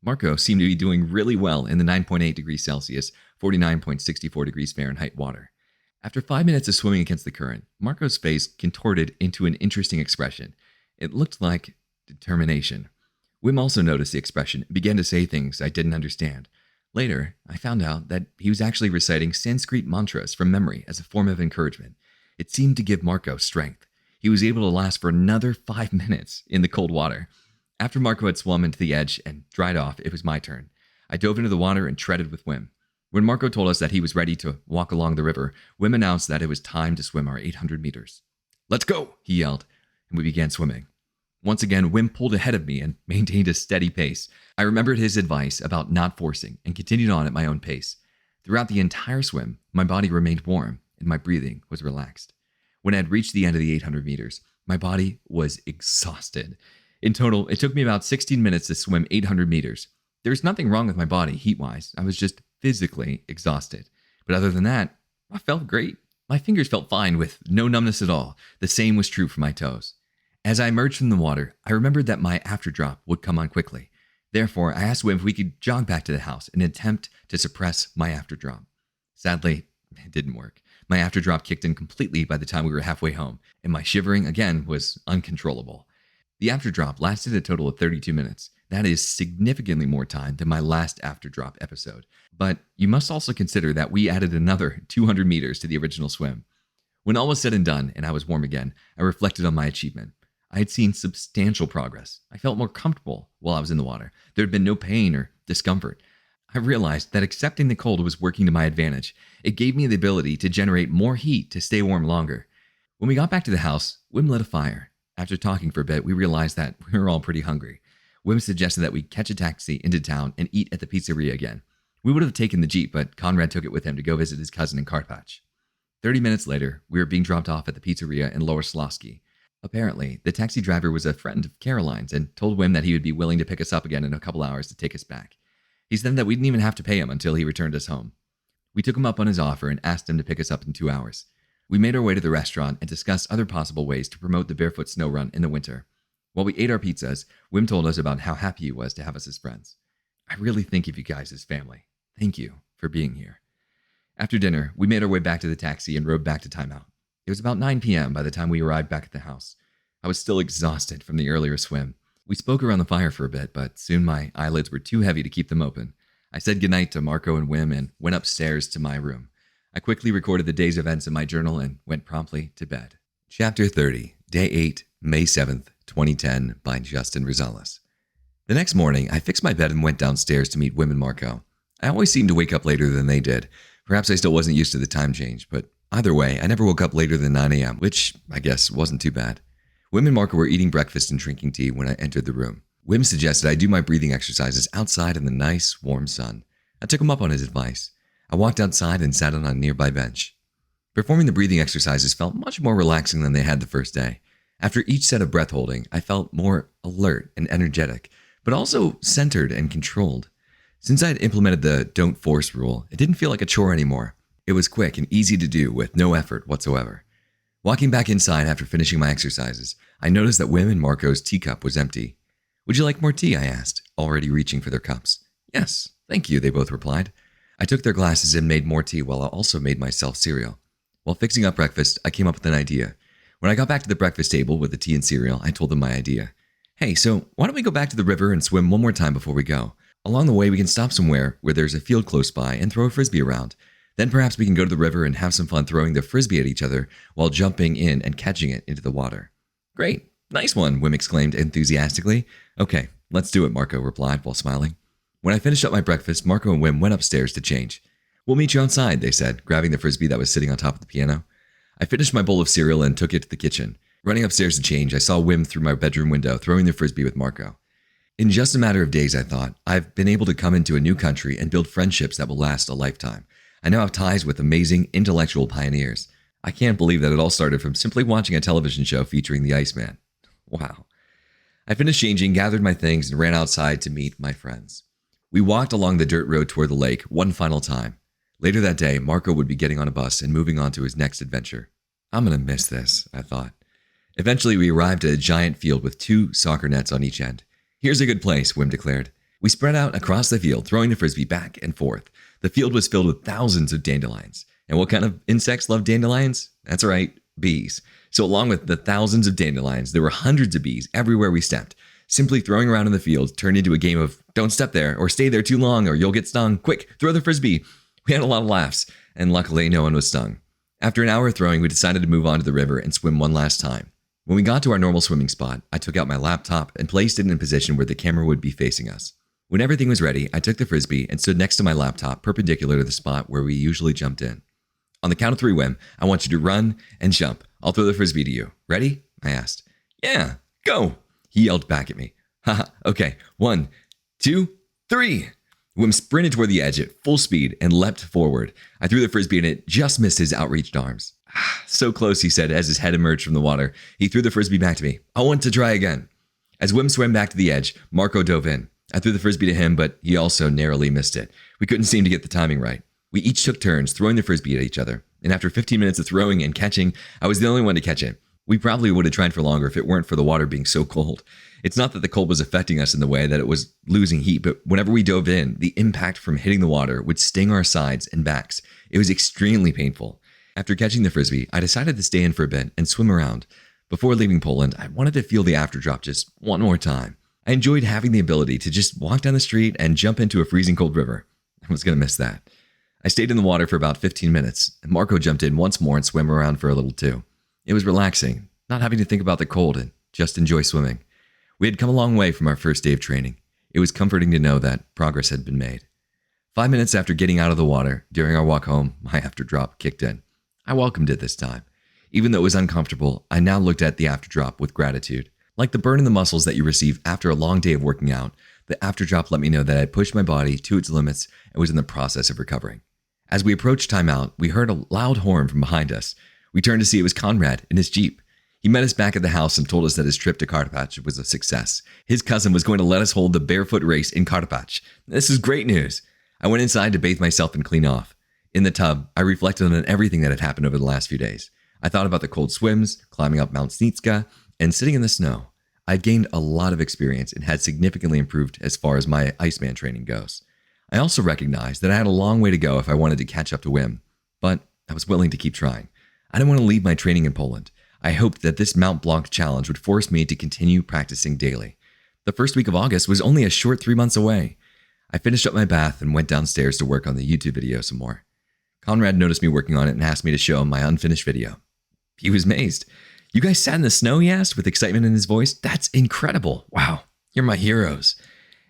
Marco seemed to be doing really well in the 9.8 degrees Celsius, 49.64 degrees Fahrenheit water. After 5 minutes of swimming against the current, Marco's face contorted into an interesting expression. It looked like determination. Wim also noticed the expression and began to say things I didn't understand. Later, I found out that he was actually reciting Sanskrit mantras from memory as a form of encouragement. It seemed to give Marco strength. He was able to last for another 5 minutes in the cold water. After Marco had swum into the edge and dried off, it was my turn. I dove into the water and treaded with Wim. When Marco told us that he was ready to walk along the river, Wim announced that it was time to swim our 800 meters. "Let's go," he yelled, and we began swimming. Once again, Wim pulled ahead of me and maintained a steady pace. I remembered his advice about not forcing and continued on at my own pace. Throughout the entire swim, my body remained warm and my breathing was relaxed. When I had reached the end of the 800 meters, my body was exhausted. In total, it took me about 16 minutes to swim 800 meters. There was nothing wrong with my body heat-wise. I was just physically exhausted. But other than that, I felt great. My fingers felt fine with no numbness at all. The same was true for my toes. As I emerged from the water, I remembered that my afterdrop would come on quickly. Therefore, I asked Wim if we could jog back to the house in an attempt to suppress my afterdrop. Sadly, it didn't work. My afterdrop kicked in completely by the time we were halfway home, and my shivering, again, was uncontrollable. The afterdrop lasted a total of 32 minutes. That is significantly more time than my last afterdrop episode. But you must also consider that we added another 200 meters to the original swim. When all was said and done, and I was warm again, I reflected on my achievement. I had seen substantial progress. I felt more comfortable while I was in the water. There had been no pain or discomfort. I realized that accepting the cold was working to my advantage. It gave me the ability to generate more heat to stay warm longer. When we got back to the house, Wim lit a fire. After talking for a bit, we realized that we were all pretty hungry. Wim suggested that we catch a taxi into town and eat at the pizzeria again. We would have taken the Jeep, but Conrad took it with him to go visit his cousin in Carpatch. 30 minutes later, we were being dropped off at the pizzeria in Lower Slosky. Apparently, the taxi driver was a friend of Caroline's and told Wim that he would be willing to pick us up again in a couple hours to take us back. He said that we didn't even have to pay him until he returned us home. We took him up on his offer and asked him to pick us up in 2 hours. We made our way to the restaurant and discussed other possible ways to promote the barefoot snow run in the winter. While we ate our pizzas, Wim told us about how happy he was to have us as friends. I really think of you guys as family. Thank you for being here. After dinner, we made our way back to the taxi and rode back to timeout. It was about 9 p.m. by the time we arrived back at the house. I was still exhausted from the earlier swim. We spoke around the fire for a bit, but soon my eyelids were too heavy to keep them open. I said goodnight to Marco and Wim and went upstairs to my room. I quickly recorded the day's events in my journal and went promptly to bed. Chapter 30, Day 8, May 7th, 2010, by Justin Rosales. The next morning, I fixed my bed and went downstairs to meet Wim and Marco. I always seemed to wake up later than they did. Perhaps I still wasn't used to the time change, but either way, I never woke up later than 9 a.m., which I guess wasn't too bad. Wim and Marco were eating breakfast and drinking tea when I entered the room. Wim suggested I do my breathing exercises outside in the nice, warm sun. I took him up on his advice. I walked outside and sat on a nearby bench. Performing the breathing exercises felt much more relaxing than they had the first day. After each set of breath holding, I felt more alert and energetic, but also centered and controlled. Since I had implemented the don't force rule, it didn't feel like a chore anymore. It was quick and easy to do with no effort whatsoever. Walking back inside after finishing my exercises, I noticed that Wim and Marco's teacup was empty. "Would you like more tea?" I asked, already reaching for their cups. "Yes, thank you," they both replied. I took their glasses and made more tea while I also made myself cereal. While fixing up breakfast, I came up with an idea. When I got back to the breakfast table with the tea and cereal, I told them my idea. "Hey, so why don't we go back to the river and swim one more time before we go? Along the way, we can stop somewhere where there's a field close by and throw a frisbee around. Then perhaps we can go to the river and have some fun throwing the frisbee at each other while jumping in and catching it into the water." "Great, nice one," Wim exclaimed enthusiastically. "Okay, let's do it," Marco replied while smiling. When I finished up my breakfast, Marco and Wim went upstairs to change. "We'll meet you outside," they said, grabbing the frisbee that was sitting on top of the piano. I finished my bowl of cereal and took it to the kitchen. Running upstairs to change, I saw Wim through my bedroom window throwing the frisbee with Marco. In just a matter of days, I thought, I've been able to come into a new country and build friendships that will last a lifetime. I now have ties with amazing intellectual pioneers. I can't believe that it all started from simply watching a television show featuring the Iceman. Wow. I finished changing, gathered my things, and ran outside to meet my friends. We walked along the dirt road toward the lake one final time. Later that day, Marco would be getting on a bus and moving on to his next adventure. I'm going to miss this, I thought. Eventually, we arrived at a giant field with 2 soccer nets on each end. "Here's a good place," Wim declared. We spread out across the field, throwing the frisbee back and forth. The field was filled with thousands of dandelions. And what kind of insects love dandelions? That's right, bees. So along with the thousands of dandelions, there were hundreds of bees everywhere we stepped. Simply throwing around in the field turned into a game of don't step there or stay there too long or you'll get stung. Quick, throw the frisbee. We had a lot of laughs, and luckily no one was stung. After an hour of throwing, we decided to move on to the river and swim one last time. When we got to our normal swimming spot, I took out my laptop and placed it in a position where the camera would be facing us. When everything was ready, I took the frisbee and stood next to my laptop perpendicular to the spot where we usually jumped in. On the count of 3, Wim, I want you to run and jump. I'll throw the frisbee to you. Ready? I asked. Yeah, go, he yelled back at me. Haha, okay, 1, 2, 3. Wim sprinted toward the edge at full speed and leapt forward. I threw the frisbee and it just missed his outreached arms. So close, he said as his head emerged from the water. He threw the frisbee back to me. I want to try again. As Wim swam back to the edge, Marco dove in. I threw the frisbee to him, but he also narrowly missed it. We couldn't seem to get the timing right. We each took turns throwing the frisbee at each other. And after 15 minutes of throwing and catching, I was the only one to catch it. We probably would have tried for longer if it weren't for the water being so cold. It's not that the cold was affecting us in the way that it was losing heat, but whenever we dove in, the impact from hitting the water would sting our sides and backs. It was extremely painful. After catching the frisbee, I decided to stay in for a bit and swim around. Before leaving Poland, I wanted to feel the afterdrop just one more time. I enjoyed having the ability to just walk down the street and jump into a freezing cold river. I was going to miss that. I stayed in the water for about 15 minutes, and Marco jumped in once more and swam around for a little too. It was relaxing, not having to think about the cold and just enjoy swimming. We had come a long way from our first day of training. It was comforting to know that progress had been made. 5 minutes after getting out of the water, during our walk home, my afterdrop kicked in. I welcomed it this time. Even though it was uncomfortable, I now looked at the afterdrop with gratitude. Like the burn in the muscles that you receive after a long day of working out, the afterdrop let me know that I had pushed my body to its limits and was in the process of recovering. As we approached timeout, we heard a loud horn from behind us. We turned to see it was Conrad in his Jeep. He met us back at the house and told us that his trip to Kartapach was a success. His cousin was going to let us hold the barefoot race in Kartapach. This is great news. I went inside to bathe myself and clean off. In the tub, I reflected on everything that had happened over the last few days. I thought about the cold swims, climbing up Mount Snitska, and sitting in the snow. I gained a lot of experience and had significantly improved as far as my Iceman training goes. I also recognized that I had a long way to go if I wanted to catch up to Wim, but I was willing to keep trying. I didn't want to leave my training in Poland. I hoped that this Mount Blanc challenge would force me to continue practicing daily. The first week of August was only a short 3 months away. I finished up my bath and went downstairs to work on the YouTube video some more. Conrad noticed me working on it and asked me to show him my unfinished video. He was amazed. You guys sat in the snow, he asked, with excitement in his voice. That's incredible. Wow, you're my heroes.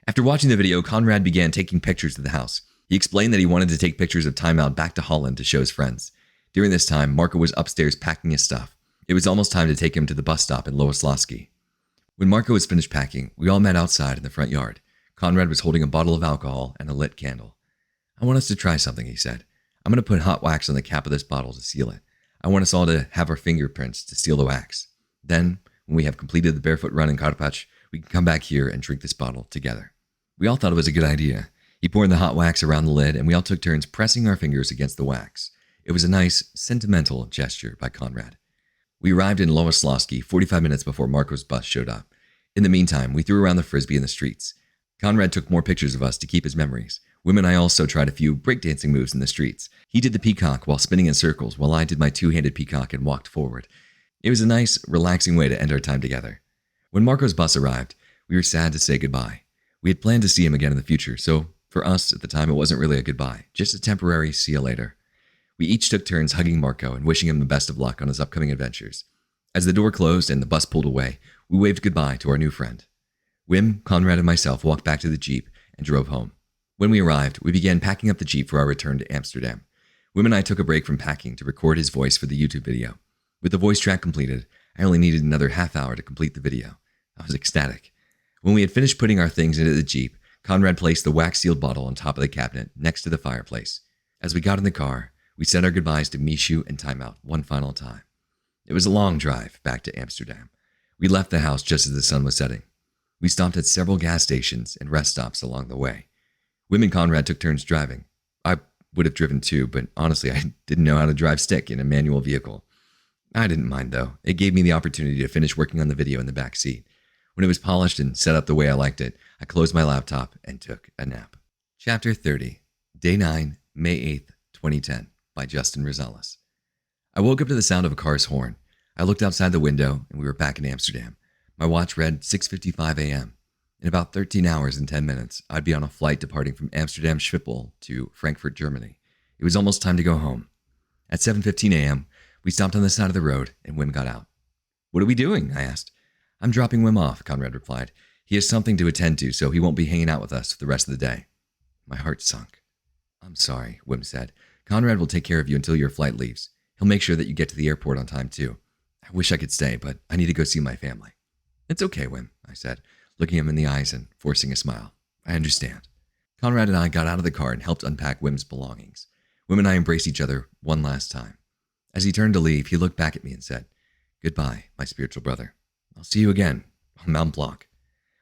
After watching the video, Conrad began taking pictures of the house. He explained that he wanted to take pictures of time out back to Holland to show his friends. During this time, Marco was upstairs packing his stuff. It was almost time to take him to the bus stop in Rosales. When Marco was finished packing, we all met outside in the front yard. Conrad was holding a bottle of alcohol and a lit candle. I want us to try something, he said. I'm going to put hot wax on the cap of this bottle to seal it. I want us all to have our fingerprints to seal the wax. Then, when we have completed the barefoot run in Kartapach, we can come back here and drink this bottle together. We all thought it was a good idea. He poured the hot wax around the lid, and we all took turns pressing our fingers against the wax. It was a nice, sentimental gesture by Conrad. We arrived in Rosales 45 minutes before Marco's bus showed up. In the meantime, we threw around the frisbee in the streets. Conrad took more pictures of us to keep his memories. Wim and I also tried a few breakdancing moves in the streets. He did the peacock while spinning in circles, while I did my two-handed peacock and walked forward. It was a nice, relaxing way to end our time together. When Marco's bus arrived, we were sad to say goodbye. We had planned to see him again in the future, so for us at the time it wasn't really a goodbye, just a temporary see you later. We each took turns hugging Marco and wishing him the best of luck on his upcoming adventures. As the door closed and the bus pulled away, we waved goodbye to our new friend. Wim, Conrad, and myself walked back to the Jeep and drove home. When we arrived, we began packing up the Jeep for our return to Amsterdam. Wim and I took a break from packing to record his voice for the YouTube video. With the voice track completed, I only needed another half hour to complete the video. I was ecstatic. When we had finished putting our things into the Jeep, Conrad placed the wax-sealed bottle on top of the cabinet next to the fireplace. As we got in the car, we said our goodbyes to Mishu and Timeout one final time. It was a long drive back to Amsterdam. We left the house just as the sun was setting. We stopped at several gas stations and rest stops along the way. Wim and Conrad took turns driving. I would have driven too, but honestly, I didn't know how to drive stick in a manual vehicle. I didn't mind though. It gave me the opportunity to finish working on the video in the back seat. When it was polished and set up the way I liked it, I closed my laptop and took a nap. Chapter 30, Day 9, May 8th, 2010, by Justin Rosales. I woke up to the sound of a car's horn. I looked outside the window and we were back in Amsterdam. My watch read 6:55 a.m. In about 13 hours and 10 minutes, I'd be on a flight departing from Amsterdam Schiphol to Frankfurt, Germany. It was almost time to go home. At 7:15 a.m., we stopped on the side of the road and Wim got out. "What are we doing?" I asked. "I'm dropping Wim off," Conrad replied. "He has something to attend to, so he won't be hanging out with us for the rest of the day." My heart sunk. "I'm sorry," Wim said. "Conrad will take care of you until your flight leaves. He'll make sure that you get to the airport on time, too. I wish I could stay, but I need to go see my family." "It's okay, Wim," I said, looking him in the eyes and forcing a smile. "I understand." Conrad and I got out of the car and helped unpack Wim's belongings. Wim and I embraced each other one last time. As he turned to leave, he looked back at me and said, "Goodbye, my spiritual brother. I'll see you again on Mount Blanc."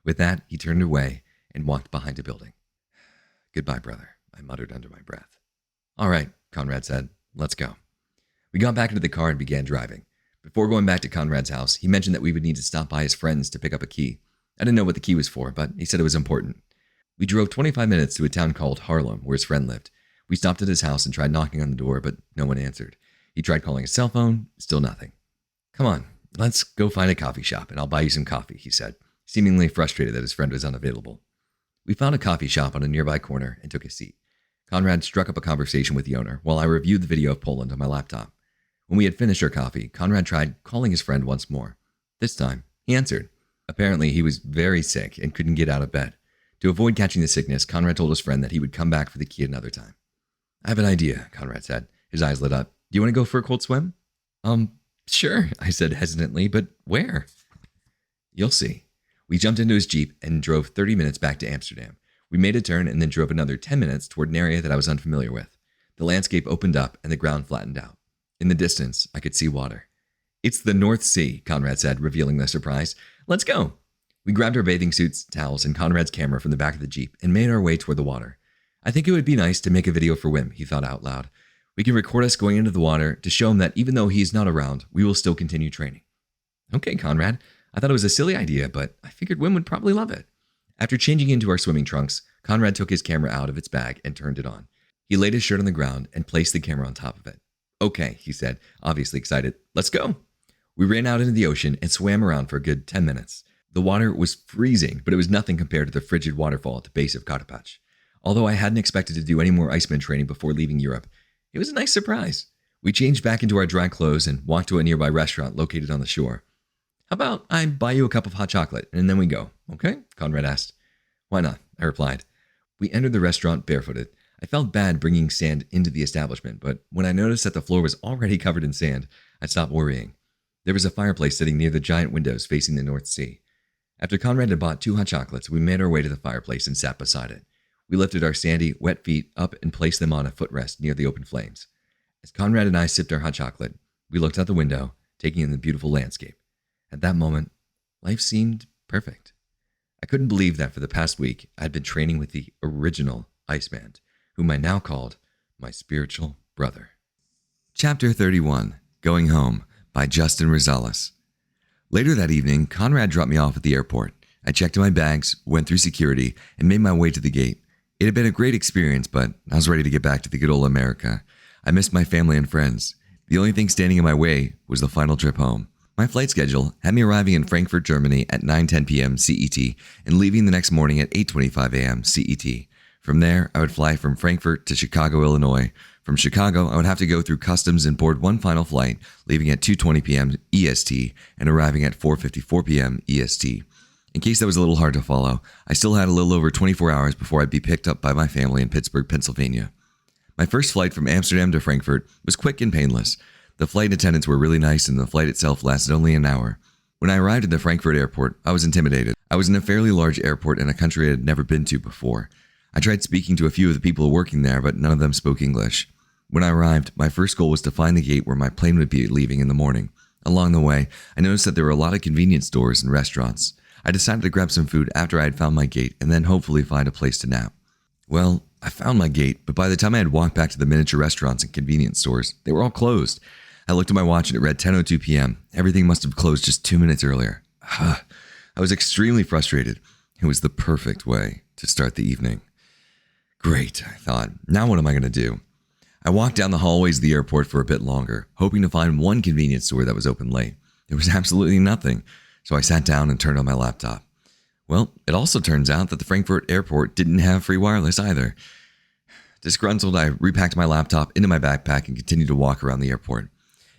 With that, he turned away and walked behind a building. "Goodbye, brother," I muttered under my breath. "All right," Conrad said. "Let's go." We got back into the car and began driving. Before going back to Conrad's house, he mentioned that we would need to stop by his friend's to pick up a key. I didn't know what the key was for, but he said it was important. We drove 25 minutes to a town called Haarlem, where his friend lived. We stopped at his house and tried knocking on the door, but no one answered. He tried calling his cell phone, still nothing. "Come on, let's go find a coffee shop and I'll buy you some coffee," he said, seemingly frustrated that his friend was unavailable. We found a coffee shop on a nearby corner and took a seat. Conrad struck up a conversation with the owner while I reviewed the video of Poland on my laptop. When we had finished our coffee, Conrad tried calling his friend once more. This time, he answered. Apparently, he was very sick and couldn't get out of bed. To avoid catching the sickness, Conrad told his friend that he would come back for the key another time. "I have an idea," Conrad said. His eyes lit up. "Do you want to go for a cold swim?" Sure," I said hesitantly, "but where?" "You'll see." We jumped into his Jeep and drove 30 minutes back to Amsterdam. We made a turn and then drove another 10 minutes toward an area that I was unfamiliar with. The landscape opened up and the ground flattened out. In the distance, I could see water. "It's the North Sea," Conrad said, revealing the surprise. "Let's go." We grabbed our bathing suits, towels, and Conrad's camera from the back of the Jeep and made our way toward the water. "I think it would be nice to make a video for Wim," he thought out loud. "We can record us going into the water to show him that even though he's not around, we will still continue training." "Okay, Conrad. I thought it was a silly idea, but I figured Wim would probably love it." After changing into our swimming trunks, Conrad took his camera out of its bag and turned it on. He laid his shirt on the ground and placed the camera on top of it. "Okay," he said, obviously excited. "Let's go." We ran out into the ocean and swam around for a good 10 minutes. The water was freezing, but it was nothing compared to the frigid waterfall at the base of Karapach. Although I hadn't expected to do any more Iceman training before leaving Europe, it was a nice surprise. We changed back into our dry clothes and walked to a nearby restaurant located on the shore. "How about I buy you a cup of hot chocolate and then we go, okay?" Conrad asked. "Why not?" I replied. We entered the restaurant barefooted. I felt bad bringing sand into the establishment, but when I noticed that the floor was already covered in sand, I stopped worrying. There was a fireplace sitting near the giant windows facing the North Sea. After Conrad had bought 2 hot chocolates, we made our way to the fireplace and sat beside it. We lifted our sandy, wet feet up and placed them on a footrest near the open flames. As Conrad and I sipped our hot chocolate, we looked out the window, taking in the beautiful landscape. At that moment, life seemed perfect. I couldn't believe that for the past week, I had been training with the original Iceman, whom I now called my spiritual brother. Chapter 31, Going Home, by Justin Rosales. Later that evening, Conrad dropped me off at the airport. I checked my bags, went through security, and made my way to the gate. It had been a great experience, but I was ready to get back to the good old America. I missed my family and friends. The only thing standing in my way was the final trip home. My flight schedule had me arriving in Frankfurt, Germany at 9:10 p.m. CET and leaving the next morning at 8:25 a.m. CET. From there, I would fly from Frankfurt to Chicago, Illinois. From Chicago, I would have to go through customs and board one final flight, leaving at 2:20 p.m. EST and arriving at 4:54 p.m. EST. In case that was a little hard to follow, I still had a little over 24 hours before I'd be picked up by my family in Pittsburgh, Pennsylvania. My first flight from Amsterdam to Frankfurt was quick and painless. The flight attendants were really nice and the flight itself lasted only an hour. When I arrived at the Frankfurt airport, I was intimidated. I was in a fairly large airport in a country I had never been to before. I tried speaking to a few of the people working there, but none of them spoke English. When I arrived, my first goal was to find the gate where my plane would be leaving in the morning. Along the way, I noticed that there were a lot of convenience stores and restaurants. I decided to grab some food after I had found my gate and then hopefully find a place to nap. Well, I found my gate, but by the time I had walked back to the miniature restaurants and convenience stores, they were all closed. I looked at my watch and it read 10:02 p.m. Everything must have closed just 2 minutes earlier. I was extremely frustrated. It was the perfect way to start the evening. Great, I thought. Now what am I going to do? I walked down the hallways of the airport for a bit longer, hoping to find one convenience store that was open late. There was absolutely nothing, so I sat down and turned on my laptop. Well, it also turns out that the Frankfurt airport didn't have free wireless either. Disgruntled, I repacked my laptop into my backpack and continued to walk around the airport.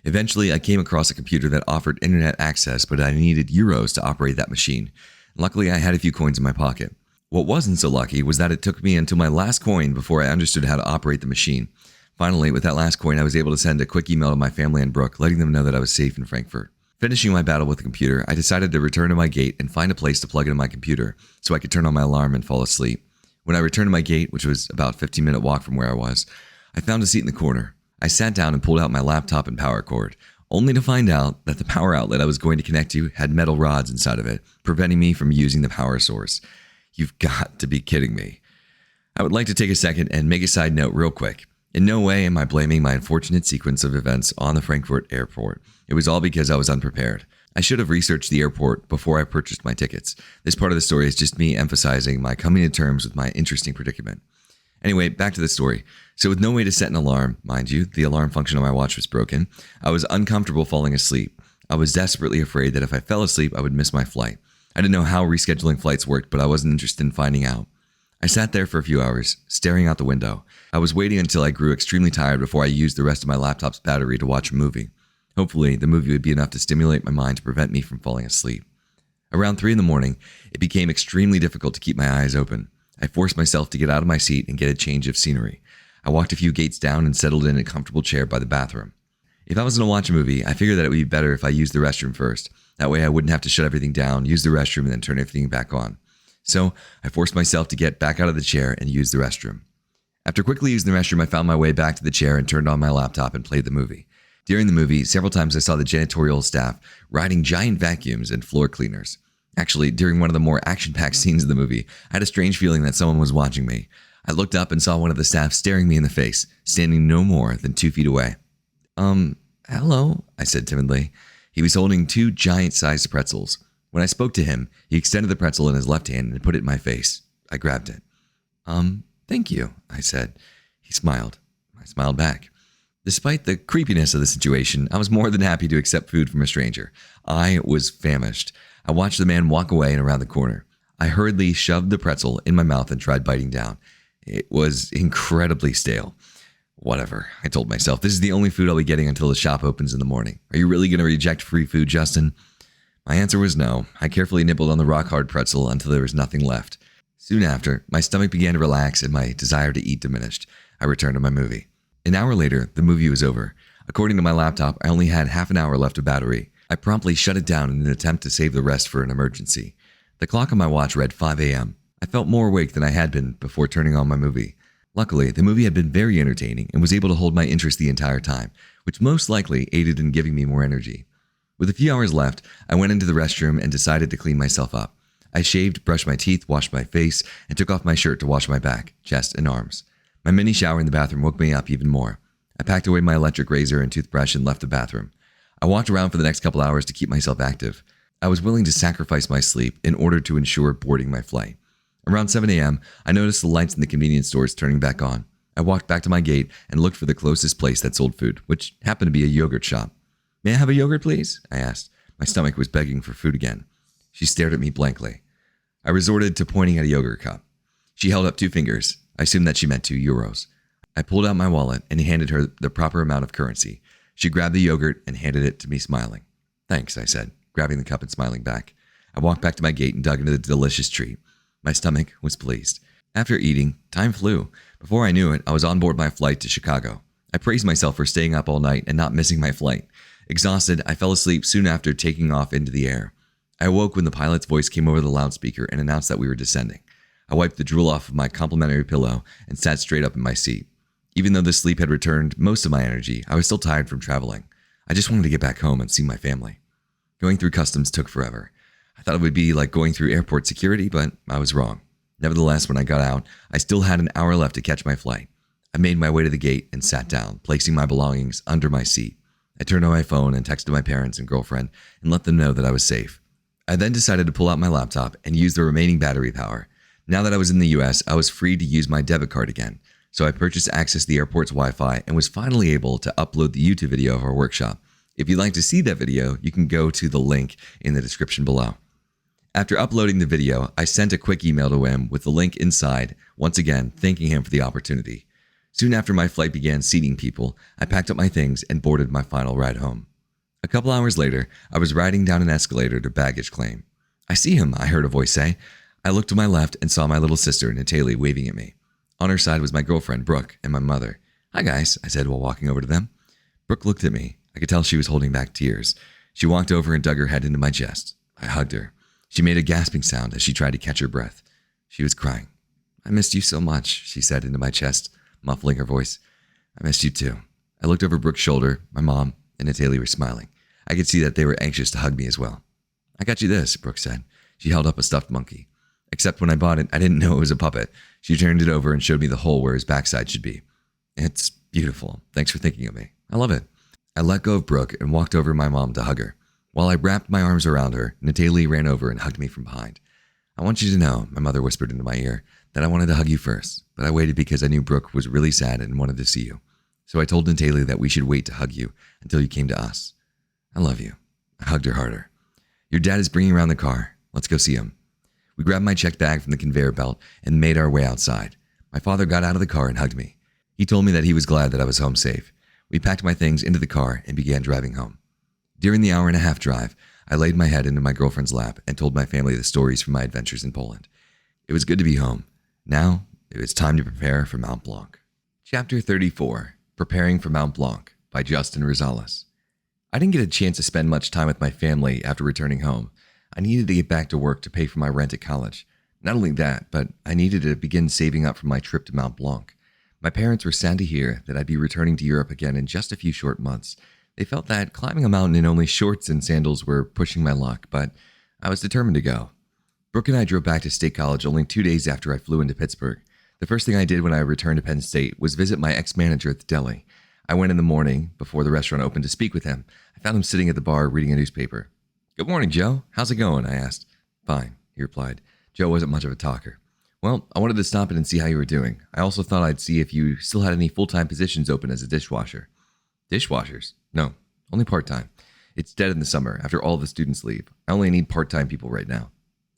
Eventually, I came across a computer that offered internet access, but I needed euros to operate that machine. Luckily, I had a few coins in my pocket. What wasn't so lucky was that it took me until my last coin before I understood how to operate the machine. Finally, with that last coin, I was able to send a quick email to my family in Brooke, letting them know that I was safe in Frankfurt. Finishing my battle with the computer, I decided to return to my gate and find a place to plug into my computer so I could turn on my alarm and fall asleep. When I returned to my gate, which was about a 15-minute walk from where I was, I found a seat in the corner. I sat down and pulled out my laptop and power cord, only to find out that the power outlet I was going to connect to had metal rods inside of it, preventing me from using the power source. You've got to be kidding me. I would like to take a second and make a side note real quick. In no way am I blaming my unfortunate sequence of events on the Frankfurt airport. It was all because I was unprepared. I should have researched the airport before I purchased my tickets. This part of the story is just me emphasizing my coming to terms with my interesting predicament. Anyway, back to the story. So with no way to set an alarm, mind you, the alarm function on my watch was broken, I was uncomfortable falling asleep. I was desperately afraid that if I fell asleep, I would miss my flight. I didn't know how rescheduling flights worked, but I wasn't interested in finding out. I sat there for a few hours, staring out the window. I was waiting until I grew extremely tired before I used the rest of my laptop's battery to watch a movie. Hopefully, the movie would be enough to stimulate my mind to prevent me from falling asleep. Around 3 a.m, it became extremely difficult to keep my eyes open. I forced myself to get out of my seat and get a change of scenery. I walked a few gates down and settled in a comfortable chair by the bathroom. If I was going to watch a movie, I figured that it would be better if I used the restroom first. That way I wouldn't have to shut everything down, use the restroom, and then turn everything back on. So I forced myself to get back out of the chair and use the restroom. After quickly using the restroom, I found my way back to the chair and turned on my laptop and played the movie. During the movie, several times I saw the janitorial staff riding giant vacuums and floor cleaners. Actually, during one of the more action-packed scenes of the movie, I had a strange feeling that someone was watching me. I looked up and saw one of the staff staring me in the face, standing no more than 2 feet away. Hello, I said timidly. He was holding 2 giant-sized pretzels. When I spoke to him, he extended the pretzel in his left hand and put it in my face. I grabbed it. Thank you, I said. He smiled. I smiled back. Despite the creepiness of the situation, I was more than happy to accept food from a stranger. I was famished. I watched the man walk away and around the corner. I hurriedly shoved the pretzel in my mouth and tried biting down. It was incredibly stale. Whatever, I told myself. This is the only food I'll be getting until the shop opens in the morning. Are you really going to reject free food, Justin? My answer was no. I carefully nibbled on the rock-hard pretzel until there was nothing left. Soon after, my stomach began to relax and my desire to eat diminished. I returned to my movie. An hour later, the movie was over. According to my laptop, I only had half an hour left of battery. I promptly shut it down in an attempt to save the rest for an emergency. The clock on my watch read 5 a.m. I felt more awake than I had been before turning on my movie. Luckily, the movie had been very entertaining and was able to hold my interest the entire time, which most likely aided in giving me more energy. With a few hours left, I went into the restroom and decided to clean myself up. I shaved, brushed my teeth, washed my face, and took off my shirt to wash my back, chest, and arms. My mini shower in the bathroom woke me up even more. I packed away my electric razor and toothbrush and left the bathroom. I walked around for the next couple hours to keep myself active. I was willing to sacrifice my sleep in order to ensure boarding my flight. Around 7 a.m., I noticed the lights in the convenience stores turning back on. I walked back to my gate and looked for the closest place that sold food, which happened to be a yogurt shop. "May I have a yogurt, please?" I asked. My stomach was begging for food again. She stared at me blankly. I resorted to pointing at a yogurt cup. She held up 2 fingers. I assumed that she meant €2. I pulled out my wallet and handed her the proper amount of currency. She grabbed the yogurt and handed it to me smiling. "Thanks," I said, grabbing the cup and smiling back. I walked back to my gate and dug into the delicious treat. My stomach was pleased. After eating, time flew. Before I knew it, I was on board my flight to Chicago. I praised myself for staying up all night and not missing my flight. Exhausted, I fell asleep soon after taking off into the air. I awoke when the pilot's voice came over the loudspeaker and announced that we were descending. I wiped the drool off of my complimentary pillow and sat straight up in my seat. Even though the sleep had returned most of my energy, I was still tired from traveling. I just wanted to get back home and see my family. Going through customs took forever. I thought it would be like going through airport security, but I was wrong. Nevertheless, when I got out, I still had an hour left to catch my flight. I made my way to the gate and sat down, placing my belongings under my seat. I turned on my phone and texted my parents and girlfriend and let them know that I was safe. I then decided to pull out my laptop and use the remaining battery power. Now that I was in the US, I was free to use my debit card again, so I purchased access to the airport's Wi-Fi and was finally able to upload the YouTube video of our workshop. If you'd like to see that video, you can go to the link in the description below. After uploading the video, I sent a quick email to Wim with the link inside, once again thanking him for the opportunity. Soon after my flight began seating people, I packed up my things and boarded my final ride home. A couple hours later, I was riding down an escalator to baggage claim. "I see him," I heard a voice say. I looked to my left and saw my little sister, Natalie, waving at me. On her side was my girlfriend, Brooke, and my mother. "Hi, guys," I said while walking over to them. Brooke looked at me. I could tell she was holding back tears. She walked over and dug her head into my chest. I hugged her. She made a gasping sound as she tried to catch her breath. She was crying. "I missed you so much," she said into my chest, muffling her voice. "I missed you too." I looked over Brooke's shoulder. My mom and Natalie were smiling. I could see that they were anxious to hug me as well. "I got you this," Brooke said. She held up a stuffed monkey. Except when I bought it, I didn't know it was a puppet. She turned it over and showed me the hole where his backside should be. "It's beautiful. Thanks for thinking of me. I love it." I let go of Brooke and walked over to my mom to hug her. While I wrapped my arms around her, Natalie ran over and hugged me from behind. "I want you to know," my mother whispered into my ear, "that I wanted to hug you first, but I waited because I knew Brooke was really sad and wanted to see you. So I told Natalie that we should wait to hug you until you came to us. I love you." I hugged her harder. "Your dad is bringing around the car. Let's go see him." We grabbed my checked bag from the conveyor belt and made our way outside. My father got out of the car and hugged me. He told me that he was glad that I was home safe. We packed my things into the car and began driving home. During the hour-and-a-half drive, I laid my head into my girlfriend's lap and told my family the stories from my adventures in Poland. It was good to be home. Now, it was time to prepare for Mount Blanc. Chapter 34, Preparing for Mount Blanc by Justin Rosales. I didn't get a chance to spend much time with my family after returning home. I needed to get back to work to pay for my rent at college. Not only that, but I needed to begin saving up for my trip to Mount Blanc. My parents were sad to hear that I'd be returning to Europe again in just a few short months. They felt that climbing a mountain in only shorts and sandals were pushing my luck, but I was determined to go. Brooke and I drove back to State College only 2 days after I flew into Pittsburgh. The first thing I did when I returned to Penn State was visit my ex-manager at the deli. I went in the morning, before the restaurant opened, to speak with him. I found him sitting at the bar reading a newspaper. "Good morning, Joe. How's it going?" I asked. "Fine," he replied. Joe wasn't much of a talker. "Well, I wanted to stop in and see how you were doing. I also thought I'd see if you still had any full-time positions open as a dishwasher." "Dishwashers? No, only part-time. It's dead in the summer after all the students leave. I only need part-time people right now."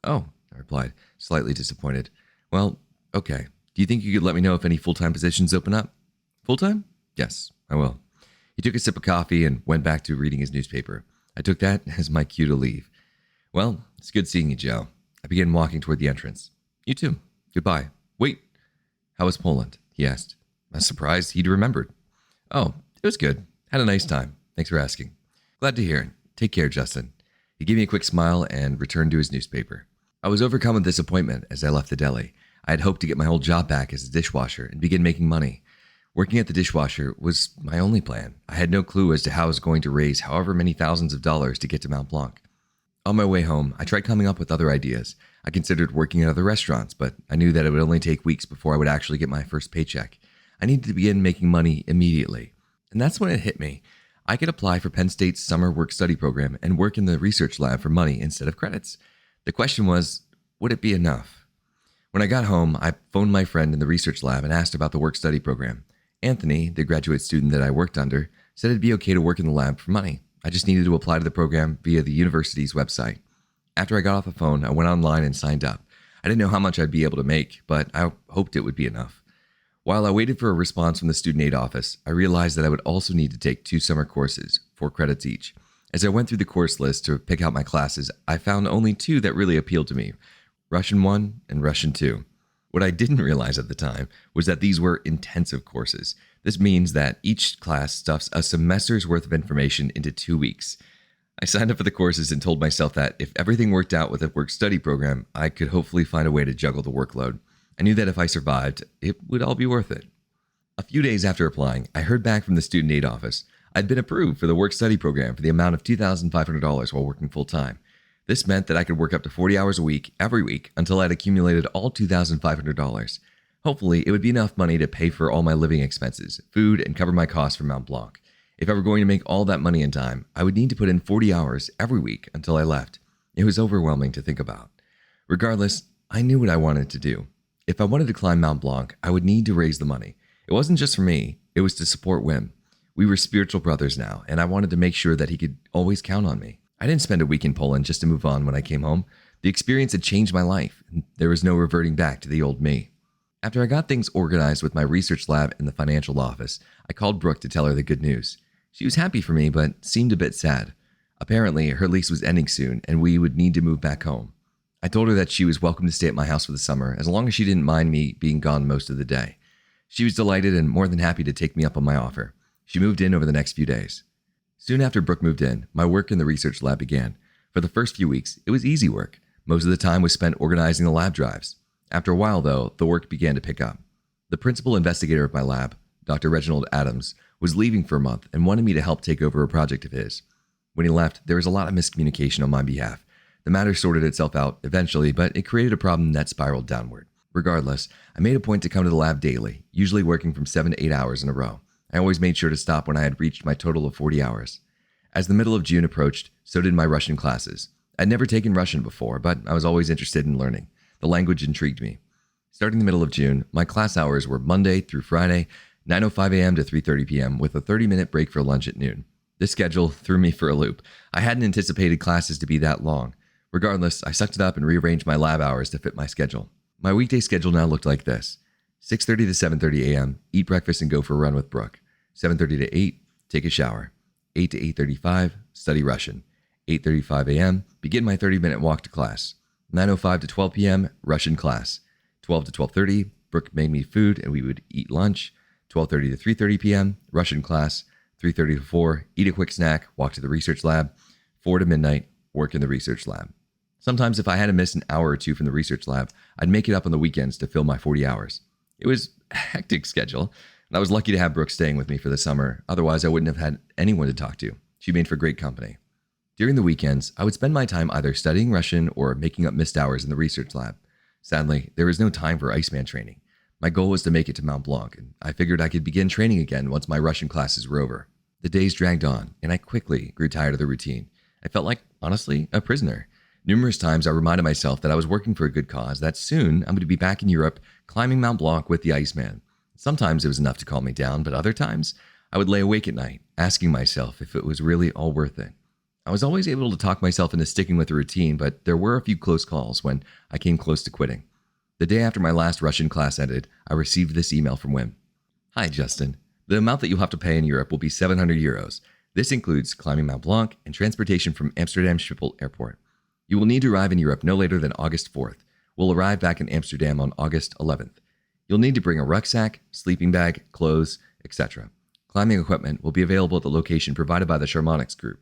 "Oh," I replied, slightly disappointed. "Well, okay. Do you think you could let me know if any full-time positions open up?" "Full-time? Yes, I will." He took a sip of coffee and went back to reading his newspaper. I took that as my cue to leave. "Well, it's good seeing you, Joe." I began walking toward the entrance. "You too. Goodbye." "Wait. How was Poland?" he asked. I was surprised he'd remembered. "Oh, it was good. Had a nice time. Thanks for asking." "Glad to hear it. Take care, Justin." He gave me a quick smile and returned to his newspaper. I was overcome with disappointment as I left the deli. I had hoped to get my old job back as a dishwasher and begin making money. Working at the dishwasher was my only plan. I had no clue as to how I was going to raise however many thousands of dollars to get to Mount Blanc. On my way home, I tried coming up with other ideas. I considered working at other restaurants, but I knew that it would only take weeks before I would actually get my first paycheck. I needed to begin making money immediately. And that's when it hit me. I could apply for Penn State's summer work-study program and work in the research lab for money instead of credits. The question was, would it be enough? When I got home, I phoned my friend in the research lab and asked about the work-study program. Anthony, the graduate student that I worked under, said it'd be okay to work in the lab for money. I just needed to apply to the program via the university's website. After I got off the phone, I went online and signed up. I didn't know how much I'd be able to make, but I hoped it would be enough. While I waited for a response from the student aid office, I realized that I would also need to take 2 summer courses, 4 credits each. As I went through the course list to pick out my classes, I found only 2 that really appealed to me, Russian 1 and Russian 2. What I didn't realize at the time was that these were intensive courses. This means that each class stuffs a semester's worth of information into 2 weeks. I signed up for the courses and told myself that if everything worked out with a work-study program, I could hopefully find a way to juggle the workload. I knew that if I survived, it would all be worth it. A few days after applying, I heard back from the student aid office. I'd been approved for the work-study program for the amount of $2,500 while working full-time. This meant that I could work up to 40 hours a week, every week, until I'd accumulated all $2,500. Hopefully, it would be enough money to pay for all my living expenses, food, and cover my costs for Mount Blanc. If I were going to make all that money in time, I would need to put in 40 hours every week until I left. It was overwhelming to think about. Regardless, I knew what I wanted to do. If I wanted to climb Mount Blanc, I would need to raise the money. It wasn't just for me, it was to support Wim. We were spiritual brothers now, and I wanted to make sure that he could always count on me. I didn't spend a week in Poland just to move on when I came home. The experience had changed my life, and there was no reverting back to the old me. After I got things organized with my research lab and the financial office, I called Brooke to tell her the good news. She was happy for me, but seemed a bit sad. Apparently, her lease was ending soon, and we would need to move back home. I told her that she was welcome to stay at my house for the summer, as long as she didn't mind me being gone most of the day. She was delighted and more than happy to take me up on my offer. She moved in over the next few days. Soon after Brooke moved in, my work in the research lab began. For the first few weeks, it was easy work. Most of the time was spent organizing the lab drives. After a while, though, the work began to pick up. The principal investigator of my lab, Dr. Reginald Adams, was leaving for a month and wanted me to help take over a project of his. When he left, there was a lot of miscommunication on my behalf. The matter sorted itself out eventually, but it created a problem that spiraled downward. Regardless, I made a point to come to the lab daily, usually working from 7 to 8 hours in a row. I always made sure to stop when I had reached my total of 40 hours. As the middle of June approached, so did my Russian classes. I'd never taken Russian before, but I was always interested in learning. The language intrigued me. Starting the middle of June, my class hours were Monday through Friday, 9:05 a.m. to 3:30 p.m. with a 30-minute break for lunch at noon. This schedule threw me for a loop. I hadn't anticipated classes to be that long. Regardless, I sucked it up and rearranged my lab hours to fit my schedule. My weekday schedule now looked like this: 6:30 to 7:30 a.m., eat breakfast and go for a run with Brooke. 7:30 to 8, take a shower. 8 to 8:35, study Russian. 8:35 a.m., begin my 30-minute walk to class. 9:05 to 12 p.m., Russian class. 12 to 12:30, Brooke made me food and we would eat lunch. 12:30 to 3:30 p.m., Russian class. 3:30 to 4, eat a quick snack, walk to the research lab. 4 to midnight, work in the research lab. Sometimes if I had to miss an hour or two from the research lab, I'd make it up on the weekends to fill my 40 hours. It was a hectic schedule, and I was lucky to have Brooke staying with me for the summer. Otherwise, I wouldn't have had anyone to talk to. She made for great company. During the weekends, I would spend my time either studying Russian or making up missed hours in the research lab. Sadly, there was no time for Iceman training. My goal was to make it to Mount Blanc, and I figured I could begin training again once my Russian classes were over. The days dragged on, and I quickly grew tired of the routine. I felt like, honestly, a prisoner. Numerous times I reminded myself that I was working for a good cause, that soon I'm going to be back in Europe climbing Mount Blanc with the Iceman. Sometimes it was enough to calm me down, but other times I would lay awake at night, asking myself if it was really all worth it. I was always able to talk myself into sticking with the routine, but there were a few close calls when I came close to quitting. The day after my last Russian class ended, I received this email from Wim. Hi, Justin. The amount that you'll have to pay in Europe will be 700 euros. This includes climbing Mount Blanc and transportation from Amsterdam Schiphol Airport. You will need to arrive in Europe no later than August 4th. We'll arrive back in Amsterdam on August 11th. You'll need to bring a rucksack, sleeping bag, clothes, etc. Climbing equipment will be available at the location provided by the Charmonics group.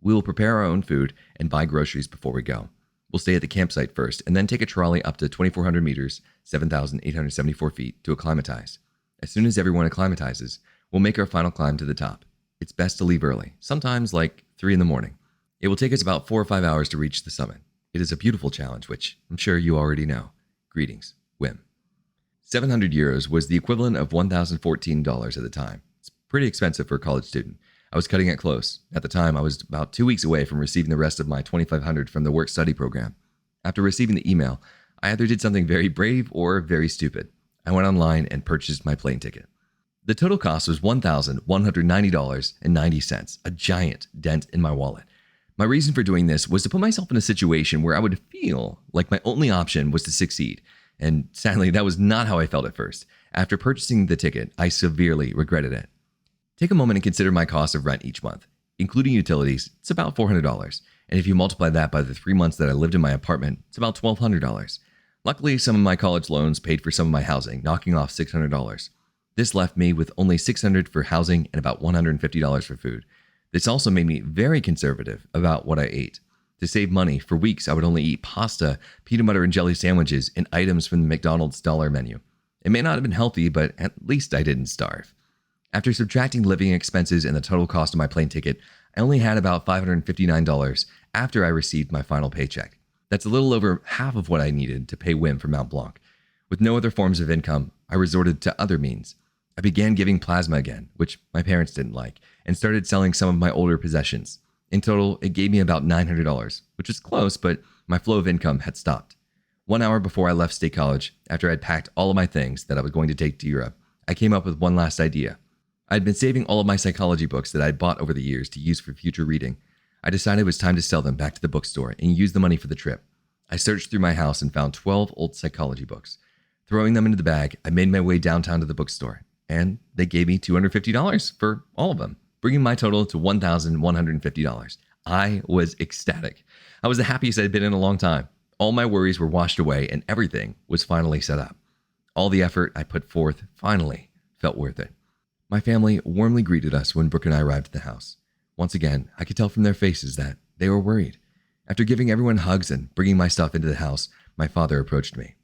We will prepare our own food and buy groceries before we go. We'll stay at the campsite first and then take a trolley up to 2,400 meters, 7,874 feet, to acclimatize. As soon as everyone acclimatizes, we'll make our final climb to the top. It's best to leave early, sometimes like 3 in the morning. It will take us about 4 or 5 hours to reach the summit. It is a beautiful challenge, which I'm sure you already know. Greetings, Wim. 700 euros was the equivalent of $1,014 at the time. It's pretty expensive for a college student. I was cutting it close. At the time, I was about 2 weeks away from receiving the rest of my $2,500 from the work-study program. After receiving the email, I either did something very brave or very stupid. I went online and purchased my plane ticket. The total cost was $1,190.90, a giant dent in my wallet. My reason for doing this was to put myself in a situation where I would feel like my only option was to succeed. And sadly, that was not how I felt at first. After purchasing the ticket, I severely regretted it. Take a moment and consider my cost of rent each month. Including utilities, it's about $400. And if you multiply that by the 3 months that I lived in my apartment, it's about $1,200. Luckily, some of my college loans paid for some of my housing, knocking off $600. This left me with only $600 for housing and about $150 for food. This also made me very conservative about what I ate. To save money, for weeks I would only eat pasta, peanut butter and jelly sandwiches, and items from the McDonald's dollar menu. It may not have been healthy, but at least I didn't starve. After subtracting living expenses and the total cost of my plane ticket, I only had about $559 after I received my final paycheck. That's a little over half of what I needed to pay Wim for Mount Blanc. With no other forms of income, I resorted to other means. I began giving plasma again, which my parents didn't like, and started selling some of my older possessions. In total, it gave me about $900, which was close, but my flow of income had stopped. 1 hour before I left State College, after I'd packed all of my things that I was going to take to Europe, I came up with one last idea. I'd been saving all of my psychology books that I'd bought over the years to use for future reading. I decided it was time to sell them back to the bookstore and use the money for the trip. I searched through my house and found 12 old psychology books. Throwing them into the bag, I made my way downtown to the bookstore, and they gave me $250 for all of them, bringing my total to $1,150. I was ecstatic. I was the happiest I'd been in a long time. All my worries were washed away, and everything was finally set up. All the effort I put forth finally felt worth it. My family warmly greeted us when Brooke and I arrived at the house. Once again, I could tell from their faces that they were worried. After giving everyone hugs and bringing my stuff into the house, my father approached me.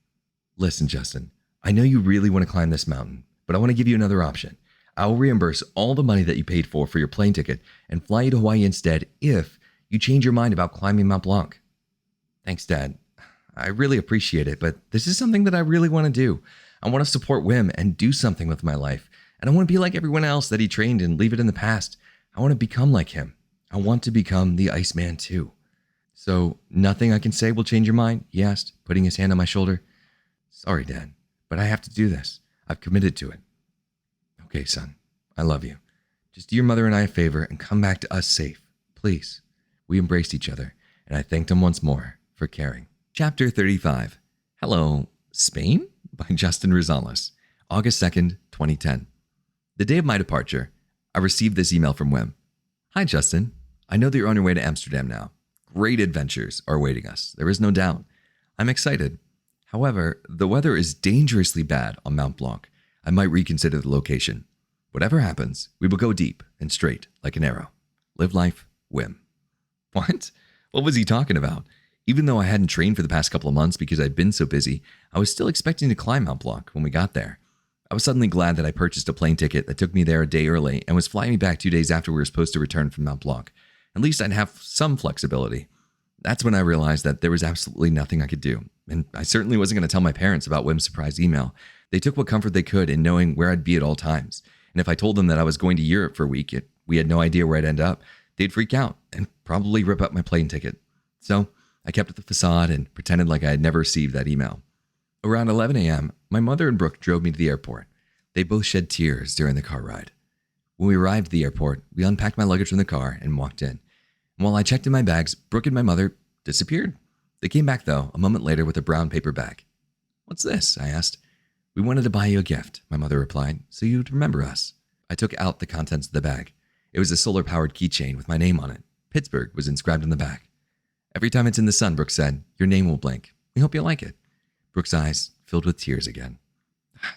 Listen, Justin, I know you really want to climb this mountain, but I want to give you another option. I will reimburse all the money that you paid for your plane ticket and fly you to Hawaii instead if you change your mind about climbing Mount Blanc. Thanks, Dad. I really appreciate it, but this is something that I really want to do. I want to support Wim and do something with my life. And I want to be like everyone else that he trained and leave it in the past. I want to become like him. I want to become the Iceman too. So nothing I can say will change your mind? He asked, putting his hand on my shoulder. Sorry, Dad, but I have to do this. I've committed to it. Okay, son, I love you. Just do your mother and I a favor and come back to us safe, please. We embraced each other, and I thanked him once more for caring. Chapter 35. Hello, Spain? By Justin Rosales. August 2nd, 2010. The day of my departure, I received this email from Wim. Hi, Justin. I know that you're on your way to Amsterdam now. Great adventures are awaiting us. There is no doubt. I'm excited. However, the weather is dangerously bad on Mount Blanc. I might reconsider the location. Whatever happens, we will go deep and straight like an arrow. Live life, Wim. What? What was he talking about? Even though I hadn't trained for the past couple of months because I'd been so busy, I was still expecting to climb Mount Blanc when we got there. I was suddenly glad that I purchased a plane ticket that took me there a day early and was flying me back 2 days after we were supposed to return from Mount Blanc. At least I'd have some flexibility. That's when I realized that there was absolutely nothing I could do, and I certainly wasn't going to tell my parents about Wim's surprise email. They took what comfort they could in knowing where I'd be at all times, and if I told them that I was going to Europe for a week, we had no idea where I'd end up, they'd freak out and probably rip up my plane ticket. So I kept up the facade and pretended like I had never received that email. Around 11 a.m., my mother and Brooke drove me to the airport. They both shed tears during the car ride. When we arrived at the airport, we unpacked my luggage from the car and walked in. And while I checked in my bags, Brooke and my mother disappeared. They came back, though, a moment later with a brown paper bag. What's this? I asked. We wanted to buy you a gift, my mother replied, so you'd remember us. I took out the contents of the bag. It was a solar-powered keychain with my name on it. Pittsburgh was inscribed on the back. Every time it's in the sun, Brooke said, your name will blink. We hope you like it. Brooke's eyes filled with tears again.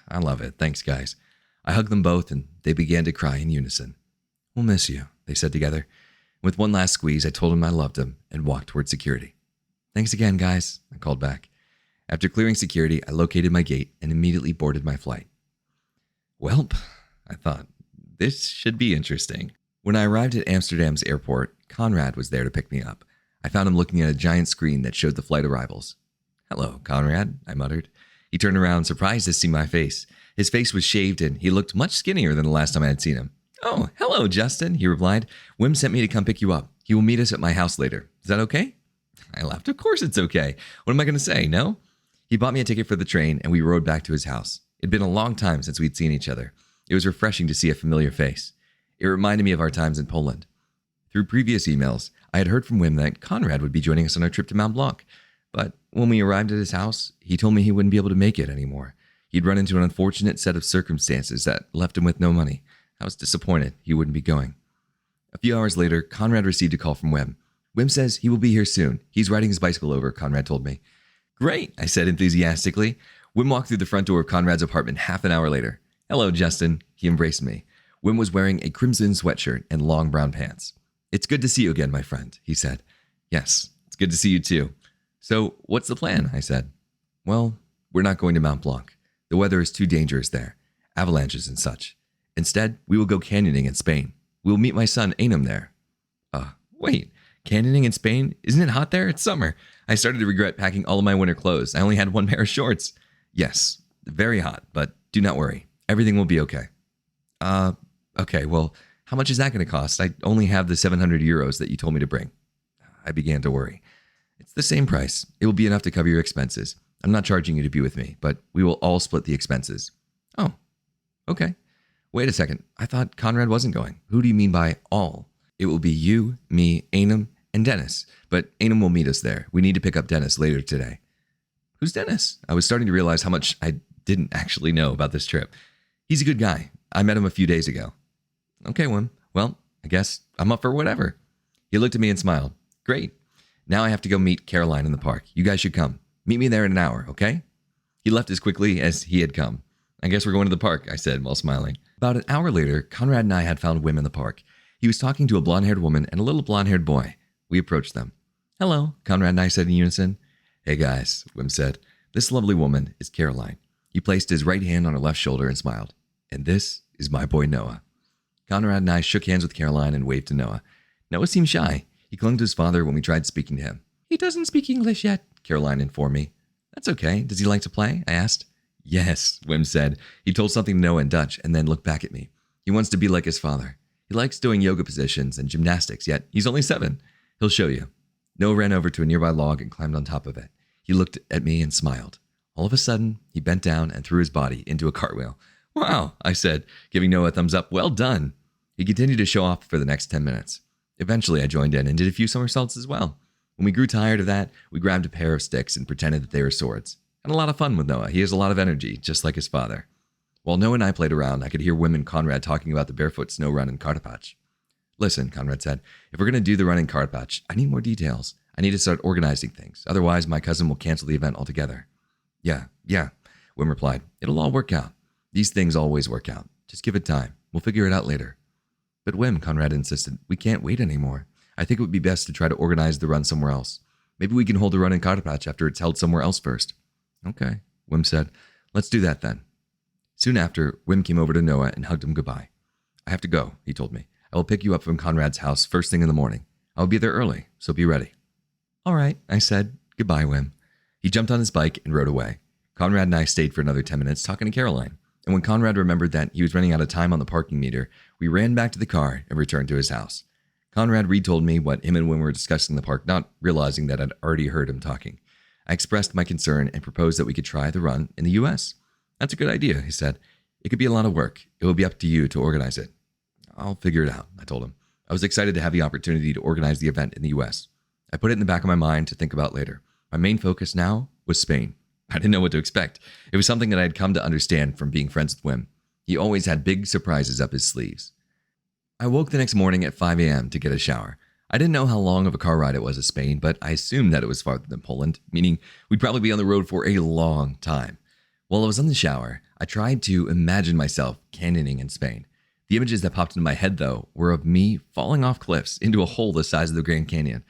I love it. Thanks, guys. I hugged them both, and they began to cry in unison. We'll miss you, they said together. With one last squeeze, I told him I loved him and walked toward security. Thanks again, guys, I called back. After clearing security, I located my gate and immediately boarded my flight. Welp, I thought, this should be interesting. When I arrived at Amsterdam's airport, Conrad was there to pick me up. I found him looking at a giant screen that showed the flight arrivals. Hello, Conrad, I muttered. He turned around, surprised to see my face. His face was shaved and he looked much skinnier than the last time I had seen him. Oh, hello, Justin, he replied. Wim sent me to come pick you up. He will meet us at my house later. Is that okay? I laughed. Of course it's okay. What am I going to say, no? He bought me a ticket for the train and we rode back to his house. It'd been a long time since we'd seen each other. It was refreshing to see a familiar face. It reminded me of our times in Poland. Through previous emails, I had heard from Wim that Conrad would be joining us on our trip to Mount Blanc. But when we arrived at his house, he told me he wouldn't be able to make it anymore. He'd run into an unfortunate set of circumstances that left him with no money. I was disappointed he wouldn't be going. A few hours later, Conrad received a call from Wim. Wim says he will be here soon. He's riding his bicycle over, Conrad told me. Great, I said enthusiastically. Wim walked through the front door of Conrad's apartment half an hour later. Hello, Justin. He embraced me. Wim was wearing a crimson sweatshirt and long brown pants. It's good to see you again, my friend, he said. Yes, it's good to see you too. So, what's the plan? I said. Well, we're not going to Mount Blanc. The weather is too dangerous there. Avalanches and such. Instead, we will go canyoning in Spain. We will meet my son, Anam, there. Wait, canyoning in Spain? Isn't it hot there? It's summer. I started to regret packing all of my winter clothes. I only had one pair of shorts. Yes, very hot, but do not worry. Everything will be okay. Okay, well, How much is that going to cost? I only have the 700 euros that you told me to bring. I began to worry. It's the same price. It will be enough to cover your expenses. I'm not charging you to be with me, but we will all split the expenses. Oh, okay. Wait a second. I thought Conrad wasn't going. Who do you mean by all? It will be you, me, Ainam, and Dennis. But Ainam will meet us there. We need to pick up Dennis later today. Who's Dennis? I was starting to realize how much I didn't actually know about this trip. He's a good guy. I met him a few days ago. Okay, Wim. Well, I guess I'm up for whatever. He looked at me and smiled. Great. Now I have to go meet Caroline in the park. You guys should come. Meet me there in an hour, okay? He left as quickly as he had come. I guess we're going to the park, I said while smiling. About an hour later, Conrad and I had found Wim in the park. He was talking to a blonde-haired woman and a little blonde-haired boy. We approached them. Hello, Conrad and I said in unison. Hey guys, Wim said. This lovely woman is Caroline. He placed his right hand on her left shoulder and smiled. And this is my boy Noah. Conrad and I shook hands with Caroline and waved to Noah. Noah seemed shy. He clung to his father when we tried speaking to him. He doesn't speak English yet, Caroline informed me. That's okay. Does he like to play? I asked. Yes, Wim said. He told something to Noah in Dutch and then looked back at me. He wants to be like his father. He likes doing yoga positions and gymnastics, yet he's only 7. He'll show you. Noah ran over to a nearby log and climbed on top of it. He looked at me and smiled. All of a sudden, he bent down and threw his body into a cartwheel. Wow, I said, giving Noah a thumbs up. Well done. He continued to show off for the next 10 minutes. Eventually, I joined in and did a few somersaults as well. When we grew tired of that, we grabbed a pair of sticks and pretended that they were swords. Had a lot of fun with Noah. He has a lot of energy, just like his father. While Noah and I played around, I could hear Wim and Conrad talking about the barefoot snow run in Kartapach. Listen, Conrad said, if we're going to do the run in Kartapach, I need more details. I need to start organizing things. Otherwise, my cousin will cancel the event altogether. Yeah, Wim replied. It'll all work out. These things always work out. Just give it time. We'll figure it out later. But Wim, Conrad insisted, we can't wait anymore. I think it would be best to try to organize the run somewhere else. Maybe we can hold the run in Kartapach after it's held somewhere else first. Okay, Wim said. Let's do that then. Soon after, Wim came over to Noah and hugged him goodbye. I have to go, he told me. I will pick you up from Conrad's house first thing in the morning. I will be there early, so be ready. All right, I said. Goodbye, Wim. He jumped on his bike and rode away. Conrad and I stayed for another 10 minutes talking to Caroline. And when Conrad remembered that he was running out of time on the parking meter, we ran back to the car and returned to his house. Conrad retold me what him and Wim were discussing in the park, not realizing that I'd already heard him talking. I expressed my concern and proposed that we could try the run in the U.S. That's a good idea, he said. It could be a lot of work. It will be up to you to organize it. I'll figure it out, I told him. I was excited to have the opportunity to organize the event in the U.S. I put it in the back of my mind to think about later. My main focus now was Spain. I didn't know what to expect. It was something that I had come to understand from being friends with Wim. He always had big surprises up his sleeves. I woke the next morning at 5 a.m. to get a shower. I didn't know how long of a car ride it was to Spain, but I assumed that it was farther than Poland, meaning we'd probably be on the road for a long time. While I was in the shower, I tried to imagine myself canyoning in Spain. The images that popped into my head, though, were of me falling off cliffs into a hole the size of the Grand Canyon.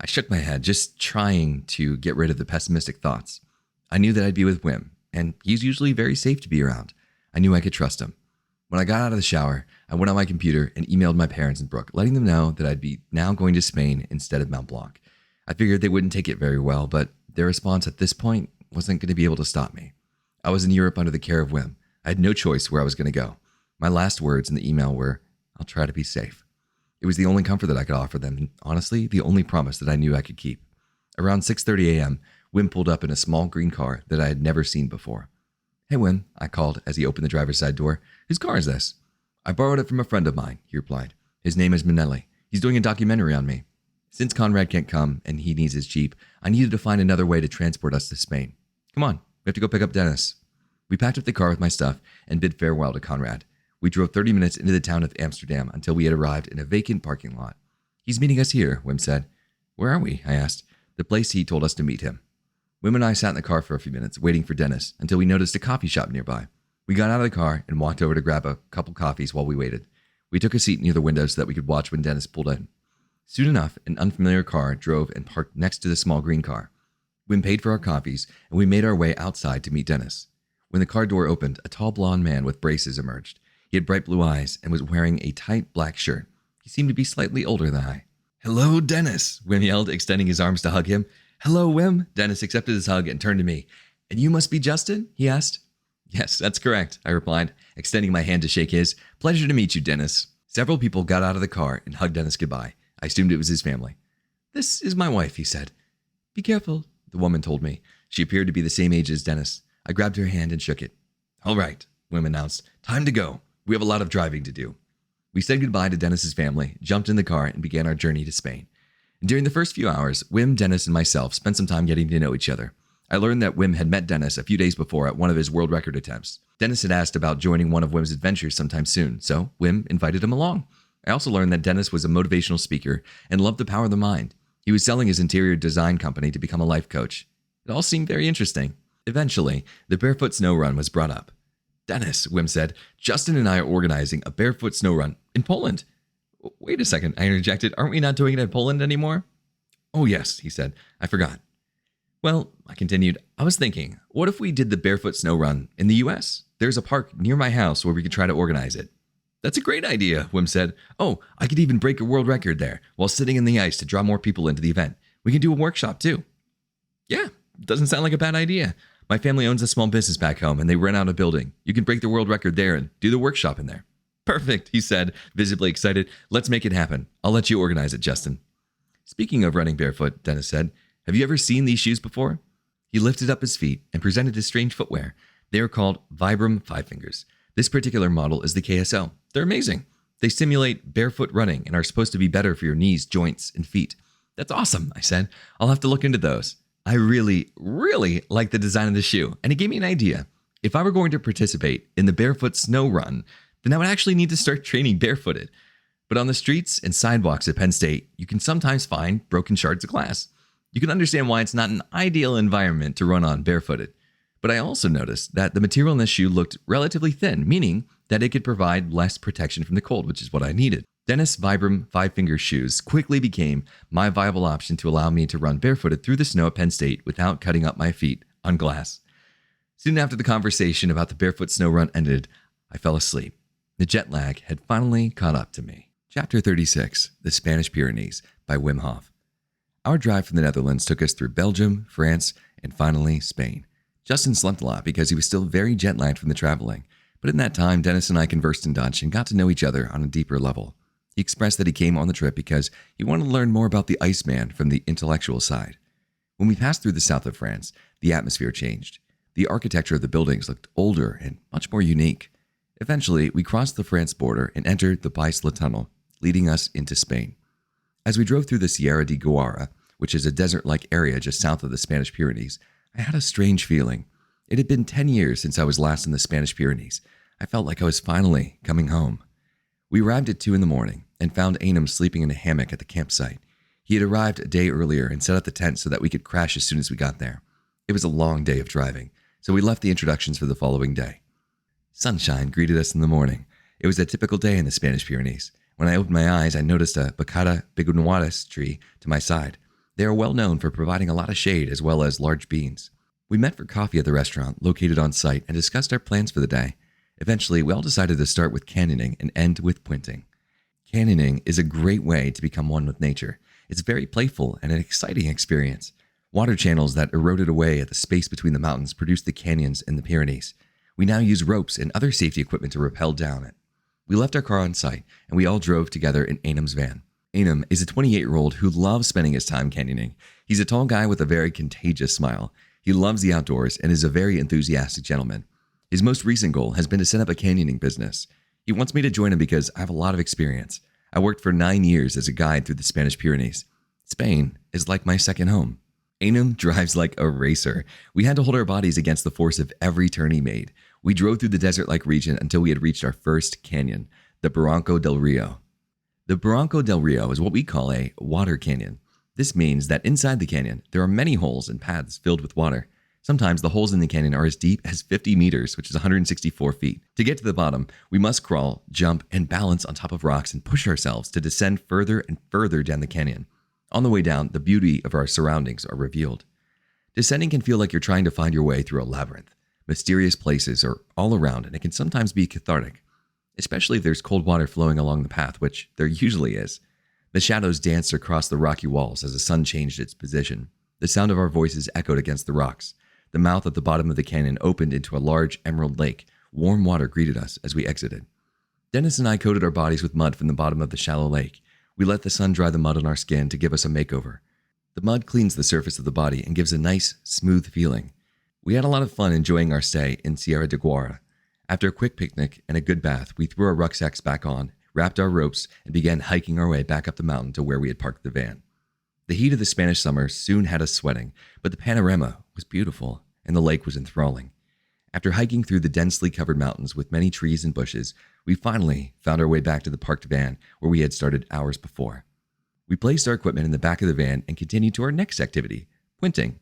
I shook my head, just trying to get rid of the pessimistic thoughts. I knew that I'd be with Wim, and he's usually very safe to be around. I knew I could trust him. When I got out of the shower, I went on my computer and emailed my parents in Brooke, letting them know that I'd be now going to Spain instead of Mont Blanc. I figured they wouldn't take it very well, but their response at this point wasn't going to be able to stop me. I was in Europe under the care of Wim. I had no choice where I was going to go. My last words in the email were, I'll try to be safe. It was the only comfort that I could offer them, and honestly, the only promise that I knew I could keep. Around 6:30 a.m., Wim pulled up in a small green car that I had never seen before. Hey, Wim, I called as he opened the driver's side door. Whose car is this? I borrowed it from a friend of mine, he replied. His name is Manelli. He's doing a documentary on me. Since Conrad can't come and he needs his Jeep, I needed to find another way to transport us to Spain. Come on, we have to go pick up Dennis. We packed up the car with my stuff and bid farewell to Conrad. We drove 30 minutes into the town of Amsterdam until we had arrived in a vacant parking lot. He's meeting us here, Wim said. Where are we? I asked. The place he told us to meet him. Wim and I sat in the car for a few minutes, waiting for Dennis, until we noticed a coffee shop nearby. We got out of the car and walked over to grab a couple coffees while we waited. We took a seat near the window so that we could watch when Dennis pulled in. Soon enough, an unfamiliar car drove and parked next to the small green car. Wim paid for our coffees, and we made our way outside to meet Dennis. When the car door opened, a tall blonde man with braces emerged. He had bright blue eyes and was wearing a tight black shirt. He seemed to be slightly older than I. Hello, Dennis, Wim yelled, extending his arms to hug him. Hello, Wim. Dennis accepted his hug and turned to me. And you must be Justin? He asked. Yes, that's correct, I replied, extending my hand to shake his. Pleasure to meet you, Dennis. Several people got out of the car and hugged Dennis goodbye. I assumed it was his family. "This is my wife," he said. "Be careful," the woman told me. She appeared to be the same age as Dennis. I grabbed her hand and shook it. "All right," Wim announced. "Time to go. We have a lot of driving to do." We said goodbye to Dennis's family, jumped in the car, and began our journey to Spain. And during the first few hours, Wim, Dennis, and myself spent some time getting to know each other. I learned that Wim had met Dennis a few days before at one of his world record attempts. Dennis had asked about joining one of Wim's adventures sometime soon, so Wim invited him along. I also learned that Dennis was a motivational speaker and loved the power of the mind. He was selling his interior design company to become a life coach. It all seemed very interesting. Eventually, the barefoot snow run was brought up. "Dennis," Wim said, "Justin and I are organizing a barefoot snow run in Poland." "Wait a second," I interjected. "Aren't we not doing it in Poland anymore?" "Oh yes," he said. "I forgot." "Well," I continued, "I was thinking, what if we did the barefoot snow run in the US? There's a park near my house where we could try to organize it." "That's a great idea," Wim said. "Oh, I could even break a world record there while sitting in the ice to draw more people into the event. We can do a workshop too." "Yeah, doesn't sound like a bad idea. My family owns a small business back home and they rent out a building. You can break the world record there and do the workshop in there." "Perfect," he said, visibly excited. "Let's make it happen. I'll let you organize it, Justin." "Speaking of running barefoot," Dennis said, "have you ever seen these shoes before?" He lifted up his feet and presented his strange footwear. They are called Vibram Five Fingers. This particular model is the KSO. They're amazing. They simulate barefoot running and are supposed to be better for your knees, joints, and feet. "That's awesome," I said. "I'll have to look into those." I really, really like the design of the shoe, and it gave me an idea. If I were going to participate in the barefoot snow run, then I would actually need to start training barefooted. But on the streets and sidewalks at Penn State, you can sometimes find broken shards of glass. You can understand why it's not an ideal environment to run on barefooted. But I also noticed that the material in this shoe looked relatively thin, meaning that it could provide less protection from the cold, which is what I needed. Dennis Vibram Five-Finger shoes quickly became my viable option to allow me to run barefooted through the snow at Penn State without cutting up my feet on glass. Soon after the conversation about the barefoot snow run ended, I fell asleep. The jet lag had finally caught up to me. Chapter 36, The Spanish Pyrenees by Wim Hof. Our drive from the Netherlands took us through Belgium, France, and finally Spain. Justin slept a lot because he was still very jet-lagged from the traveling, but in that time, Dennis and I conversed in Dutch and got to know each other on a deeper level. He expressed that he came on the trip because he wanted to learn more about the Iceman from the intellectual side. When we passed through the south of France, the atmosphere changed. The architecture of the buildings looked older and much more unique. Eventually, we crossed the France border and entered the Bice-la Tunnel, leading us into Spain. As we drove through the Sierra de Guara, which is a desert-like area just south of the Spanish Pyrenees, I had a strange feeling. It had been 10 years since I was last in the Spanish Pyrenees. I felt like I was finally coming home. We arrived at 2 a.m. and found Einem sleeping in a hammock at the campsite. He had arrived a day earlier and set up the tent so that we could crash as soon as we got there. It was a long day of driving, so we left the introductions for the following day. Sunshine greeted us in the morning. It was a typical day in the Spanish Pyrenees. When I opened my eyes, I noticed a Bacata biguinoides tree to my side. They are well known for providing a lot of shade as well as large beans. We met for coffee at the restaurant located on site and discussed our plans for the day. Eventually, we all decided to start with canyoning and end with puenting. Canyoning is a great way to become one with nature. It's very playful and an exciting experience. Water channels that eroded away at the space between the mountains produced the canyons in the Pyrenees. We now use ropes and other safety equipment to rappel down it. We left our car on site, and we all drove together in Einem's van. Einem is a 28-year-old who loves spending his time canyoning. He's a tall guy with a very contagious smile. He loves the outdoors and is a very enthusiastic gentleman. His most recent goal has been to set up a canyoning business. He wants me to join him because I have a lot of experience. I worked for 9 years as a guide through the Spanish Pyrenees. Spain is like my second home. Einem drives like a racer. We had to hold our bodies against the force of every turn he made. We drove through the desert-like region until we had reached our first canyon, the Barranco del Rio. The Barranco del Rio is what we call a water canyon. This means that inside the canyon, there are many holes and paths filled with water. Sometimes the holes in the canyon are as deep as 50 meters, which is 164 feet. To get to the bottom, we must crawl, jump, and balance on top of rocks and push ourselves to descend further and further down the canyon. On the way down, the beauty of our surroundings are revealed. Descending can feel like you're trying to find your way through a labyrinth. Mysterious places are all around, and it can sometimes be cathartic, especially if there's cold water flowing along the path, which there usually is. The shadows danced across the rocky walls as the sun changed its position. The sound of our voices echoed against the rocks. The mouth at the bottom of the canyon opened into a large emerald lake. Warm water greeted us as we exited. Dennis and I coated our bodies with mud from the bottom of the shallow lake. We let the sun dry the mud on our skin to give us a makeover. The mud cleans the surface of the body and gives a nice, smooth feeling. We had a lot of fun enjoying our stay in Sierra de Guara. After a quick picnic and a good bath, we threw our rucksacks back on, wrapped our ropes, and began hiking our way back up the mountain to where we had parked the van. The heat of the Spanish summer soon had us sweating, but the panorama was beautiful, and the lake was enthralling. After hiking through the densely covered mountains with many trees and bushes, we finally found our way back to the parked van where we had started hours before. We placed our equipment in the back of the van and continued to our next activity, pointing.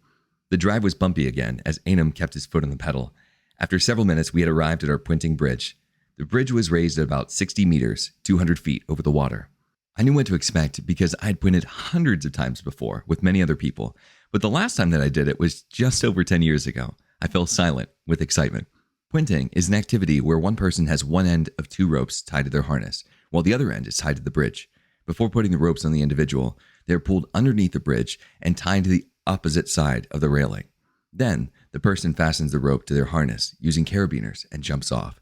The drive was bumpy again as Ainam kept his foot on the pedal. After several minutes, we had arrived at our pointing bridge. The bridge was raised at about 60 meters, 200 feet over the water. I knew what to expect because I had pointed hundreds of times before with many other people, but the last time that I did it was just over 10 years ago. I fell silent with excitement. Pointing is an activity where one person has one end of two ropes tied to their harness, while the other end is tied to the bridge. Before putting the ropes on the individual, they are pulled underneath the bridge and tied to the opposite side of the railing. Then, the person fastens the rope to their harness using carabiners and jumps off.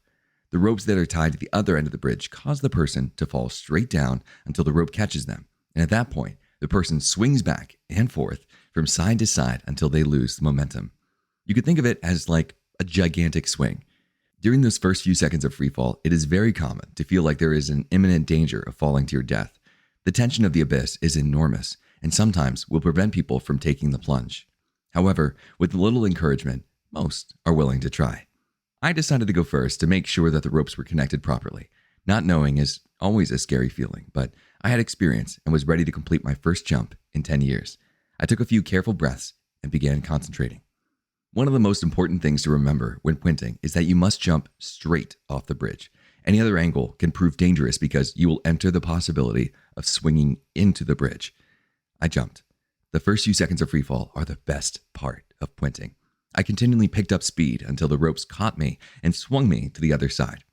The ropes that are tied to the other end of the bridge cause the person to fall straight down until the rope catches them, and at that point, the person swings back and forth from side to side until they lose the momentum. You could think of it as like a gigantic swing. During those first few seconds of freefall, it is very common to feel like there is an imminent danger of falling to your death. The tension of the abyss is enormous and sometimes will prevent people from taking the plunge. However, with little encouragement, most are willing to try. I decided to go first to make sure that the ropes were connected properly. Not knowing is always a scary feeling, but I had experience and was ready to complete my first jump in 10 years. I took a few careful breaths and began concentrating. One of the most important things to remember when pointing is that you must jump straight off the bridge. Any other angle can prove dangerous because you will enter the possibility of swinging into the bridge. I jumped. The first few seconds of freefall are the best part of pointing. I continually picked up speed until the ropes caught me and swung me to the other side.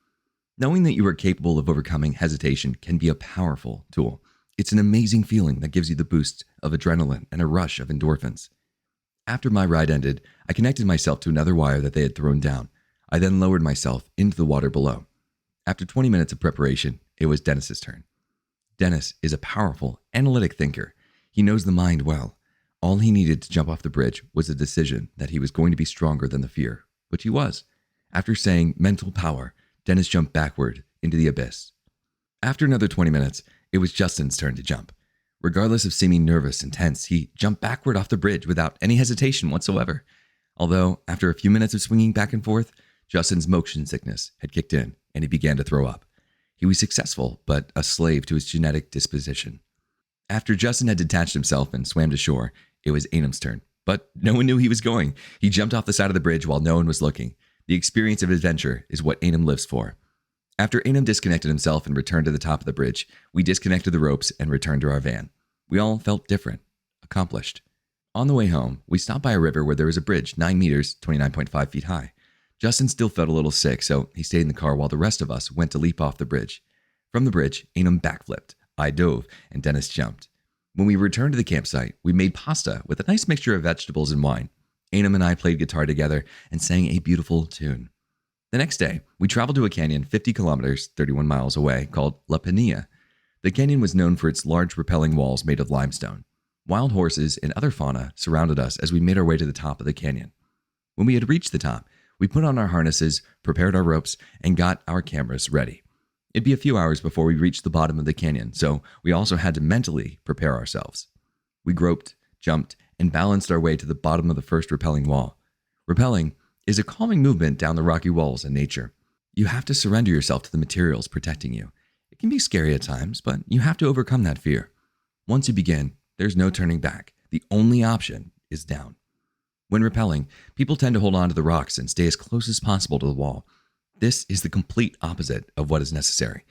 Knowing that you are capable of overcoming hesitation can be a powerful tool. It's an amazing feeling that gives you the boost of adrenaline and a rush of endorphins. After my ride ended, I connected myself to another wire that they had thrown down. I then lowered myself into the water below. After 20 minutes of preparation, it was Dennis's turn. Dennis is a powerful, analytic thinker. He knows the mind well. All he needed to jump off the bridge was a decision that he was going to be stronger than the fear, which he was. After saying mental power, Dennis jumped backward into the abyss. After another 20 minutes, it was Justin's turn to jump. Regardless of seeming nervous and tense, he jumped backward off the bridge without any hesitation whatsoever. Although, after a few minutes of swinging back and forth, Justin's motion sickness had kicked in and he began to throw up. He was successful, but a slave to his genetic disposition. After Justin had detached himself and swam to shore, it was Ainam's turn. But no one knew he was going. He jumped off the side of the bridge while no one was looking. The experience of adventure is what Ainam lives for. After Ainam disconnected himself and returned to the top of the bridge, we disconnected the ropes and returned to our van. We all felt different, accomplished. On the way home, we stopped by a river where there was a bridge 9 meters, 29.5 feet high. Justin still felt a little sick, so he stayed in the car while the rest of us went to leap off the bridge. From the bridge, Ainam backflipped, I dove, and Dennis jumped. When we returned to the campsite, we made pasta with a nice mixture of vegetables and wine. Ainam and I played guitar together and sang a beautiful tune. The next day, we traveled to a canyon 50 kilometers, 31 miles away, called La Pinilla. The canyon was known for its large rappelling walls made of limestone. Wild horses and other fauna surrounded us as we made our way to the top of the canyon. When we had reached the top, we put on our harnesses, prepared our ropes, and got our cameras ready. It'd be a few hours before we reached the bottom of the canyon, so we also had to mentally prepare ourselves. We groped, jumped, and balanced our way to the bottom of the first rappelling wall. Rappelling is a calming movement down the rocky walls in nature. You have to surrender yourself to the materials protecting you. It can be scary at times, but you have to overcome that fear. Once you begin, there's no turning back. The only option is down. When rappelling, people tend to hold on to the rocks and stay as close as possible to the wall. This is the complete opposite of what is necessary.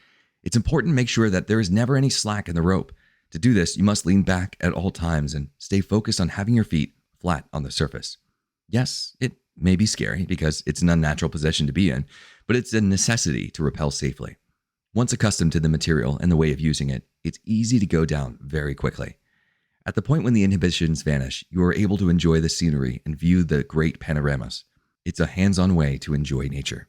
It's important to make sure that there is never any slack in the rope. To do this, you must lean back at all times and stay focused on having your feet flat on the surface. Yes, it may be scary because it's an unnatural position to be in, but it's a necessity to rappel safely. Once accustomed to the material and the way of using it, it's easy to go down very quickly. At the point when the inhibitions vanish, you are able to enjoy the scenery and view the great panoramas. It's a hands-on way to enjoy nature.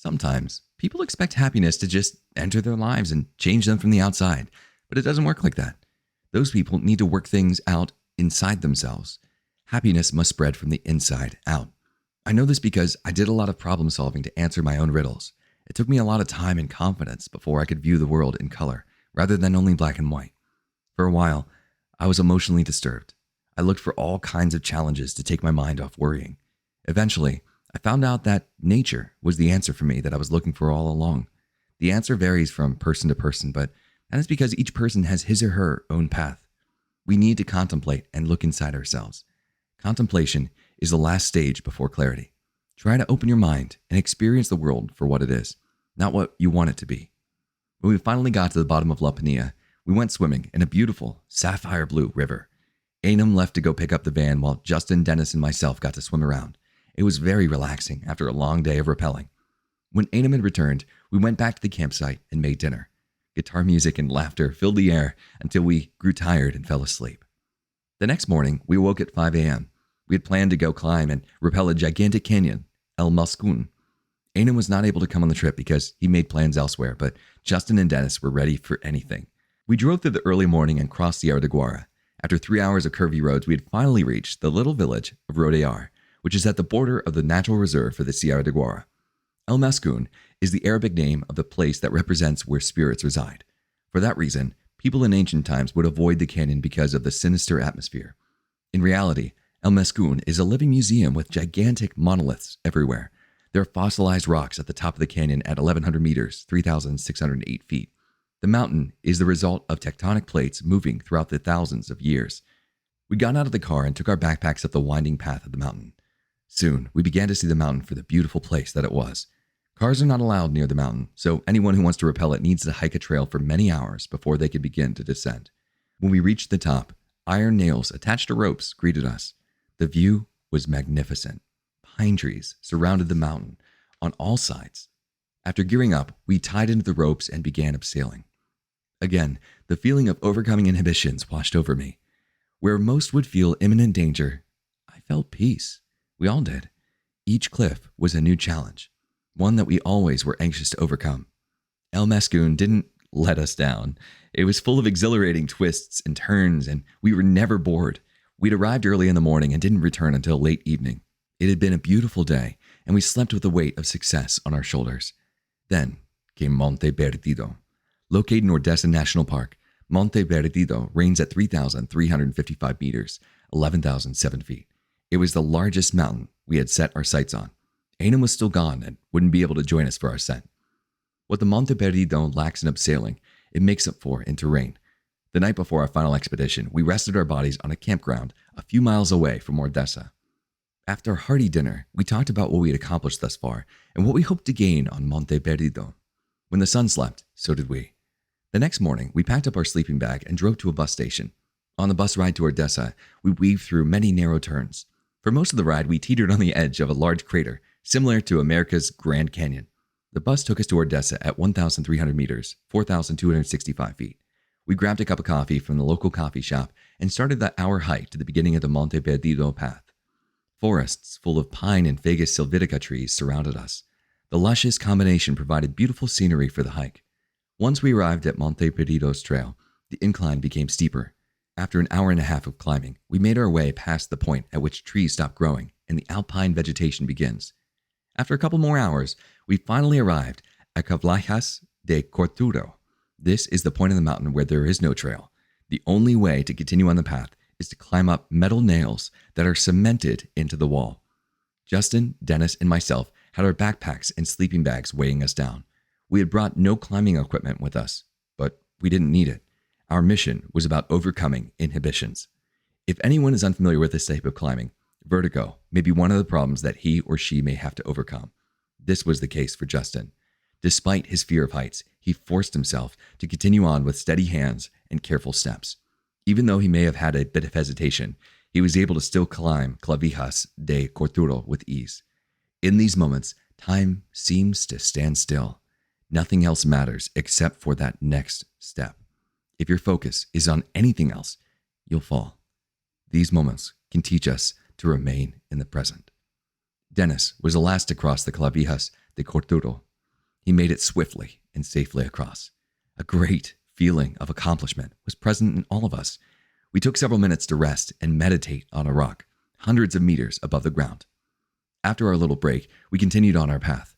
Sometimes people expect happiness to just enter their lives and change them from the outside, but it doesn't work like that. Those people need to work things out inside themselves. Happiness must spread from the inside out. I know this because I did a lot of problem solving to answer my own riddles. It took me a lot of time and confidence before I could view the world in color, rather than only black and white. For a while, I was emotionally disturbed. I looked for all kinds of challenges to take my mind off worrying. Eventually, I found out that nature was the answer for me that I was looking for all along. The answer varies from person to person, but that is because each person has his or her own path. We need to contemplate and look inside ourselves. Contemplation is the last stage before clarity. Try to open your mind and experience the world for what it is, not what you want it to be. When we finally got to the bottom of La Pinilla, we went swimming in a beautiful sapphire blue river. Anam left to go pick up the van while Justin, Dennis, and myself got to swim around. It was very relaxing after a long day of rappelling. When Anam had returned, we went back to the campsite and made dinner. Guitar music and laughter filled the air until we grew tired and fell asleep. The next morning, we woke at 5 a.m. We had planned to go climb and rappel a gigantic canyon, El Mascun. Anam was not able to come on the trip because he made plans elsewhere, but Justin and Dennis were ready for anything. We drove through the early morning and crossed Sierra de Guara. After 3 hours of curvy roads, we had finally reached the little village of Rodayar, which is at the border of the natural reserve for the Sierra de Guara. El Mascun is the Arabic name of the place that represents where spirits reside. For that reason, people in ancient times would avoid the canyon because of the sinister atmosphere. In reality, El Mascun is a living museum with gigantic monoliths everywhere. There are fossilized rocks at the top of the canyon at 1,100 meters, 3,608 feet. The mountain is the result of tectonic plates moving throughout the thousands of years. We got out of the car and took our backpacks up the winding path of the mountain. Soon, we began to see the mountain for the beautiful place that it was. Cars are not allowed near the mountain, so anyone who wants to rappel it needs to hike a trail for many hours before they can begin to descend. When we reached the top, iron nails attached to ropes greeted us. The view was magnificent. Pine trees surrounded the mountain on all sides. After gearing up, we tied into the ropes and began abseiling. Again, the feeling of overcoming inhibitions washed over me. Where most would feel imminent danger, I felt peace. We all did. Each cliff was a new challenge, one that we always were anxious to overcome. El Mascun didn't let us down. It was full of exhilarating twists and turns, and we were never bored. We'd arrived early in the morning and didn't return until late evening. It had been a beautiful day, and we slept with the weight of success on our shoulders. Then came Monte Perdido. Located in Odessa National Park, Monte Perdido reigns at 3,355 meters, 11,007 feet. It was the largest mountain we had set our sights on. Anam was still gone and wouldn't be able to join us for our ascent. What the Monte Perdido lacks in abseiling, it makes up for in terrain. The night before our final expedition, we rested our bodies on a campground a few miles away from Odessa. After a hearty dinner, we talked about what we had accomplished thus far and what we hoped to gain on Monte Perdido. When the sun slept, so did we. The next morning, we packed up our sleeping bag and drove to a bus station. On the bus ride to Odessa, we weaved through many narrow turns. For most of the ride, we teetered on the edge of a large crater, similar to America's Grand Canyon. The bus took us to Odessa at 1,300 meters, 4,265 feet. We grabbed a cup of coffee from the local coffee shop and started the hour hike to the beginning of the Monte Perdido path. Forests full of pine and Fagus sylvitica trees surrounded us. The luscious combination provided beautiful scenery for the hike. Once we arrived at Monte Perdido's trail, the incline became steeper. After an hour and a half of climbing, we made our way past the point at which trees stop growing and the alpine vegetation begins. After a couple more hours, we finally arrived at Cavlajas de Corturo. This is the point of the mountain where there is no trail. The only way to continue on the path is to climb up metal nails that are cemented into the wall. Justin, Dennis, and myself had our backpacks and sleeping bags weighing us down. We had brought no climbing equipment with us, but we didn't need it. Our mission was about overcoming inhibitions. If anyone is unfamiliar with this type of climbing, vertigo may be one of the problems that he or she may have to overcome. This was the case for Justin. Despite his fear of heights, he forced himself to continue on with steady hands and careful steps. Even though he may have had a bit of hesitation, he was able to still climb Clavijas de Corturo with ease. In these moments, time seems to stand still. Nothing else matters except for that next step. If your focus is on anything else, you'll fall. These moments can teach us to remain in the present. Dennis was the last to cross the Clavijas de Corturo. He made it swiftly and safely across. A great feeling of accomplishment was present in all of us. We took several minutes to rest and meditate on a rock, hundreds of meters above the ground. After our little break, we continued on our path.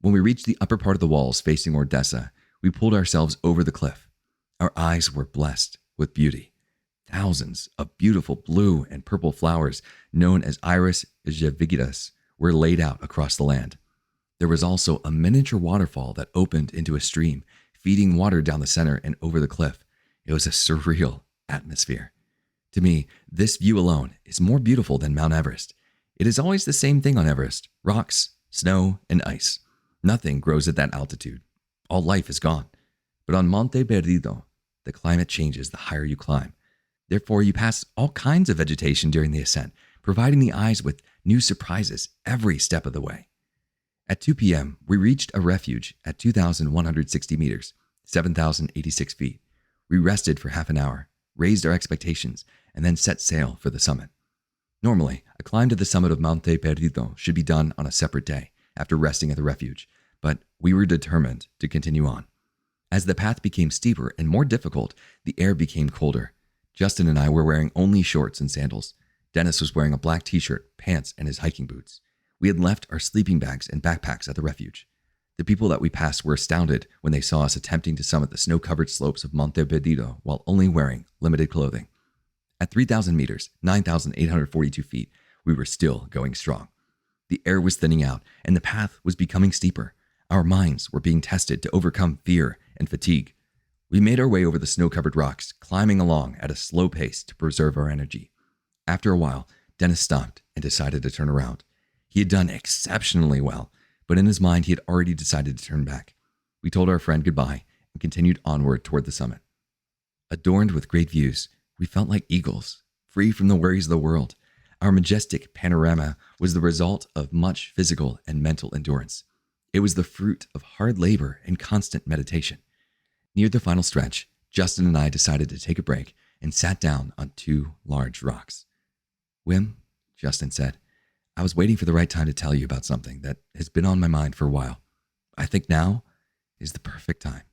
When we reached the upper part of the walls facing Ordesa, we pulled ourselves over the cliff. Our eyes were blessed with beauty. Thousands of beautiful blue and purple flowers, known as Iris aegyptias, were laid out across the land. There was also a miniature waterfall that opened into a stream, feeding water down the center and over the cliff. It was a surreal atmosphere. To me, this view alone is more beautiful than Mount Everest. It is always the same thing on Everest: rocks, snow, and ice. Nothing grows at that altitude. All life is gone. But on Monte Perdido, the climate changes the higher you climb. Therefore, you pass all kinds of vegetation during the ascent, providing the eyes with new surprises every step of the way. At 2 p.m., we reached a refuge at 2,160 meters, 7,086 feet. We rested for half an hour, raised our expectations, and then set sail for the summit. Normally, a climb to the summit of Monte Perdido should be done on a separate day, after resting at the refuge, but we were determined to continue on. As the path became steeper and more difficult, the air became colder. Justin and I were wearing only shorts and sandals. Dennis was wearing a black t-shirt, pants, and his hiking boots. We had left our sleeping bags and backpacks at the refuge. The people that we passed were astounded when they saw us attempting to summit the snow-covered slopes of Monte Perdido while only wearing limited clothing. At 3,000 meters, 9,842 feet, we were still going strong. The air was thinning out, and the path was becoming steeper. Our minds were being tested to overcome fear and fatigue. We made our way over the snow-covered rocks, climbing along at a slow pace to preserve our energy. After a while, Dennis stopped and decided to turn around. He had done exceptionally well, but in his mind he had already decided to turn back. We told our friend goodbye and continued onward toward the summit. Adorned with great views, we felt like eagles, free from the worries of the world. Our majestic panorama was the result of much physical and mental endurance. It was the fruit of hard labor and constant meditation. Near the final stretch, Justin and I decided to take a break and sat down on 2 large rocks. "Wim," Justin said, "I was waiting for the right time to tell you about something that has been on my mind for a while. I think now is the perfect time."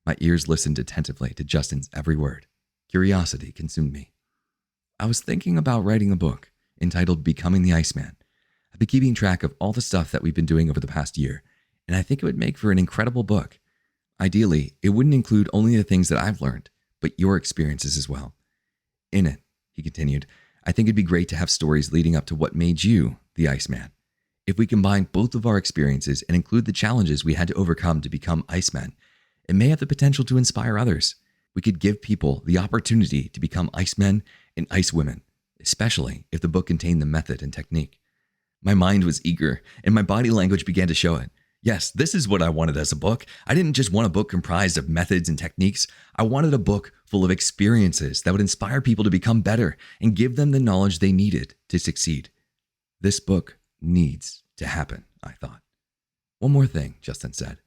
My ears listened attentively to Justin's every word. Curiosity consumed me. "I was thinking about writing a book entitled Becoming the Iceman. I've been keeping track of all the stuff that we've been doing over the past year, and I think it would make for an incredible book. Ideally, it wouldn't include only the things that I've learned, but your experiences as well. In it," he continued, "I think it'd be great to have stories leading up to what made you the Iceman. If we combine both of our experiences and include the challenges we had to overcome to become Icemen, it may have the potential to inspire others. We could give people the opportunity to become Icemen and Icewomen, especially if the book contained the method and technique." My mind was eager, and my body language began to show it. Yes, this is what I wanted as a book. I didn't just want a book comprised of methods and techniques. I wanted a book full of experiences that would inspire people to become better and give them the knowledge they needed to succeed. This book needs to happen, I thought. "One more thing," Justin said.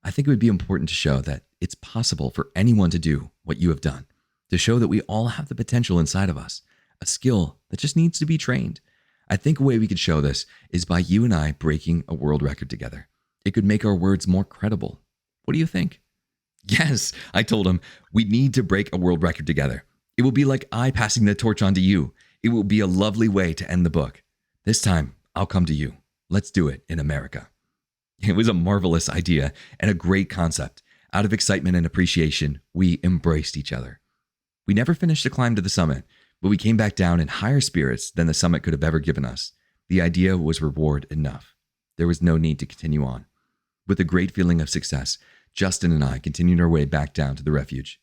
"I think it would be important to show that it's possible for anyone to do what you have done, to show that we all have the potential inside of us, a skill that just needs to be trained. I think a way we could show this is by you and I breaking a world record together. It could make our words more credible. What do you think?" "Yes," I told him, "we need to break a world record together. It will be like I passing the torch on to you. It will be a lovely way to end the book. This time, I'll come to you. Let's do it in America." It was a marvelous idea and a great concept. Out of excitement and appreciation, we embraced each other. We never finished the climb to the summit, but we came back down in higher spirits than the summit could have ever given us. The idea was reward enough. There was no need to continue on. With a great feeling of success, Justin and I continued our way back down to the refuge.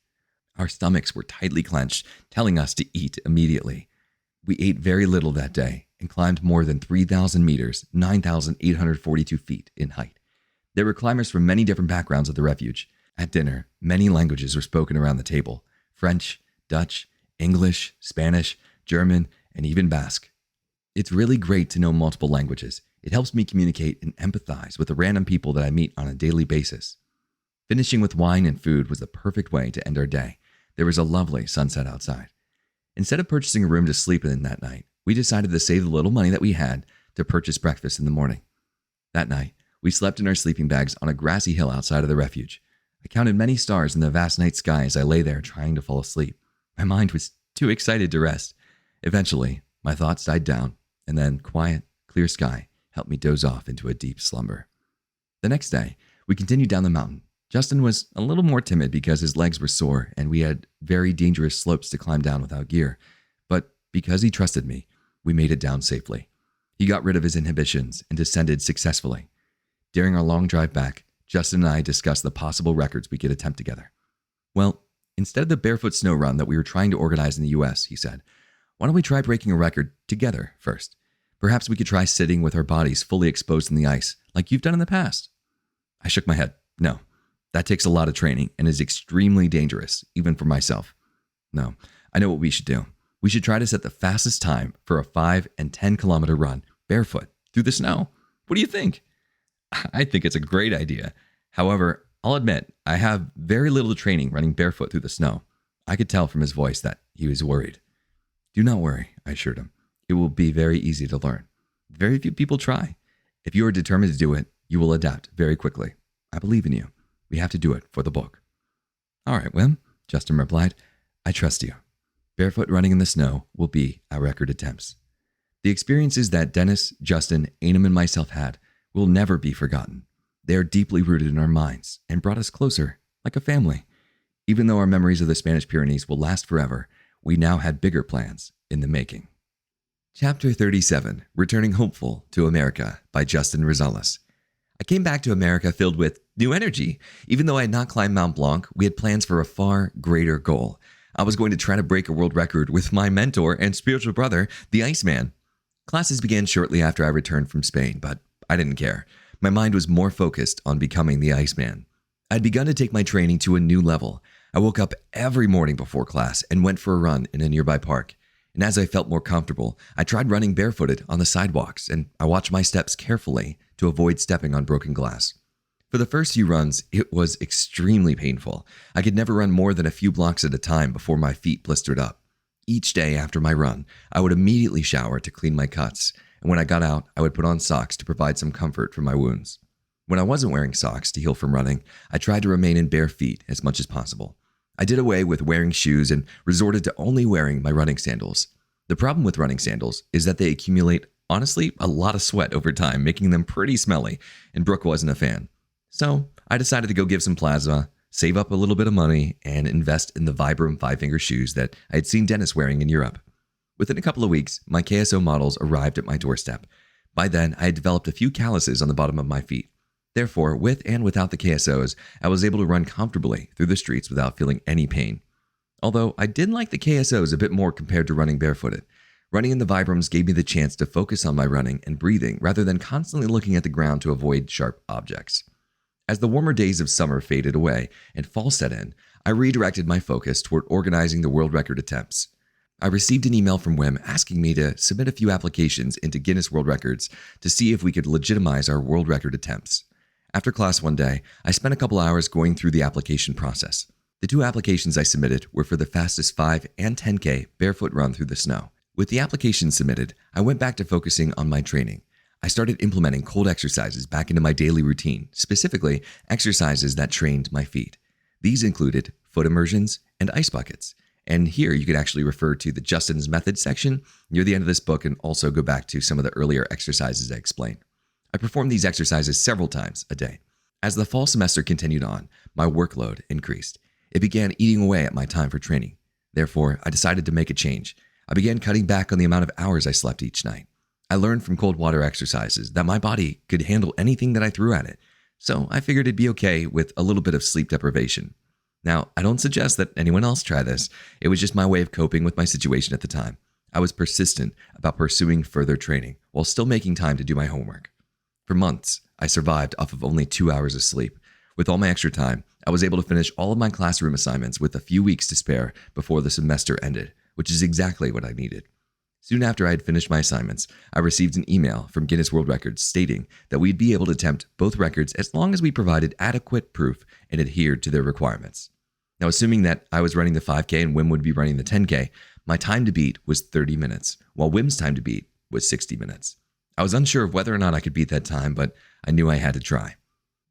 Our stomachs were tightly clenched, telling us to eat immediately. We ate very little that day and climbed more than 3,000 meters, 9,842 feet in height. There were climbers from many different backgrounds at the refuge. At dinner, many languages were spoken around the table: French, Dutch, English, Spanish, German, and even Basque. It's really great to know multiple languages. It helps me communicate and empathize with the random people that I meet on a daily basis. Finishing with wine and food was the perfect way to end our day. There was a lovely sunset outside. Instead of purchasing a room to sleep in that night, we decided to save the little money that we had to purchase breakfast in the morning. That night, We slept in our sleeping bags on a grassy hill outside of the refuge. I counted many stars in the vast night sky as I lay there trying to fall asleep. My mind was too excited to rest. Eventually, my thoughts died down, and then quiet, clear sky helped me doze off into a deep slumber. The next day, we continued down the mountain. Justin was a little more timid because his legs were sore and we had very dangerous slopes to climb down without gear. But because he trusted me, we made it down safely. He got rid of his inhibitions and descended successfully. During our long drive back, Justin and I discussed the possible records we could attempt together. Well, instead of the barefoot snow run that we were trying to organize in the US, he said, why don't we try breaking a record together first? Perhaps we could try sitting with our bodies fully exposed in the ice, like you've done in the past. I shook my head. No, that takes a lot of training and is extremely dangerous, even for myself. No, I know what we should do. We should try to set the fastest time for a 5 and 10 kilometer run barefoot through the snow. What do you think? I think it's a great idea. However, I'll admit, I have very little training running barefoot through the snow. I could tell from his voice that he was worried. Do not worry, I assured him. It will be very easy to learn. Very few people try. If you are determined to do it, you will adapt very quickly. I believe in you. We have to do it for the book. All right, Wim, Justin replied. I trust you. Barefoot running in the snow will be our record attempts. The experiences that Dennis, Justin, Ainham, and myself had will never be forgotten. They are deeply rooted in our minds and brought us closer, like a family. Even though our memories of the Spanish Pyrenees will last forever, we now had bigger plans in the making. Chapter 37, Returning Hopeful to America by Justin Rosales. I came back to America filled with new energy. Even though I had not climbed Mount Blanc, we had plans for a far greater goal. I was going to try to break a world record with my mentor and spiritual brother, the Iceman. Classes began shortly after I returned from Spain, but I didn't care. My mind was more focused on becoming the Iceman. I'd begun to take my training to a new level. I woke up every morning before class and went for a run in a nearby park. And as I felt more comfortable, I tried running barefooted on the sidewalks, and I watched my steps carefully to avoid stepping on broken glass. For the first few runs, it was extremely painful. I could never run more than a few blocks at a time before my feet blistered up. Each day after my run, I would immediately shower to clean my cuts, and when I got out, I would put on socks to provide some comfort for my wounds. When I wasn't wearing socks to heal from running, I tried to remain in bare feet as much as possible. I did away with wearing shoes and resorted to only wearing my running sandals. The problem with running sandals is that they accumulate, honestly, a lot of sweat over time, making them pretty smelly, and Brooke wasn't a fan. So I decided to go give some plasma, save up a little bit of money, and invest in the Vibram 5-finger shoes that I had seen Dennis wearing in Europe. Within a couple of weeks, my KSO models arrived at my doorstep. By then, I had developed a few calluses on the bottom of my feet. Therefore, with and without the KSOs, I was able to run comfortably through the streets without feeling any pain. Although I did like the KSOs a bit more compared to running barefooted. Running in the Vibrams gave me the chance to focus on my running and breathing rather than constantly looking at the ground to avoid sharp objects. As the warmer days of summer faded away and fall set in, I redirected my focus toward organizing the world record attempts. I received an email from Wim asking me to submit a few applications into Guinness World Records to see if we could legitimize our world record attempts. After class one day, I spent a couple hours going through the application process. The two applications I submitted were for the fastest 5 and 10K barefoot run through the snow. With the applications submitted, I went back to focusing on my training. I started implementing cold exercises back into my daily routine, specifically exercises that trained my feet. These included foot immersions and ice buckets. And here you could actually refer to the Justin's Method section near the end of this book and also go back to some of the earlier exercises I explained. I performed these exercises several times a day. As the fall semester continued on, my workload increased. It began eating away at my time for training. Therefore, I decided to make a change. I began cutting back on the amount of hours I slept each night. I learned from cold water exercises that my body could handle anything that I threw at it, so I figured it'd be okay with a little bit of sleep deprivation. Now, I don't suggest that anyone else try this. It was just my way of coping with my situation at the time. I was persistent about pursuing further training while still making time to do my homework. For months, I survived off of only 2 hours of sleep. With all my extra time, I was able to finish all of my classroom assignments with a few weeks to spare before the semester ended, which is exactly what I needed. Soon after I had finished my assignments, I received an email from Guinness World Records stating that we'd be able to attempt both records as long as we provided adequate proof and adhered to their requirements. Now, assuming that I was running the 5K and Wim would be running the 10K, my time to beat was 30 minutes, while Wim's time to beat was 60 minutes. I was unsure of whether or not I could beat that time, but I knew I had to try.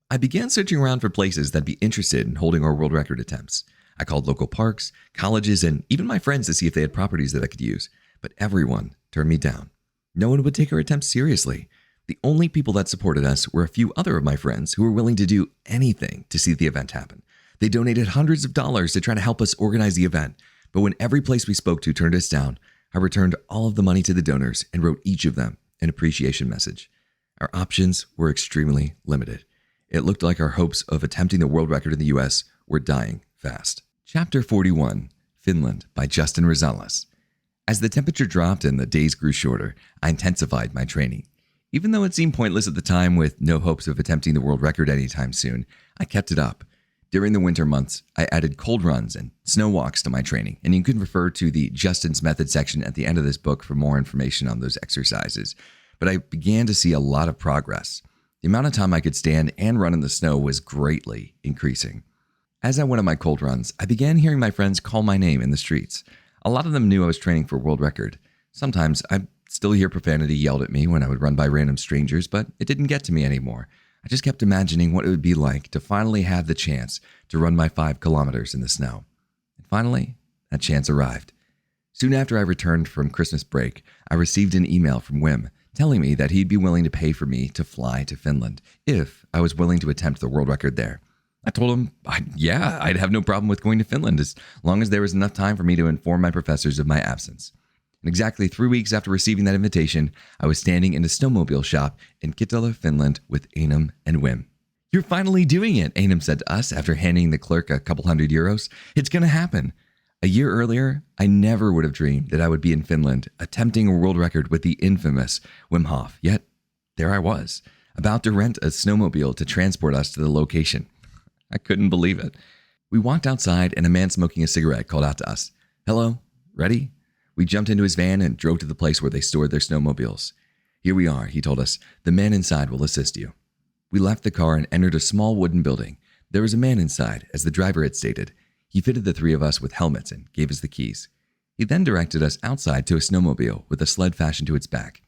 I began searching around for places that'd be interested in holding our world record attempts. I called local parks, colleges, and even my friends to see if they had properties that I could use, but everyone turned me down. No one would take our attempts seriously. The only people that supported us were a few other of my friends who were willing to do anything to see the event happen. They donated hundreds of dollars to try to help us organize the event, but when every place we spoke to turned us down, I returned all of the money to the donors and wrote each of them an appreciation message. Our options were extremely limited. It looked like our hopes of attempting the world record in the US were dying fast. Chapter 41, Finland by Justin Rosales. As the temperature dropped and the days grew shorter, I intensified my training. Even though it seemed pointless at the time with no hopes of attempting the world record anytime soon, I kept it up. During the winter months, I added cold runs and snow walks to my training, and you can refer to the Justin's Method section at the end of this book for more information on those exercises. But I began to see a lot of progress. The amount of time I could stand and run in the snow was greatly increasing. As I went on my cold runs, I began hearing my friends call my name in the streets. A lot of them knew I was training for a world record. Sometimes I'd still hear profanity yelled at me when I would run by random strangers, but it didn't get to me anymore. I just kept imagining what it would be like to finally have the chance to run my 5 kilometers in the snow. And finally, that chance arrived. Soon after I returned from Christmas break, I received an email from Wim telling me that he'd be willing to pay for me to fly to Finland if I was willing to attempt the world record there. I told him, I'd have no problem with going to Finland as long as there was enough time for me to inform my professors of my absence. And exactly 3 weeks after receiving that invitation, I was standing in a snowmobile shop in Kittilä, Finland with Einam and Wim. "You're finally doing it," Einam said to us after handing the clerk a couple €100. "It's going to happen." A year earlier, I never would have dreamed that I would be in Finland attempting a world record with the infamous Wim Hof. Yet, there I was, about to rent a snowmobile to transport us to the location. I couldn't believe it. We walked outside and a man smoking a cigarette called out to us, "Hello, ready?" We jumped into his van and drove to the place where they stored their snowmobiles. "Here we are," he told us. "The man inside will assist you." We left the car and entered a small wooden building. There was a man inside, as the driver had stated. He fitted the 3 of us with helmets and gave us the keys. He then directed us outside to a snowmobile with a sled fastened to its back.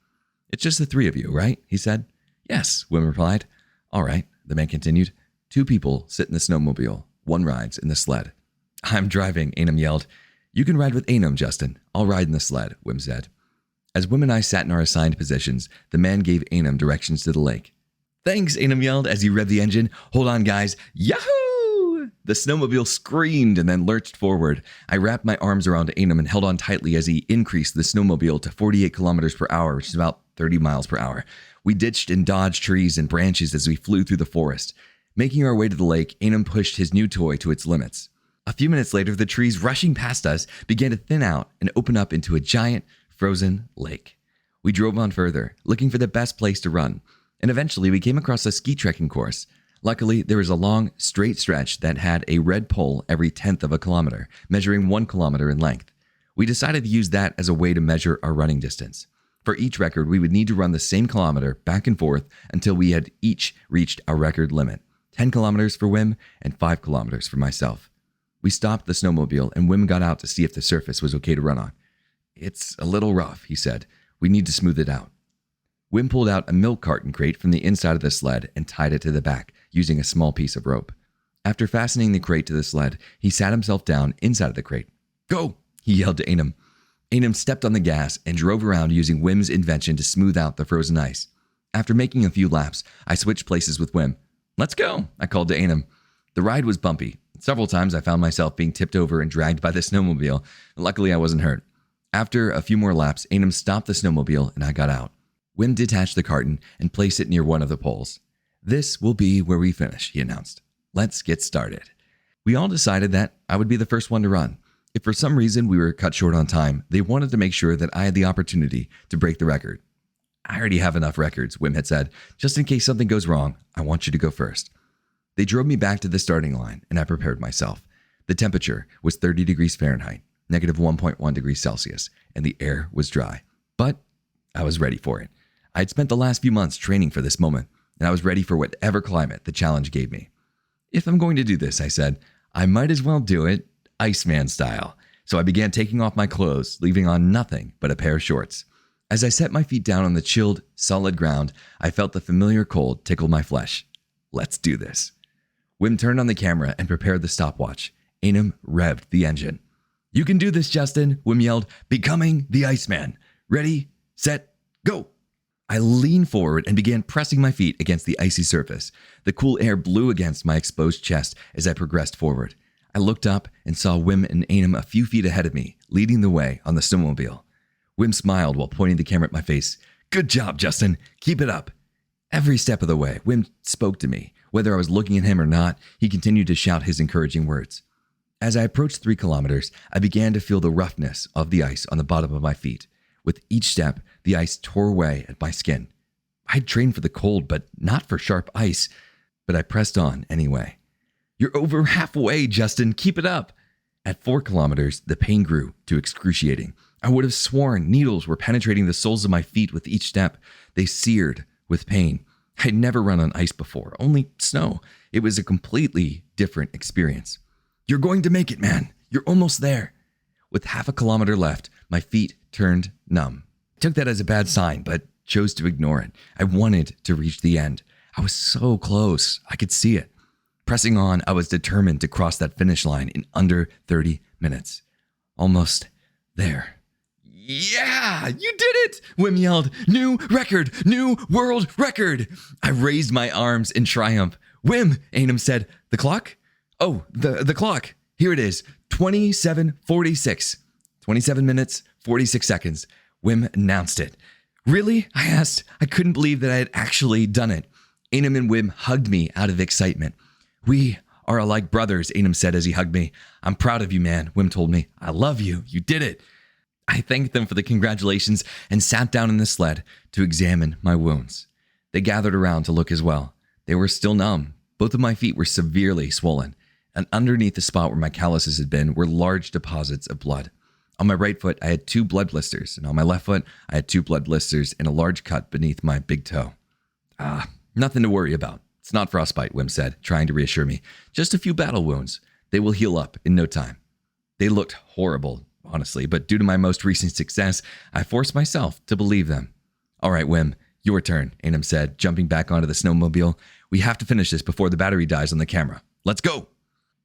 "It's just the 3 of you, right?" he said. "Yes," Wim replied. "All right," the man continued. 2 people sit in the snowmobile. 1 rides in the sled. "I'm driving," Einam yelled. "You can ride with Einam, Justin. I'll ride in the sled," Wim said. As Wim and I sat in our assigned positions, the man gave Einam directions to the lake. "Thanks," Einam yelled as he revved the engine. "Hold on, guys. Yahoo!" The snowmobile screamed and then lurched forward. I wrapped my arms around Einam and held on tightly as he increased the snowmobile to 48 kilometers per hour, which is about 30 miles per hour. We ditched and dodged trees and branches as we flew through the forest. Making our way to the lake, Einam pushed his new toy to its limits. A few minutes later, the trees rushing past us began to thin out and open up into a giant, frozen lake. We drove on further, looking for the best place to run, and eventually we came across a ski trekking course. Luckily, there was a long, straight stretch that had a red pole every 1/10 of a kilometer, measuring 1 kilometer in length. We decided to use that as a way to measure our running distance. For each record, we would need to run the same kilometer back and forth until we had each reached our record limit, 10 kilometers for Wim and 5 kilometers for myself. We stopped the snowmobile and Wim got out to see if the surface was okay to run on. "It's a little rough," he said. "We need to smooth it out." Wim pulled out a milk carton crate from the inside of the sled and tied it to the back using a small piece of rope. After fastening the crate to the sled, he sat himself down inside of the crate. "Go!" he yelled to Einam. Einam stepped on the gas and drove around using Wim's invention to smooth out the frozen ice. After making a few laps, I switched places with Wim. "Let's go," I called to Einam. The ride was bumpy. Several times I found myself being tipped over and dragged by the snowmobile. Luckily, I wasn't hurt. After a few more laps, Einam stopped the snowmobile and I got out. Wim detached the carton and placed it near one of the poles. "This will be where we finish," he announced. "Let's get started." We all decided that I would be the first one to run. If for some reason we were cut short on time, they wanted to make sure that I had the opportunity to break the record. "I already have enough records," Wim had said. "Just in case something goes wrong, I want you to go first." They drove me back to the starting line, and I prepared myself. The temperature was 30 degrees Fahrenheit, negative 1.1 degrees Celsius, and the air was dry. But I was ready for it. I had spent the last few months training for this moment, and I was ready for whatever climate the challenge gave me. "If I'm going to do this," I said, "I might as well do it Iceman style." So I began taking off my clothes, leaving on nothing but a pair of shorts. As I set my feet down on the chilled, solid ground, I felt the familiar cold tickle my flesh. Let's do this. Wim turned on the camera and prepared the stopwatch. Einem revved the engine. You can do this, Justin, Wim yelled, becoming the Iceman. Ready, set, go. I leaned forward and began pressing my feet against the icy surface. The cool air blew against my exposed chest as I progressed forward. I looked up and saw Wim and Einem a few feet ahead of me, leading the way on the snowmobile. Wim smiled while pointing the camera at my face. Good job, Justin. Keep it up. Every step of the way, Wim spoke to me. Whether I was looking at him or not, he continued to shout his encouraging words. As I approached 3 kilometers, I began to feel the roughness of the ice on the bottom of my feet. With each step, the ice tore away at my skin. I'd trained for the cold, but not for sharp ice. But I pressed on anyway. You're over halfway, Justin. Keep it up. At 4 kilometers, the pain grew to excruciating. I would have sworn needles were penetrating the soles of my feet with each step. They seared with pain. I'd never run on ice before, only snow. It was a completely different experience. You're going to make it, man. You're almost there. With half a kilometer left, my feet turned numb. I took that as a bad sign, but chose to ignore it. I wanted to reach the end. I was so close. I could see it. Pressing on, I was determined to cross that finish line in under 30 minutes. Almost there. Yeah, you did it, Wim yelled. New record, new world record. I raised my arms in triumph. Wim, Einem said. The clock? Oh, the clock. Here it is, 27:46. 27 minutes, 46 seconds. Wim announced it. Really? I asked. I couldn't believe that I had actually done it. Einem and Wim hugged me out of excitement. We are like brothers, Einem said as he hugged me. I'm proud of you, man, Wim told me. I love you. You did it. I thanked them for the congratulations and sat down in the sled to examine my wounds. They gathered around to look as well. They were still numb. Both of my feet were severely swollen, and underneath the spot where my calluses had been were large deposits of blood. On my right foot, I had 2 blood blisters, and on my left foot, I had 2 blood blisters and a large cut beneath my big toe. Nothing to worry about. It's not frostbite, Wim said, trying to reassure me. Just a few battle wounds. They will heal up in no time. They looked horrible, honestly, but due to my most recent success, I forced myself to believe them. All right, Wim, your turn, Einem said, jumping back onto the snowmobile. We have to finish this before the battery dies on the camera. Let's go.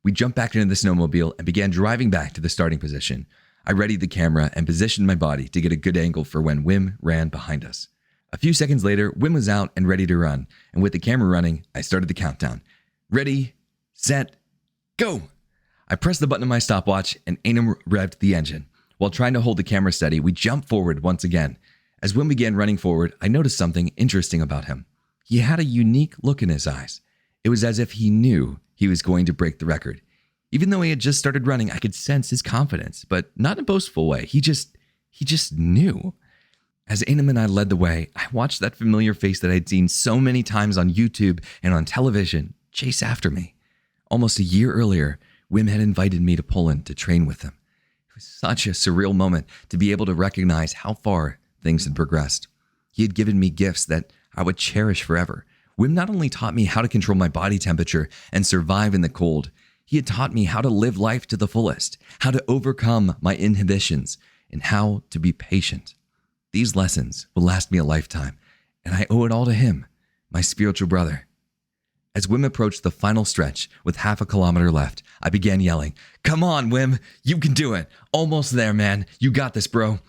We jumped back into the snowmobile and began driving back to the starting position. I readied the camera and positioned my body to get a good angle for when Wim ran behind us. A few seconds later, Wim was out and ready to run, and with the camera running, I started the countdown. Ready, set, go! I pressed the button on my stopwatch, and Einem revved the engine. While trying to hold the camera steady, we jumped forward once again. As Wim began running forward, I noticed something interesting about him. He had a unique look in his eyes. It was as if he knew he was going to break the record. Even though he had just started running, I could sense his confidence, but not in a boastful way. He just knew. As Einem and I led the way, I watched that familiar face that I'd seen so many times on YouTube and on television chase after me. Almost a year earlier, Wim had invited me to Poland to train with him. It was such a surreal moment to be able to recognize how far things had progressed. He had given me gifts that I would cherish forever. Wim not only taught me how to control my body temperature and survive in the cold, he had taught me how to live life to the fullest, how to overcome my inhibitions, and how to be patient. These lessons will last me a lifetime, and I owe it all to him, my spiritual brother. As Wim approached the final stretch with half a kilometer left, I began yelling, "Come on, Wim, you can do it. Almost there, man. You got this, bro."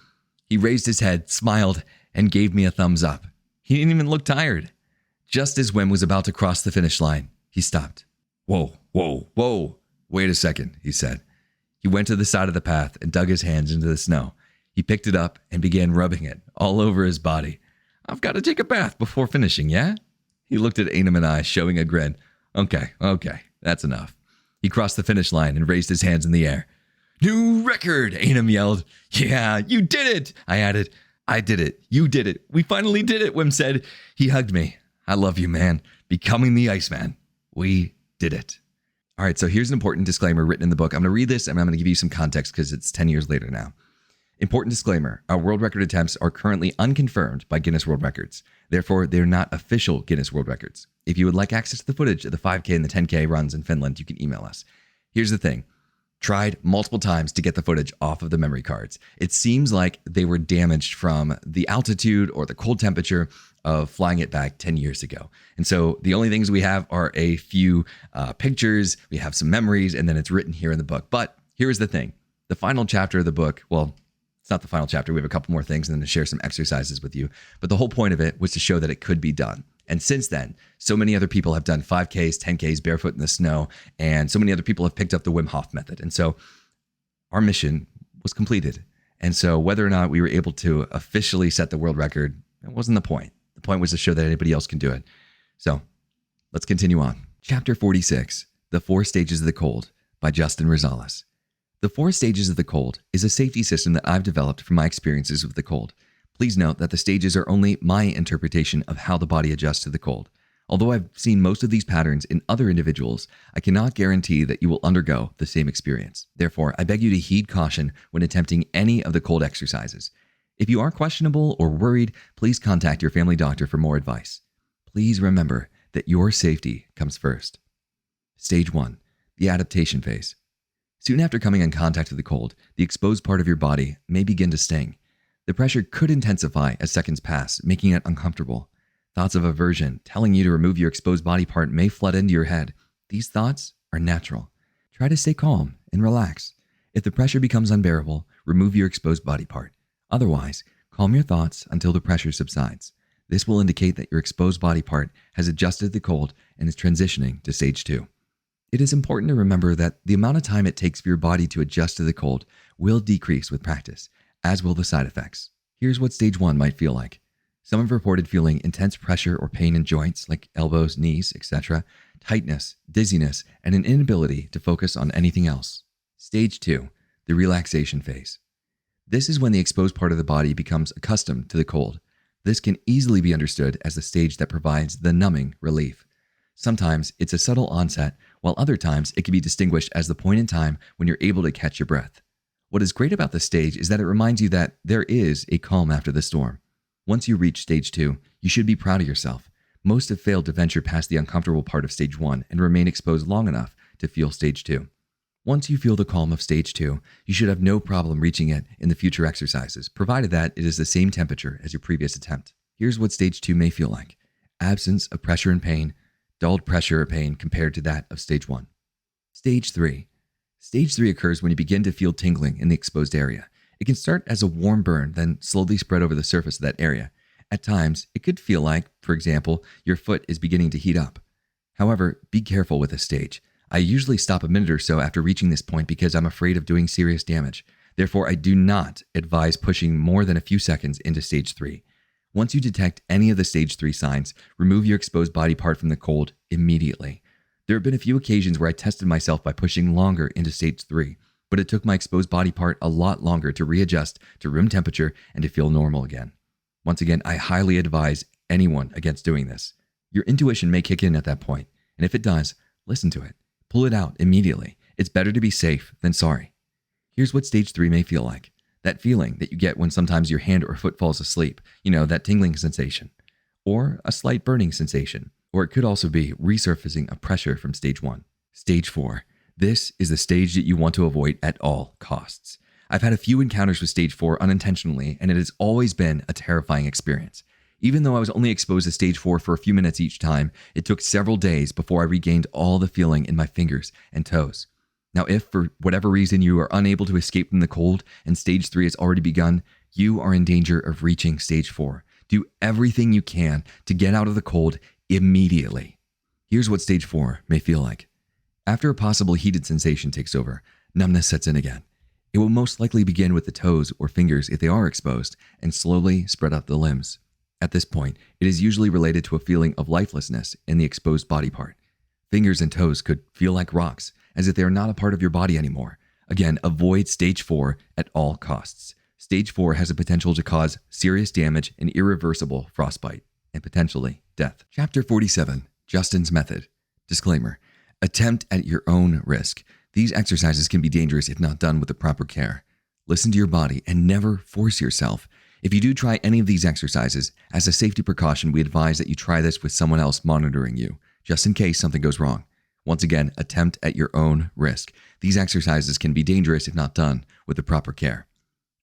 He raised his head, smiled, and gave me a thumbs up. He didn't even look tired. Just as Wim was about to cross the finish line, he stopped. Whoa. Wait a second, he said. He went to the side of the path and dug his hands into the snow. He picked it up and began rubbing it all over his body. I've got to take a bath before finishing, yeah? He looked at Einem and I, showing a grin. Okay, that's enough. He crossed the finish line and raised his hands in the air. New record, Einem yelled. Yeah, you did it, I added. I did it. You did it. We finally did it, Wim said. He hugged me. I love you, man. Becoming the Iceman. We did it. All right, so here's an important disclaimer written in the book. I'm going to read this and I'm going to give you some context because it's 10 years later now. Important disclaimer, our world record attempts are currently unconfirmed by Guinness World Records. Therefore, they're not official Guinness World Records. If you would like access to the footage of the 5K and the 10K runs in Finland, you can email us. Here's the thing. tried multiple times to get the footage off of the memory cards. It seems like they were damaged from the altitude or the cold temperature of flying it back 10 years ago. And so the only things we have are a few pictures, we have some memories, and then it's written here in the book. But here's the thing. The final chapter of the book, well, it's not the final chapter. We have a couple more things and then to share some exercises with you. But the whole point of it was to show that it could be done. And since then, so many other people have done 5Ks, 10Ks barefoot in the snow, and so many other people have picked up the Wim Hof method. And so our mission was completed. And so whether or not we were able to officially set the world record, it wasn't the point. The point was to show that anybody else can do it. So let's continue on. Chapter 46, The 4 Stages of the Cold by Judson Rosales. The 4 Stages of the Cold is a safety system that I've developed from my experiences with the cold. Please note that the stages are only my interpretation of how the body adjusts to the cold. Although I've seen most of these patterns in other individuals, I cannot guarantee that you will undergo the same experience. Therefore, I beg you to heed caution when attempting any of the cold exercises. If you are questionable or worried, please contact your family doctor for more advice. Please remember that your safety comes first. Stage 1, the adaptation phase. Soon after coming in contact with the cold, the exposed part of your body may begin to sting. The pressure could intensify as seconds pass, making it uncomfortable. Thoughts of aversion, telling you to remove your exposed body part, may flood into your head. These thoughts are natural. Try to stay calm and relax. If the pressure becomes unbearable, remove your exposed body part. Otherwise, calm your thoughts until the pressure subsides. This will indicate that your exposed body part has adjusted to the cold and is transitioning to stage 2. It is important to remember that the amount of time it takes for your body to adjust to the cold will decrease with practice, as will the side effects. Here's what stage 1 might feel like. Some have reported feeling intense pressure or pain in joints like elbows, knees, etc., tightness, dizziness, and an inability to focus on anything else. Stage 2, the relaxation phase. This is when the exposed part of the body becomes accustomed to the cold. This can easily be understood as the stage that provides the numbing relief. Sometimes it's a subtle onset, while other times it can be distinguished as the point in time when you're able to catch your breath. What is great about this stage is that it reminds you that there is a calm after the storm. Once you reach stage 2, you should be proud of yourself. Most have failed to venture past the uncomfortable part of stage 1 and remain exposed long enough to feel stage 2. Once you feel the calm of stage 2, you should have no problem reaching it in the future exercises, provided that it is the same temperature as your previous attempt. Here's what stage 2 may feel like. Absence of pressure and pain, dulled pressure or pain compared to that of stage 1. Stage 3. Stage 3 occurs when you begin to feel tingling in the exposed area. It can start as a warm burn, then slowly spread over the surface of that area. At times, it could feel like, for example, your foot is beginning to heat up. However, be careful with this stage. I usually stop a minute or so after reaching this point because I'm afraid of doing serious damage. Therefore, I do not advise pushing more than a few seconds into stage 3. Once you detect any of the stage 3 signs, remove your exposed body part from the cold immediately. There have been a few occasions where I tested myself by pushing longer into stage 3, but it took my exposed body part a lot longer to readjust to room temperature and to feel normal again. Once again, I highly advise anyone against doing this. Your intuition may kick in at that point, and if it does, listen to it. Pull it out immediately. It's better to be safe than sorry. Here's what stage 3 may feel like. That feeling that you get when sometimes your hand or foot falls asleep, that tingling sensation, or a slight burning sensation, or it could also be resurfacing of pressure from stage 1. Stage 4. This is the stage that you want to avoid at all costs. I've had a few encounters with stage 4 unintentionally, and it has always been a terrifying experience. Even though I was only exposed to stage 4 for a few minutes each time, it took several days before I regained all the feeling in my fingers and toes. Now, if for whatever reason you are unable to escape from the cold and stage 3 has already begun, you are in danger of reaching stage 4. Do everything you can to get out of the cold immediately. Here's what stage 4 may feel like. After a possible heated sensation takes over, numbness sets in again. It will most likely begin with the toes or fingers if they are exposed and slowly spread up the limbs. At this point, it is usually related to a feeling of lifelessness in the exposed body part. Fingers and toes could feel like rocks, as if they are not a part of your body anymore. Again, avoid stage 4 at all costs. Stage 4 has the potential to cause serious damage and irreversible frostbite, and potentially death. Chapter 47, Justin's Method. Disclaimer: attempt at your own risk. These exercises can be dangerous if not done with the proper care. Listen to your body and never force yourself. If you do try any of these exercises, as a safety precaution, we advise that you try this with someone else monitoring you, just in case something goes wrong. Once again, attempt at your own risk. These exercises can be dangerous if not done with the proper care.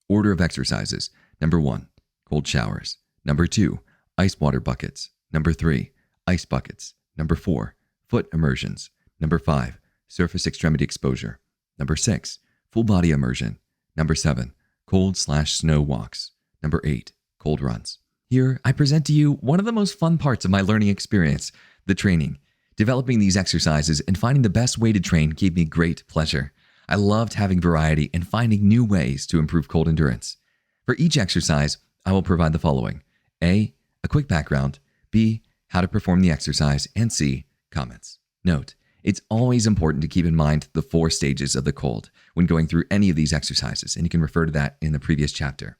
Order of exercises. Number 1, cold showers. Number 2, ice water buckets. Number 3, ice buckets. Number 4, foot immersions. Number 5, surface extremity exposure. Number 6, full body immersion. Number 7, cold/snow walks. Number 8, cold runs. Here, I present to you one of the most fun parts of my learning experience, the training. Developing these exercises and finding the best way to train gave me great pleasure. I loved having variety and finding new ways to improve cold endurance. For each exercise, I will provide the following: A, a quick background; B, how to perform the exercise; and C, comments. Note, it's always important to keep in mind the 4 stages of the cold when going through any of these exercises, and you can refer to that in the previous chapter.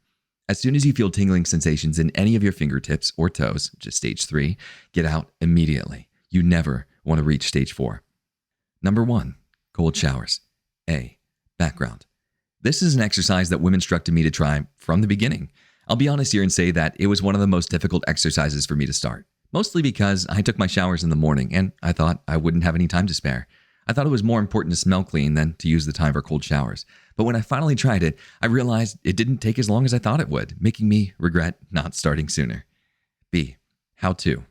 As soon as you feel tingling sensations in any of your fingertips or toes, which is stage 3, get out immediately. You never want to reach stage 4. Number 1, cold showers. A, background. This is an exercise that Wim instructed me to try from the beginning. I'll be honest here and say that it was one of the most difficult exercises for me to start, mostly because I took my showers in the morning and I thought I wouldn't have any time to spare. I thought it was more important to smell clean than to use the time for cold showers. But when I finally tried it, I realized it didn't take as long as I thought it would, making me regret not starting sooner. B, how to.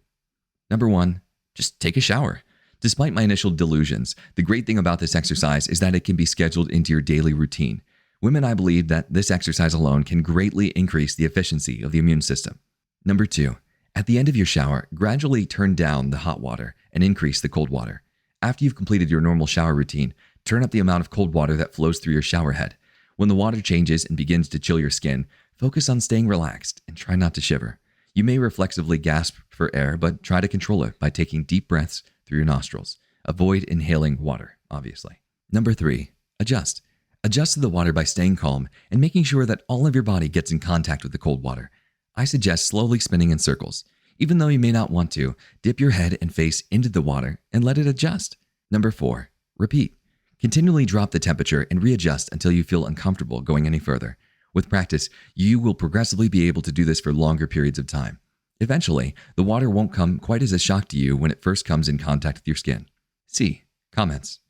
Number 1, just take a shower. Despite my initial delusions, the great thing about this exercise is that it can be scheduled into your daily routine. Wim and I believe that this exercise alone can greatly increase the efficiency of the immune system. Number 2, at the end of your shower, gradually turn down the hot water and increase the cold water. After you've completed your normal shower routine, turn up the amount of cold water that flows through your shower head. When the water changes and begins to chill your skin, focus on staying relaxed and try not to shiver. You may reflexively gasp for air, but try to control it by taking deep breaths through your nostrils. Avoid inhaling water, obviously. Number 3, adjust. Adjust to the water by staying calm and making sure that all of your body gets in contact with the cold water. I suggest slowly spinning in circles. Even though you may not want to, dip your head and face into the water and let it adjust. Number 4, repeat. Continually drop the temperature and readjust until you feel uncomfortable going any further. With practice, you will progressively be able to do this for longer periods of time. Eventually, the water won't come quite as a shock to you when it first comes in contact with your skin. C, comments.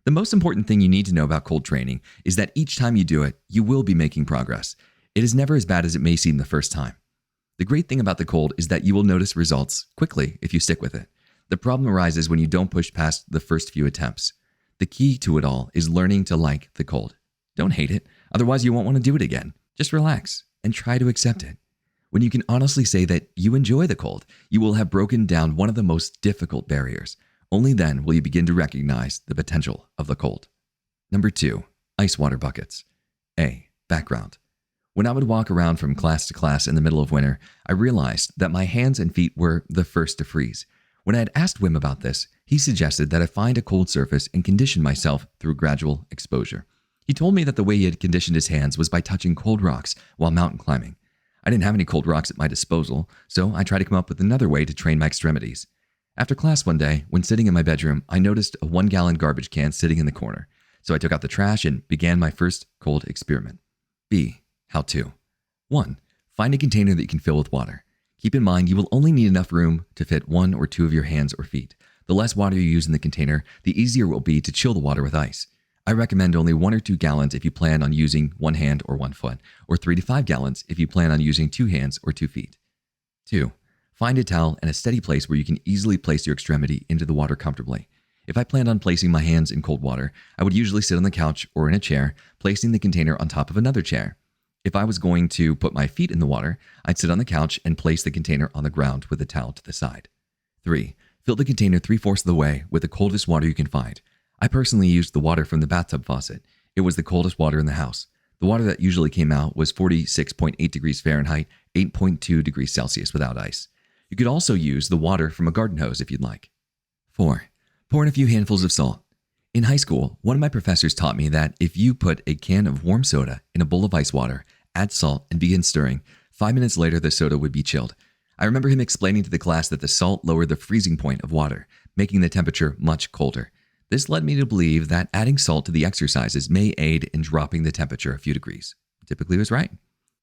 The most important thing you need to know about cold training is that each time you do it, you will be making progress. It is never as bad as it may seem the first time. The great thing about the cold is that you will notice results quickly if you stick with it. The problem arises when you don't push past the first few attempts. The key to it all is learning to like the cold. Don't hate it, otherwise you won't want to do it again. Just relax and try to accept it. When you can honestly say that you enjoy the cold, you will have broken down one of the most difficult barriers. Only then will you begin to recognize the potential of the cold. Number 2, ice water buckets. A, background. When I would walk around from class to class in the middle of winter, I realized that my hands and feet were the first to freeze. When I had asked Wim about this, he suggested that I find a cold surface and condition myself through gradual exposure. He told me that the way he had conditioned his hands was by touching cold rocks while mountain climbing. I didn't have any cold rocks at my disposal, so I tried to come up with another way to train my extremities. After class one day, when sitting in my bedroom, I noticed a 1-gallon garbage can sitting in the corner. So I took out the trash and began my first cold experiment. B, how to. 1, find a container that you can fill with water. Keep in mind you will only need enough room to fit 1 or 2 of your hands or feet. The less water you use in the container, the easier it will be to chill the water with ice. I recommend only 1 or 2 gallons if you plan on using 1 hand or 1 foot, or 3 to 5 gallons if you plan on using 2 hands or 2 feet. 2, find a towel and a steady place where you can easily place your extremity into the water comfortably. If I planned on placing my hands in cold water, I would usually sit on the couch or in a chair, placing the container on top of another chair. If I was going to put my feet in the water, I'd sit on the couch and place the container on the ground with the towel to the side. 3, fill the container 3/4 of the way with the coldest water you can find. I personally used the water from the bathtub faucet. It was the coldest water in the house. The water that usually came out was 46.8 degrees Fahrenheit, 8.2 degrees Celsius without ice. You could also use the water from a garden hose if you'd like. 4, pour in a few handfuls of salt. In high school, one of my professors taught me that if you put a can of warm soda in a bowl of ice water, add salt, and begin stirring, 5 minutes later the soda would be chilled. I remember him explaining to the class that the salt lowered the freezing point of water, making the temperature much colder. This led me to believe that adding salt to the exercises may aid in dropping the temperature a few degrees. Typically was right.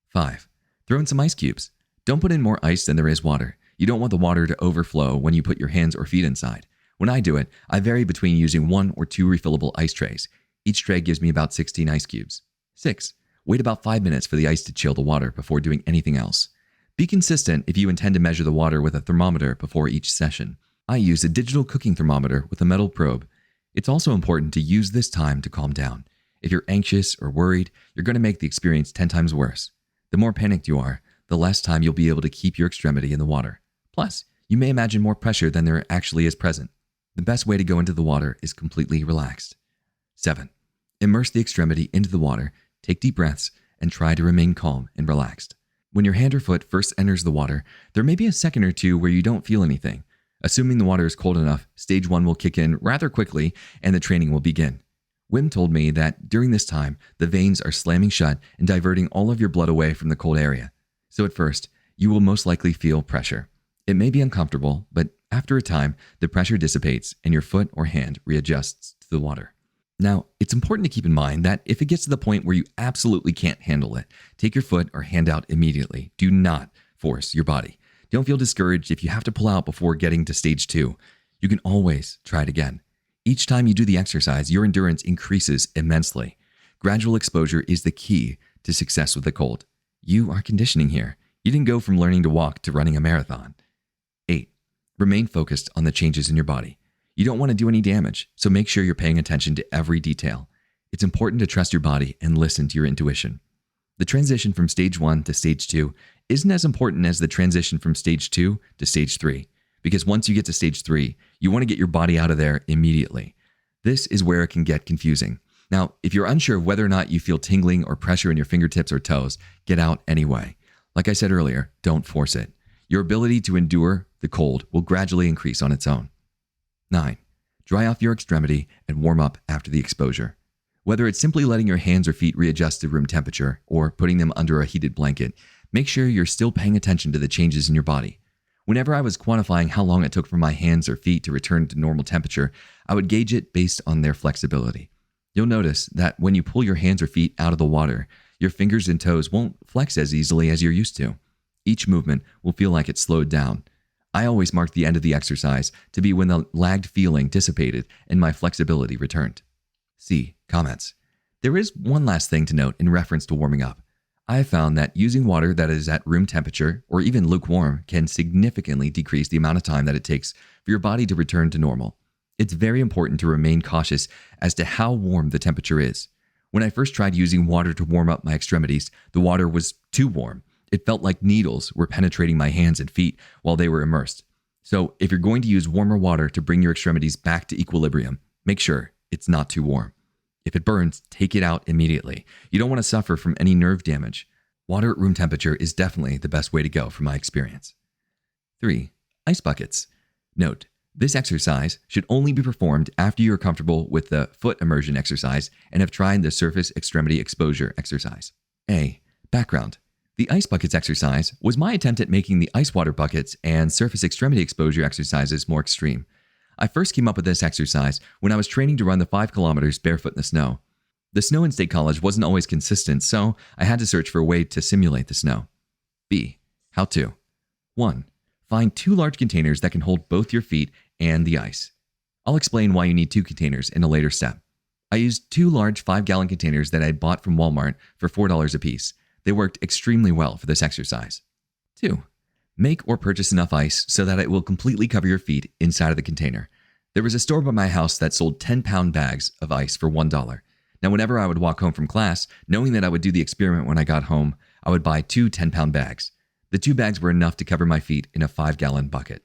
5, throw in some ice cubes. Don't put in more ice than there is water. You don't want the water to overflow when you put your hands or feet inside. When I do it, I vary between using 1 or 2 refillable ice trays. Each tray gives me about 16 ice cubes. 6. Wait about 5 minutes for the ice to chill the water before doing anything else. Be consistent if you intend to measure the water with a thermometer before each session. I use a digital cooking thermometer with a metal probe. It's also important to use this time to calm down. If you're anxious or worried, you're going to make the experience 10 times worse. The more panicked you are, the less time you'll be able to keep your extremity in the water. Plus, you may imagine more pressure than there actually is present. The best way to go into the water is completely relaxed. 7. Immerse the extremity into the water, take deep breaths, and try to remain calm and relaxed. When your hand or foot first enters the water, there may be a second or two where you don't feel anything. Assuming the water is cold enough, stage 1 will kick in rather quickly and the training will begin. Wim told me that during this time, the veins are slamming shut and diverting all of your blood away from the cold area. So at first, you will most likely feel pressure. It may be uncomfortable, but after a time, the pressure dissipates and your foot or hand readjusts to the water. Now, it's important to keep in mind that if it gets to the point where you absolutely can't handle it, take your foot or hand out immediately. Do not force your body. Don't feel discouraged if you have to pull out before getting to stage 2. You can always try it again. Each time you do the exercise, your endurance increases immensely. Gradual exposure is the key to success with the cold. You are conditioning here. You didn't go from learning to walk to running a marathon. 8. Remain focused on the changes in your body. You don't want to do any damage, so make sure you're paying attention to every detail. It's important to trust your body and listen to your intuition. The transition from stage 1 to stage 2 isn't as important as the transition from stage 2 to stage 3, because once you get to stage 3, you want to get your body out of there immediately. This is where it can get confusing. Now, if you're unsure of whether or not you feel tingling or pressure in your fingertips or toes, get out anyway. Like I said earlier, don't force it. Your ability to endure the cold will gradually increase on its own. 9. Dry off your extremity and warm up after the exposure. Whether it's simply letting your hands or feet readjust to room temperature or putting them under a heated blanket, make sure you're still paying attention to the changes in your body. Whenever I was quantifying how long it took for my hands or feet to return to normal temperature, I would gauge it based on their flexibility. You'll notice that when you pull your hands or feet out of the water, your fingers and toes won't flex as easily as you're used to. Each movement will feel like it's slowed down. I always marked the end of the exercise to be when the lagged feeling dissipated and my flexibility returned. C. Comments. There is one last thing to note in reference to warming up. I have found that using water that is at room temperature or even lukewarm can significantly decrease the amount of time that it takes for your body to return to normal. It's very important to remain cautious as to how warm the temperature is. When I first tried using water to warm up my extremities, the water was too warm. It felt like needles were penetrating my hands and feet while they were immersed. So if you're going to use warmer water to bring your extremities back to equilibrium, make sure it's not too warm. If it burns, take it out immediately. You don't want to suffer from any nerve damage. Water at room temperature is definitely the best way to go from my experience. 3. Ice buckets. Note, this exercise should only be performed after you are comfortable with the foot immersion exercise and have tried the surface extremity exposure exercise. A. Background. The ice buckets exercise was my attempt at making the ice water buckets and surface extremity exposure exercises more extreme. I first came up with this exercise when I was training to run the 5 kilometers barefoot in the snow. The snow in State College wasn't always consistent, so I had to search for a way to simulate the snow. B. How to. 1. Find 2 large containers that can hold both your feet and the ice. I'll explain why you need 2 containers in a later step. I used 2 large 5-gallon containers that I had bought from Walmart for $4 a piece. They worked extremely well for this exercise. 2. Make or purchase enough ice so that it will completely cover your feet inside of the container. There was a store by my house that sold 10-pound bags of ice for $1. Now, whenever I would walk home from class, knowing that I would do the experiment when I got home, I would buy 2 10-pound bags. The 2 bags were enough to cover my feet in a 5-gallon bucket.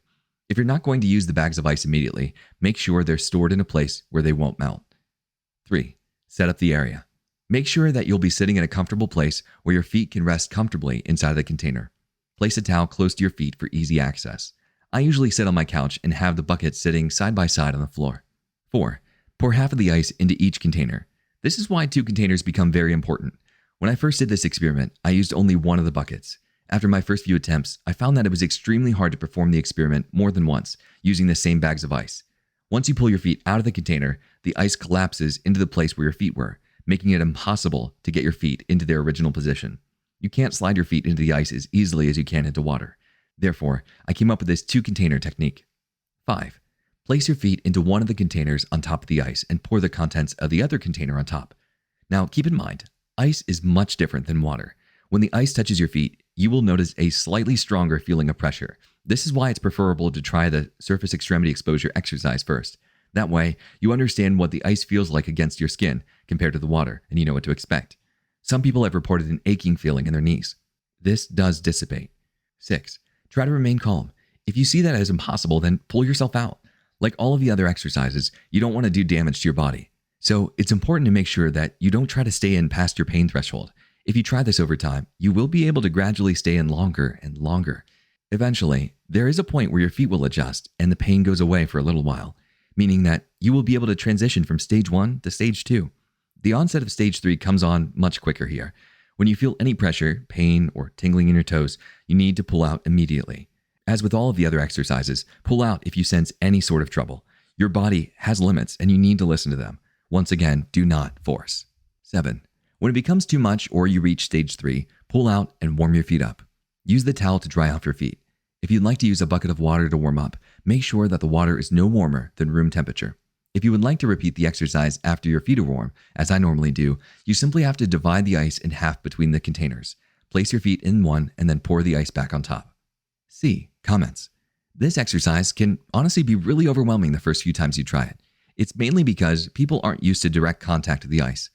If you're not going to use the bags of ice immediately, make sure they're stored in a place where they won't melt. 3. Set up the area. Make sure that you'll be sitting in a comfortable place where your feet can rest comfortably inside the container. Place a towel close to your feet for easy access. I usually sit on my couch and have the bucket sitting side by side on the floor. 4. Pour half of the ice into each container. This is why 2 containers become very important. When I first did this experiment, I used only one of the buckets. After my first few attempts, I found that it was extremely hard to perform the experiment more than once using the same bags of ice. Once you pull your feet out of the container, the ice collapses into the place where your feet were, making it impossible to get your feet into their original position. You can't slide your feet into the ice as easily as you can into water. Therefore, I came up with this 2-container technique. 5. Place your feet into one of the containers on top of the ice and pour the contents of the other container on top. Now, keep in mind, ice is much different than water. When the ice touches your feet, you will notice a slightly stronger feeling of pressure. This is why it's preferable to try the surface extremity exposure exercise first. That way, you understand what the ice feels like against your skin compared to the water, and you know what to expect. Some people have reported an aching feeling in their knees. This does dissipate. 6. Try to remain calm. If you see that as impossible, then pull yourself out. Like all of the other exercises, you don't want to do damage to your body. So it's important to make sure that you don't try to stay in past your pain threshold. If you try this over time, you will be able to gradually stay in longer and longer. Eventually, there is a point where your feet will adjust and the pain goes away for a little while, meaning that you will be able to transition from stage 1 to stage 2. The onset of stage 3 comes on much quicker here. When you feel any pressure, pain, or tingling in your toes, you need to pull out immediately. As with all of the other exercises, pull out if you sense any sort of trouble. Your body has limits and you need to listen to them. Once again, do not force. 7. When it becomes too much or you reach stage 3, pull out and warm your feet up. Use the towel to dry off your feet. If you'd like to use a bucket of water to warm up, make sure that the water is no warmer than room temperature. If you would like to repeat the exercise after your feet are warm, as I normally do, you simply have to divide the ice in half between the containers. Place your feet in one and then pour the ice back on top. C. Comments. This exercise can honestly be really overwhelming the first few times you try it. It's mainly because people aren't used to direct contact with the ice.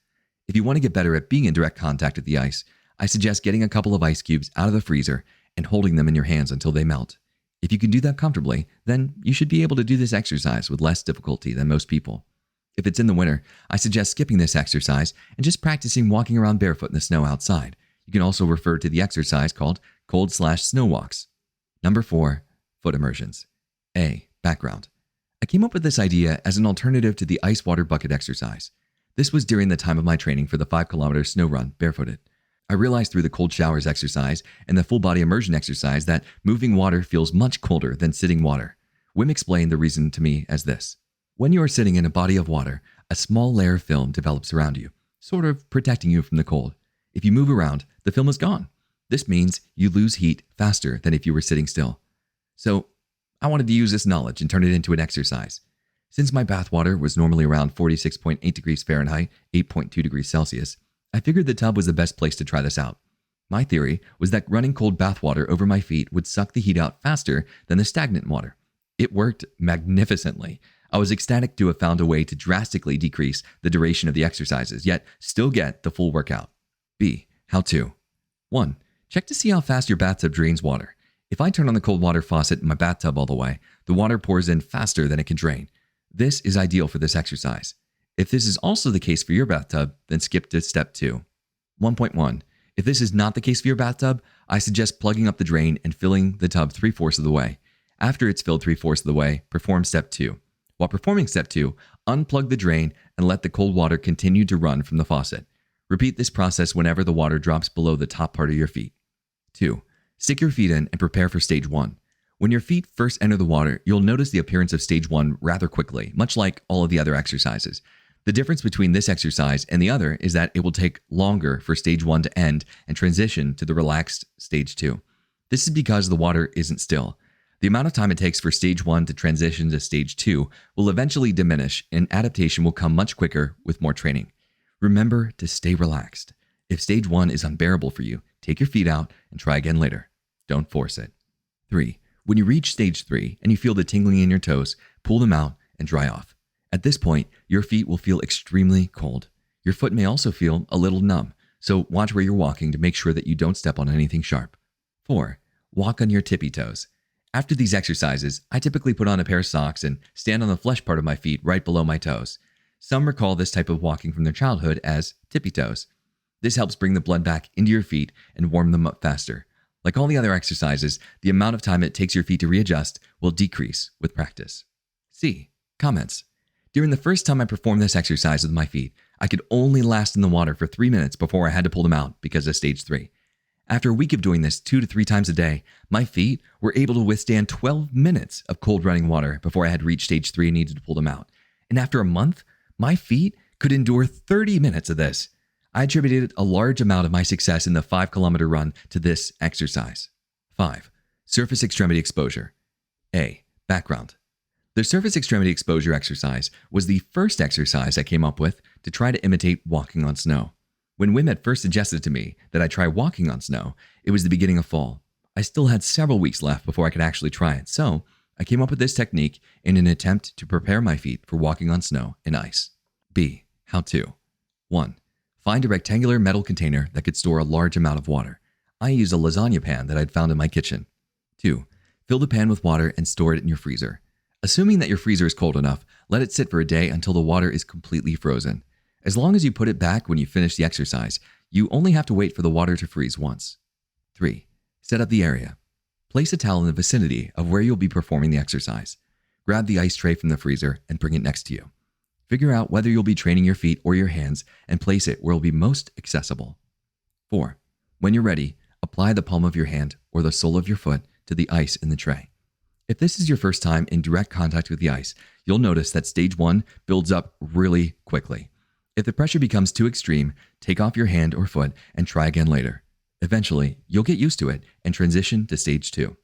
If you want to get better at being in direct contact with the ice, I suggest getting a couple of ice cubes out of the freezer and holding them in your hands until they melt. If you can do that comfortably, then you should be able to do this exercise with less difficulty than most people. If it's in the winter, I suggest skipping this exercise and just practicing walking around barefoot in the snow outside. You can also refer to the exercise called cold/snow walks. Number 4, foot immersions. A. Background. I came up with this idea as an alternative to the ice water bucket exercise. This was during the time of my training for the 5-kilometer snow run barefooted. I realized through the cold showers exercise and the full body immersion exercise that moving water feels much colder than sitting water. Wim explained the reason to me as this. When you are sitting in a body of water, a small layer of film develops around you, sort of protecting you from the cold. If you move around, the film is gone. This means you lose heat faster than if you were sitting still. So I wanted to use this knowledge and turn it into an exercise. Since my bath water was normally around 46.8 degrees Fahrenheit, 8.2 degrees Celsius, I figured the tub was the best place to try this out. My theory was that running cold bath water over my feet would suck the heat out faster than the stagnant water. It worked magnificently. I was ecstatic to have found a way to drastically decrease the duration of the exercises, yet still get the full workout. B. How to. 1. Check to see how fast your bathtub drains water. If I turn on the cold water faucet in my bathtub all the way, the water pours in faster than it can drain. This is ideal for this exercise. If this is also the case for your bathtub, then skip to step 2. 1.1. If this is not the case for your bathtub, I suggest plugging up the drain and filling the tub 3/4 of the way. After it's filled 3/4 of the way, perform step 2. While performing step 2, unplug the drain and let the cold water continue to run from the faucet. Repeat this process whenever the water drops below the top part of your feet. 2. Stick your feet in and prepare for stage 1. When your feet first enter the water, you'll notice the appearance of stage 1 rather quickly, much like all of the other exercises. The difference between this exercise and the other is that it will take longer for stage 1 to end and transition to the relaxed stage 2. This is because the water isn't still. The amount of time it takes for stage 1 to transition to stage 2 will eventually diminish, and adaptation will come much quicker with more training. Remember to stay relaxed. If stage 1 is unbearable for you, take your feet out and try again later. Don't force it. 3. When you reach stage 3 and you feel the tingling in your toes, pull them out and dry off. At this point, your feet will feel extremely cold. Your foot may also feel a little numb, so watch where you're walking to make sure that you don't step on anything sharp. 4. Walk on your tippy toes. After these exercises, I typically put on a pair of socks and stand on the flesh part of my feet right below my toes. Some recall this type of walking from their childhood as tippy toes. This helps bring the blood back into your feet and warm them up faster. Like all the other exercises, the amount of time it takes your feet to readjust will decrease with practice. C. Comments. During the first time I performed this exercise with my feet, I could only last in the water for 3 minutes before I had to pull them out because of stage 3. After a week of doing this 2 to 3 times a day, my feet were able to withstand 12 minutes of cold running water before I had reached stage 3 and needed to pull them out. And after a month, my feet could endure 30 minutes of this. I attributed a large amount of my success in the 5-kilometer run to this exercise. 5. Surface extremity exposure. A. Background. The surface extremity exposure exercise was the first exercise I came up with to try to imitate walking on snow. When Wim had first suggested to me that I try walking on snow, it was the beginning of fall. I still had several weeks left before I could actually try it, so I came up with this technique in an attempt to prepare my feet for walking on snow and ice. B. How to. 1. Find a rectangular metal container that could store a large amount of water. I used a lasagna pan that I'd found in my kitchen. 2. Fill the pan with water and store it in your freezer. Assuming that your freezer is cold enough, let it sit for a day until the water is completely frozen. As long as you put it back when you finish the exercise, you only have to wait for the water to freeze once. 3. Set up the area. Place a towel in the vicinity of where you'll be performing the exercise. Grab the ice tray from the freezer and bring it next to you. Figure out whether you'll be training your feet or your hands and place it where it will be most accessible. 4. When you're ready, apply the palm of your hand or the sole of your foot to the ice in the tray. If this is your first time in direct contact with the ice, you'll notice that stage 1 builds up really quickly. If the pressure becomes too extreme, take off your hand or foot and try again later. Eventually, you'll get used to it and transition to stage 2.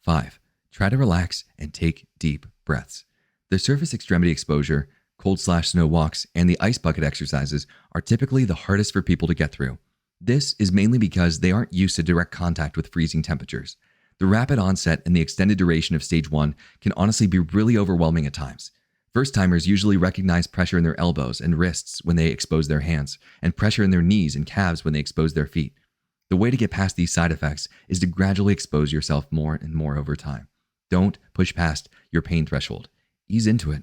5. Try to relax and take deep breaths. The surface extremity exposure, cold/snow walks, and the ice bucket exercises are typically the hardest for people to get through. This is mainly because they aren't used to direct contact with freezing temperatures. The rapid onset and the extended duration of stage 1 can honestly be really overwhelming at times. First-timers usually recognize pressure in their elbows and wrists when they expose their hands, and pressure in their knees and calves when they expose their feet. The way to get past these side effects is to gradually expose yourself more and more over time. Don't push past your pain threshold. Ease into it.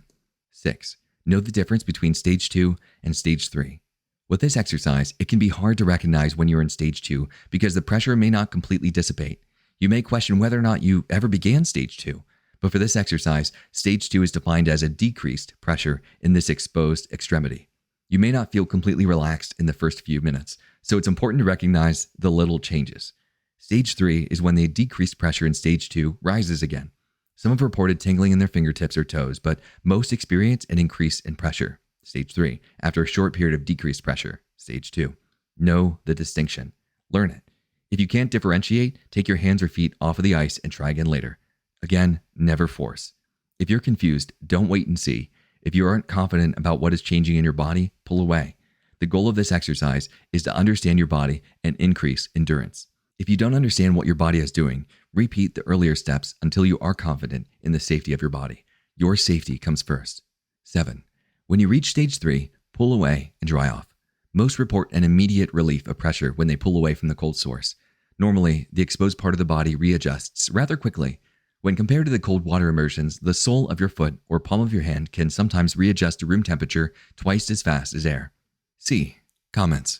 6. Know the difference between stage 2 and stage 3. With this exercise, it can be hard to recognize when you're in stage 2 because the pressure may not completely dissipate. You may question whether or not you ever began stage 2, but for this exercise, stage 2 is defined as a decreased pressure in this exposed extremity. You may not feel completely relaxed in the first few minutes, so it's important to recognize the little changes. Stage 3 is when the decreased pressure in stage 2 rises again. Some have reported tingling in their fingertips or toes, but most experience an increase in pressure. Stage 3, after a short period of decreased pressure. Stage 2. Know the distinction. Learn it. If you can't differentiate, take your hands or feet off of the ice and try again later. Again, never force. If you're confused, don't wait and see. If you aren't confident about what is changing in your body, pull away. The goal of this exercise is to understand your body and increase endurance. If you don't understand what your body is doing, repeat the earlier steps until you are confident in the safety of your body. Your safety comes first. 7. When you reach stage 3, pull away and dry off. Most report an immediate relief of pressure when they pull away from the cold source. Normally, the exposed part of the body readjusts rather quickly. When compared to the cold water immersions, the sole of your foot or palm of your hand can sometimes readjust to room temperature twice as fast as air. C. Comments.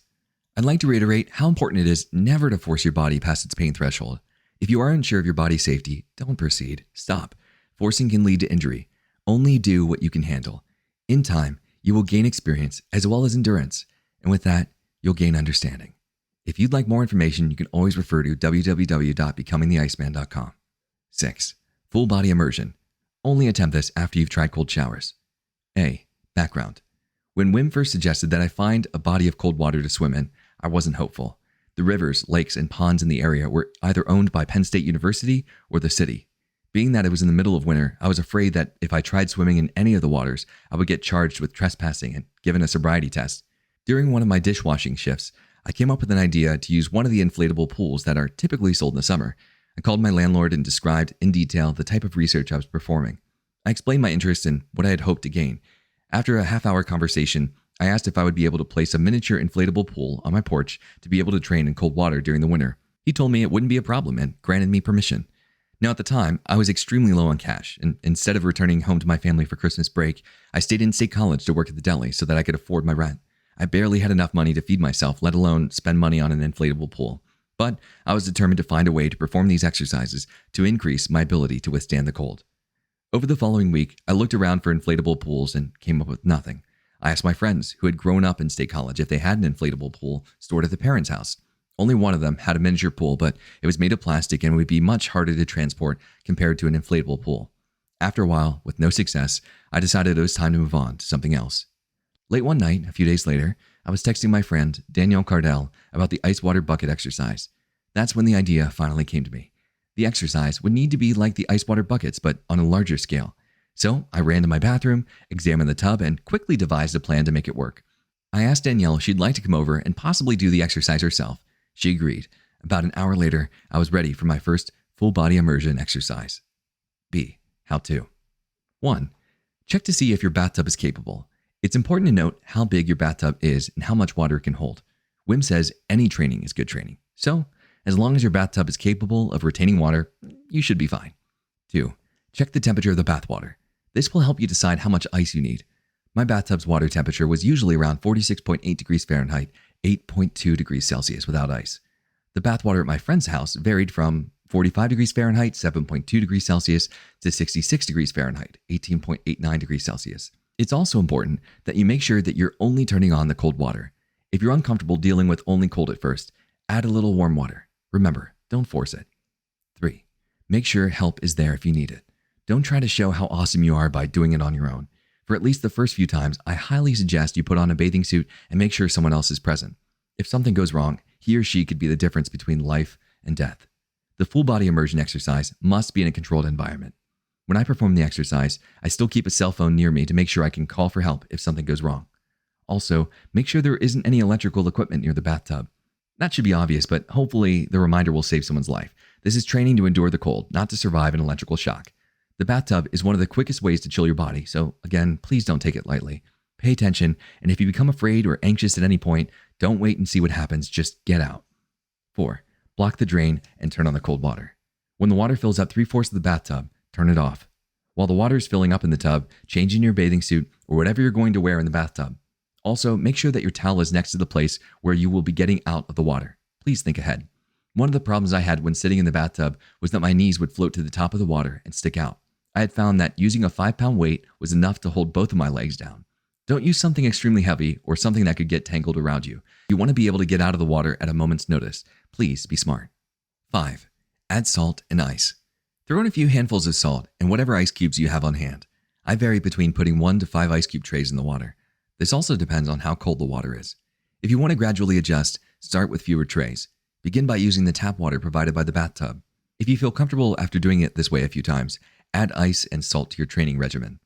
I'd like to reiterate how important it is never to force your body past its pain threshold. If you are unsure of your body's safety, don't proceed. Stop. Forcing can lead to injury. Only do what you can handle. In time, you will gain experience as well as endurance. And with that, you'll gain understanding. If you'd like more information, you can always refer to www.becomingtheiceman.com. 6. Full body immersion. Only attempt this after you've tried cold showers. A. Background. When Wim first suggested that I find a body of cold water to swim in, I wasn't hopeful. The rivers, lakes, and ponds in the area were either owned by Penn State University or the city. Being that it was in the middle of winter, I was afraid that if I tried swimming in any of the waters, I would get charged with trespassing and given a sobriety test. During one of my dishwashing shifts, I came up with an idea to use one of the inflatable pools that are typically sold in the summer. I called my landlord and described in detail the type of research I was performing. I explained my interest in what I had hoped to gain. After a half-hour conversation, I asked if I would be able to place a miniature inflatable pool on my porch to be able to train in cold water during the winter. He told me it wouldn't be a problem and granted me permission. Now, at the time, I was extremely low on cash, and instead of returning home to my family for Christmas break, I stayed in state college to work at the deli so that I could afford my rent. I barely had enough money to feed myself, let alone spend money on an inflatable pool. But I was determined to find a way to perform these exercises to increase my ability to withstand the cold. Over the following week, I looked around for inflatable pools and came up with nothing. I asked my friends who had grown up in state college if they had an inflatable pool stored at their parents' house. Only one of them had a miniature pool, but it was made of plastic and would be much harder to transport compared to an inflatable pool. After a while, with no success, I decided it was time to move on to something else. Late one night, a few days later, I was texting my friend, Danielle Cardell, about the ice water bucket exercise. That's when the idea finally came to me. The exercise would need to be like the ice water buckets, but on a larger scale. So I ran to my bathroom, examined the tub, and quickly devised a plan to make it work. I asked Danielle if she'd like to come over and possibly do the exercise herself. She agreed. About an hour later, I was ready for my first full body immersion exercise. B. How to. 1. Check to see if your bathtub is capable. It's important to note how big your bathtub is and how much water it can hold. Wim says any training is good training. So, as long as your bathtub is capable of retaining water, you should be fine. 2. Check the temperature of the bath water. This will help you decide how much ice you need. My bathtub's water temperature was usually around 46.8 degrees Fahrenheit, 8.2 degrees Celsius without ice. The bath water at my friend's house varied from 45 degrees Fahrenheit, 7.2 degrees Celsius, to 66 degrees Fahrenheit, 18.89 degrees Celsius. It's also important that you make sure that you're only turning on the cold water. If you're uncomfortable dealing with only cold at first, add a little warm water. Remember, don't force it. 3. Make sure help is there if you need it. Don't try to show how awesome you are by doing it on your own. For at least the first few times, I highly suggest you put on a bathing suit and make sure someone else is present. If something goes wrong, he or she could be the difference between life and death. The full body immersion exercise must be in a controlled environment. When I perform the exercise, I still keep a cell phone near me to make sure I can call for help if something goes wrong. Also, make sure there isn't any electrical equipment near the bathtub. That should be obvious, but hopefully the reminder will save someone's life. This is training to endure the cold, not to survive an electrical shock. The bathtub is one of the quickest ways to chill your body, so again, please don't take it lightly. Pay attention, and if you become afraid or anxious at any point, don't wait and see what happens, just get out. 4. Block the drain and turn on the cold water. When the water fills up 3/4 of the bathtub, turn it off. While the water is filling up in the tub, change in your bathing suit or whatever you're going to wear in the bathtub. Also, make sure that your towel is next to the place where you will be getting out of the water. Please think ahead. One of the problems I had when sitting in the bathtub was that my knees would float to the top of the water and stick out. I had found that using a 5-pound weight was enough to hold both of my legs down. Don't use something extremely heavy or something that could get tangled around you. You want to be able to get out of the water at a moment's notice. Please be smart. 5. Add salt and ice. Throw in a few handfuls of salt and whatever ice cubes you have on hand. I vary between putting 1 to 5 ice cube trays in the water. This also depends on how cold the water is. If you want to gradually adjust, start with fewer trays. Begin by using the tap water provided by the bathtub. If you feel comfortable after doing it this way a few times, add ice and salt to your training regimen.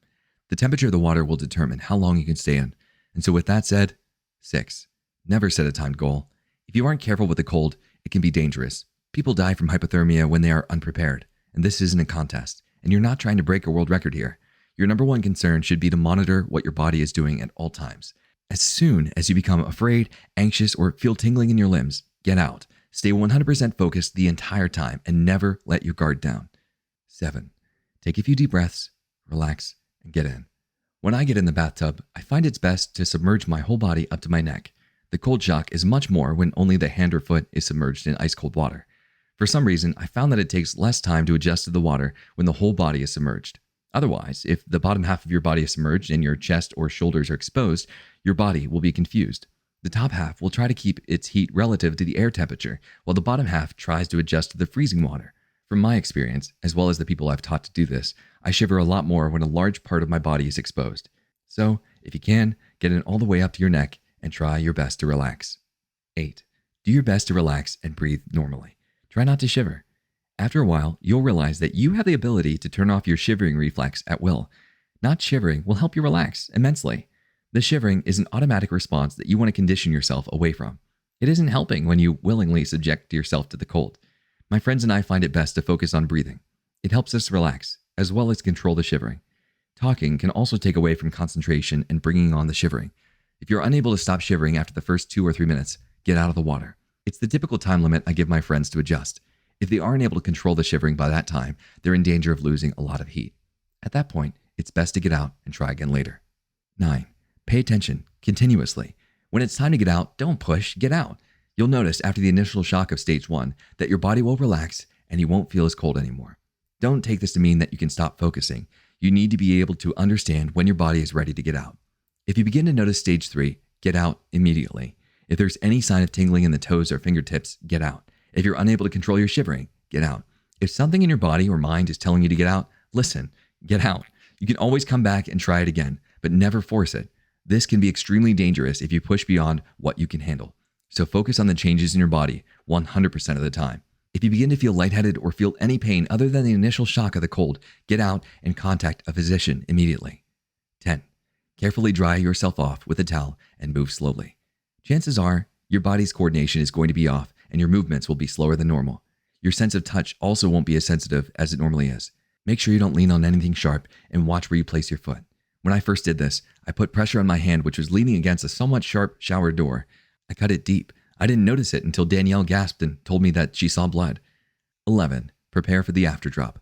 The temperature of the water will determine how long you can stay in. And so with that said, 6. Never set a timed goal. If you aren't careful with the cold, it can be dangerous. People die from hypothermia when they are unprepared. And this isn't a contest. And you're not trying to break a world record here. Your number one concern should be to monitor what your body is doing at all times. As soon as you become afraid, anxious, or feel tingling in your limbs, get out. Stay 100% focused the entire time and never let your guard down. 7. Take a few deep breaths, relax, and get in. When I get in the bathtub, I find it's best to submerge my whole body up to my neck. The cold shock is much more when only the hand or foot is submerged in ice cold water. For some reason, I found that it takes less time to adjust to the water when the whole body is submerged. Otherwise, if the bottom half of your body is submerged and your chest or shoulders are exposed, your body will be confused. The top half will try to keep its heat relative to the air temperature, while the bottom half tries to adjust to the freezing water. From my experience, as well as the people I've taught to do this, I shiver a lot more when a large part of my body is exposed. So, if you can, get in all the way up to your neck and try your best to relax. 8. Do your best to relax and breathe normally. Try not to shiver. After a while, you'll realize that you have the ability to turn off your shivering reflex at will. Not shivering will help you relax immensely. The shivering is an automatic response that you want to condition yourself away from. It isn't helping when you willingly subject yourself to the cold. My friends and I find it best to focus on breathing. It helps us relax, as well as control the shivering. Talking can also take away from concentration and bringing on the shivering. If you're unable to stop shivering after the first 2 or 3 minutes, get out of the water. It's the typical time limit I give my friends to adjust. If they aren't able to control the shivering by that time, they're in danger of losing a lot of heat. At that point, it's best to get out and try again later. 9. Pay attention continuously. When it's time to get out, don't push, get out. You'll notice after the initial shock of stage 1 that your body will relax and you won't feel as cold anymore. Don't take this to mean that you can stop focusing. You need to be able to understand when your body is ready to get out. If you begin to notice stage 3, get out immediately. If there's any sign of tingling in the toes or fingertips, get out. If you're unable to control your shivering, get out. If something in your body or mind is telling you to get out, listen, get out. You can always come back and try it again, but never force it. This can be extremely dangerous if you push beyond what you can handle. So focus on the changes in your body 100% of the time. If you begin to feel lightheaded or feel any pain other than the initial shock of the cold, get out and contact a physician immediately. 10. Carefully dry yourself off with a towel and move slowly. Chances are your body's coordination is going to be off and your movements will be slower than normal. Your sense of touch also won't be as sensitive as it normally is. Make sure you don't lean on anything sharp and watch where you place your foot. When I first did this, I put pressure on my hand, which was leaning against a somewhat sharp shower door. I cut it deep. I didn't notice it until Danielle gasped and told me that she saw blood. 11. Prepare for the afterdrop.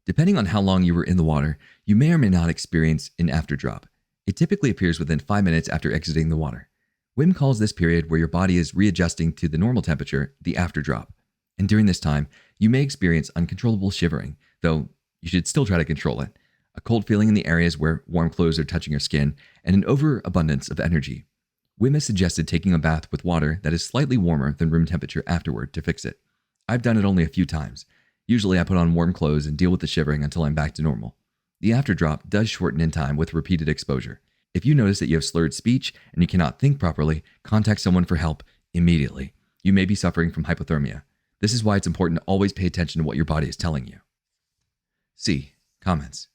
Depending on how long you were in the water, you may or may not experience an afterdrop. It typically appears within 5 minutes after exiting the water. Wim calls this period where your body is readjusting to the normal temperature the afterdrop. And during this time, you may experience uncontrollable shivering, though you should still try to control it, a cold feeling in the areas where warm clothes are touching your skin, and an overabundance of energy. Wim has suggested taking a bath with water that is slightly warmer than room temperature afterward to fix it. I've done it only a few times. Usually I put on warm clothes and deal with the shivering until I'm back to normal. The afterdrop does shorten in time with repeated exposure. If you notice that you have slurred speech and you cannot think properly, contact someone for help immediately. You may be suffering from hypothermia. This is why it's important to always pay attention to what your body is telling you. C. Comments.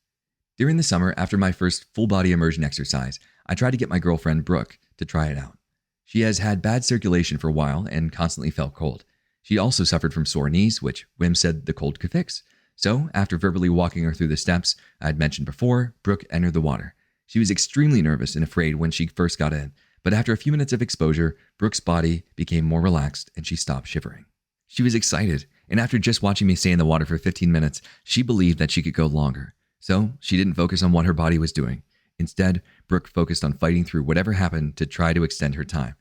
During the summer, after my first full-body immersion exercise, I tried to get my girlfriend, Brooke, to try it out. She has had bad circulation for a while and constantly felt cold. She also suffered from sore knees, which Wim said the cold could fix. So, after verbally walking her through the steps I had mentioned before, Brooke entered the water. She was extremely nervous and afraid when she first got in, but after a few minutes of exposure, Brooke's body became more relaxed and she stopped shivering. She was excited, and after just watching me stay in the water for 15 minutes, she believed that she could go longer. So, she didn't focus on what her body was doing. Instead, Brooke focused on fighting through whatever happened to try to extend her time.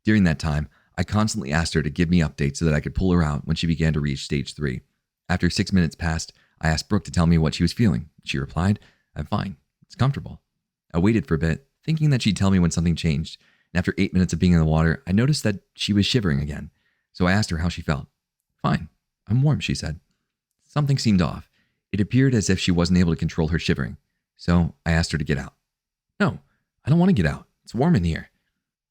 During that time, I constantly asked her to give me updates so that I could pull her out when she began to reach stage 3. After 6 minutes passed, I asked Brooke to tell me what she was feeling. She replied, "I'm fine. It's comfortable." I waited for a bit, thinking that she'd tell me when something changed, and after 8 minutes of being in the water, I noticed that she was shivering again. So I asked her how she felt. "Fine. I'm warm," she said. Something seemed off. It appeared as if she wasn't able to control her shivering. So I asked her to get out. "No, I don't want to get out. It's warm in here."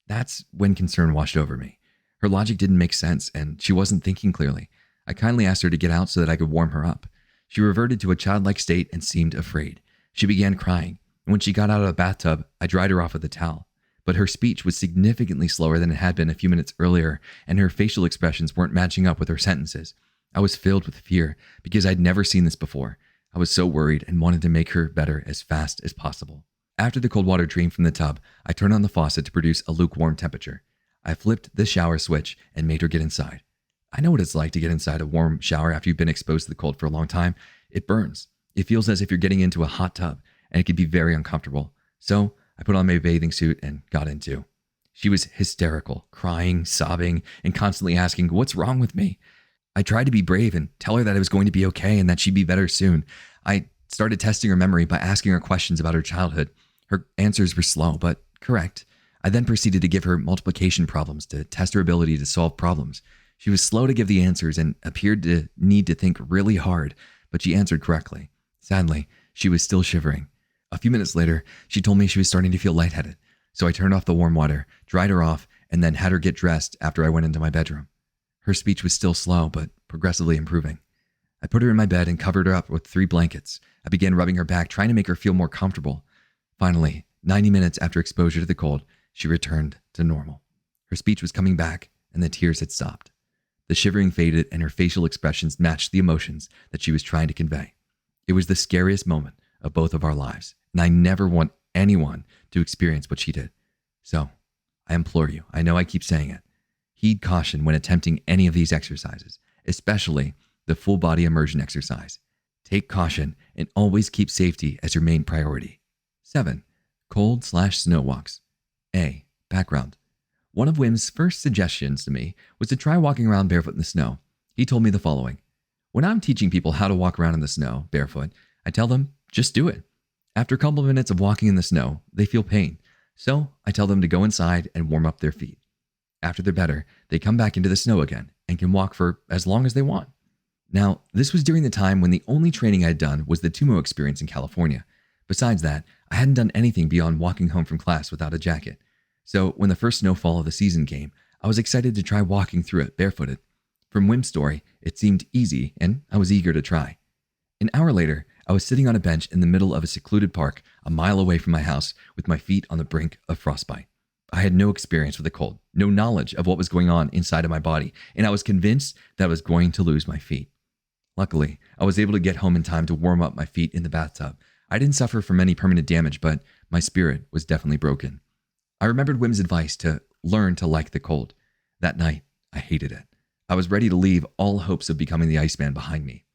That's when concern washed over me. Her logic didn't make sense, and she wasn't thinking clearly. I kindly asked her to get out so that I could warm her up. She reverted to a childlike state and seemed afraid. She began crying, and when she got out of the bathtub, I dried her off with a towel. But her speech was significantly slower than it had been a few minutes earlier, and her facial expressions weren't matching up with her sentences. I was filled with fear because I'd never seen this before. I was so worried and wanted to make her better as fast as possible. After the cold water drained from the tub, I turned on the faucet to produce a lukewarm temperature. I flipped the shower switch and made her get inside. I know what it's like to get inside a warm shower after you've been exposed to the cold for a long time. It burns. It feels as if you're getting into a hot tub, and it can be very uncomfortable. So I put on my bathing suit and got in too. She was hysterical, crying, sobbing, and constantly asking, "What's wrong with me?" I tried to be brave and tell her that it was going to be okay and that she'd be better soon. I started testing her memory by asking her questions about her childhood. Her answers were slow, but correct. I then proceeded to give her multiplication problems to test her ability to solve problems. She was slow to give the answers and appeared to need to think really hard, but she answered correctly. Sadly, she was still shivering. A few minutes later, she told me she was starting to feel lightheaded. So I turned off the warm water, dried her off, and then had her get dressed after I went into my bedroom. Her speech was still slow, but progressively improving. I put her in my bed and covered her up with 3 blankets. I began rubbing her back, trying to make her feel more comfortable. Finally, 90 minutes after exposure to the cold, she returned to normal. Her speech was coming back, and the tears had stopped. The shivering faded, and her facial expressions matched the emotions that she was trying to convey. It was the scariest moment of both of our lives, and I never want anyone to experience what she did. So, I implore you, I know I keep saying it, heed caution when attempting any of these exercises, especially the full body immersion exercise. Take caution and always keep safety as your main priority. 7. Cold/snow walks. A. Background. One of Wim's first suggestions to me was to try walking around barefoot in the snow. He told me the following: "When I'm teaching people how to walk around in the snow barefoot, I tell them, just do it. After a couple of minutes of walking in the snow, they feel pain. So I tell them to go inside and warm up their feet. After they're better, they come back into the snow again and can walk for as long as they want." Now, this was during the time when the only training I had done was the Tumo experience in California. Besides that, I hadn't done anything beyond walking home from class without a jacket. So when the first snowfall of the season came, I was excited to try walking through it barefooted. From Wim's story, it seemed easy and I was eager to try. An hour later, I was sitting on a bench in the middle of a secluded park a mile away from my house with my feet on the brink of frostbite. I had no experience with the cold, no knowledge of what was going on inside of my body, and I was convinced that I was going to lose my feet. Luckily, I was able to get home in time to warm up my feet in the bathtub. I didn't suffer from any permanent damage, but my spirit was definitely broken. I remembered Wim's advice to learn to like the cold. That night, I hated it. I was ready to leave all hopes of becoming the Iceman behind me.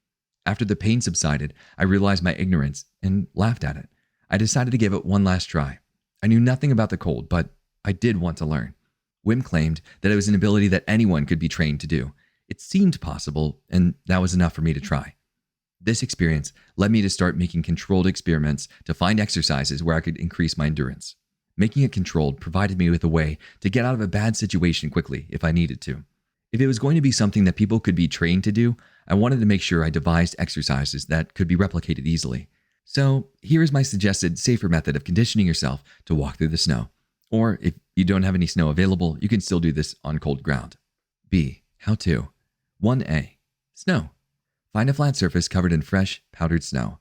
After the pain subsided, I realized my ignorance and laughed at it. I decided to give it one last try. I knew nothing about the cold, but I did want to learn. Wim claimed that it was an ability that anyone could be trained to do. It seemed possible, and that was enough for me to try. This experience led me to start making controlled experiments to find exercises where I could increase my endurance. Making it controlled provided me with a way to get out of a bad situation quickly if I needed to. If it was going to be something that people could be trained to do, I wanted to make sure I devised exercises that could be replicated easily. So here is my suggested safer method of conditioning yourself to walk through the snow. Or if you don't have any snow available, you can still do this on cold ground. B. How to. 1A. Snow. Find a flat surface covered in fresh, powdered snow.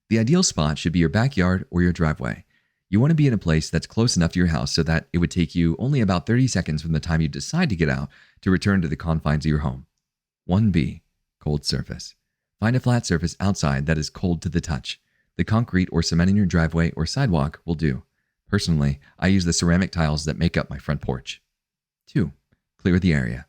The ideal spot should be your backyard or your driveway. You want to be in a place that's close enough to your house so that it would take you only about 30 seconds from the time you decide to get out to return to the confines of your home. 1B. Cold surface. Find a flat surface outside that is cold to the touch. The concrete or cement in your driveway or sidewalk will do. Personally, I use the ceramic tiles that make up my front porch. 2. Clear the area.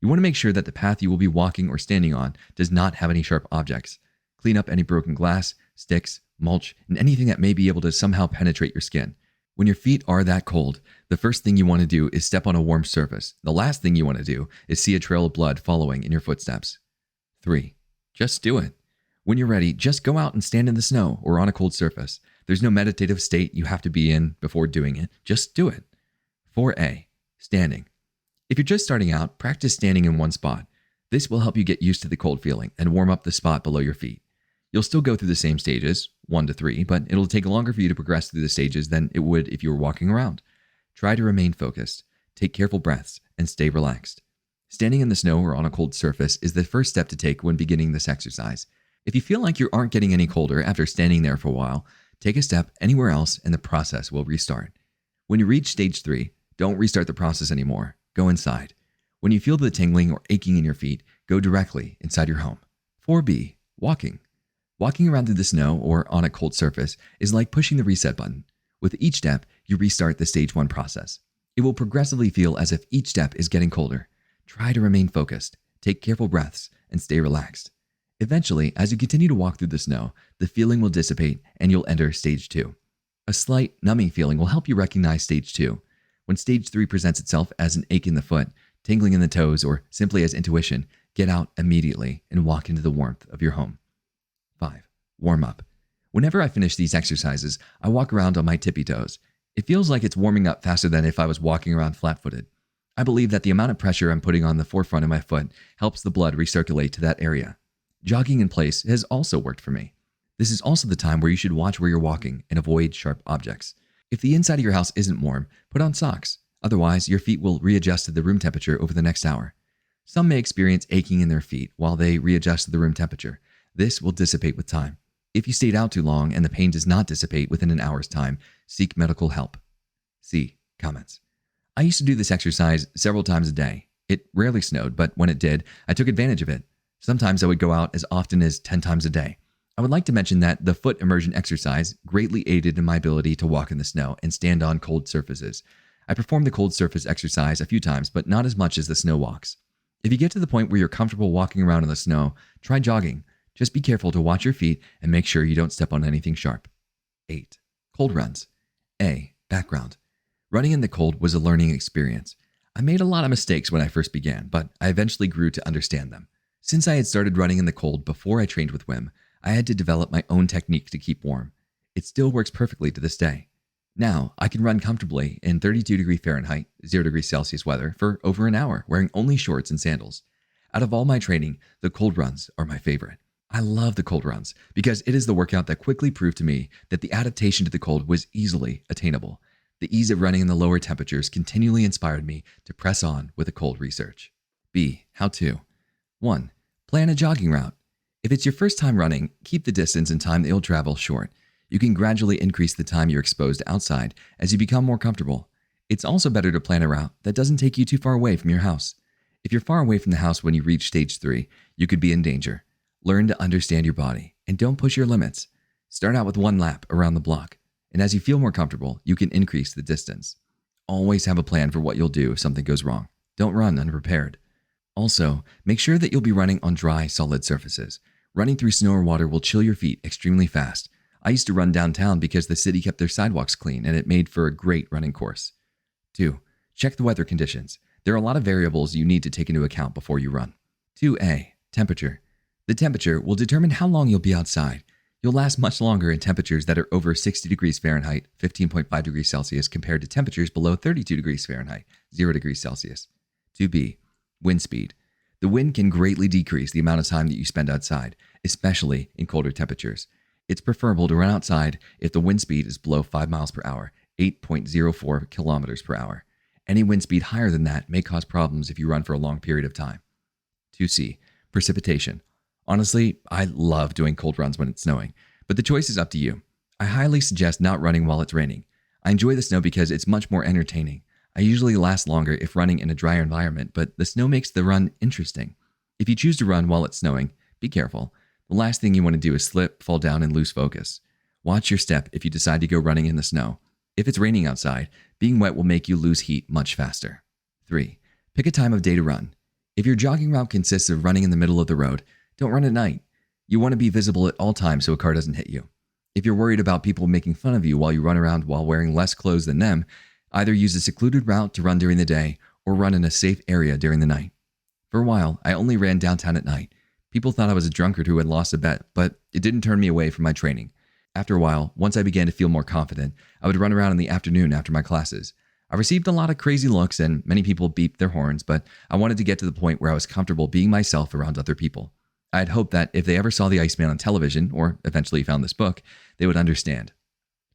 You want to make sure that the path you will be walking or standing on does not have any sharp objects. Clean up any broken glass, sticks, mulch, and anything that may be able to somehow penetrate your skin. When your feet are that cold, the first thing you want to do is step on a warm surface. The last thing you want to do is see a trail of blood following in your footsteps. 3. Just do it. When you're ready, just go out and stand in the snow or on a cold surface. There's no meditative state you have to be in before doing it. Just do it. 4A. Standing. If you're just starting out, practice standing in one spot. This will help you get used to the cold feeling and warm up the spot below your feet. You'll still go through the same stages, 1 to 3, but it'll take longer for you to progress through the stages than it would if you were walking around. Try to remain focused, take careful breaths, and stay relaxed. Standing in the snow or on a cold surface is the first step to take when beginning this exercise. If you feel like you aren't getting any colder after standing there for a while, take a step anywhere else and the process will restart. When you reach stage 3, don't restart the process anymore. Go inside. When you feel the tingling or aching in your feet, go directly inside your home. 4B. Walking. Walking around through the snow or on a cold surface is like pushing the reset button. With each step, you restart the stage 1 process. It will progressively feel as if each step is getting colder. Try to remain focused, take careful breaths, and stay relaxed. Eventually, as you continue to walk through the snow, the feeling will dissipate and you'll enter stage 2. A slight numbing feeling will help you recognize stage 2. When stage 3 presents itself as an ache in the foot, tingling in the toes, or simply as intuition, get out immediately and walk into the warmth of your home. 5. Warm up. Whenever I finish these exercises, I walk around on my tippy toes. It feels like it's warming up faster than if I was walking around flat-footed. I believe that the amount of pressure I'm putting on the forefront of my foot helps the blood recirculate to that area. Jogging in place has also worked for me. This is also the time where you should watch where you're walking and avoid sharp objects. If the inside of your house isn't warm, put on socks. Otherwise, your feet will readjust to the room temperature over the next hour. Some may experience aching in their feet while they readjust to the room temperature. This will dissipate with time. If you stayed out too long and the pain does not dissipate within an hour's time, seek medical help. C. Comments. I used to do this exercise several times a day. It rarely snowed, but when it did, I took advantage of it. Sometimes I would go out as often as 10 times a day. I would like to mention that the foot immersion exercise greatly aided in my ability to walk in the snow and stand on cold surfaces. I performed the cold surface exercise a few times, but not as much as the snow walks. If you get to the point where you're comfortable walking around in the snow, try jogging. Just be careful to watch your feet and make sure you don't step on anything sharp. 8. Cold runs. A. Background. Running in the cold was a learning experience. I made a lot of mistakes when I first began, but I eventually grew to understand them. Since I had started running in the cold before I trained with Wim, I had to develop my own technique to keep warm. It still works perfectly to this day. Now, I can run comfortably in 32 degree Fahrenheit, 0 degrees Celsius weather for over an hour, wearing only shorts and sandals. Out of all my training, the cold runs are my favorite. I love the cold runs because it is the workout that quickly proved to me that the adaptation to the cold was easily attainable. The ease of running in the lower temperatures continually inspired me to press on with the cold research. B. How to. 1. Plan a jogging route. If it's your first time running, keep the distance and time that you'll travel short. You can gradually increase the time you're exposed outside as you become more comfortable. It's also better to plan a route that doesn't take you too far away from your house. If you're far away from the house when you reach stage 3, you could be in danger. Learn to understand your body and don't push your limits. Start out with 1 lap around the block, and as you feel more comfortable, you can increase the distance. Always have a plan for what you'll do if something goes wrong. Don't run unprepared. Also, make sure that you'll be running on dry, solid surfaces. Running through snow or water will chill your feet extremely fast. I used to run downtown because the city kept their sidewalks clean and it made for a great running course. 2. Check the weather conditions. There are a lot of variables you need to take into account before you run. 2A. Temperature. The temperature will determine how long you'll be outside. You'll last much longer in temperatures that are over 60 degrees Fahrenheit, 15.5 degrees Celsius, compared to temperatures below 32 degrees Fahrenheit, 0 degrees Celsius. 2B. Wind speed. The wind can greatly decrease the amount of time that you spend outside, especially in colder temperatures. It's preferable to run outside if the wind speed is below 5 miles per hour, 8.04 kilometers per hour. Any wind speed higher than that may cause problems if you run for a long period of time. 2C. Precipitation. Honestly, I love doing cold runs when it's snowing, but the choice is up to you. I highly suggest not running while it's raining. I enjoy the snow because it's much more entertaining. I usually last longer if running in a drier environment, but the snow makes the run interesting. If you choose to run while it's snowing, be careful. The last thing you want to do is slip, fall down, and lose focus. Watch your step if you decide to go running in the snow. If it's raining outside, being wet will make you lose heat much faster. 3. Pick a time of day to run. If your jogging route consists of running in the middle of the road, don't run at night. You want to be visible at all times so a car doesn't hit you. If you're worried about people making fun of you while you run around while wearing less clothes than them, either use a secluded route to run during the day or run in a safe area during the night. For a while, I only ran downtown at night. People thought I was a drunkard who had lost a bet, but it didn't turn me away from my training. After a while, once I began to feel more confident, I would run around in the afternoon after my classes. I received a lot of crazy looks and many people beeped their horns, but I wanted to get to the point where I was comfortable being myself around other people. I had hoped that if they ever saw the Iceman on television, or eventually found this book, they would understand.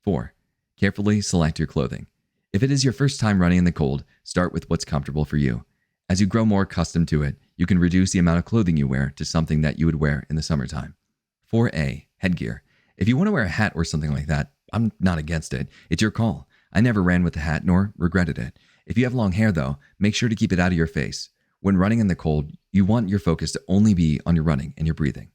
4. Carefully select your clothing. If it is your first time running in the cold, start with what's comfortable for you. As you grow more accustomed to it, you can reduce the amount of clothing you wear to something that you would wear in the summertime. 4A. Headgear. If you want to wear a hat or something like that, I'm not against it. It's your call. I never ran with a hat nor regretted it. If you have long hair though, make sure to keep it out of your face. When running in the cold, you want your focus to only be on your running and your breathing.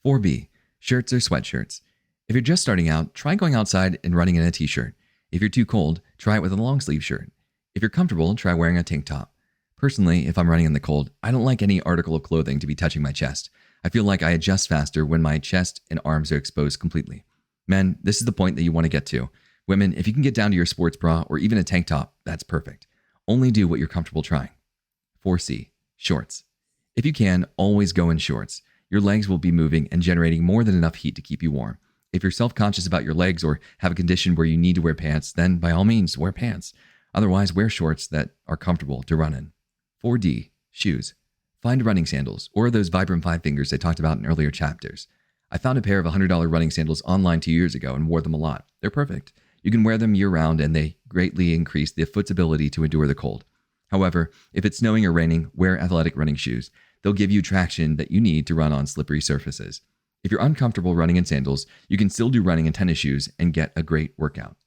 4B. Shirts or sweatshirts. If you're just starting out, try going outside and running in a t-shirt. If you're too cold, try it with a long sleeve shirt. If you're comfortable, try wearing a tank top. Personally, if I'm running in the cold, I don't like any article of clothing to be touching my chest. I feel like I adjust faster when my chest and arms are exposed completely. Men, this is the point that you want to get to. Women, if you can get down to your sports bra or even a tank top, that's perfect. Only do what you're comfortable trying. 4C. Shorts. If you can, always go in shorts. Your legs will be moving and generating more than enough heat to keep you warm. If you're self-conscious about your legs or have a condition where you need to wear pants, then by all means, wear pants. Otherwise, wear shorts that are comfortable to run in. 4D. Shoes. Find running sandals or those Vibram 5 fingers I talked about in earlier chapters. I found a pair of $100 running sandals online 2 years ago and wore them a lot. They're perfect. You can wear them year-round and they greatly increase the foot's ability to endure the cold. However, if it's snowing or raining, wear athletic running shoes. They'll give you traction that you need to run on slippery surfaces. If you're uncomfortable running in sandals, you can still do running in tennis shoes and get a great workout.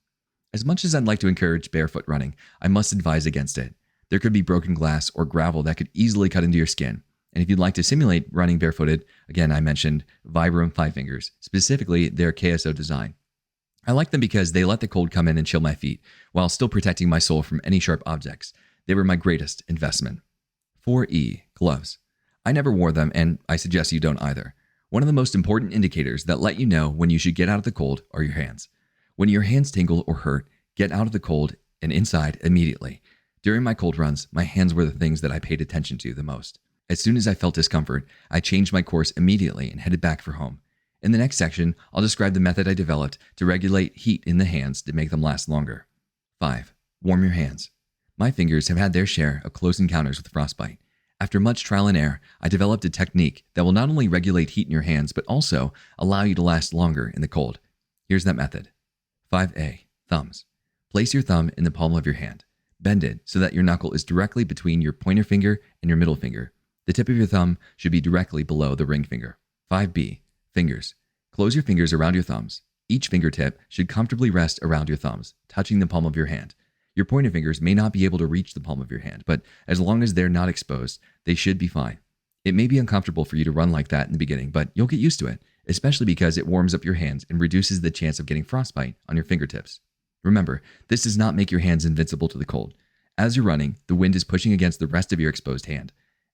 As much as I'd like to encourage barefoot running, I must advise against it. There could be broken glass or gravel that could easily cut into your skin. And if you'd like to simulate running barefooted, again, I mentioned Vibram 5 fingers, specifically their KSO design. I like them because they let the cold come in and chill my feet, while still protecting my sole from any sharp objects. They were my greatest investment. 4E. Gloves. I never wore them, and I suggest you don't either. One of the most important indicators that let you know when you should get out of the cold are your hands. When your hands tingle or hurt, get out of the cold and inside immediately. During my cold runs, my hands were the things that I paid attention to the most. As soon as I felt discomfort, I changed my course immediately and headed back for home. In the next section, I'll describe the method I developed to regulate heat in the hands to make them last longer. 5. Warm your hands. My fingers have had their share of close encounters with frostbite. After much trial and error, I developed a technique that will not only regulate heat in your hands, but also allow you to last longer in the cold. Here's that method. 5A. Thumbs. Place your thumb in the palm of your hand. Bend it so that your knuckle is directly between your pointer finger and your middle finger. The tip of your thumb should be directly below the ring finger. 5B. Fingers. Close your fingers around your thumbs. Each fingertip should comfortably rest around your thumbs, touching the palm of your hand. Your pointer fingers may not be able to reach the palm of your hand, but as long as they're not exposed, they should be fine. It may be uncomfortable for you to run like that in the beginning, but you'll get used to it, especially because it warms up your hands and reduces the chance of getting frostbite on your fingertips. Remember, this does not make your hands invincible to the cold. As you're running, the wind is pushing against the rest of your exposed hand.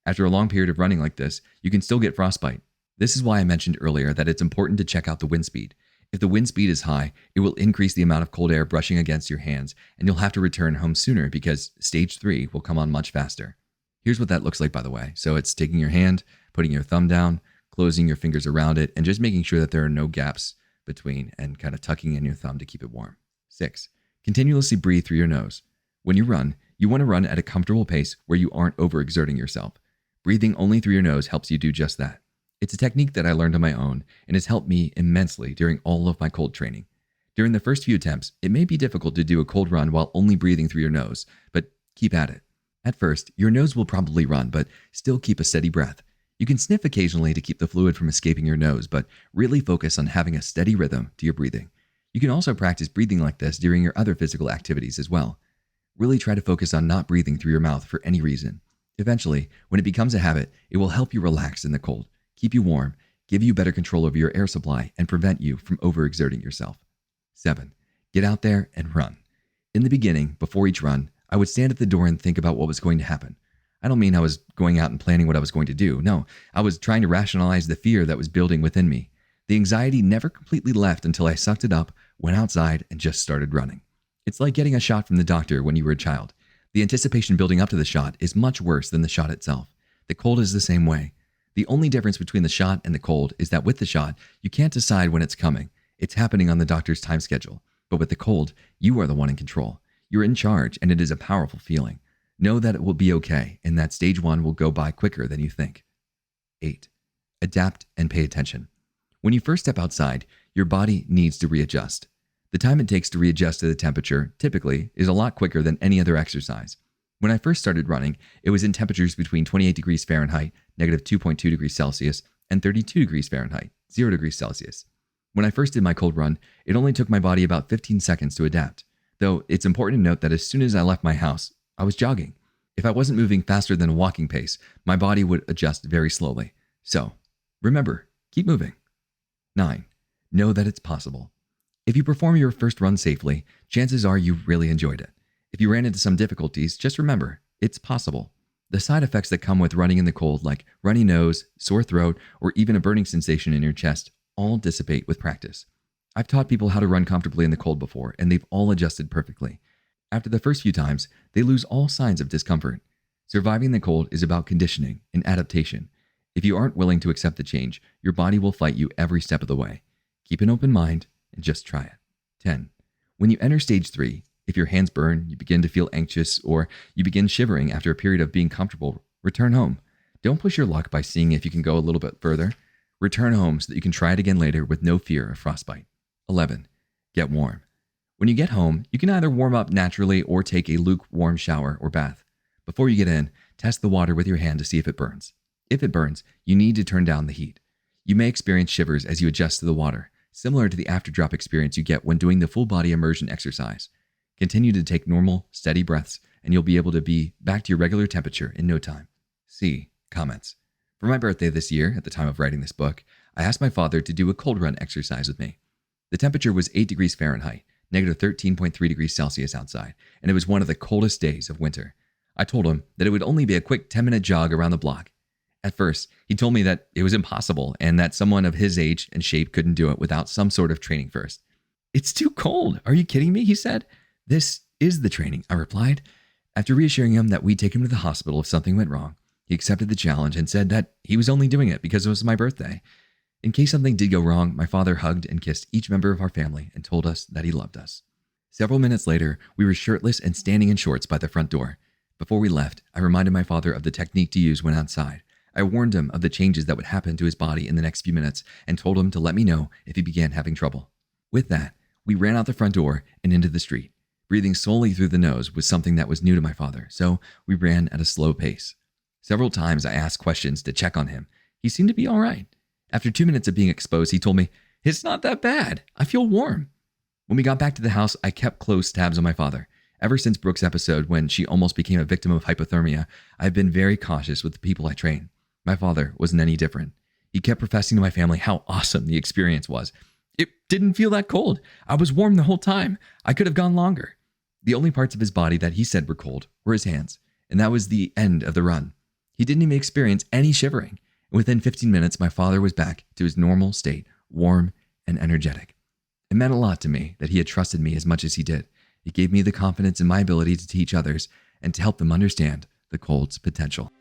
After a long period of running like this, you can still get frostbite. This is why I mentioned earlier that it's important to check out the wind speed. If the wind speed is high, it will increase the amount of cold air brushing against your hands, and you'll have to return home sooner because stage 3 will come on much faster. Here's what that looks like, by the way. So it's taking your hand, putting your thumb down, closing your fingers around it, and just making sure that there are no gaps between and kind of tucking in your thumb to keep it warm. 6. Continuously breathe through your nose. When you run, you want to run at a comfortable pace where you aren't overexerting yourself. Breathing only through your nose helps you do just that. It's a technique that I learned on my own and has helped me immensely during all of my cold training. During the first few attempts, it may be difficult to do a cold run while only breathing through your nose, but keep at it. At first, your nose will probably run, but still keep a steady breath. You can sniff occasionally to keep the fluid from escaping your nose, but really focus on having a steady rhythm to your breathing. You can also practice breathing like this during your other physical activities as well. Really try to focus on not breathing through your mouth for any reason. Eventually, when it becomes a habit, it will help you relax in the cold, keep you warm, give you better control over your air supply, and prevent you from overexerting yourself. 7. Get out there and run. In the beginning, before each run, I would stand at the door and think about what was going to happen. I don't mean I was going out and planning what I was going to do. No, I was trying to rationalize the fear that was building within me. The anxiety never completely left until I sucked it up, went outside, and just started running. It's like getting a shot from the doctor when you were a child. The anticipation building up to the shot is much worse than the shot itself. The cold is the same way. The only difference between the shot and the cold is that with the shot, you can't decide when it's coming. It's happening on the doctor's time schedule. But with the cold, you are the one in control. You're in charge, and it is a powerful feeling. Know that it will be okay, and that stage 1 will go by quicker than you think. 8. Adapt and pay attention. When you first step outside, your body needs to readjust. The time it takes to readjust to the temperature, typically, is a lot quicker than any other exercise. When I first started running, it was in temperatures between 28 degrees Fahrenheit, negative 2.2 degrees Celsius, and 32 degrees Fahrenheit, 0 degrees Celsius. When I first did my cold run, it only took my body about 15 seconds to adapt. Though it's important to note that as soon as I left my house, I was jogging. If I wasn't moving faster than a walking pace, my body would adjust very slowly. So, remember, keep moving. 9. Know that it's possible. If you perform your first run safely, chances are you really enjoyed it. If you ran into some difficulties, just remember, it's possible. The side effects that come with running in the cold, like runny nose, sore throat, or even a burning sensation in your chest, all dissipate with practice. I've taught people how to run comfortably in the cold before, and they've all adjusted perfectly. After the first few times, they lose all signs of discomfort. Surviving the cold is about conditioning and adaptation. If you aren't willing to accept the change, your body will fight you every step of the way. Keep an open mind and just try it. 10. When you enter stage 3, if your hands burn, you begin to feel anxious, or you begin shivering after a period of being comfortable, return home. Don't push your luck by seeing if you can go a little bit further. Return home so that you can try it again later with no fear of frostbite. 11. Get warm. When you get home, you can either warm up naturally or take a lukewarm shower or bath. Before you get in, test the water with your hand to see if it burns. If it burns, you need to turn down the heat. You may experience shivers as you adjust to the water, similar to the after-drop experience you get when doing the full body immersion exercise. Continue to take normal, steady breaths, and you'll be able to be back to your regular temperature in no time. C. Comments. For my birthday this year, at the time of writing this book, I asked my father to do a cold run exercise with me. The temperature was 8 degrees Fahrenheit, negative 13.3 degrees Celsius outside, and it was one of the coldest days of winter. I told him that it would only be a quick 10-minute jog around the block. At first, he told me that it was impossible and that someone of his age and shape couldn't do it without some sort of training first. "It's too cold. Are you kidding me?" he said. "This is the training," I replied. After reassuring him that we'd take him to the hospital if something went wrong, he accepted the challenge and said that he was only doing it because it was my birthday. In case something did go wrong, my father hugged and kissed each member of our family and told us that he loved us. Several minutes later, we were shirtless and standing in shorts by the front door. Before we left, I reminded my father of the technique to use when outside. I warned him of the changes that would happen to his body in the next few minutes and told him to let me know if he began having trouble. With that, we ran out the front door and into the street. Breathing solely through the nose was something that was new to my father, so we ran at a slow pace. Several times I asked questions to check on him. He seemed to be all right. After 2 minutes of being exposed, he told me, "It's not that bad. I feel warm." When we got back to the house, I kept close tabs on my father. Ever since Brooke's episode when she almost became a victim of hypothermia, I've been very cautious with the people I train. My father wasn't any different. He kept professing to my family how awesome the experience was. It didn't feel that cold. I was warm the whole time. I could have gone longer. The only parts of his body that he said were cold were his hands, and that was the end of the run. He didn't even experience any shivering. Within 15 minutes, my father was back to his normal state, warm and energetic. It meant a lot to me that he had trusted me as much as he did. It gave me the confidence in my ability to teach others and to help them understand the cold's potential.